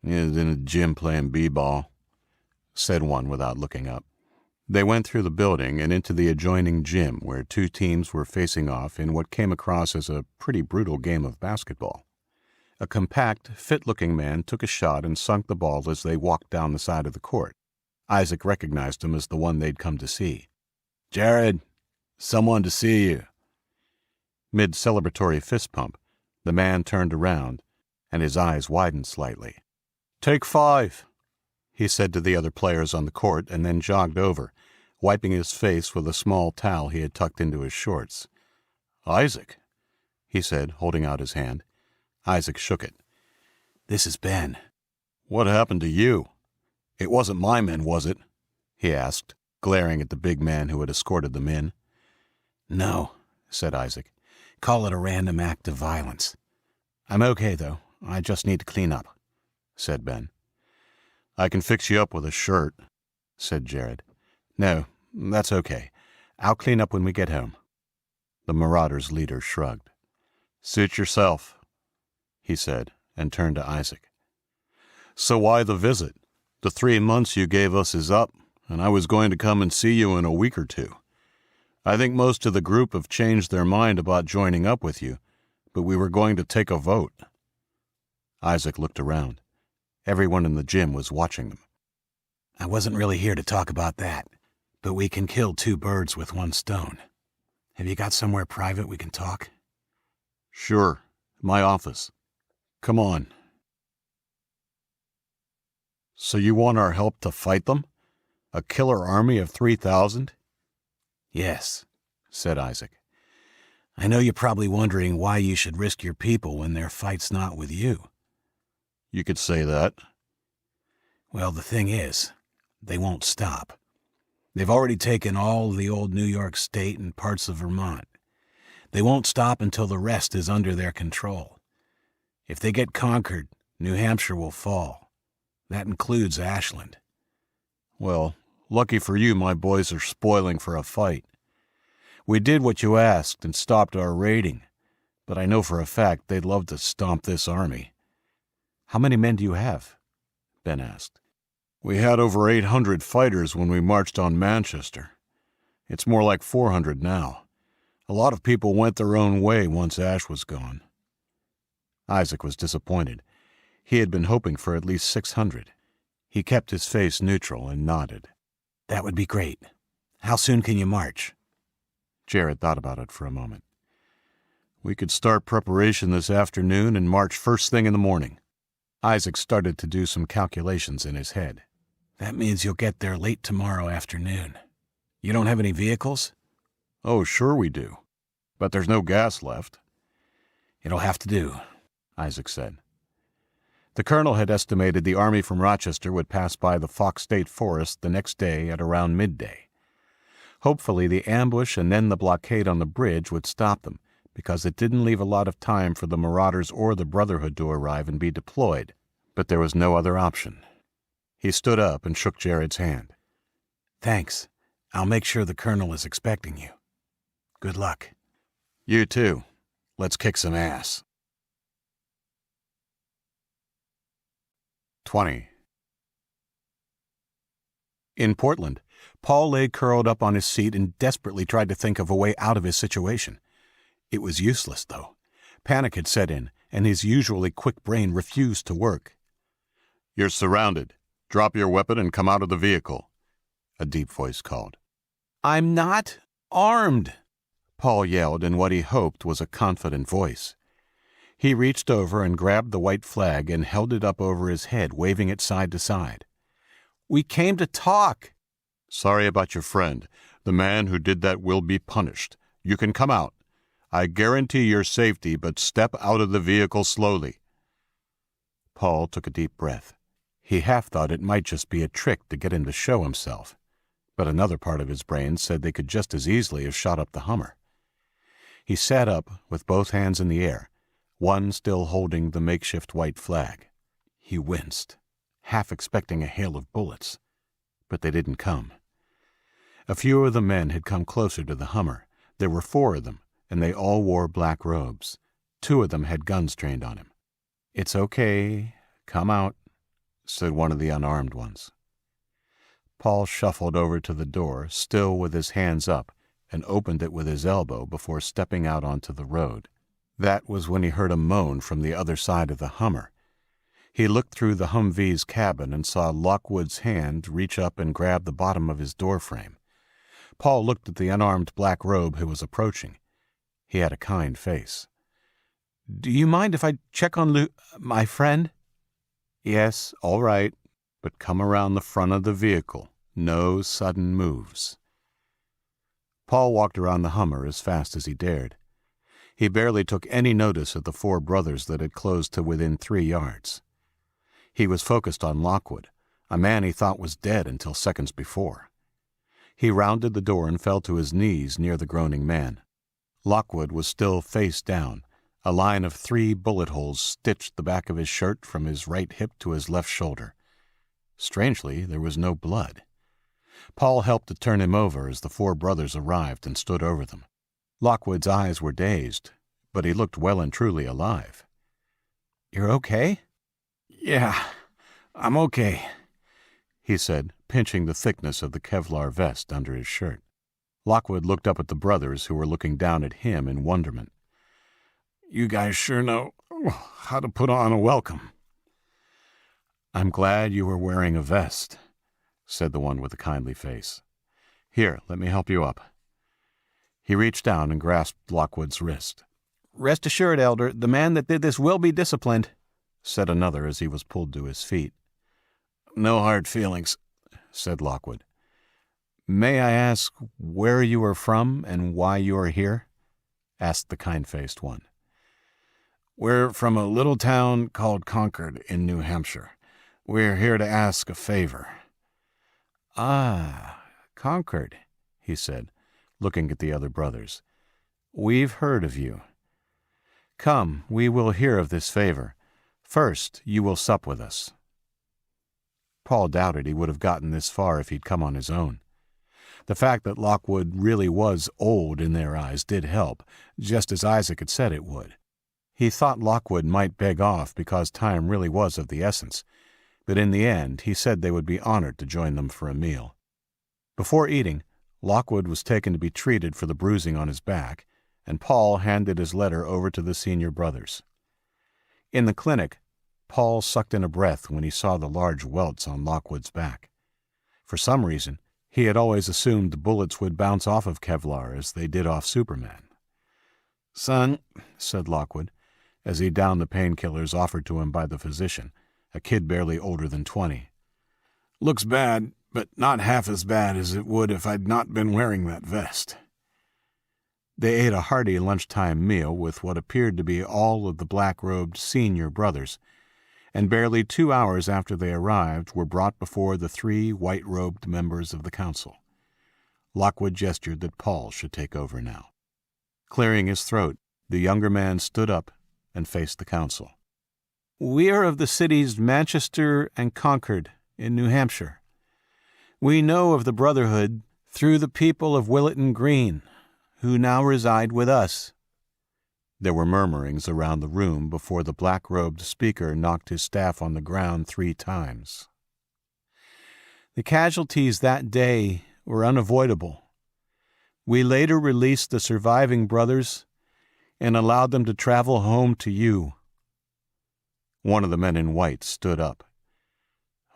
E: He's in the gym playing b-ball,
A: said one without looking up. They went through the building and into the adjoining gym where two teams were facing off in what came across as a pretty brutal game of basketball. A compact, fit-looking man took a shot and sunk the ball as they walked down the side of the court. Isaac recognized him as the one they'd come to see.
E: Jared, someone to see you.
A: Mid-celebratory fist pump, the man turned around, and his eyes widened slightly.
D: Take 5,
A: he said to the other players on the court, and then jogged over, wiping his face with a small towel he had tucked into his shorts.
D: Isaac,
A: he said, holding out his hand. Isaac shook it.
E: This is Ben.
D: What happened to you? It wasn't my men, was it?
A: He asked, glaring at the big man who had escorted them in.
E: No,
A: said Isaac.
E: Call it a random act of violence.
A: I'm okay, though. I just need to clean up, said Ben.
D: I can fix you up with a shirt,
A: said Jared. No, that's okay. I'll clean up when we get home. The Marauders' leader shrugged.
D: Suit yourself,
A: he said, and turned to Isaac.
D: So why the visit? The 3 months you gave us is up, and I was going to come and see you in a week or two. I think most of the group have changed their mind about joining up with you, but we were going to take a vote.
A: Isaac looked around. Everyone in the gym was watching them.
E: I wasn't really here to talk about that, but we can kill 2 birds with 1 stone. Have you got somewhere private we can talk?
D: Sure, my office. Come on. So you want our help to fight them? A killer army of 3,000?
E: Yes,
A: said Isaac.
E: I know you're probably wondering why you should risk your people when their fight's not with you.
D: You could say that.
E: Well, the thing is, they won't stop. They've already taken all the old New York State and parts of Vermont. They won't stop until the rest is under their control. If they get conquered, New Hampshire will fall. That includes Ashland.
D: Well, lucky for you, my boys are spoiling for a fight. We did what you asked and stopped our raiding, but I know for a fact they'd love to stomp this army.
A: How many men do you have? Ben asked.
D: We had over 800 fighters when we marched on Manchester. It's more like 400 now. A lot of people went their own way once Ash was gone.
A: Isaac was disappointed. He had been hoping for at least 600. He kept his face neutral and nodded.
E: That would be great. How soon can you march?
A: Jared thought about it for a moment.
D: We could start preparation this afternoon and march first thing in the morning.
A: Isaac started to do some calculations in his head.
E: That means you'll get there late tomorrow afternoon. You don't have any vehicles?
D: Oh, sure we do. But there's no gas left.
E: It'll have to do,
A: Isaac said. The colonel had estimated the army from Rochester would pass by the Fox State Forest the next day at around midday. Hopefully the ambush and then the blockade on the bridge would stop them, because it didn't leave a lot of time for the Marauders or the Brotherhood to arrive and be deployed. But there was no other option. He stood up and shook Jared's hand.
E: Thanks. I'll make sure the colonel is expecting you. Good luck.
D: You too. Let's kick some ass.
A: 20. In Portland, Paul lay curled up on his seat and desperately tried to think of a way out of his situation. It was useless, though. Panic had set in, and his usually quick brain refused to work. "You're surrounded. Drop your weapon and come out of the vehicle," a deep voice called.
E: "I'm not armed,"
A: Paul yelled in what he hoped was a confident voice. He reached over and grabbed the white flag and held it up over his head, waving it side to side.
E: "We came to talk."
A: "Sorry about your friend. The man who did that will be punished. You can come out. I guarantee your safety, but step out of the vehicle slowly." Paul took a deep breath. He half thought it might just be a trick to get him to show himself, but another part of his brain said they could just as easily have shot up the Hummer. He sat up with both hands in the air, one still holding the makeshift white flag. He winced, half expecting a hail of bullets, but they didn't come. A few of the men had come closer to the Hummer. There were 4 of them, and they all wore black robes. 2 of them had guns trained on him. "It's okay. Come out," said one of the unarmed ones. Paul shuffled over to the door, still with his hands up, and opened it with his elbow before stepping out onto the road. That was when he heard a moan from the other side of the Hummer. He looked through the Humvee's cabin and saw Lockwood's hand reach up and grab the bottom of his doorframe. Paul looked at the unarmed black robe who was approaching. He had a kind face.
E: "Do you mind if I check on my friend?"
A: "Yes, all right, but come around the front of the vehicle. No sudden moves." Paul walked around the Hummer as fast as he dared. He barely took any notice of the 4 brothers that had closed to within 3 yards. He was focused on Lockwood, a man he thought was dead until seconds before. He rounded the door and fell to his knees near the groaning man. Lockwood was still face down. A line of 3 bullet holes stitched the back of his shirt from his right hip to his left shoulder. Strangely, there was no blood. Paul helped to turn him over as the 4 brothers arrived and stood over them. Lockwood's eyes were dazed, but he looked well and truly alive.
E: "You're okay?"
F: "Yeah, I'm okay,"
A: he said, pinching the thickness of the Kevlar vest under his shirt. Lockwood looked up at the brothers who were looking down at him in wonderment.
F: "You guys sure know how to put on a welcome."
A: "I'm glad you were wearing a vest," said the one with the kindly face. "Here, let me help you up." He reached down and grasped Lockwood's wrist.
E: "Rest assured, Elder, the man that did this will be disciplined,"
A: said another as he was pulled to his feet.
F: "No hard feelings," said Lockwood.
A: "May I ask where you are from and why you are here?" asked the kind-faced one.
F: "We're from a little town called Concord in New Hampshire. We're here to ask a favor."
A: "Ah, Concord," he said, looking at the other brothers. "We've heard of you. Come, we will hear of this favor. First, you will sup with us." Paul doubted he would have gotten this far if he'd come on his own. The fact that Lockwood really was old in their eyes did help, just as Isaac had said it would. He thought Lockwood might beg off because time really was of the essence, but in the end he said they would be honored to join them for a meal. Before eating, Lockwood was taken to be treated for the bruising on his back, and Paul handed his letter over to the senior brothers. In the clinic, Paul sucked in a breath when he saw the large welts on Lockwood's back. For some reason, he had always assumed the bullets would bounce off of Kevlar as they did off Superman.
F: "Son,"
A: said Lockwood, as he downed the painkillers offered to him by the physician, a kid barely older than 20.
F: "Looks bad, but not half as bad as it would if I'd not been wearing that vest."
A: They ate a hearty lunchtime meal with what appeared to be all of the black-robed senior brothers, and barely 2 hours after they arrived were brought before the 3 white-robed members of the council. Lockwood gestured that Paul should take over now. Clearing his throat, the younger man stood up and faced the council.
E: "We are of the cities Manchester and Concord in New Hampshire. We know of the Brotherhood through the people of Willetton Green, who now reside with us."
A: There were murmurings around the room before the black-robed speaker knocked his staff on the ground 3 times.
E: "The casualties that day were unavoidable. We later released the surviving brothers and allowed them to travel home to you."
A: One of the men in white stood up.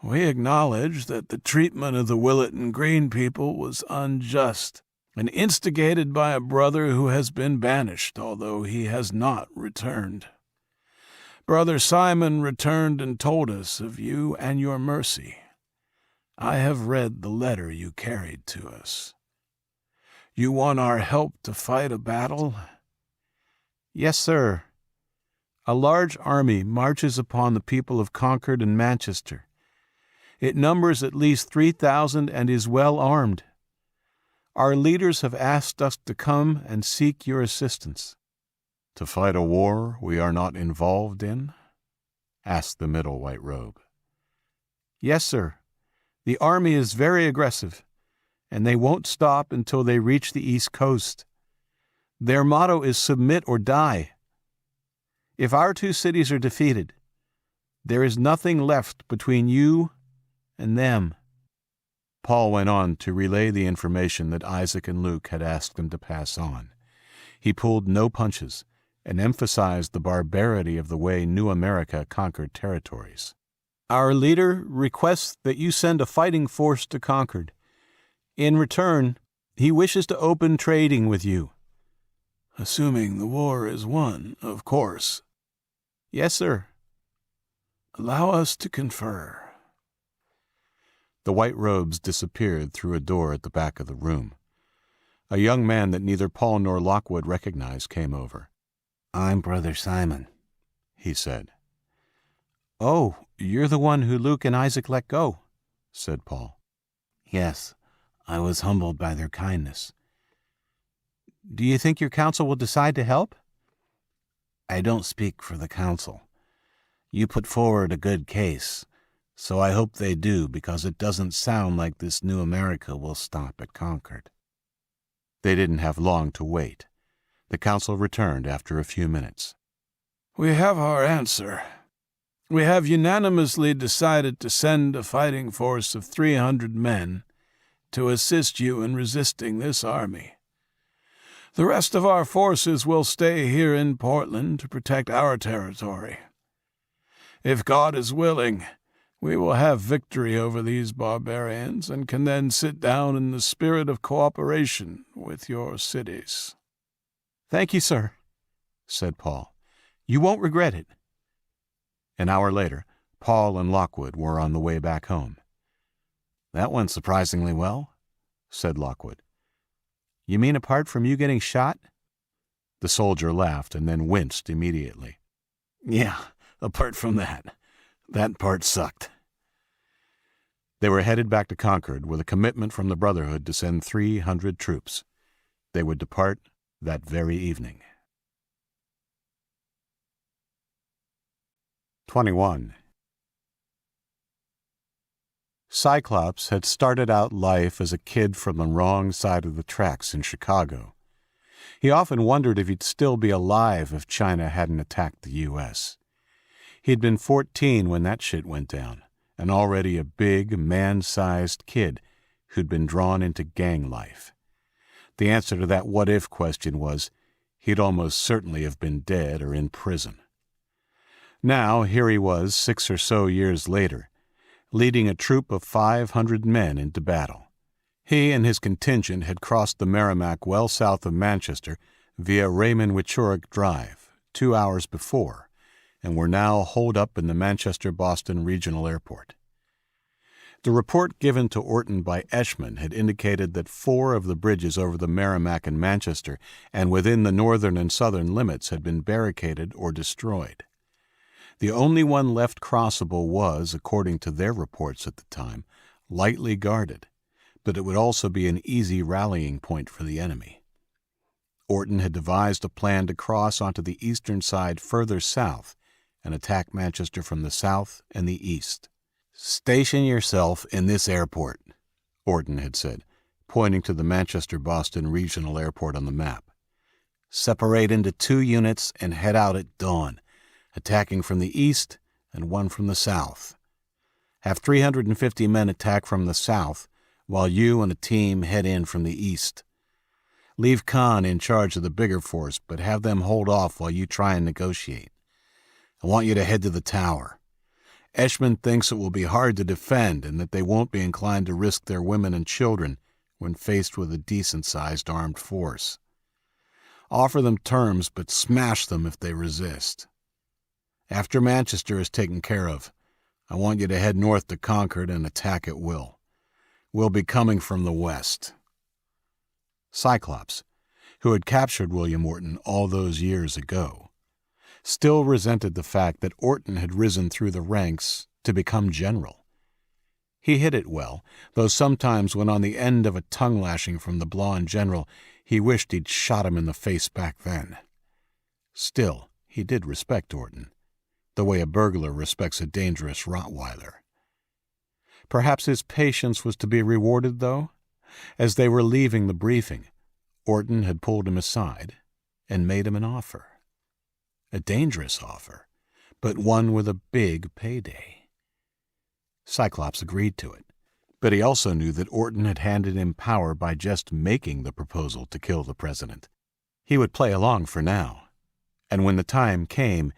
B: We acknowledge that the treatment of the Willett and Green people was unjust and instigated by a brother who has been banished, although he has not returned. Brother Simon returned and told us of you and your mercy. I have read the letter you carried to us. You want our help to fight a battle?
C: Yes, sir. A large army marches upon the people of Concord and Manchester. It numbers at least 3,000 and is well armed. Our leaders have asked us to come and seek your assistance.
A: To fight a war we are not involved in? Asked the middle white robe.
C: Yes, sir. The army is very aggressive, and they won't stop until they reach the East Coast. Their motto is submit or die. If our two cities are defeated, there is nothing left between you and them.
A: Paul went on to relay the information that Isaac and Luke had asked him to pass on. He pulled no punches and emphasized the barbarity of the way New America conquered territories.
C: Our leader requests that you send a fighting force to Concord. In return, he wishes to open trading with you.
B: Assuming the war is won, of course.
C: Yes, sir.
B: Allow us to confer.
A: The white robes disappeared through a door at the back of the room. A young man that neither Paul nor Lockwood recognized came over.
F: I'm Brother Simon,
A: he said.
C: Oh, you're the one who Luke and Isaac let go, said Paul.
F: Yes, I was humbled by their kindness.
C: Do you think your council will decide to help?
F: I don't speak for the council. You put forward a good case, so I hope they do, because it doesn't sound like this New America will stop at Concord.
A: They didn't have long to wait. The council returned after a few minutes.
B: We have our answer. We have unanimously decided to send a fighting force of 300 men to assist you in resisting this army. The rest of our forces will stay here in Portland to protect our territory. If God is willing, we will have victory over these barbarians and can then sit down in the spirit of cooperation with your cities.
C: Thank you, sir, said Paul. You won't regret it.
A: An hour later, Paul and Lockwood were on the way back home.
F: That went surprisingly well,
A: said Lockwood.
C: You mean apart from you getting shot?
A: The soldier laughed and then winced immediately.
F: Yeah, apart from that part sucked.
A: They were headed back to Concord with a commitment from the Brotherhood to send 300 troops. They would depart that very evening. 21. Cyclops had started out life as a kid from the wrong side of the tracks in Chicago. He often wondered if he'd still be alive if China hadn't attacked the U.S. He'd been 14 when that shit went down, and already a big, man-sized kid who'd been drawn into gang life. The answer to that what-if question was, he'd almost certainly have been dead or in prison. Now, here he was, 6 or so years later, leading a troop of 500 men into battle. He and his contingent had crossed the Merrimack well south of Manchester via Raymond-Wichurich Drive 2 hours before, and were now holed up in the Manchester-Boston Regional Airport. The report given to Orton by Eshman had indicated that 4 of the bridges over the Merrimack and Manchester and within the northern and southern limits had been barricaded or destroyed. The only one left crossable was, according to their reports at the time, lightly guarded, but it would also be an easy rallying point for the enemy. Orton had devised a plan to cross onto the eastern side further south and attack Manchester from the south and the east.
F: "Station yourself in this airport,"
A: Orton had said, pointing to the Manchester-Boston Regional Airport on the map.
F: "Separate into 2 units and head out at dawn, attacking from the east and 1 from the south. Have 350 men attack from the south, while you and a team head in from the east. Leave Khan in charge of the bigger force, but have them hold off while you try and negotiate. I want you to head to the tower.
A: Eshman thinks it will be hard to defend and that they won't be inclined to risk their women and children when faced with a decent-sized armed force. Offer them terms, but smash them if they resist. After Manchester is taken care of, I want you to head north to Concord and attack at will. We'll be coming from the west." Cyclops, who had captured William Orton all those years ago, still resented the fact that Orton had risen through the ranks to become general. He hid it well, though sometimes when on the end of a tongue-lashing from the blonde general, he wished he'd shot him in the face back then. Still, he did respect Orton, the way a burglar respects a dangerous Rottweiler. Perhaps his patience was to be rewarded, though. As they were leaving the briefing, Orton had pulled him aside and made him an offer. A dangerous offer, but one with a big payday. Cyclops agreed to it, but he also knew that Orton had handed him power by just making the proposal to kill the president. He would play along for now, and when the time came,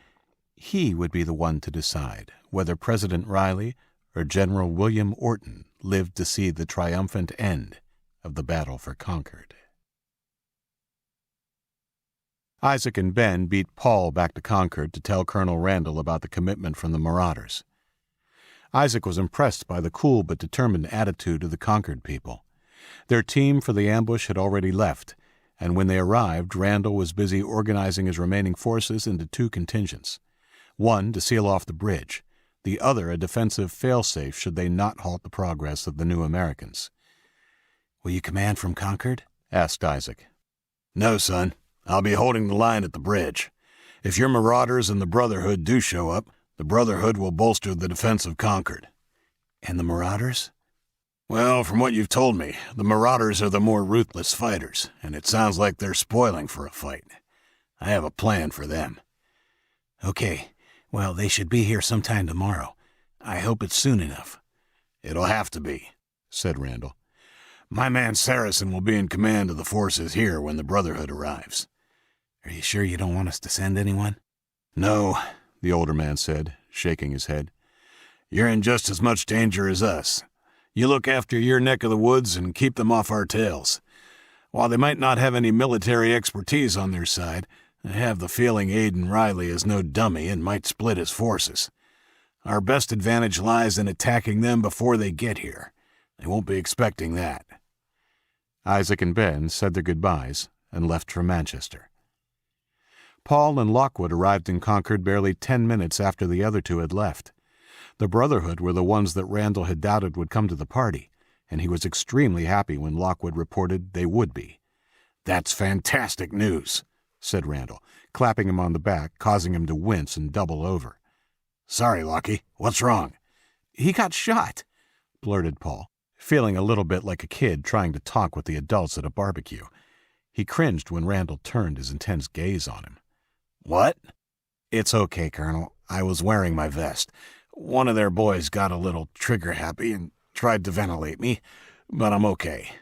A: he would be the one to decide whether President Riley or General William Orton lived to see the triumphant end of the battle for Concord. Isaac and Ben beat Paul back to Concord to tell Colonel Randall about the commitment from the Marauders. Isaac was impressed by the cool but determined attitude of the Concord people. Their team for the ambush had already left, and when they arrived, Randall was busy organizing his remaining forces into two contingents. One to seal off the bridge, the other a defensive failsafe should they not halt the progress of the new Americans. "Will you command from Concord?" asked Isaac. "No, son. I'll be holding the line at the bridge. If your Marauders and the Brotherhood do show up, the Brotherhood will bolster the defense of Concord." "And the Marauders?" "Well, from what you've told me, the Marauders are the more ruthless fighters, and it sounds like they're spoiling for a fight. I have a plan for them." "Okay. Well, they should be here sometime tomorrow. I hope it's soon enough." "It'll have to be," said Randall. "My man Saracen will be in command of the forces here when the Brotherhood arrives." "Are you sure you don't want us to send anyone?" "No," the older man said, shaking his head. "You're in just as much danger as us. You look after your neck of the woods and keep them off our tails. While they might not have any military expertise on their side, I have the feeling Aidan Riley is no dummy and might split his forces. Our best advantage lies in attacking them before they get here. They won't be expecting that." Isaac and Ben said their goodbyes and left for Manchester. Paul and Lockwood arrived in Concord barely 10 minutes after the other two had left. The Brotherhood were the ones that Randall had doubted would come to the party, and he was extremely happy when Lockwood reported they would be. "That's fantastic news," said Randall, clapping him on the back, causing him to wince and double over. "Sorry, Lockie. What's wrong?" "He got shot," blurted Paul, feeling a little bit like a kid trying to talk with the adults at a barbecue. He cringed when Randall turned his intense gaze on him. "What?" "It's okay, Colonel. I was wearing my vest. One of their boys got a little trigger-happy and tried to ventilate me, but I'm okay."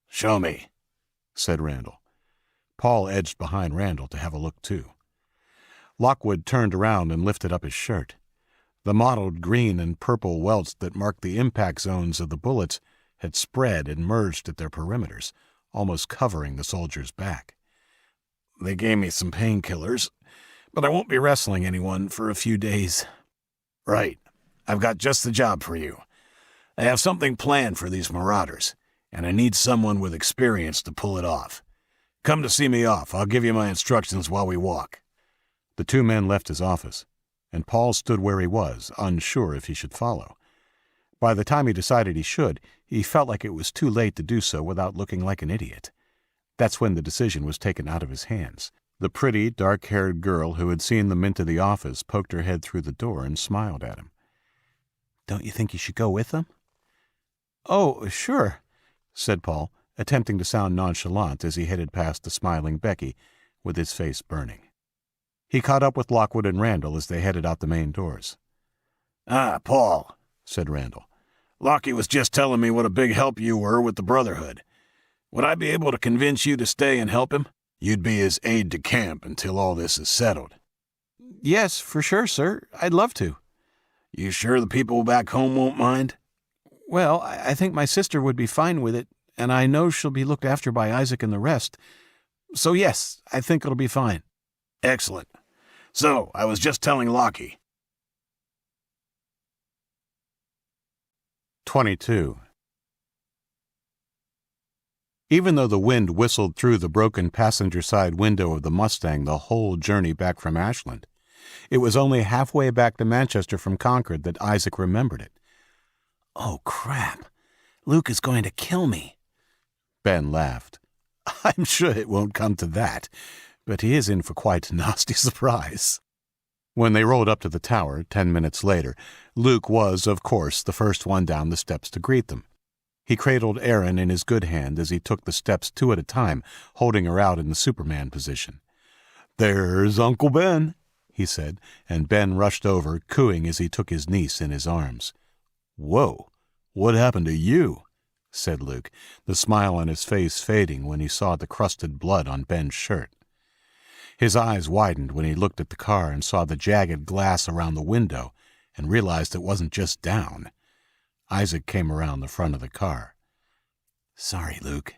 A: "Show me," said Randall. Paul edged behind Randall to have a look, too. Lockwood turned around and lifted up his shirt. The mottled green and purple welts that marked the impact zones of the bullets had spread and merged at their perimeters, almost covering the soldier's back. "They gave me some painkillers, but I won't be wrestling anyone for a few days." "Right. I've got just the job for you. I have something planned for these Marauders, and I need someone with experience to pull it off. Come to see me off. I'll give you my instructions while we walk." The two men left his office, and Paul stood where he was, unsure if he should follow. By the time he decided he should, he felt like it was too late to do so without looking like an idiot. That's when the decision was taken out of his hands. The pretty, dark-haired girl who had seen them into the office poked her head through the door and smiled at him. "Don't you think you should go with them?" "Oh, sure," said Paul, attempting to sound nonchalant as he headed past the smiling Becky, with his face burning. He caught up with Lockwood and Randall as they headed out the main doors. "Ah, Paul," said Randall. "Lockie was just telling me what a big help you were with the Brotherhood. Would I be able to convince you to stay and help him? You'd be his aide-de-camp until all this is settled." "Yes, for sure, sir. I'd love to."
E: You sure the people back home won't mind?
C: Well, I think my sister would be fine with it, and I know she'll be looked after by Isaac and the rest. So yes, I think it'll be fine.
E: Excellent. So, I was just telling Lockie.
A: 22. Even though the wind whistled through the broken passenger side window of the Mustang the whole journey back from Ashland, it was only halfway back to Manchester from Concord that Isaac remembered it.
F: Oh, crap. Luke is going to kill me.
A: Ben laughed. I'm sure it won't come to that, but he is in for quite a nasty surprise. When they rolled up to the tower 10 minutes later, Luke was, of course, the first one down the steps to greet them. He cradled Erin in his good hand as he took the steps 2 at a time, holding her out in the Superman position. "There's Uncle Ben," he said, and Ben rushed over, cooing as he took his niece in his arms. "Whoa, what happened to you?" said Luke, the smile on his face fading when he saw the crusted blood on Ben's shirt. His eyes widened when he looked at the car and saw the jagged glass around the window and realized it wasn't just down. Isaac came around the front of the car.
F: Sorry, Luke.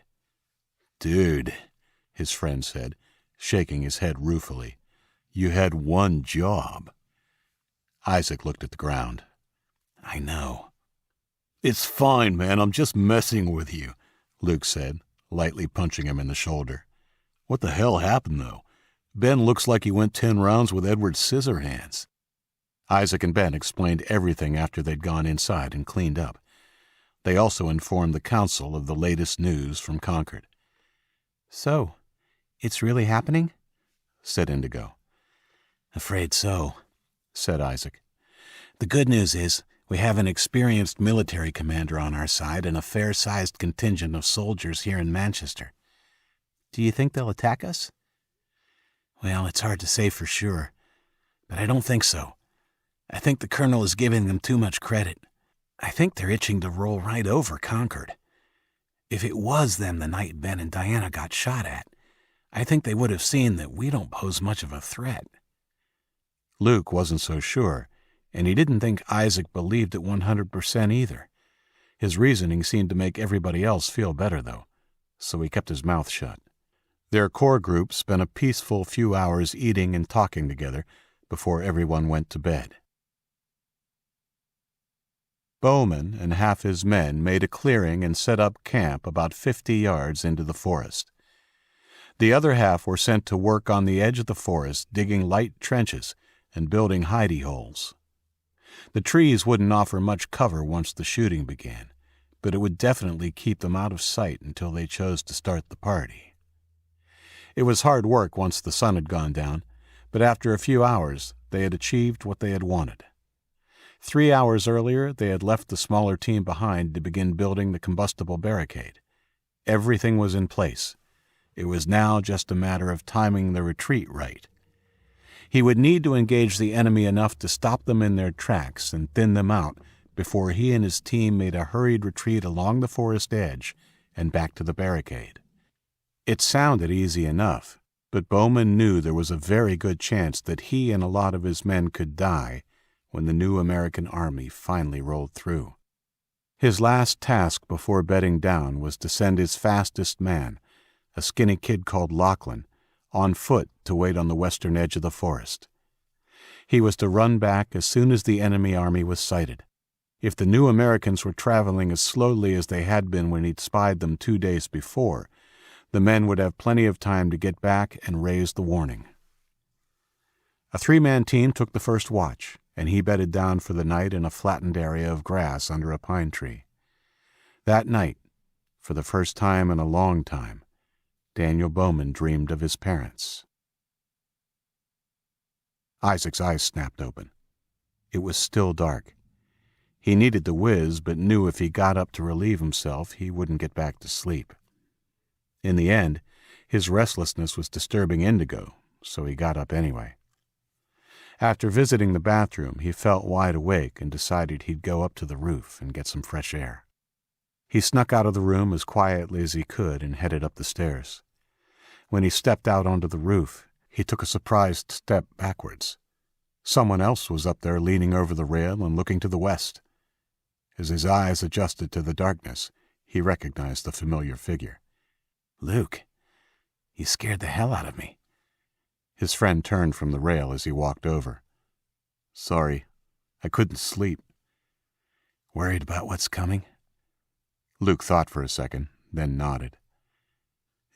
A: "Dude," his friend said, shaking his head ruefully, "you had one job." Isaac looked at the ground.
F: I know.
A: "It's fine, man. I'm just messing with you," Luke said, lightly punching him in the shoulder. "What the hell happened, though? Ben looks like he went 10 rounds with Edward Scissorhands." Isaac and Ben explained everything after they'd gone inside and cleaned up. They also informed the council of the latest news from Concord.
C: So, it's really happening?
A: Said Indigo.
F: Afraid so,
A: said Isaac.
F: The good news is we have an experienced military commander on our side and a fair-sized contingent of soldiers here in Manchester.
C: Do you think they'll attack us?
F: Well, it's hard to say for sure, but I don't think so. I think the colonel is giving them too much credit. I think they're itching to roll right over Concord. If it was them the night Ben and Diana got shot at, I think they would have seen that we don't pose much of a threat.
A: Luke wasn't so sure, and he didn't think Isaac believed it 100% either. His reasoning seemed to make everybody else feel better, though, so he kept his mouth shut. Their core group spent a peaceful few hours eating and talking together before everyone went to bed. Bowman and half his men made a clearing and set up camp about 50 yards into the forest. The other half were sent to work on the edge of the forest, digging light trenches and building hidey holes. The trees wouldn't offer much cover once the shooting began, but it would definitely keep them out of sight until they chose to start the party. It was hard work once the sun had gone down, but after a few hours they had achieved what they had wanted. 3 hours earlier, they had left the smaller team behind to begin building the combustible barricade. Everything was in place. It was now just a matter of timing the retreat right. He would need to engage the enemy enough to stop them in their tracks and thin them out before he and his team made a hurried retreat along the forest edge and back to the barricade. It sounded easy enough, but Bowman knew there was a very good chance that he and a lot of his men could die when the new American army finally rolled through. His last task before bedding down was to send his fastest man, a skinny kid called Lachlan, on foot to wait on the western edge of the forest. He was to run back as soon as the enemy army was sighted. If the new Americans were traveling as slowly as they had been when he'd spied them 2 days before, the men would have plenty of time to get back and raise the warning. A 3-man team took the first watch, and he bedded down for the night in a flattened area of grass under a pine tree. That night, for the first time in a long time, Daniel Bowman dreamed of his parents. Isaac's eyes snapped open. It was still dark. He needed the whiz, but knew if he got up to relieve himself, he wouldn't get back to sleep. In the end, his restlessness was disturbing Indigo, so he got up anyway. After visiting the bathroom, he felt wide awake and decided he'd go up to the roof and get some fresh air. He snuck out of the room as quietly as he could and headed up the stairs. When he stepped out onto the roof, he took a surprised step backwards. Someone else was up there leaning over the rail and looking to the west. As his eyes adjusted to the darkness, he recognized the familiar figure.
F: Luke, you scared the hell out of me.
A: His friend turned from the rail as he walked over. Sorry, I couldn't sleep.
F: Worried about what's coming?
A: Luke thought for a second, then nodded.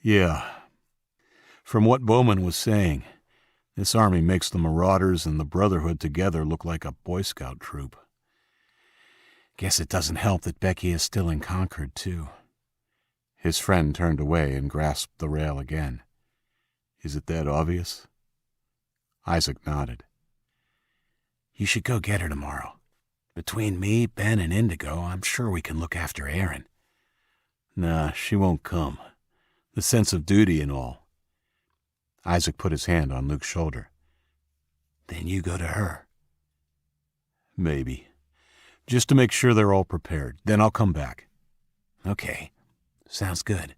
A: Yeah. From what Bowman was saying, this army makes the Marauders and the Brotherhood together look like a Boy Scout troop.
F: Guess it doesn't help that Becky is still in Concord, too.
A: His friend turned away and grasped the rail again. Is it that obvious? Isaac nodded.
F: You should go get her tomorrow. Between me, Ben, and Indigo, I'm sure we can look after Erin.
A: Nah, she won't come. The sense of duty and all. Isaac put his hand on Luke's shoulder.
F: Then you go to her.
A: Maybe. Just to make sure they're all prepared. Then I'll come back.
F: Okay. Sounds good.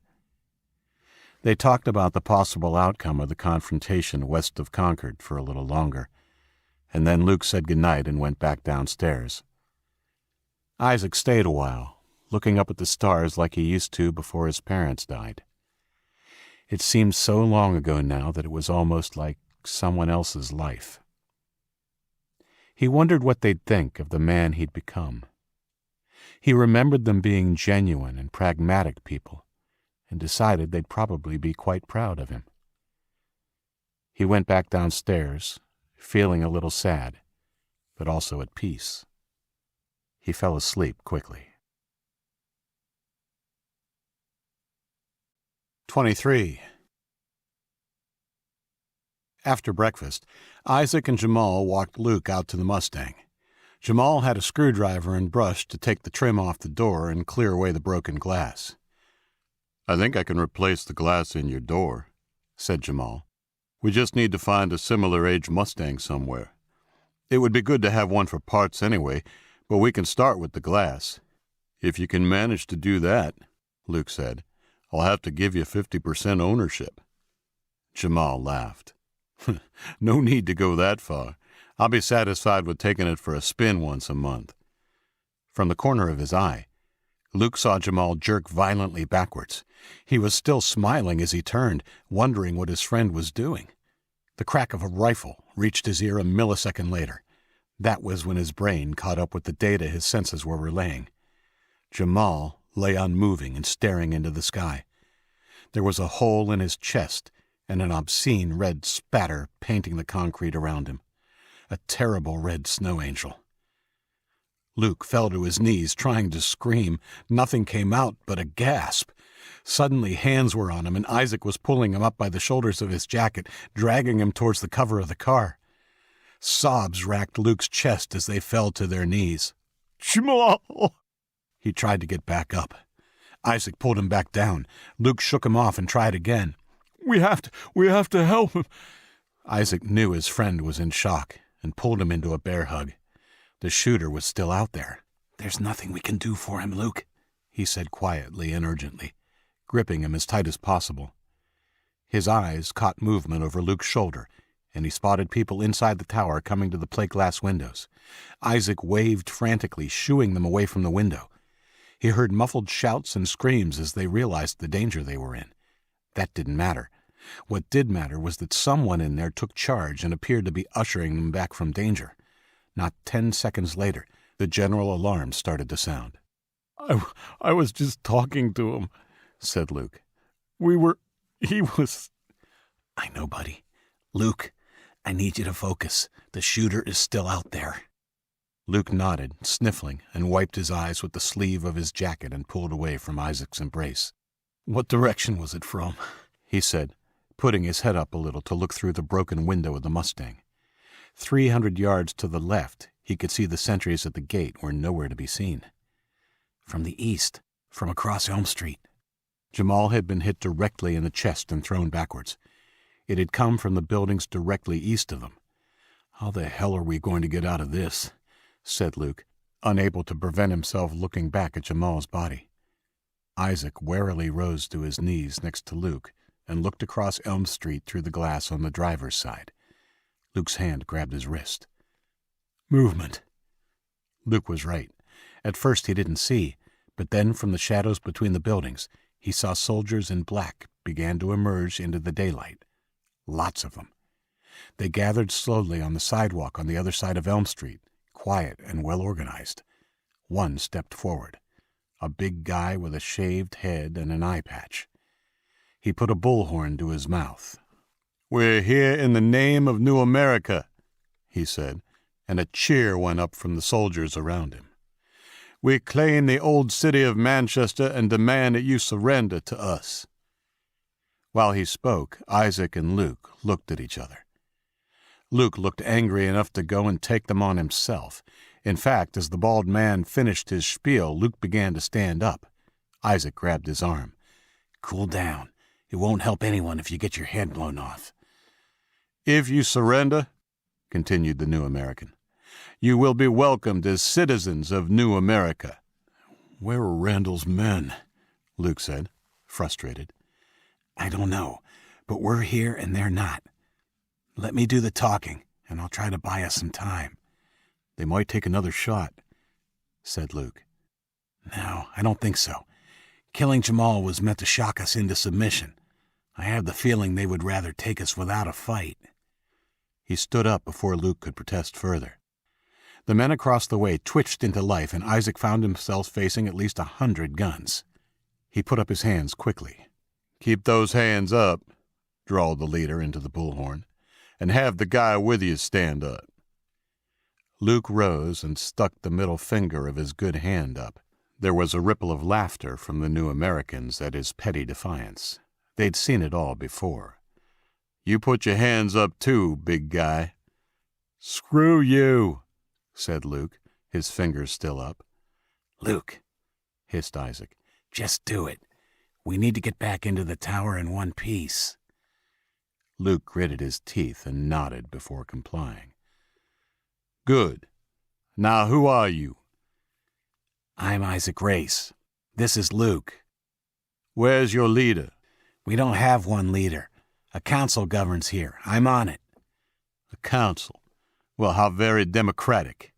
A: They talked about the possible outcome of the confrontation west of Concord for a little longer, and then Luke said goodnight and went back downstairs. Isaac stayed a while, looking up at the stars like he used to before his parents died. It seemed so long ago now that it was almost like someone else's life. He wondered what they'd think of the man he'd become. He remembered them being genuine and pragmatic people, and decided they'd probably be quite proud of him. He went back downstairs, feeling a little sad, but also at peace. He fell asleep quickly. 23. After breakfast, Isaac and Jamal walked Luke out to the Mustang. Jamal had a screwdriver and brush to take the trim off the door and clear away the broken glass. I think I can replace the glass in your door, said Jamal. We just need to find a similar age Mustang somewhere. It would be good to have one for parts anyway, but we can start with the glass. If you can manage to do that, Luke said, I'll have to give you 50% ownership. Jamal laughed. No need to go that far. I'll be satisfied with taking it for a spin once a month. From the corner of his eye, Luke saw Jamal jerk violently backwards. He was still smiling as he turned, wondering what his friend was doing. The crack of a rifle reached his ear a millisecond later. That was when his brain caught up with the data his senses were relaying. Jamal lay unmoving and staring into the sky. There was a hole in his chest and an obscene red spatter painting the concrete around him. A terrible red snow angel. Luke fell to his knees, trying to scream. Nothing came out but a gasp. Suddenly hands were on him, and Isaac was pulling him up by the shoulders of his jacket, dragging him towards the cover of the car. Sobs racked Luke's chest as they fell to their knees. Jamal! He tried to get back up. Isaac pulled him back down. Luke shook him off and tried again. We have to help him. Isaac knew his friend was in shock and pulled him into a bear hug. The shooter was still out there.
F: There's nothing we can do for him, Luke,
A: he said quietly and urgently, gripping him as tight as possible. His eyes caught movement over Luke's shoulder, and he spotted people inside the tower coming to the plate glass windows. Isaac waved frantically, shooing them away from the window. He heard muffled shouts and screams as they realized the danger they were in. That didn't matter. What did matter was that someone in there took charge and appeared to be ushering them back from danger. Not 10 seconds later, the general alarm started to sound. I was just talking to him, said Luke. He was...
F: I know, buddy. Luke, I need you to focus. The shooter is still out there.
A: Luke nodded, sniffling, and wiped his eyes with the sleeve of his jacket and pulled away from Isaac's embrace. What direction was it from? He said, putting his head up a little to look through the broken window of the Mustang. 300 yards to the left, he could see the sentries at the gate were nowhere to be seen.
F: From the east, from across Elm Street.
A: Jamal had been hit directly in the chest and thrown backwards. It had come from the buildings directly east of them. How the hell are we going to get out of this? Said Luke, unable to prevent himself looking back at Jamal's body. Isaac warily rose to his knees next to Luke and looked across Elm Street through the glass on the driver's side. Luke's hand grabbed his wrist.
C: Movement.
A: Luke was right. At first he didn't see, but then from the shadows between the buildings, he saw soldiers in black began to emerge into the daylight. Lots of them. They gathered slowly on the sidewalk on the other side of Elm Street, quiet and well organized. One stepped forward, a big guy with a shaved head and an eye patch. He put a bullhorn to his mouth. "We're here in the name of New America," he said, and a cheer went up from the soldiers around him. "We claim the old city of Manchester and demand that you surrender to us." While he spoke, Isaac and Luke looked at each other. Luke looked angry enough to go and take them on himself. In fact, as the bald man finished his spiel, Luke began to stand up. Isaac grabbed his arm.
F: "Cool down. It won't help anyone if you get your head blown off."
A: "If you surrender," continued the new American, "you will be welcomed as citizens of New America."
C: "Where are Randall's men?"
A: Luke said, frustrated.
F: "I don't know, but we're here and they're not. Let me do the talking, and I'll try to buy us some time."
A: "They might take another shot," said Luke.
F: "No, I don't think so. Killing Jamal was meant to shock us into submission. I have the feeling they would rather take us without a fight."
A: He stood up before Luke could protest further. The men across the way twitched into life, and Isaac found himself facing at least 100 guns. He put up his hands quickly. "Keep those hands up," drawled the leader into the bullhorn, "and have the guy with you stand up." Luke rose and stuck the middle finger of his good hand up. There was a ripple of laughter from the new Americans at his petty defiance. They'd seen it all before. "You put your hands up too, big guy." "Screw you," said Luke, his fingers still up.
F: "Luke,"
A: hissed Isaac,
F: "just do it. We need to get back into the tower in one piece."
A: Luke gritted his teeth and nodded before complying. "Good. Now who are you?"
F: "I'm Isaac Race. This is Luke."
A: "Where's your leader?"
F: "We don't have one leader. A council governs here. I'm on it."
A: "A council? Well, how very democratic.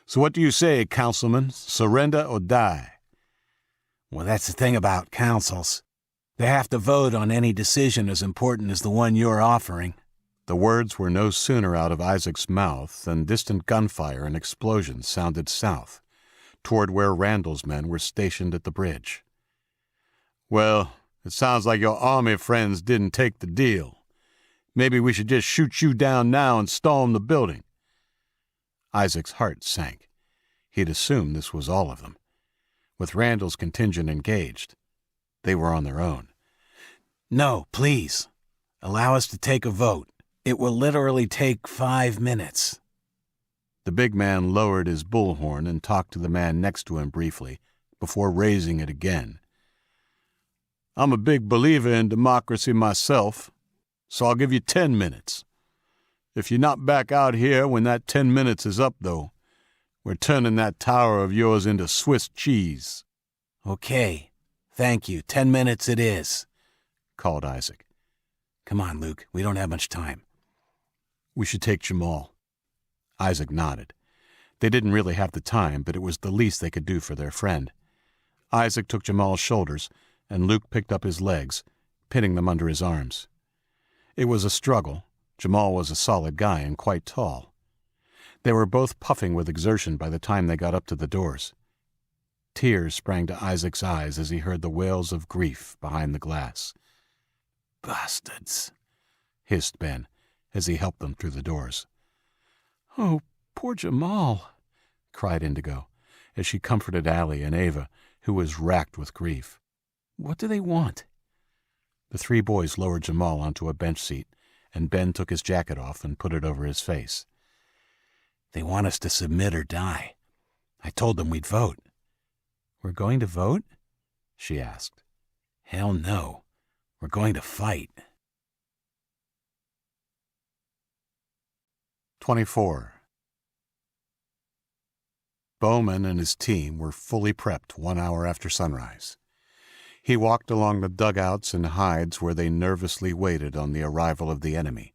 A: So what do you say, councilman? Surrender or die?"
F: "Well, that's the thing about councils. They have to vote on any decision as important as the one you're offering."
A: The words were no sooner out of Isaac's mouth than distant gunfire and explosions sounded south, toward where Randall's men were stationed at the bridge. "Well, it sounds like your army friends didn't take the deal. Maybe we should just shoot you down now and storm the building." Isaac's heart sank. He'd assumed this was all of them. With Randall's contingent engaged, they were on their own.
F: "No, please. Allow us to take a vote. It will literally take 5 minutes."
A: The big man lowered his bullhorn and talked to the man next to him briefly, before raising it again. "I'm a big believer in democracy myself, so I'll give you 10 minutes. If you're not back out here when that 10 minutes is up, though, we're turning that tower of yours into Swiss cheese."
F: "Okay. Thank you. 10 minutes it is,"
A: called Isaac.
F: "Come on, Luke. We don't have much time."
A: "We should take Jamal." Isaac nodded. They didn't really have the time, but it was the least they could do for their friend. Isaac took Jamal's shoulders, and Luke picked up his legs, pinning them under his arms. It was a struggle. Jamal was a solid guy and quite tall. They were both puffing with exertion by the time they got up to the doors. Tears sprang to Isaac's eyes as he heard the wails of grief behind the glass.
F: "Bastards,"
A: hissed Ben, as he helped them through the doors.
B: "Oh, poor Jamal,"
A: cried Indigo, as she comforted Allie and Ava, who was racked with grief.
B: "What do they want?"
A: The 3 boys lowered Jamal onto a bench seat, and Ben took his jacket off and put it over his face.
F: "They want us to submit or die. I told them we'd vote."
A: "We're going to vote?" she asked.
F: "Hell no. We're going to fight."
A: 24. Bowman and his team were fully prepped 1 hour after sunrise. He walked along the dugouts and hides where they nervously waited on the arrival of the enemy.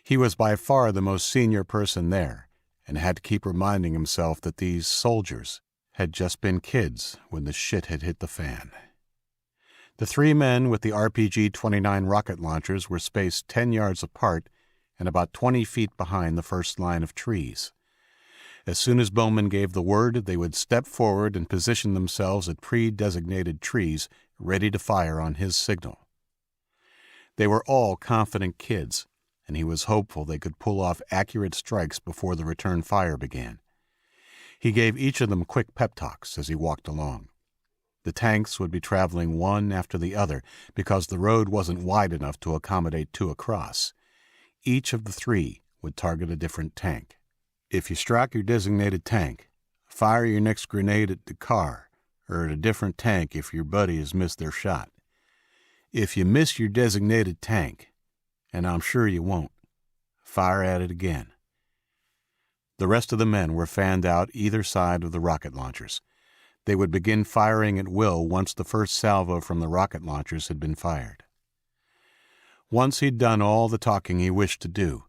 A: He was by far the most senior person there, and had to keep reminding himself that these soldiers had just been kids when the shit had hit the fan. The three men with the RPG-29 rocket launchers were spaced 10 yards apart and about 20 feet behind the first line of trees. As soon as Bowman gave the word, they would step forward and position themselves at pre-designated trees, ready to fire on his signal. They were all confident kids, and he was hopeful they could pull off accurate strikes before the return fire began. He gave each of them quick pep talks as he walked along. The tanks would be traveling one after the other because the road wasn't wide enough to accommodate two across. Each of the three would target a different tank. If you strike your designated tank, fire your next grenade at the car, or at a different tank if your buddy has missed their shot. If you miss your designated tank, and I'm sure you won't, fire at it again. The rest of the men were fanned out either side of the rocket launchers. They would begin firing at will once the first salvo from the rocket launchers had been fired. Once he'd done all the talking he wished to do,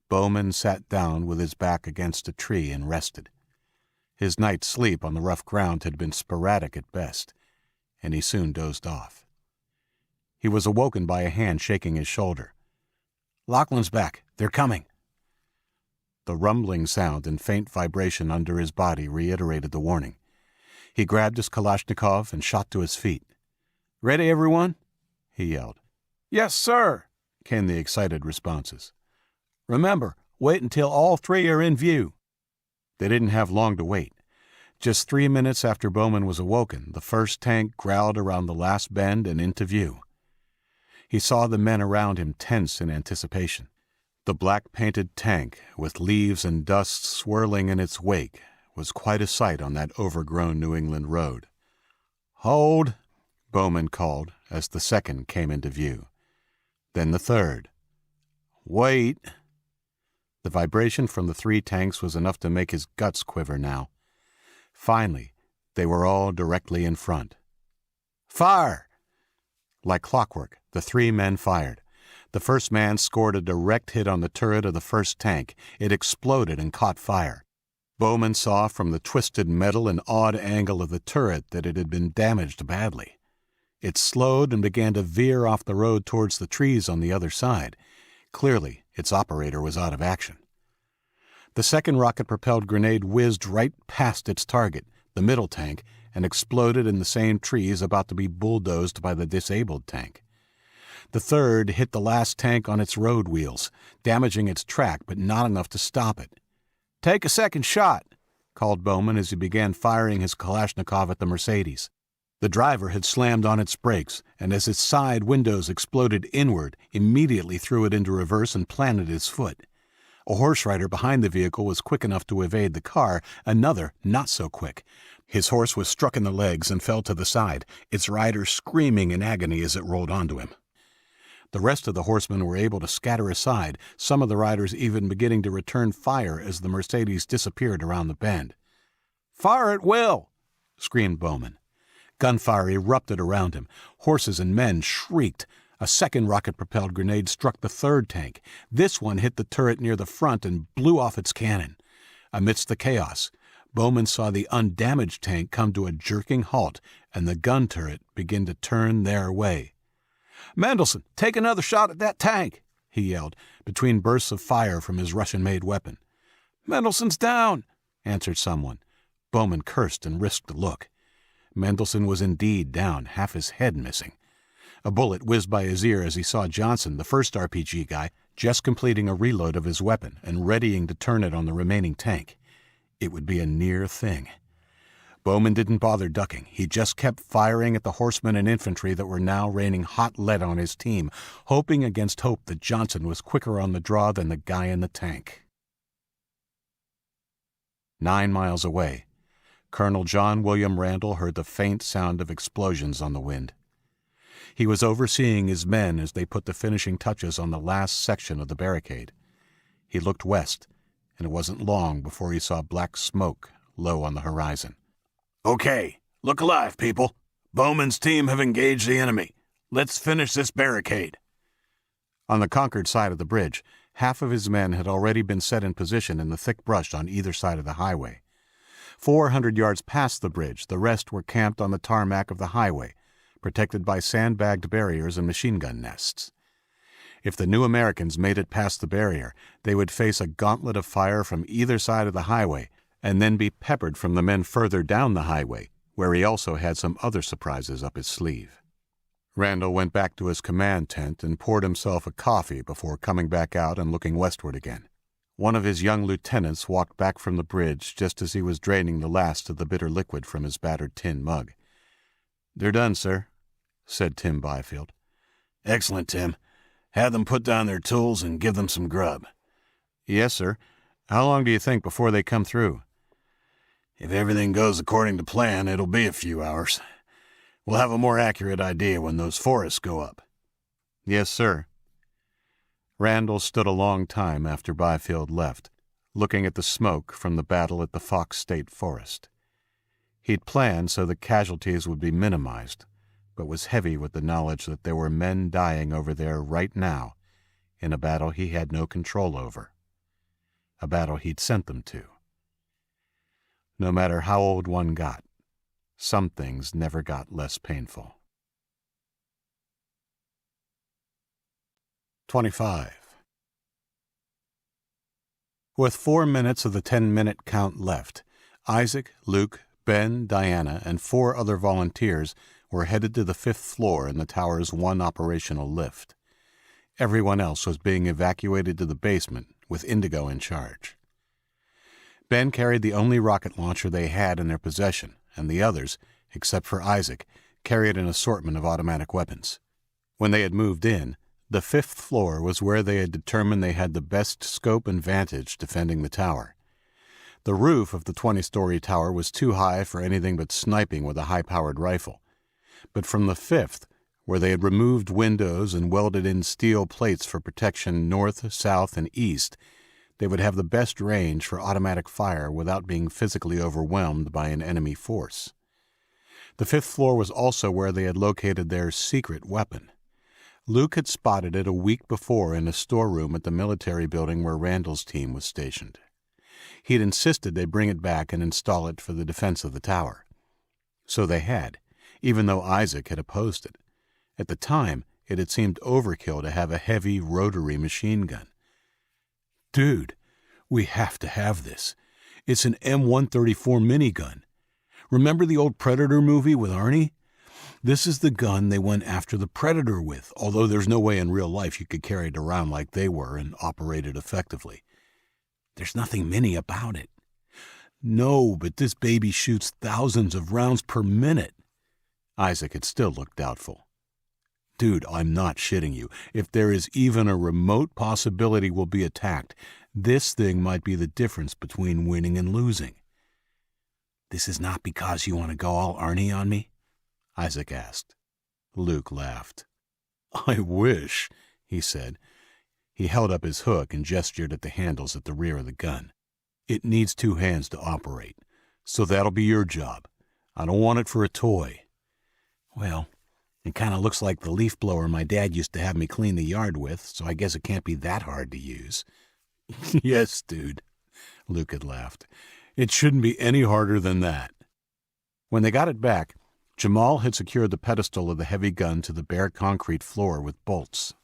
A: Bowman sat down with his back against a tree and rested. His night's sleep on the rough ground had been sporadic at best, and he soon dozed off. He was awoken by a hand shaking his shoulder. "Lachlan's back. They're coming." The rumbling sound and faint vibration under his body reiterated the warning. He grabbed his Kalashnikov and shot to his feet. "Ready, everyone?" he yelled.
B: Yes, sir,
A: Came the excited responses.
B: remember, wait until all three are in view.
A: They didn't have long to wait. Just 3 minutes after Bowman was awoken, the first tank growled around the last bend and into view. He saw the men around him tense in anticipation. The black-painted tank, with leaves and dust swirling in its wake, was quite a sight on that overgrown New England road. "Hold," Bowman called as the second came into view. Then the third. "Wait." The vibration from the three tanks was enough to make his guts quiver now. Finally, they were all directly in front. "Fire!" Like clockwork, the three men fired. The first man scored a direct hit on the turret of the first tank. It exploded and caught fire. Bowman saw from the twisted metal and odd angle of the turret that it had been damaged badly. It slowed and began to veer off the road towards the trees on the other side. Clearly, its operator was out of action. The second rocket-propelled grenade whizzed right past its target, the middle tank, and exploded in the same trees about to be bulldozed by the disabled tank. The third hit the last tank on its road wheels, damaging its track but not enough to stop it. "Take a second shot," called Bowman as he began firing his Kalashnikov at the Mercedes. The driver had slammed on its brakes, and as its side windows exploded inward, immediately threw it into reverse and planted his foot. A horse rider behind the vehicle was quick enough to evade the car, another not so quick. His horse was struck in the legs and fell to the side, its rider screaming in agony as it rolled onto him. The rest of the horsemen were able to scatter aside, some of the riders even beginning to return fire as the Mercedes disappeared around the bend. "Fire at will!" screamed Bowman. Gunfire erupted around him. Horses and men shrieked. A second rocket-propelled grenade struck the third tank. This one hit the turret near the front and blew off its cannon. Amidst the chaos, Bowman saw the undamaged tank come to a jerking halt and the gun turret begin to turn their way. "Mendelson, take another shot at that tank!" he yelled, between bursts of fire from his Russian-made weapon. "Mendelson's down!" answered someone. Bowman cursed and risked a look. Mendelson was indeed down, half his head missing. A bullet whizzed by his ear as he saw Johnson, the first RPG guy, just completing a reload of his weapon and readying to turn it on the remaining tank. It would be a near thing. Bowman didn't bother ducking. He just kept firing at the horsemen and infantry that were now raining hot lead on his team, hoping against hope that Johnson was quicker on the draw than the guy in the tank. 9 miles away, Colonel John William Randall heard the faint sound of explosions on the wind. He was overseeing his men as they put the finishing touches on the last section of the barricade. He looked west, and it wasn't long before he saw black smoke low on the horizon.
E: "Okay, look alive, people. Bowman's team have engaged the enemy. Let's finish this barricade."
A: On the conquered side of the bridge, Half of his men had already been set in position in the thick brush on either side of the highway. 400 yards past the bridge, the rest were camped on the tarmac of the highway, protected by sandbagged barriers and machine gun nests. If the new Americans made it past the barrier, they would face a gauntlet of fire from either side of the highway and then be peppered from the men further down the highway, where he also had some other surprises up his sleeve. Randall went back to his command tent and poured himself a coffee before coming back out and looking westward again. One of his young lieutenants walked back from the bridge just as he was draining the last of the bitter liquid from his battered tin mug. "They're done, sir," said Tim Byfield.
E: "Excellent, Tim. Have them put down their tools and give them some grub."
A: "Yes, sir. How long do you think before they come through?"
E: "If everything goes according to plan, it'll be a few hours. We'll have a more accurate idea when those forests go up."
A: "Yes, sir." Randall stood a long time after Byfield left, looking at the smoke from the battle at the Fox State Forest. He'd planned so the casualties would be minimized, but was heavy with the knowledge that there were men dying over there right now in a battle he had no control over, a battle he'd sent them to. No matter how old one got, some things never got less painful. 25. With 4 minutes of the 10-minute count left, Isaac, Luke, Ben, Diana, and 4 other volunteers were headed to the 5th floor in the tower's one operational lift. Everyone else was being evacuated to the basement, with Indigo in charge. Ben carried the only rocket launcher they had in their possession, and the others, except for Isaac, carried an assortment of automatic weapons. When they had moved in, the 5th floor was where they had determined they had the best scope and vantage defending the tower. The roof of the 20-story tower was too high for anything but sniping with a high-powered rifle. But from the 5th, where they had removed windows and welded in steel plates for protection north, south, and east, they would have the best range for automatic fire without being physically overwhelmed by an enemy force. The 5th floor was also where they had located their secret weapon. Luke had spotted it a week before in a storeroom at the military building where Randall's team was stationed. He'd insisted they bring it back and install it for the defense of the tower. So they had, even though Isaac had opposed it. At the time, it had seemed overkill to have a heavy rotary machine gun. "Dude, we have to have this. It's an M134 minigun. Remember the old Predator movie with Arnie? This is the gun they went after the Predator with, although there's no way in real life you could carry it around like they were and operate it effectively. There's nothing mini about it." "No, but this baby shoots thousands of rounds per minute." Isaac had still looked doubtful. "Dude, I'm not shitting you. If there is even a remote possibility we'll be attacked, this thing might be the difference between winning and losing." "This is not because you want to go all Arnie on me?" Isaac asked. Luke laughed. "I wish," he said. He held up his hook and gestured at the handles at the rear of the gun. "It needs 2 hands to operate, so that'll be your job. I don't want it for a toy." "Well, it kind of looks like the leaf blower my dad used to have me clean the yard with, so I guess it can't be that hard to use." "Yes, dude," Luke had laughed. "It shouldn't be any harder than that." When they got it back, Jamal had secured the pedestal of the heavy gun to the bare concrete floor with bolts.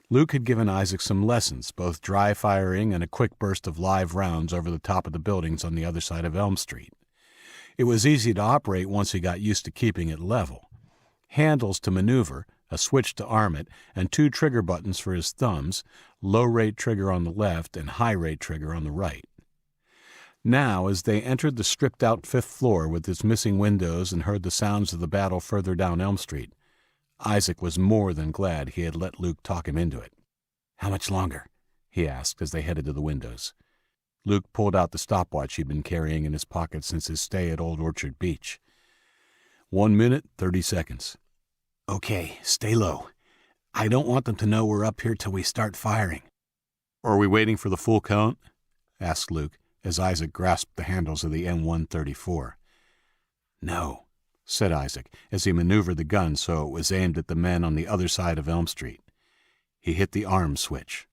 A: Luke had given Isaac some lessons, both dry firing and a quick burst of live rounds over the top of the buildings on the other side of Elm Street. It was easy to operate once he got used to keeping it level. Handles to maneuver, a switch to arm it, and 2 trigger buttons for his thumbs, low-rate trigger on the left and high-rate trigger on the right. Now, as they entered the stripped-out 5th floor with its missing windows and heard the sounds of the battle further down Elm Street, Isaac was more than glad he had let Luke talk him into it. "How much longer?" he asked as they headed to the windows. Luke pulled out the stopwatch he'd been carrying in his pocket since his stay at Old Orchard Beach. 1 minute, 30 seconds. "Okay, stay low. I don't want them to know we're up here till we start firing." "Are we waiting for the full count?" asked Luke, as Isaac grasped the handles of the M134. "No," said Isaac, as he maneuvered the gun so it was aimed at the men on the other side of Elm Street. He hit the arm switch.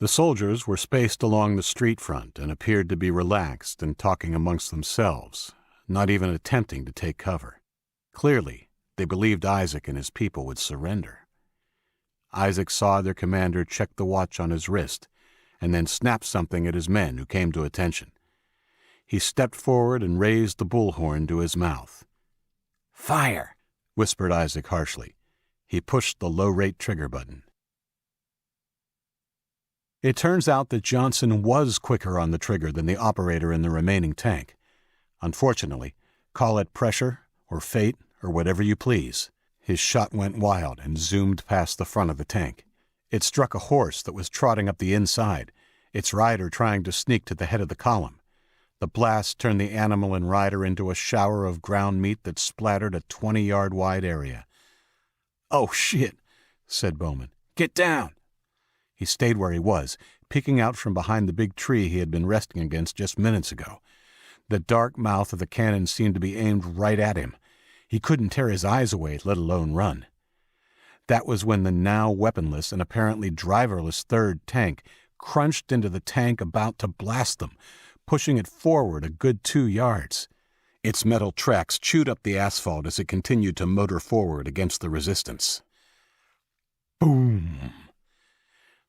A: The soldiers were spaced along the street front and appeared to be relaxed and talking amongst themselves, not even attempting to take cover. Clearly, they believed Isaac and his people would surrender. Isaac saw their commander check the watch on his wrist and then snap something at his men, who came to attention. He stepped forward and raised the bullhorn to his mouth.
E: "Fire!"
A: whispered Isaac harshly. He pushed the low-rate trigger button. It turns out that Johnson was quicker on the trigger than the operator in the remaining tank. Unfortunately, call it pressure or fate or whatever you please, his shot went wild and zoomed past the front of the tank. It struck a horse that was trotting up the inside, its rider trying to sneak to the head of the column. The blast turned the animal and rider into a shower of ground meat that splattered a 20-yard-wide area.
E: "Oh, shit,"
A: said Bowman.
E: "Get down!"
A: He stayed where he was, peeking out from behind the big tree he had been resting against just minutes ago. The dark mouth of the cannon seemed to be aimed right at him. He couldn't tear his eyes away, let alone run. That was when the now weaponless and apparently driverless third tank crunched into the tank about to blast them, pushing it forward a good 2 yards. Its metal tracks chewed up the asphalt as it continued to motor forward against the resistance. Boom!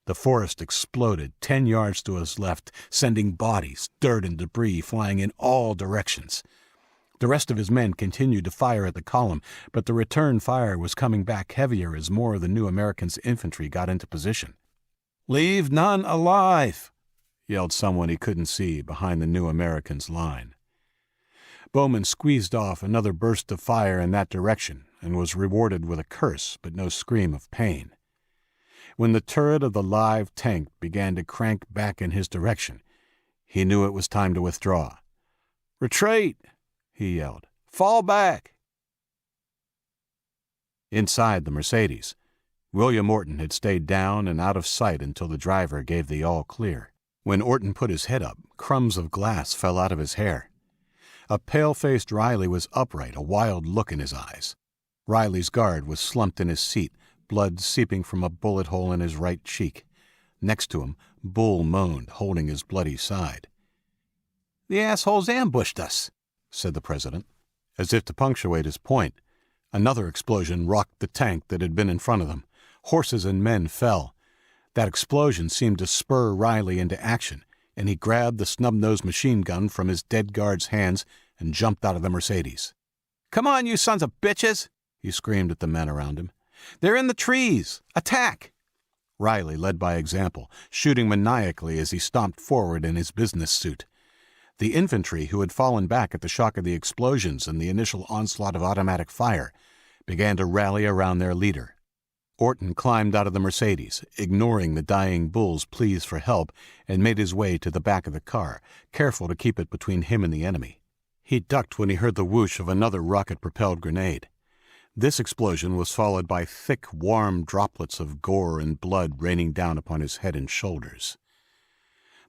A: The forest exploded 10 yards to his left, sending bodies, dirt, and debris flying in all directions. The rest of his men continued to fire at the column, but the return fire was coming back heavier as more of the New Americans' infantry got into position.
E: "Leave none alive!"
A: yelled someone he couldn't see behind the New Americans' line. Bowman squeezed off another burst of fire in that direction and was rewarded with a curse but no scream of pain. When the turret of the live tank began to crank back in his direction, he knew it was time to withdraw.
E: "Retreat!"
A: he yelled.
E: "Fall back!"
A: Inside the Mercedes, William Orton had stayed down and out of sight until the driver gave the all clear. When Orton put his head up, crumbs of glass fell out of his hair. A pale-faced Riley was upright, a wild look in his eyes. Riley's guard was slumped in his seat, blood seeping from a bullet hole in his right cheek. Next to him, Bull moaned, holding his bloody side.
E: "The assholes ambushed us,"
A: said the president. As if to punctuate his point, another explosion rocked the tank that had been in front of them. Horses and men fell. That explosion seemed to spur Riley into action, and he grabbed the snub-nosed machine gun from his dead guard's hands and jumped out of the Mercedes.
E: "Come on, you sons of bitches!"
A: he screamed at the men around him.
E: "They're in the trees! Attack!"
A: Riley led by example, shooting maniacally as he stomped forward in his business suit. The infantry, who had fallen back at the shock of the explosions and the initial onslaught of automatic fire, began to rally around their leader. Orton climbed out of the Mercedes, ignoring the dying Bull's pleas for help, and made his way to the back of the car, careful to keep it between him and the enemy. He ducked when he heard the whoosh of another rocket-propelled grenade. This explosion was followed by thick, warm droplets of gore and blood raining down upon his head and shoulders.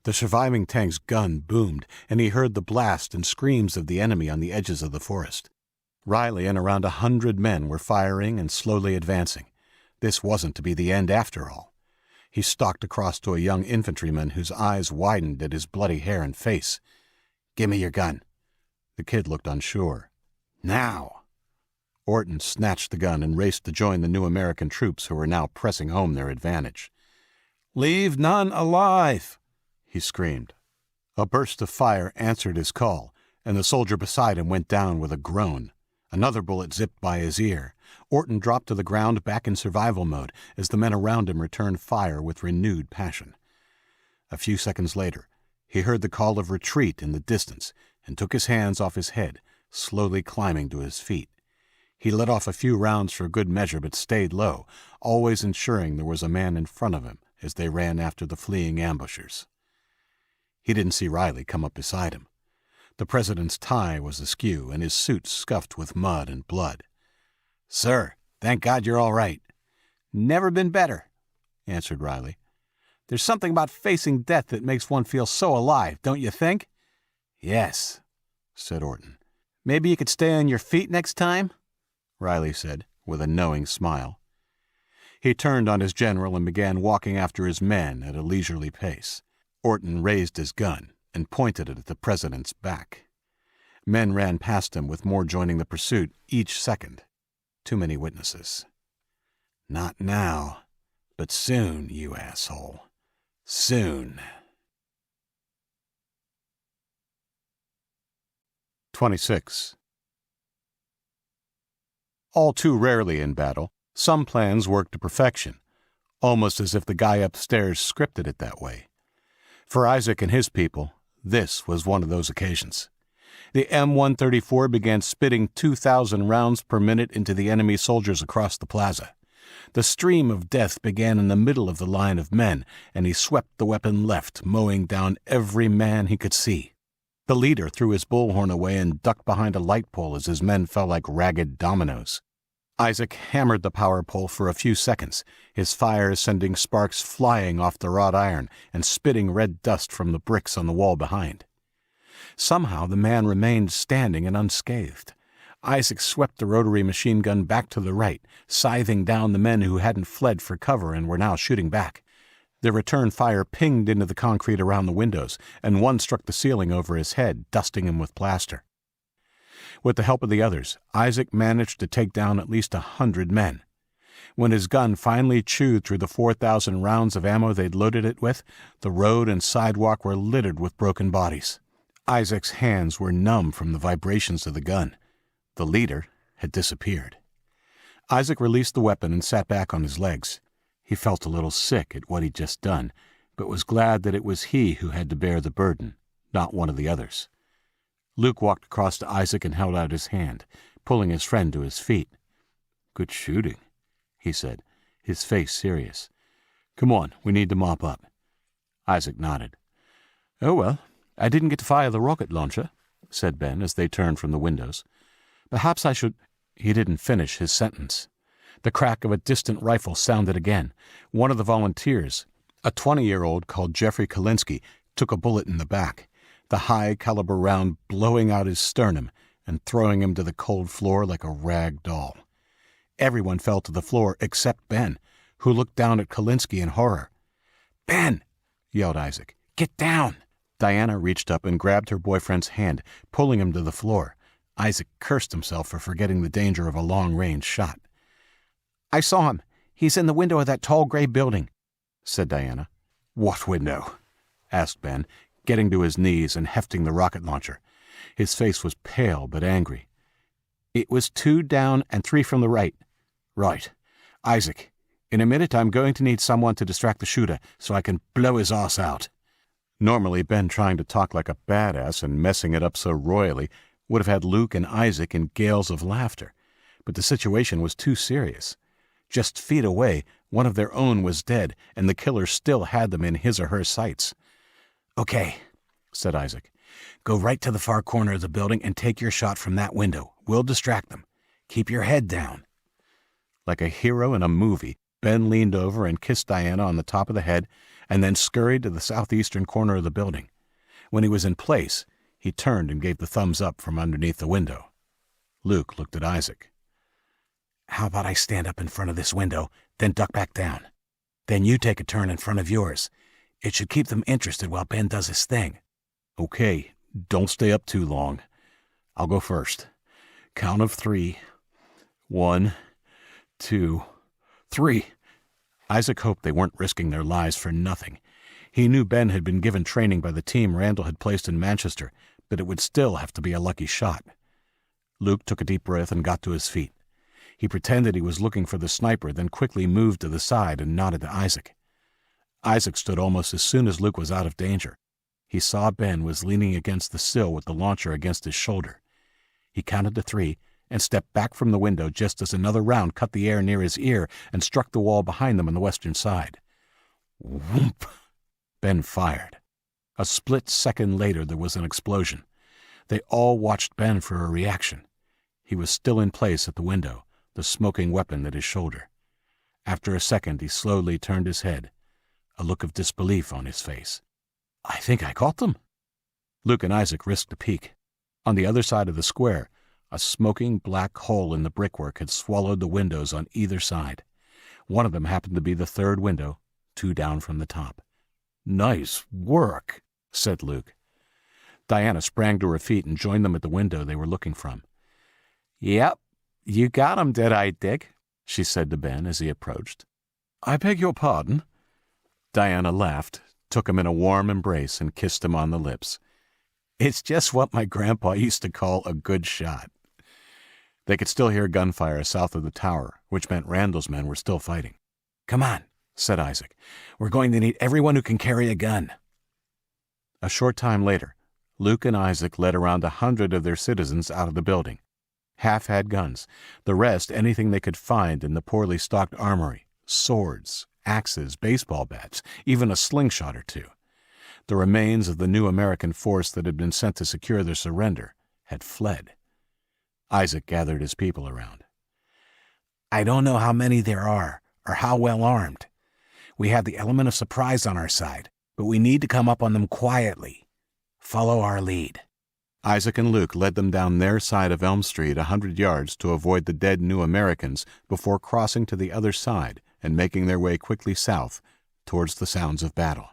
A: The surviving tank's gun boomed, and he heard the blast and screams of the enemy on the edges of the forest. Riley and around 100 men were firing and slowly advancing. This wasn't to be the end after all. He stalked across to a young infantryman whose eyes widened at his bloody hair and face. "Give me your gun." The kid looked unsure. "Now!" Orton snatched the gun and raced to join the New American troops who were now pressing home their advantage.
E: "Leave none alive!"
A: he screamed. A burst of fire answered his call, and the soldier beside him went down with a groan. Another bullet zipped by his ear. Orton dropped to the ground back in survival mode as the men around him returned fire with renewed passion. A few seconds later, he heard the call of retreat in the distance and took his hands off his head, slowly climbing to his feet. He let off a few rounds for good measure but stayed low, always ensuring there was a man in front of him as they ran after the fleeing ambushers. He didn't see Riley come up beside him. The president's tie was askew and his suit scuffed with mud and blood.
E: "Sir, thank God you're all right."
A: "Never been better," answered Riley.
E: "There's something about facing death that makes one feel so alive, don't you think?"
A: "Yes," said Orton.
E: "Maybe you could stay on your feet next time?"
A: Riley said, with a knowing smile. He turned on his general and began walking after his men at a leisurely pace. Orton raised his gun and pointed it at the president's back. Men ran past him, with more joining the pursuit each second. Too many witnesses. Not now, but soon, you asshole. Soon. 26. All too rarely in battle, some plans work to perfection, almost as if the guy upstairs scripted it that way. For Isaac and his people, this was one of those occasions. The M134 began spitting 2,000 rounds per minute into the enemy soldiers across the plaza. The stream of death began in the middle of the line of men, and he swept the weapon left, mowing down every man he could see. The leader threw his bullhorn away and ducked behind a light pole as his men fell like ragged dominoes. Isaac hammered the power pole for a few seconds, his fire sending sparks flying off the wrought iron and spitting red dust from the bricks on the wall behind. Somehow the man remained standing and unscathed. Isaac swept the rotary machine gun back to the right, scything down the men who hadn't fled for cover and were now shooting back. Their return fire pinged into the concrete around the windows, and one struck the ceiling over his head, dusting him with plaster. With the help of the others, Isaac managed to take down at least 100 men. When his gun finally chewed through the 4,000 rounds of ammo they'd loaded it with, the road and sidewalk were littered with broken bodies. Isaac's hands were numb from the vibrations of the gun. The leader had disappeared. Isaac released the weapon and sat back on his legs. He felt a little sick at what he'd just done, but was glad that it was he who had to bear the burden, not one of the others. Luke walked across to Isaac and held out his hand, pulling his friend to his feet. "Good shooting," he said, his face serious. "Come on, we need to mop up." Isaac nodded. "Oh, well, I didn't get to fire the rocket launcher," said Ben as they turned from the windows. "Perhaps I should—" He didn't finish his sentence. The crack of a distant rifle sounded again. One of the volunteers, a 20-year-old called Jeffrey Kalinsky, took a bullet in the back, the high-caliber round blowing out his sternum and throwing him to the cold floor like a rag doll. Everyone fell to the floor except Ben, who looked down at Kalinsky in horror. "Ben!" yelled Isaac. "Get down!" Diana reached up and grabbed her boyfriend's hand, pulling him to the floor. Isaac cursed himself for forgetting the danger of a long-range shot. "I saw him. He's in the window of that tall gray building," said Diana. "What window?" asked Ben, getting to his knees and hefting the rocket launcher. His face was pale but angry. "It was 2 down and 3 from the right." "Right. Isaac, in a minute I'm going to need someone to distract the shooter so I can blow his ass out." Normally, Ben trying to talk like a badass and messing it up so royally would have had Luke and Isaac in gales of laughter, but the situation was too serious. Just feet away, one of their own was dead, and the killer still had them in his or her sights. "Okay," said Isaac. "Go right to the far corner of the building and take your shot from that window. We'll distract them. Keep your head down." Like a hero in a movie, Ben leaned over and kissed Diana on the top of the head, and then scurried to the southeastern corner of the building. When he was in place, he turned and gave the thumbs up from underneath the window. Luke looked at Isaac. "How about I stand up in front of this window, then duck back down? Then you take a turn in front of yours. It should keep them interested while Ben does his thing." "Okay, don't stay up too long. I'll go first. Count of 3. 1, 2, 3. Isaac hoped they weren't risking their lives for nothing. He knew Ben had been given training by the team Randall had placed in Manchester, but it would still have to be a lucky shot. Luke took a deep breath and got to his feet. He pretended he was looking for the sniper, then quickly moved to the side and nodded to Isaac. Isaac stood almost as soon as Luke was out of danger. He saw Ben was leaning against the sill with the launcher against his shoulder. He counted to 3 and stepped back from the window just as another round cut the air near his ear and struck the wall behind them on the western side. Whoomp! Ben fired. A split second later there was an explosion. They all watched Ben for a reaction. He was still in place at the window, the smoking weapon at his shoulder. After a second he slowly turned his head, a look of disbelief on his face. "I think I caught them." Luke and Isaac risked a peek. On the other side of the square, a smoking black hole in the brickwork had swallowed the windows on either side.
F: One of them happened to be the third window, 2 down from the top.
E: "Nice work,"
F: said Luke. Diana sprang to her feet and joined them at the window they were looking from.
E: "Yep, you got 'em, Dead-Eyed Dick," she said to Ben as he approached.
F: "I beg your pardon?" Diana laughed, took him in a warm embrace, and kissed him on the lips.
E: "It's just what my grandpa used to call a good shot."
F: They could still hear gunfire south of the tower, which meant Randall's men were still fighting.
E: "Come on," said Isaac. "We're going to need everyone who can carry a gun."
F: A short time later, Luke and Isaac led around 100 of their citizens out of the building. Half had guns, the rest anything they could find in the poorly stocked armory: swords, axes, baseball bats, even a slingshot or two. The remains of the new American force that had been sent to secure their surrender had fled. Isaac gathered his people around.
E: "I don't know how many there are, or how well armed. We have the element of surprise on our side, but we need to come up on them quietly. Follow our lead."
F: Isaac and Luke led them down their side of Elm Street 100 yards to avoid the dead new Americans before crossing to the other side and making their way quickly south towards the sounds of battle.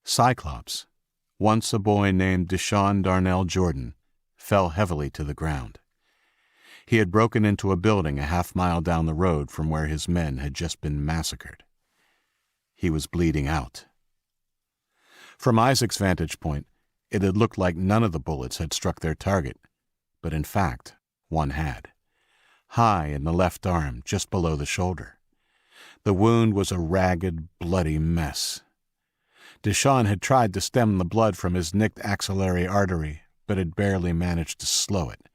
F: Cyclops, once a boy named Deshaun Darnell Jordan, fell heavily to the ground. He had broken into a building a half-mile down the road from where his men had just been massacred. He was bleeding out. From Isaac's vantage point, it had looked like none of the bullets had struck their target, but in fact, one had. High in the left arm, just below the shoulder. The wound was a ragged, bloody mess. Deshaun had tried to stem the blood from his nicked axillary artery, but had barely managed to slow it.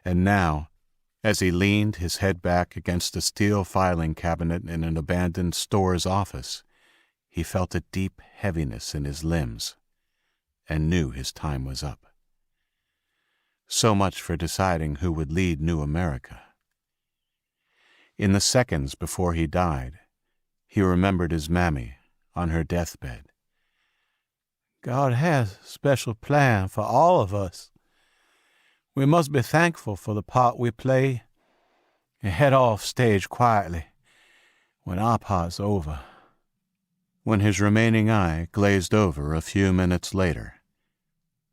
F: And now, as he leaned his head back against a steel filing cabinet in an abandoned store's office, he felt a deep heaviness in his limbs and knew his time was up. So much for deciding who would lead New America. In the seconds before he died, he remembered his mammy on her deathbed.
D: God has a special plan for all of us. We must be thankful for the part we play and head off stage quietly when our part's over.
F: When his remaining eye glazed over a few minutes later,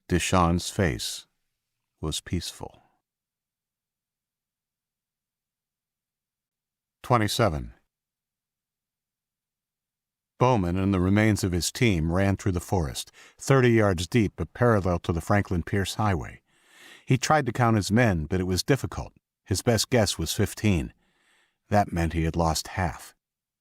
F: Deshaun's face was peaceful. 27. Bowman and the remains of his team ran through the forest, 30 yards deep but parallel to the Franklin Pierce Highway. He tried to count his men, but it was difficult. His best guess was 15. That meant he had lost half.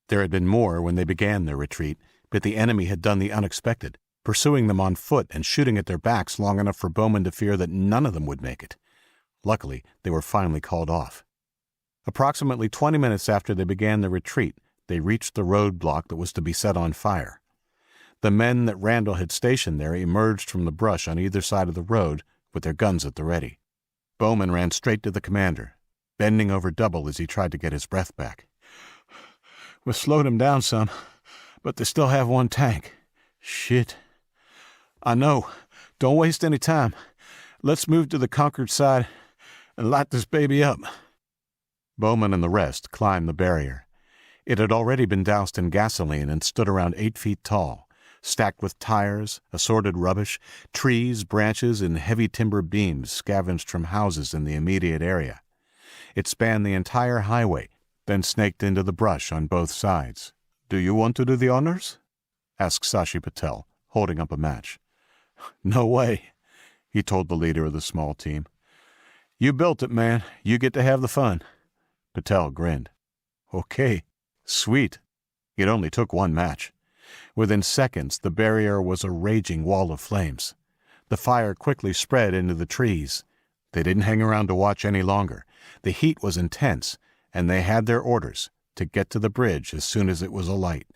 F: There had been more when they began their retreat, but the enemy had done the unexpected, pursuing them on foot and shooting at their backs long enough for Bowman to fear that none of them would make it. Luckily, they were finally called off. Approximately 20 minutes after they began their retreat, they reached the roadblock that was to be set on fire. The men that Randall had stationed there emerged from the brush on either side of the road with their guns at the ready. Bowman ran straight to the commander, bending over double as he tried to get his breath back.
B: We slowed them down some, but they still have one tank. Shit. I know. Don't waste any time. Let's move to the conquered side and light this baby up.
F: Bowman and the rest climbed the barrier. It had already been doused in gasoline and stood around 8 feet tall, stacked with tires, assorted rubbish, trees, branches, and heavy timber beams scavenged from houses in the immediate area. It spanned the entire highway, then snaked into the brush on both sides.
D: "Do you want to do the honors?"
F: asked Sashi Patel, holding up a match.
D: "No way,"
F: he told the leader of the small team.
D: "You built it, man. You get to have the fun."
F: Patel grinned.
D: "Okay. Sweet."
F: It only took one match. Within seconds, the barrier was a raging wall of flames. The fire quickly spread into the trees. They didn't hang around to watch any longer. The heat was intense, and they had their orders to get to the bridge as soon as it was alight.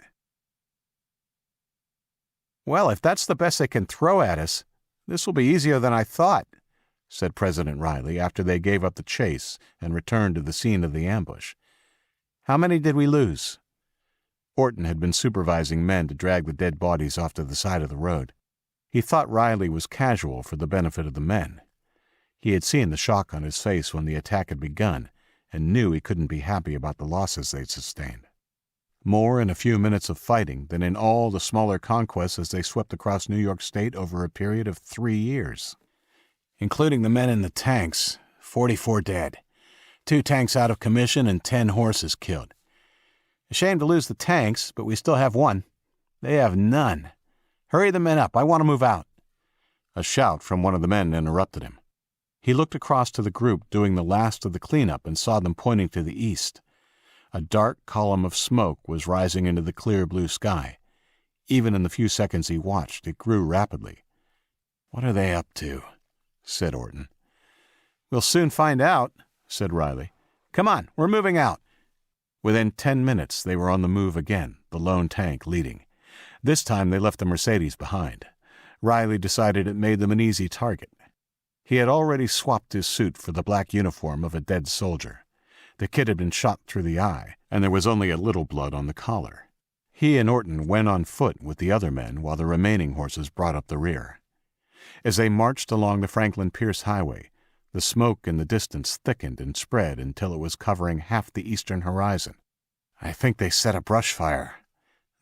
D: "Well, if that's the best they can throw at us, this will be easier than I thought," said President Riley after they gave up the chase and returned to the scene of the ambush. "How many did we lose?"
F: Orton had been supervising men to drag the dead bodies off to the side of the road. He thought Riley was casual for the benefit of the men. He had seen the shock on his face when the attack had begun,
A: and knew he couldn't be happy about the losses they'd sustained. More in a few minutes of fighting than in all the smaller conquests as they swept across New York State over a period of 3 years.
F: Including the men in the tanks, 44 dead. 2 tanks out of commission and 10 horses killed. A shame to lose the tanks, but we still have 1. They have none. Hurry the men up, I want to move out.
A: A shout from one of the men interrupted him. He looked across to the group doing the last of the cleanup and saw them pointing to the east. A dark column of smoke was rising into the clear blue sky. Even in the few seconds he watched, it grew rapidly.
F: "What are they up to?" said Orton.
A: "We'll soon find out," said Riley. "Come on, we're moving out." Within 10 minutes they were on the move again, the lone tank leading. This time they left the Mercedes behind. Riley decided it made them an easy target. He had already swapped his suit for the black uniform of a dead soldier. The kid had been shot through the eye, and there was only a little blood on the collar. He and Orton went on foot with the other men while the remaining horses brought up the rear. As they marched along the Franklin Pierce Highway, the smoke in the distance thickened and spread until it was covering half the eastern horizon.
F: "I think they set a brush fire."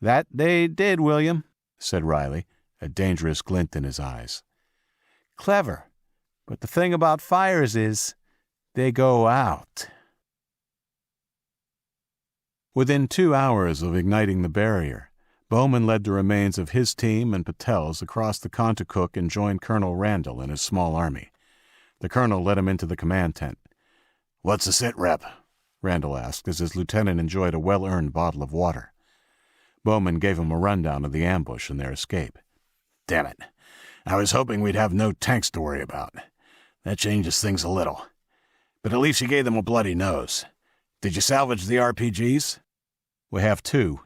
A: "That they did, William," said Riley, a dangerous glint in his eyes. "Clever. But the thing about fires is, they go out." Within 2 hours of igniting the barrier, Bowman led the remains of his team and Patel's across the Contoocook and joined Colonel Randall and his small army. The colonel led him into the command tent.
F: "What's the sit rep?"
A: Randall asked as his lieutenant enjoyed a well-earned bottle of water. Bowman gave him a rundown of the ambush and their escape.
F: "Damn it. I was hoping we'd have no tanks to worry about. That changes things a little. But at least you gave them a bloody nose. Did you salvage the RPGs?"
A: "We have 2.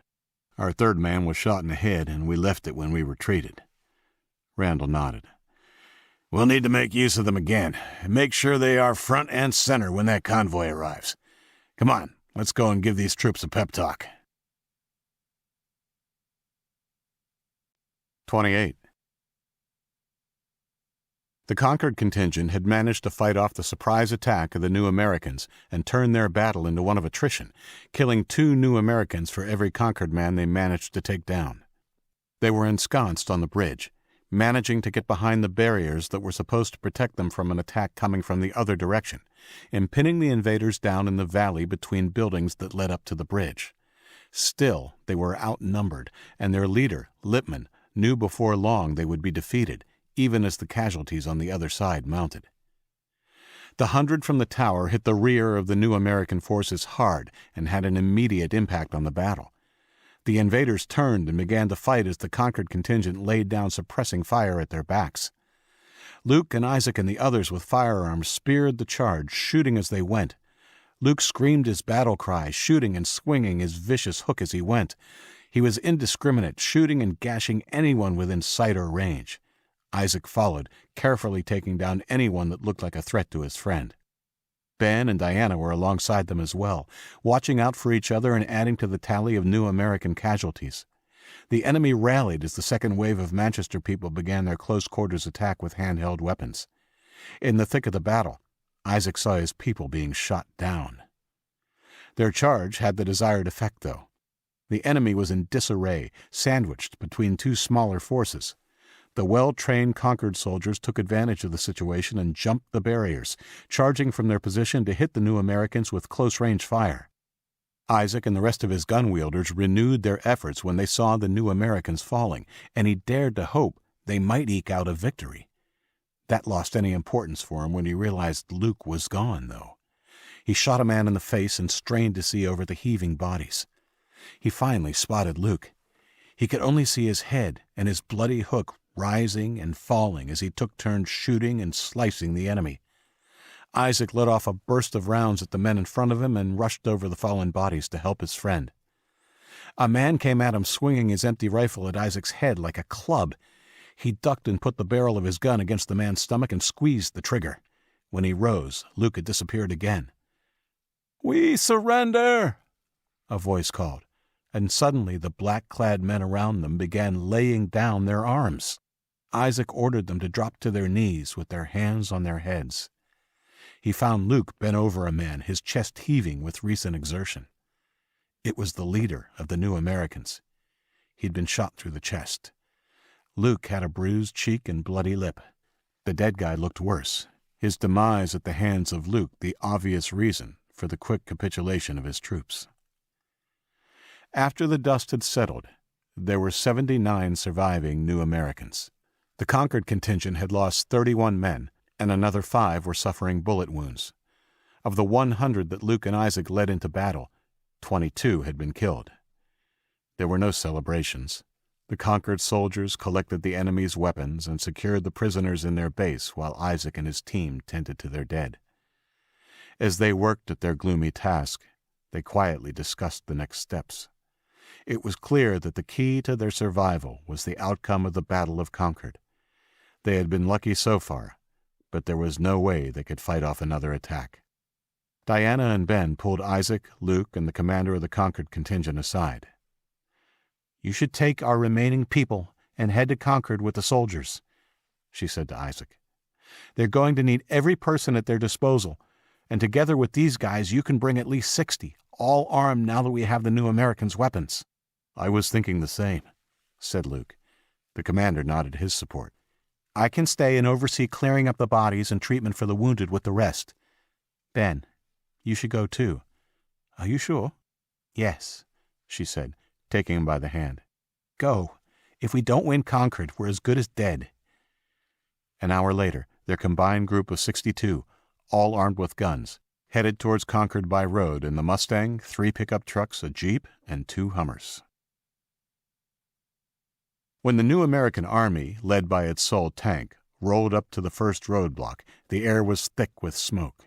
A: Our 3rd man was shot in the head, and we left it when we retreated." Randall nodded.
F: "We'll need to make use of them again, and make sure they are front and center when that convoy arrives. Come on, let's go and give these troops a pep talk."
A: 28. The Concord contingent had managed to fight off the surprise attack of the New Americans and turn their battle into one of attrition, killing 2 New Americans for every Concord man they managed to take down. They were ensconced on the bridge, managing to get behind the barriers that were supposed to protect them from an attack coming from the other direction, and pinning the invaders down in the valley between buildings that led up to the bridge. Still, they were outnumbered, and their leader, Lippman, knew before long they would be defeated, even as the casualties on the other side mounted. The 100 from the tower hit the rear of the New American forces hard and had an immediate impact on the battle. The invaders turned and began to fight as the Concord contingent laid down suppressing fire at their backs. Luke and Isaac and the others with firearms speared the charge, shooting as they went. Luke screamed his battle cry, shooting and swinging his vicious hook as he went. He was indiscriminate, shooting and gashing anyone within sight or range. Isaac followed, carefully taking down anyone that looked like a threat to his friend. Ben and Diana were alongside them as well, watching out for each other and adding to the tally of New American casualties. The enemy rallied as the second wave of Manchester people began their close-quarters attack with handheld weapons. In the thick of the battle, Isaac saw his people being shot down. Their charge had the desired effect, though. The enemy was in disarray, sandwiched between 2 smaller forces. The well-trained Concord soldiers took advantage of the situation and jumped the barriers, charging from their position to hit the New Americans with close-range fire. Isaac and the rest of his gun-wielders renewed their efforts when they saw the New Americans falling, and he dared to hope they might eke out a victory. That lost any importance for him when he realized Luke was gone, though. He shot a man in the face and strained to see over the heaving bodies. He finally spotted Luke. He could only see his head and his bloody hook rising and falling as he took turns shooting and slicing the enemy. Isaac let off a burst of rounds at the men in front of him and rushed over the fallen bodies to help his friend. A man came at him swinging his empty rifle at Isaac's head like a club. He ducked and put the barrel of his gun against the man's stomach and squeezed the trigger. When he rose, Luke had disappeared again. "We surrender!" a voice called, and suddenly the black-clad men around them began laying down their arms. Isaac ordered them to drop to their knees with their hands on their heads. He found Luke bent over a man, his chest heaving with recent exertion. It was the leader of the New Americans. He'd been shot through the chest. Luke had a bruised cheek and bloody lip. The dead guy looked worse, his demise at the hands of Luke the obvious reason for the quick capitulation of his troops. After the dust had settled, there were 79 surviving New Americans. The conquered contingent had lost 31 men, and another 5 were suffering bullet wounds. Of the 100 that Luke and Isaac led into battle, 22 had been killed. There were no celebrations. The conquered soldiers collected the enemy's weapons and secured the prisoners in their base while Isaac and his team tended to their dead. As they worked at their gloomy task, they quietly discussed the next steps. It was clear that the key to their survival was the outcome of the Battle of Concord. They had been lucky so far, but there was no way they could fight off another attack. Diana and Ben pulled Isaac, Luke, and the commander of the conquered contingent aside. "You should take our remaining people and head to Concord with the soldiers," she said to Isaac. "They're going to need every person at their disposal, and together with these guys you can bring at least 60, all armed now that we have the New Americans' weapons." "I was thinking the same," said Luke. The commander nodded his support. "I can stay and oversee clearing up the bodies and treatment for the wounded with the rest. Ben, you should go too." "Are you sure?" "Yes," she said, taking him by the hand. "Go. If we don't win Concord, we're as good as dead." An hour later, their combined group of 62, all armed with guns, headed towards Concord by road in the Mustang, 3 pickup trucks, a Jeep, and 2 Hummers. When the New American Army, led by its sole tank, rolled up to the first roadblock, the air was thick with smoke.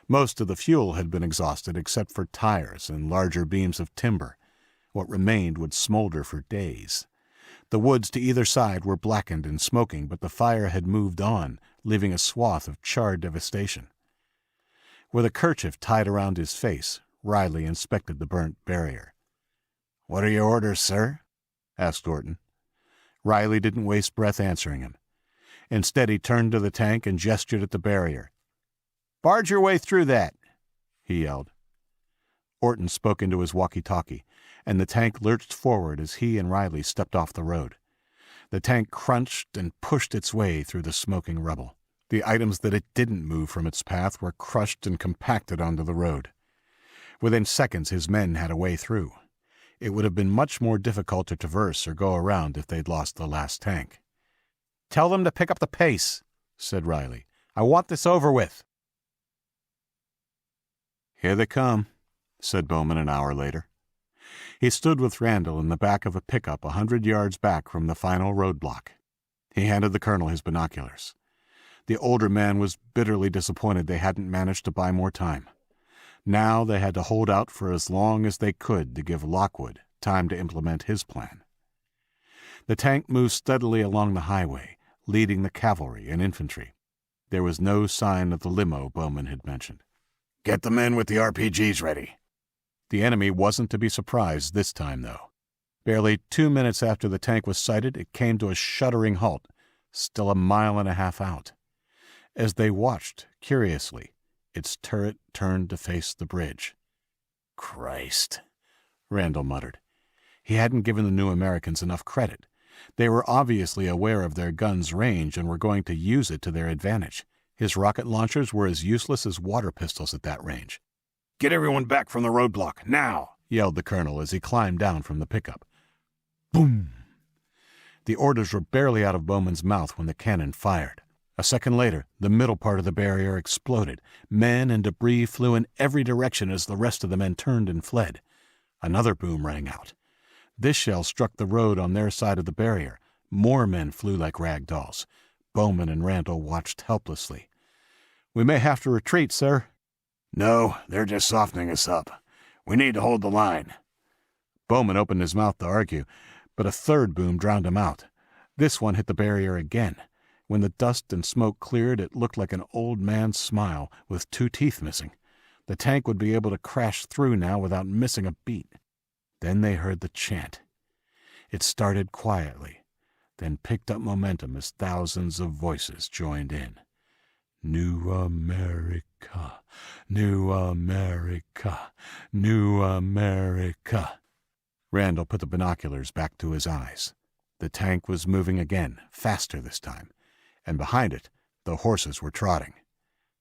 A: Most of the fuel had been exhausted except for tires and larger beams of timber. What remained would smolder for days. The woods to either side were blackened and smoking, but the fire had moved on, leaving a swath of charred devastation. With a kerchief tied around his face, Riley inspected the burnt barrier. "What are your orders, sir?" asked Orton. Riley didn't waste breath answering him. Instead, he turned to the tank and gestured at the barrier. "Barge your way through that," he yelled. Orton spoke into his walkie-talkie, and the tank lurched forward as he and Riley stepped off the road. The tank crunched and pushed its way through the smoking rubble. The items that it didn't move from its path were crushed and compacted onto the road. Within seconds, his men had a way through. It would have been much more difficult to traverse or go around if they'd lost the last tank. "Tell them to pick up the pace," said Riley. "I want this over with." "Here they come," said Bowman an hour later. He stood with Randall in the back of a pickup 100 yards back from the final roadblock. He handed the colonel his binoculars. The older man was bitterly disappointed they hadn't managed to buy more time. Now they had to hold out for as long as they could to give Lockwood time to implement his plan. The tank moved steadily along the highway, leading the cavalry and infantry. There was no sign of the limo Bowman had mentioned.
E: "Get the men with the RPGs ready."
A: The enemy wasn't to be surprised this time, though. Barely 2 minutes after the tank was sighted, it came to a shuddering halt, still 1.5 miles out. As they watched, curiously, its turret turned to face the bridge.
E: "Christ,"
A: Randall muttered. He hadn't given the New Americans enough credit. They were obviously aware of their guns' range and were going to use it to their advantage. His rocket launchers were as useless as water pistols at that range.
E: "Get everyone back from the roadblock, now!"
A: yelled the colonel as he climbed down from the pickup. Boom! The orders were barely out of Bowman's mouth when the cannon fired. A second later, the middle part of the barrier exploded. Men and debris flew in every direction as the rest of the men turned and fled. Another boom rang out. This shell struck the road on their side of the barrier. More men flew like rag dolls. Bowman and Randall watched helplessly. "We may have to retreat, sir."
E: "No, they're just softening us up. We need to hold the line."
A: Bowman opened his mouth to argue, but a third boom drowned him out. This one hit the barrier again. When the dust and smoke cleared, it looked like an old man's smile with 2 teeth missing. The tank would be able to crash through now without missing a beat. Then they heard the chant. It started quietly, then picked up momentum as thousands of voices joined in.
B: New America, New America, New America.
A: Randall put the binoculars back to his eyes. The tank was moving again, faster this time, and behind it, the horses were trotting.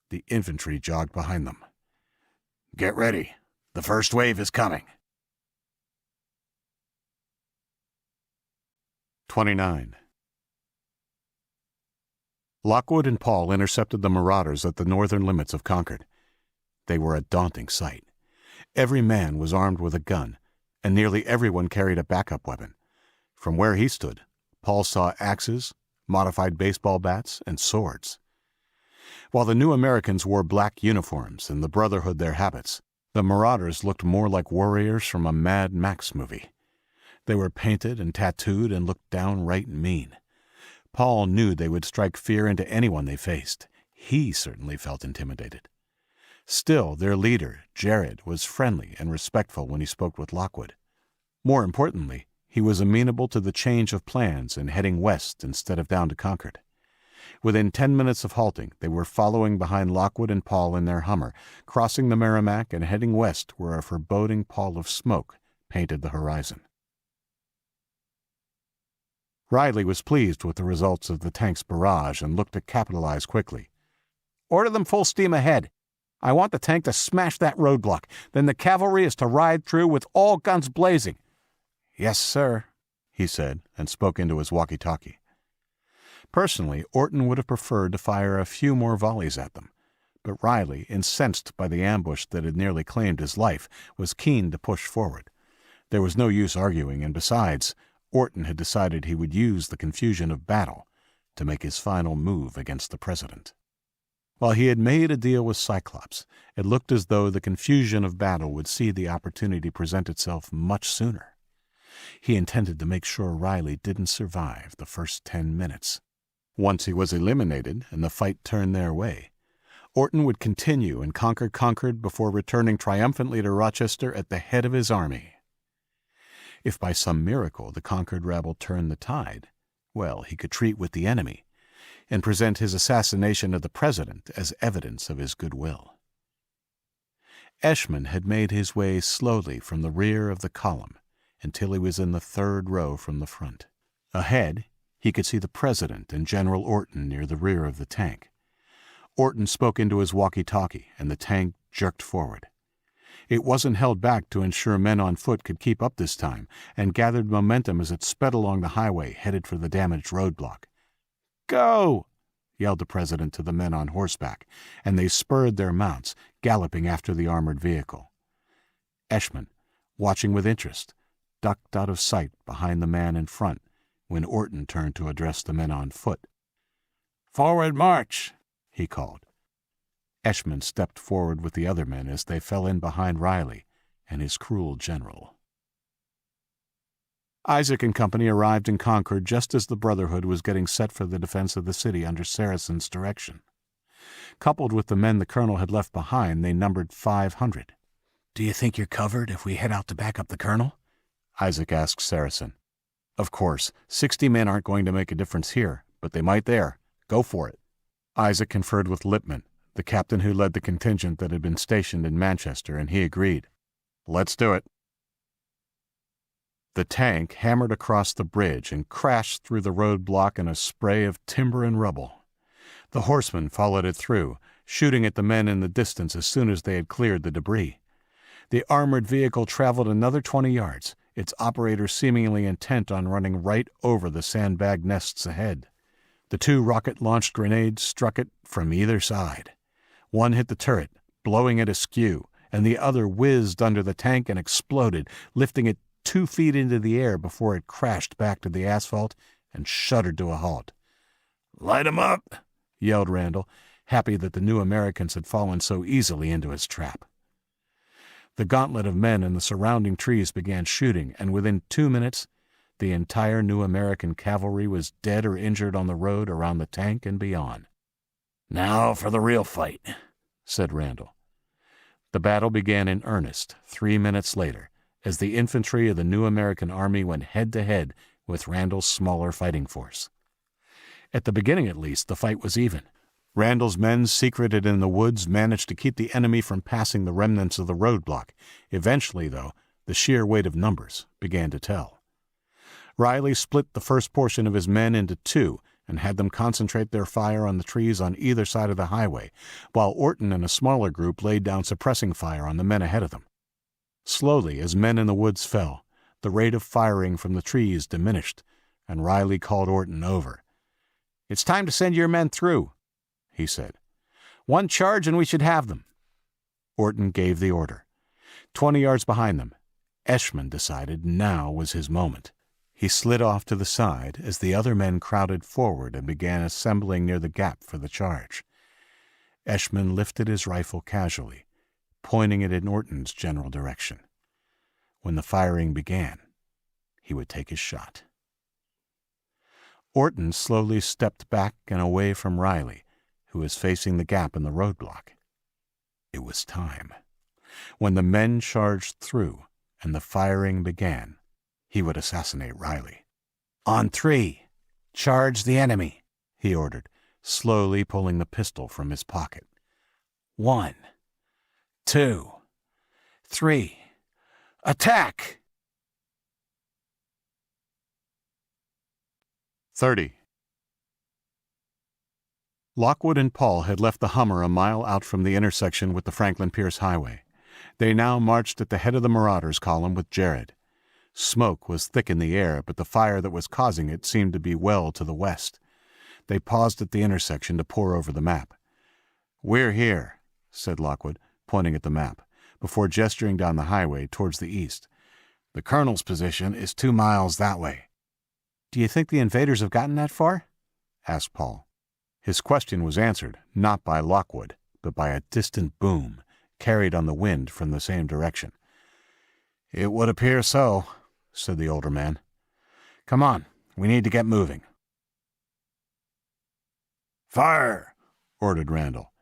A: The infantry jogged behind them.
E: Get ready. The first wave is coming.
A: 29. Lockwood and Paul intercepted the marauders at the northern limits of Concord. They were a daunting sight. Every man was armed with a gun, and nearly everyone carried a backup weapon. From where he stood, Paul saw axes, modified baseball bats, and swords. While the New Americans wore black uniforms and the Brotherhood their habits, the marauders looked more like warriors from a Mad Max movie. They were painted and tattooed and looked downright mean. Paul knew they would strike fear into anyone they faced. He certainly felt intimidated. Still, their leader, Jared, was friendly and respectful when he spoke with Lockwood. More importantly, he was amenable to the change of plans and heading west instead of down to Concord. Within 10 minutes of halting, they were following behind Lockwood and Paul in their Hummer, crossing the Merrimack and heading west where a foreboding pall of smoke painted the horizon. Riley was pleased with the results of the tank's barrage and looked to capitalize quickly. "Order them full steam ahead. I want the tank to smash that roadblock. Then the cavalry is to ride through with all guns blazing." "Yes, sir," he said, and spoke into his walkie-talkie. Personally, Orton would have preferred to fire a few more volleys at them, but Riley, incensed by the ambush that had nearly claimed his life, was keen to push forward. There was no use arguing, and besides, Orton had decided he would use the confusion of battle to make his final move against the president. While he had made a deal with Cyclops, it looked as though the confusion of battle would see the opportunity present itself much sooner. He intended to make sure Riley didn't survive the first 10 minutes. Once he was eliminated and the fight turned their way, Orton would continue and conquer Concord before returning triumphantly to Rochester at the head of his army. If by some miracle the Concord rabble turned the tide, well, he could treat with the enemy and present his assassination of the president as evidence of his goodwill. Eshman had made his way slowly from the rear of the column until he was in the third row from the front. Ahead, he could see the president and General Orton near the rear of the tank. Orton spoke into his walkie-talkie, and the tank jerked forward. It wasn't held back to ensure men on foot could keep up this time, and gathered momentum as it sped along the highway headed for the damaged roadblock. "Go!" yelled the president to the men on horseback, and they spurred their mounts, galloping after the armored vehicle. Eshman, watching with interest, ducked out of sight behind the man in front when Orton turned to address the men on foot. "Forward march!" he called. Eshman stepped forward with the other men as they fell in behind Riley and his cruel general. Isaac and company arrived in Concord just as the Brotherhood was getting set for the defense of the city under Saracen's direction. Coupled with the men the colonel had left behind, they numbered 500.
F: "Do you think you're covered if we head out to back up the colonel?"
A: Isaac asked Saracen. "Of course, 60 men aren't going to make a difference here, but they might there. Go for it." Isaac conferred with Lippman, the captain who led the contingent that had been stationed in Manchester, and he agreed. "Let's do it." The tank hammered across the bridge and crashed through the roadblock in a spray of timber and rubble. The horsemen followed it through, shooting at the men in the distance as soon as they had cleared the debris. The armored vehicle traveled another 20 yards, its operator seemingly intent on running right over the sandbag nests ahead. The 2 rocket-launched grenades struck it from either side. One hit the turret, blowing it askew, and the other whizzed under the tank and exploded, lifting it 2 feet into the air before it crashed back to the asphalt and shuddered to a halt.
E: "Light 'em up!"
A: yelled Randall, happy that the New Americans had fallen so easily into his trap. The gauntlet of men in the surrounding trees began shooting, and within 2 minutes, the entire New American cavalry was dead or injured on the road around the tank and beyond.
E: "Now for the real fight,"
A: said Randall. The battle began in earnest 3 minutes later, as the infantry of the New American Army went head-to-head with Randall's smaller fighting force. At the beginning, at least, the fight was even. Randall's men, secreted in the woods, managed to keep the enemy from passing the remnants of the roadblock. Eventually, though, the sheer weight of numbers began to tell. Riley split the first portion of his men into two and had them concentrate their fire on the trees on either side of the highway, while Orton and a smaller group laid down suppressing fire on the men ahead of them. Slowly, as men in the woods fell, the rate of firing from the trees diminished, and Riley called Orton over. "It's time to send your men through," he said. "One charge and we should have them." Orton gave the order. 20 yards behind them, Eshman decided now was his moment. He slid off to the side as the other men crowded forward and began assembling near the gap for the charge. Eshman lifted his rifle casually, pointing it in Orton's general direction. When the firing began, he would take his shot. Orton slowly stepped back and away from Riley, who was facing the gap in the roadblock. It was time. When the men charged through and the firing began, he would assassinate Riley. "On 3, charge the enemy," he ordered, slowly pulling the pistol from his pocket. 1, 2, 3, attack! 30. Lockwood and Paul had left the Hummer a mile out from the intersection with the Franklin Pierce Highway. They now marched at the head of the Marauders column with Jared. Smoke was thick in the air, but the fire that was causing it seemed to be well to the west. They paused at the intersection to pore over the map. "We're here," said Lockwood, pointing at the map, before gesturing down the highway towards the east. "The colonel's position is 2 miles that way." "Do you think the invaders have gotten that far?" asked Paul. His question was answered, not by Lockwood, but by a distant boom, carried on the wind from the same direction. "It would appear so," said the older man. "Come on, we need to get moving." "Fire!" ordered Randall.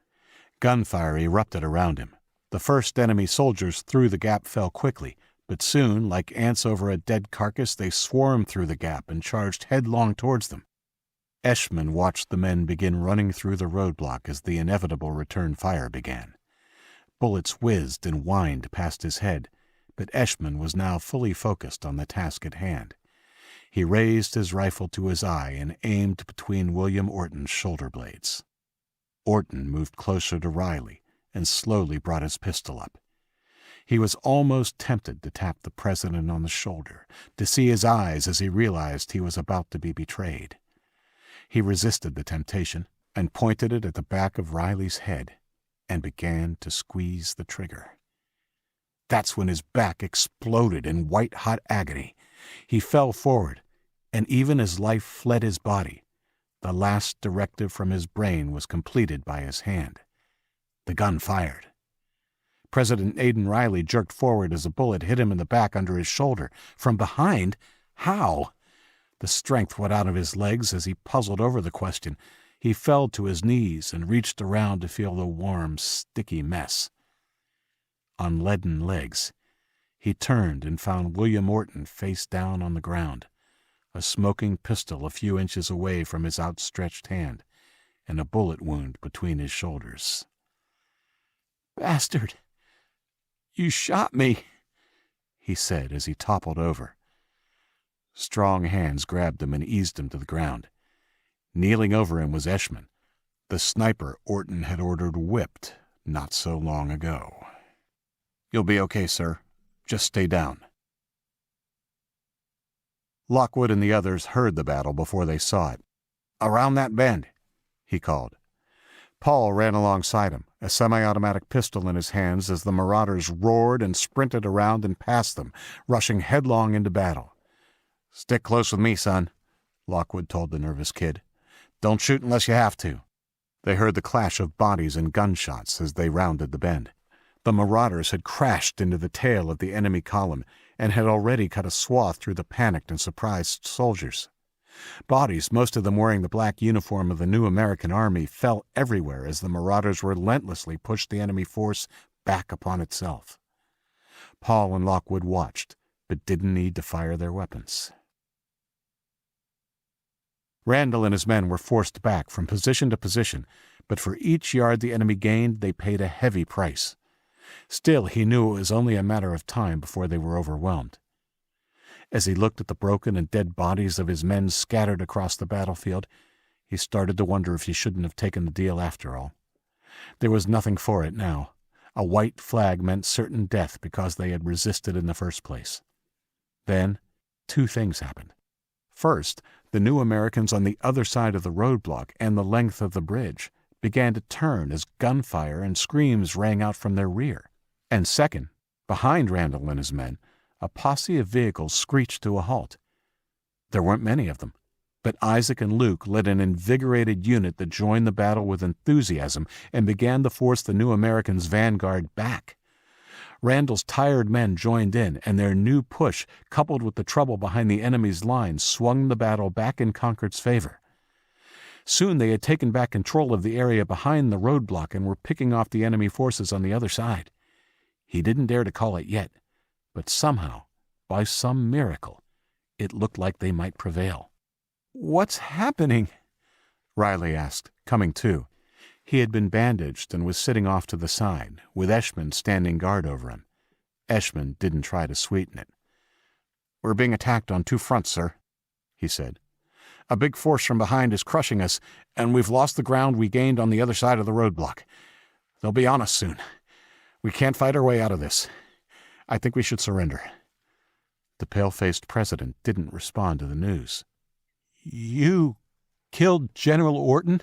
A: Gunfire erupted around him. The first enemy soldiers through the gap fell quickly, but soon, like ants over a dead carcass, they swarmed through the gap and charged headlong towards them. Eshman watched the men begin running through the roadblock as the inevitable return fire began. Bullets whizzed and whined past his head, but Eshman was now fully focused on the task at hand. He raised his rifle to his eye and aimed between William Orton's shoulder blades. Orton moved closer to Riley and slowly brought his pistol up. He was almost tempted to tap the president on the shoulder, to see his eyes as he realized he was about to be betrayed. He resisted the temptation and pointed it at the back of Riley's head and began to squeeze the trigger. That's when his back exploded in white-hot agony. He fell forward, and even as life fled his body, the last directive from his brain was completed by his hand. The gun fired. President Aidan Riley jerked forward as a bullet hit him in the back under his shoulder. From behind? How? The strength went out of his legs as he puzzled over the question. He fell to his knees and reached around to feel the warm, sticky mess. On leaden legs, he turned and found William Orton face down on the ground, a smoking pistol a few inches away from his outstretched hand, and a bullet wound between his shoulders. "Bastard! You shot me," he said as he toppled over. Strong hands grabbed him and eased him to the ground. Kneeling over him was Eshman, the sniper Orton had ordered whipped not so long ago. "You'll be okay, sir. Just stay down." Lockwood and the others heard the battle before they saw it. "Around that bend," he called. Paul ran alongside him, a semi-automatic pistol in his hands as the marauders roared and sprinted around and past them, rushing headlong into battle. "Stick close with me, son," Lockwood told the nervous kid. "Don't shoot unless you have to." They heard the clash of bodies and gunshots as they rounded the bend. The marauders had crashed into the tail of the enemy column and had already cut a swath through the panicked and surprised soldiers. Bodies, most of them wearing the black uniform of the new American Army, fell everywhere as the marauders relentlessly pushed the enemy force back upon itself. Paul and Lockwood watched, but didn't need to fire their weapons. Randall and his men were forced back from position to position, but for each yard the enemy gained, they paid a heavy price. Still, he knew it was only a matter of time before they were overwhelmed. As he looked at the broken and dead bodies of his men scattered across the battlefield, he started to wonder if he shouldn't have taken the deal after all. There was nothing for it now. A white flag meant certain death because they had resisted in the first place. Then, two things happened. First, the new Americans on the other side of the roadblock and the length of the bridge began to turn as gunfire and screams rang out from their rear. And second, behind Randall and his men, a posse of vehicles screeched to a halt. There weren't many of them, but Isaac and Luke led an invigorated unit that joined the battle with enthusiasm and began to force the new Americans' vanguard back. Randall's tired men joined in, and their new push, coupled with the trouble behind the enemy's lines, swung the battle back in Concord's favor. Soon they had taken back control of the area behind the roadblock and were picking off the enemy forces on the other side. He didn't dare to call it yet, but somehow, by some miracle, it looked like they might prevail.
B: "What's happening?"
A: Riley asked, coming to. He had been bandaged and was sitting off to the side, with Eshman standing guard over him. Eshman didn't try to sweeten it. "We're being attacked on two fronts, sir," he said. "A big force from behind is crushing us, and we've lost the ground we gained on the other side of the roadblock. They'll be on us soon. We can't fight our way out of this. I think we should surrender." The pale-faced president didn't respond to the news.
B: "You killed General Orton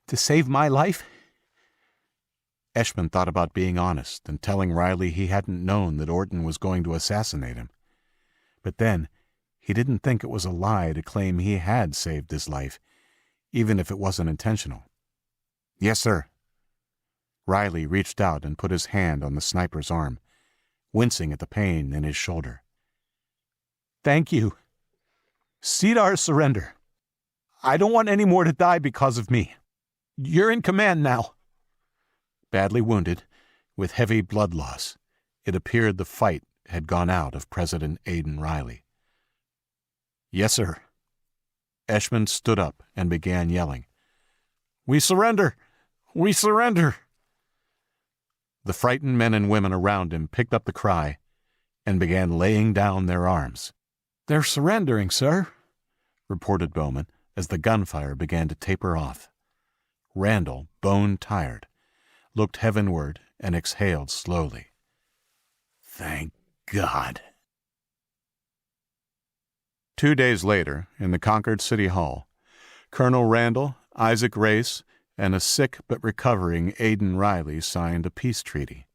B: to save my life?"
A: Eshman thought about being honest and telling Riley he hadn't known that Orton was going to assassinate him. But then, he didn't think it was a lie to claim he had saved his life, even if it wasn't intentional. "Yes, sir." Riley reached out and put his hand on the sniper's arm, wincing at the pain in his shoulder.
B: "Thank you. Cedar, surrender. I don't want any more to die because of me. You're in command now."
A: Badly wounded, with heavy blood loss, it appeared the fight had gone out of President Aidan Riley. "Yes, sir." Eshman stood up and began yelling, "We surrender! We surrender!" The frightened men and women around him picked up the cry and began laying down their arms.
B: "They're surrendering, sir,"
A: reported Bowman as the gunfire began to taper off. Randall, bone-tired, looked heavenward and exhaled slowly. "Thank God." 2 days later, in the Concord City Hall, Colonel Randall, Isaac Race, and a sick but recovering Aidan Riley signed a peace treaty.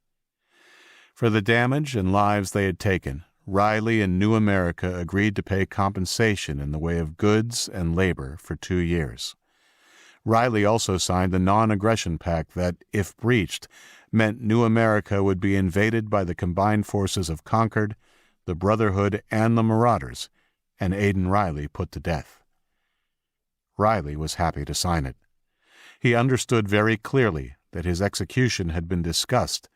A: For the damage and lives they had taken, Riley and New America agreed to pay compensation in the way of goods and labor for 2 years. Riley also signed the non-aggression pact that, if breached, meant New America would be invaded by the combined forces of Concord, the Brotherhood, and the Marauders, and Aidan Riley put to death. Riley was happy to sign it. He understood very clearly that his execution had been discussed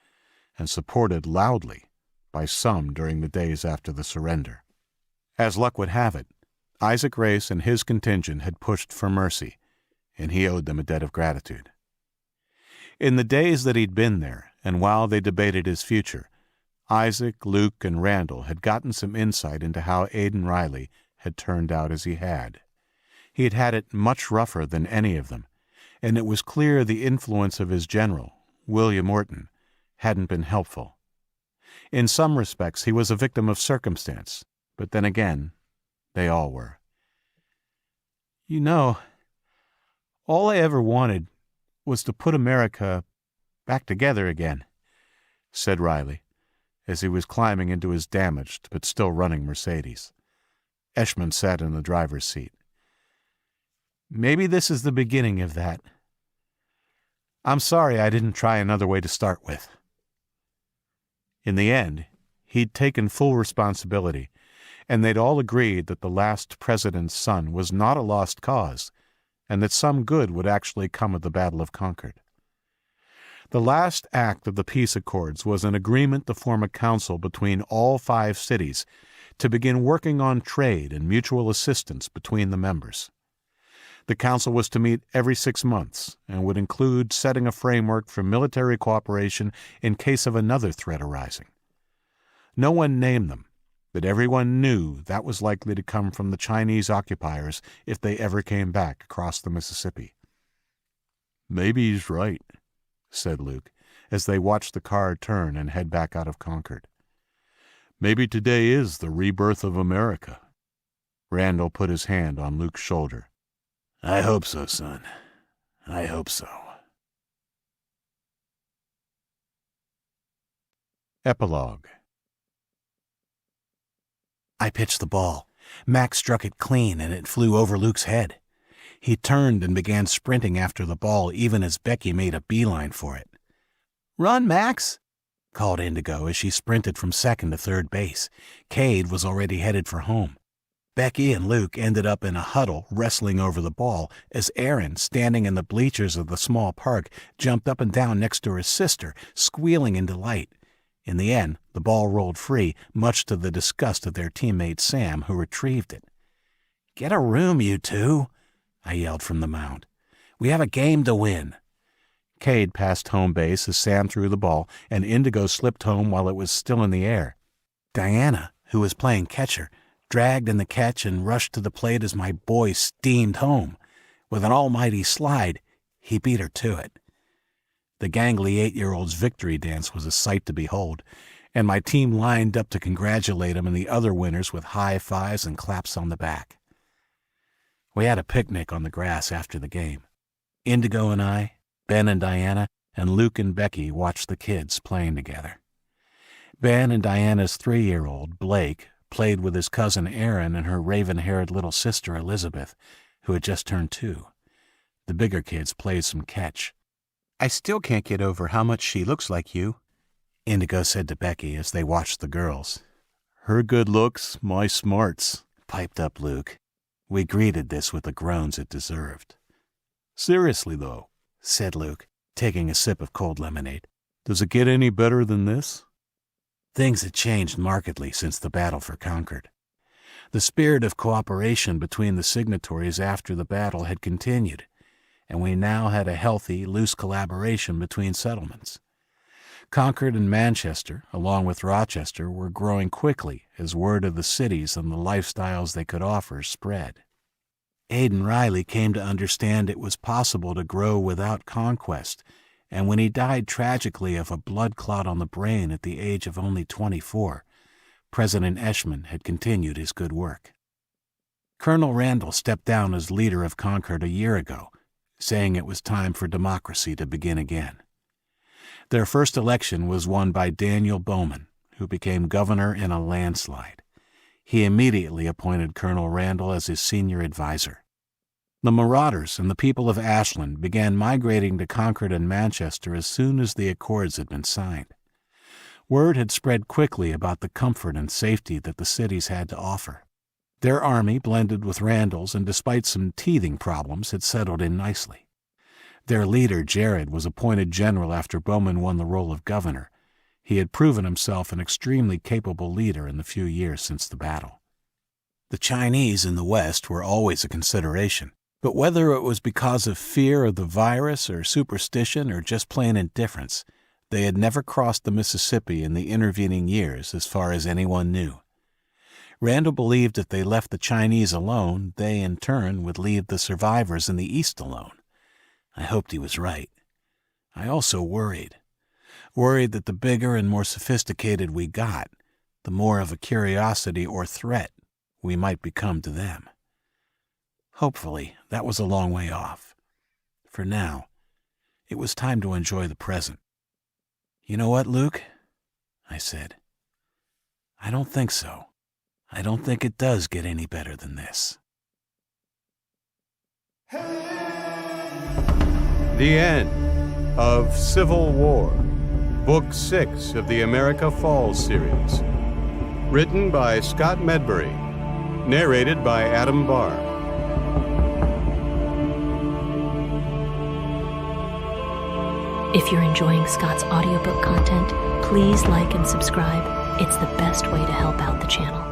A: and supported loudly by some during the days after the surrender. As luck would have it, Isaac Race and his contingent had pushed for mercy, and he owed them a debt of gratitude. In the days that he'd been there, and while they debated his future, Isaac, Luke, and Randall had gotten some insight into how Aidan Riley had turned out as he had. He had had it much rougher than any of them, and it was clear the influence of his general, William Orton, hadn't been helpful. In some respects, he was a victim of circumstance, but then again, they all were.
B: "You know, all I ever wanted was to put America back together again,"
A: said Riley, as he was climbing into his damaged but still running Mercedes. Eshman sat in the driver's seat.
B: "Maybe this is the beginning of that. I'm sorry I didn't try another way to start with."
A: In the end, he'd taken full responsibility, and they'd all agreed that the last president's son was not a lost cause, and that some good would actually come of the Battle of Concord. The last act of the peace accords was an agreement to form a council between all 5 cities to begin working on trade and mutual assistance between the members. The council was to meet every 6 months and would include setting a framework for military cooperation in case of another threat arising. No one named them, but everyone knew that was likely to come from the Chinese occupiers if they ever came back across the Mississippi.
C: "Maybe he's right,"
A: said Luke, as they watched the car turn and head back out of Concord.
C: "Maybe today is the rebirth of America."
A: Randall put his hand on Luke's shoulder.
E: I hope so, son. I hope so.
A: Epilogue.
F: I pitched the ball. Max struck it clean, and it flew over Luke's head. He turned and began sprinting after the ball even as Becky made a beeline for it. "Run, Max!" called Indigo as she sprinted from second to third base. Cade was already headed for home. Becky and Luke ended up in a huddle wrestling over the ball as Aaron, standing in the bleachers of the small park, jumped up and down next to her sister, squealing in delight. In the end, the ball rolled free, much to the disgust of their teammate Sam, who retrieved it. "Get a room, you two," I yelled from the mound. "We have a game to win."
A: Cade passed home base as Sam threw the ball, and Indigo slipped home while it was still in the air.
F: Diana, who was playing catcher, dragged in the catch and rushed to the plate as my boy steamed home. With an almighty slide, he beat her to it. The gangly 8-year-old's victory dance was a sight to behold, and my team lined up to congratulate him and the other winners with high fives and claps on the back. We had a picnic on the grass after the game. Indigo and I, Ben and Diana, and Luke and Becky watched the kids playing together. Ben and Diana's 3-year-old, Blake, played with his cousin Aaron and her raven-haired little sister Elizabeth, who had just turned 2. The bigger kids played some catch.
A: "I still can't get over how much she looks like you,"
F: Indigo said to Becky as they watched the girls.
C: "Her good looks, my smarts,"
F: piped up Luke. We greeted this with the groans it deserved.
C: "Seriously, though,"
F: said Luke, taking a sip of cold lemonade,
C: "does it get any better than this?"
F: Things had changed markedly since the battle for Concord. The spirit of cooperation between the signatories after the battle had continued, and we now had a healthy, loose collaboration between settlements. Concord and Manchester, along with Rochester, were growing quickly as word of the cities and the lifestyles they could offer spread. Aidan Riley came to understand it was possible to grow without conquest, and when he died tragically of a blood clot on the brain at the age of only 24, President Eshman had continued his good work. Colonel Randall stepped down as leader of Concord a year ago, saying it was time for democracy to begin again. Their first election was won by Daniel Bowman, who became governor in a landslide. He immediately appointed Colonel Randall as his senior advisor. The Marauders and the people of Ashland began migrating to Concord and Manchester as soon as the accords had been signed. Word had spread quickly about the comfort and safety that the cities had to offer. Their army blended with Randall's and despite some teething problems had settled in nicely. Their leader, Jared, was appointed general after Bowman won the role of governor. He had proven himself an extremely capable leader in the few years since the battle. The Chinese in the West were always a consideration, but whether it was because of fear of the virus or superstition or just plain indifference, they had never crossed the Mississippi in the intervening years as far as anyone knew. Randall believed if they left the Chinese alone, they in turn would leave the survivors in the East alone. I hoped he was right. I also worried that the bigger and more sophisticated we got, the more of a curiosity or threat we might become to them. Hopefully, that was a long way off. For now, it was time to enjoy the present. "You know what, Luke?" I said. "I don't think so. I don't think it does get any better than this."
A: The end of Civil War, Book 6 of the America Falls series. Written by Scott Medbury. Narrated by Adam Barr.
G: If you're enjoying Scott's audiobook content, please like and subscribe. It's the best way to help out the channel.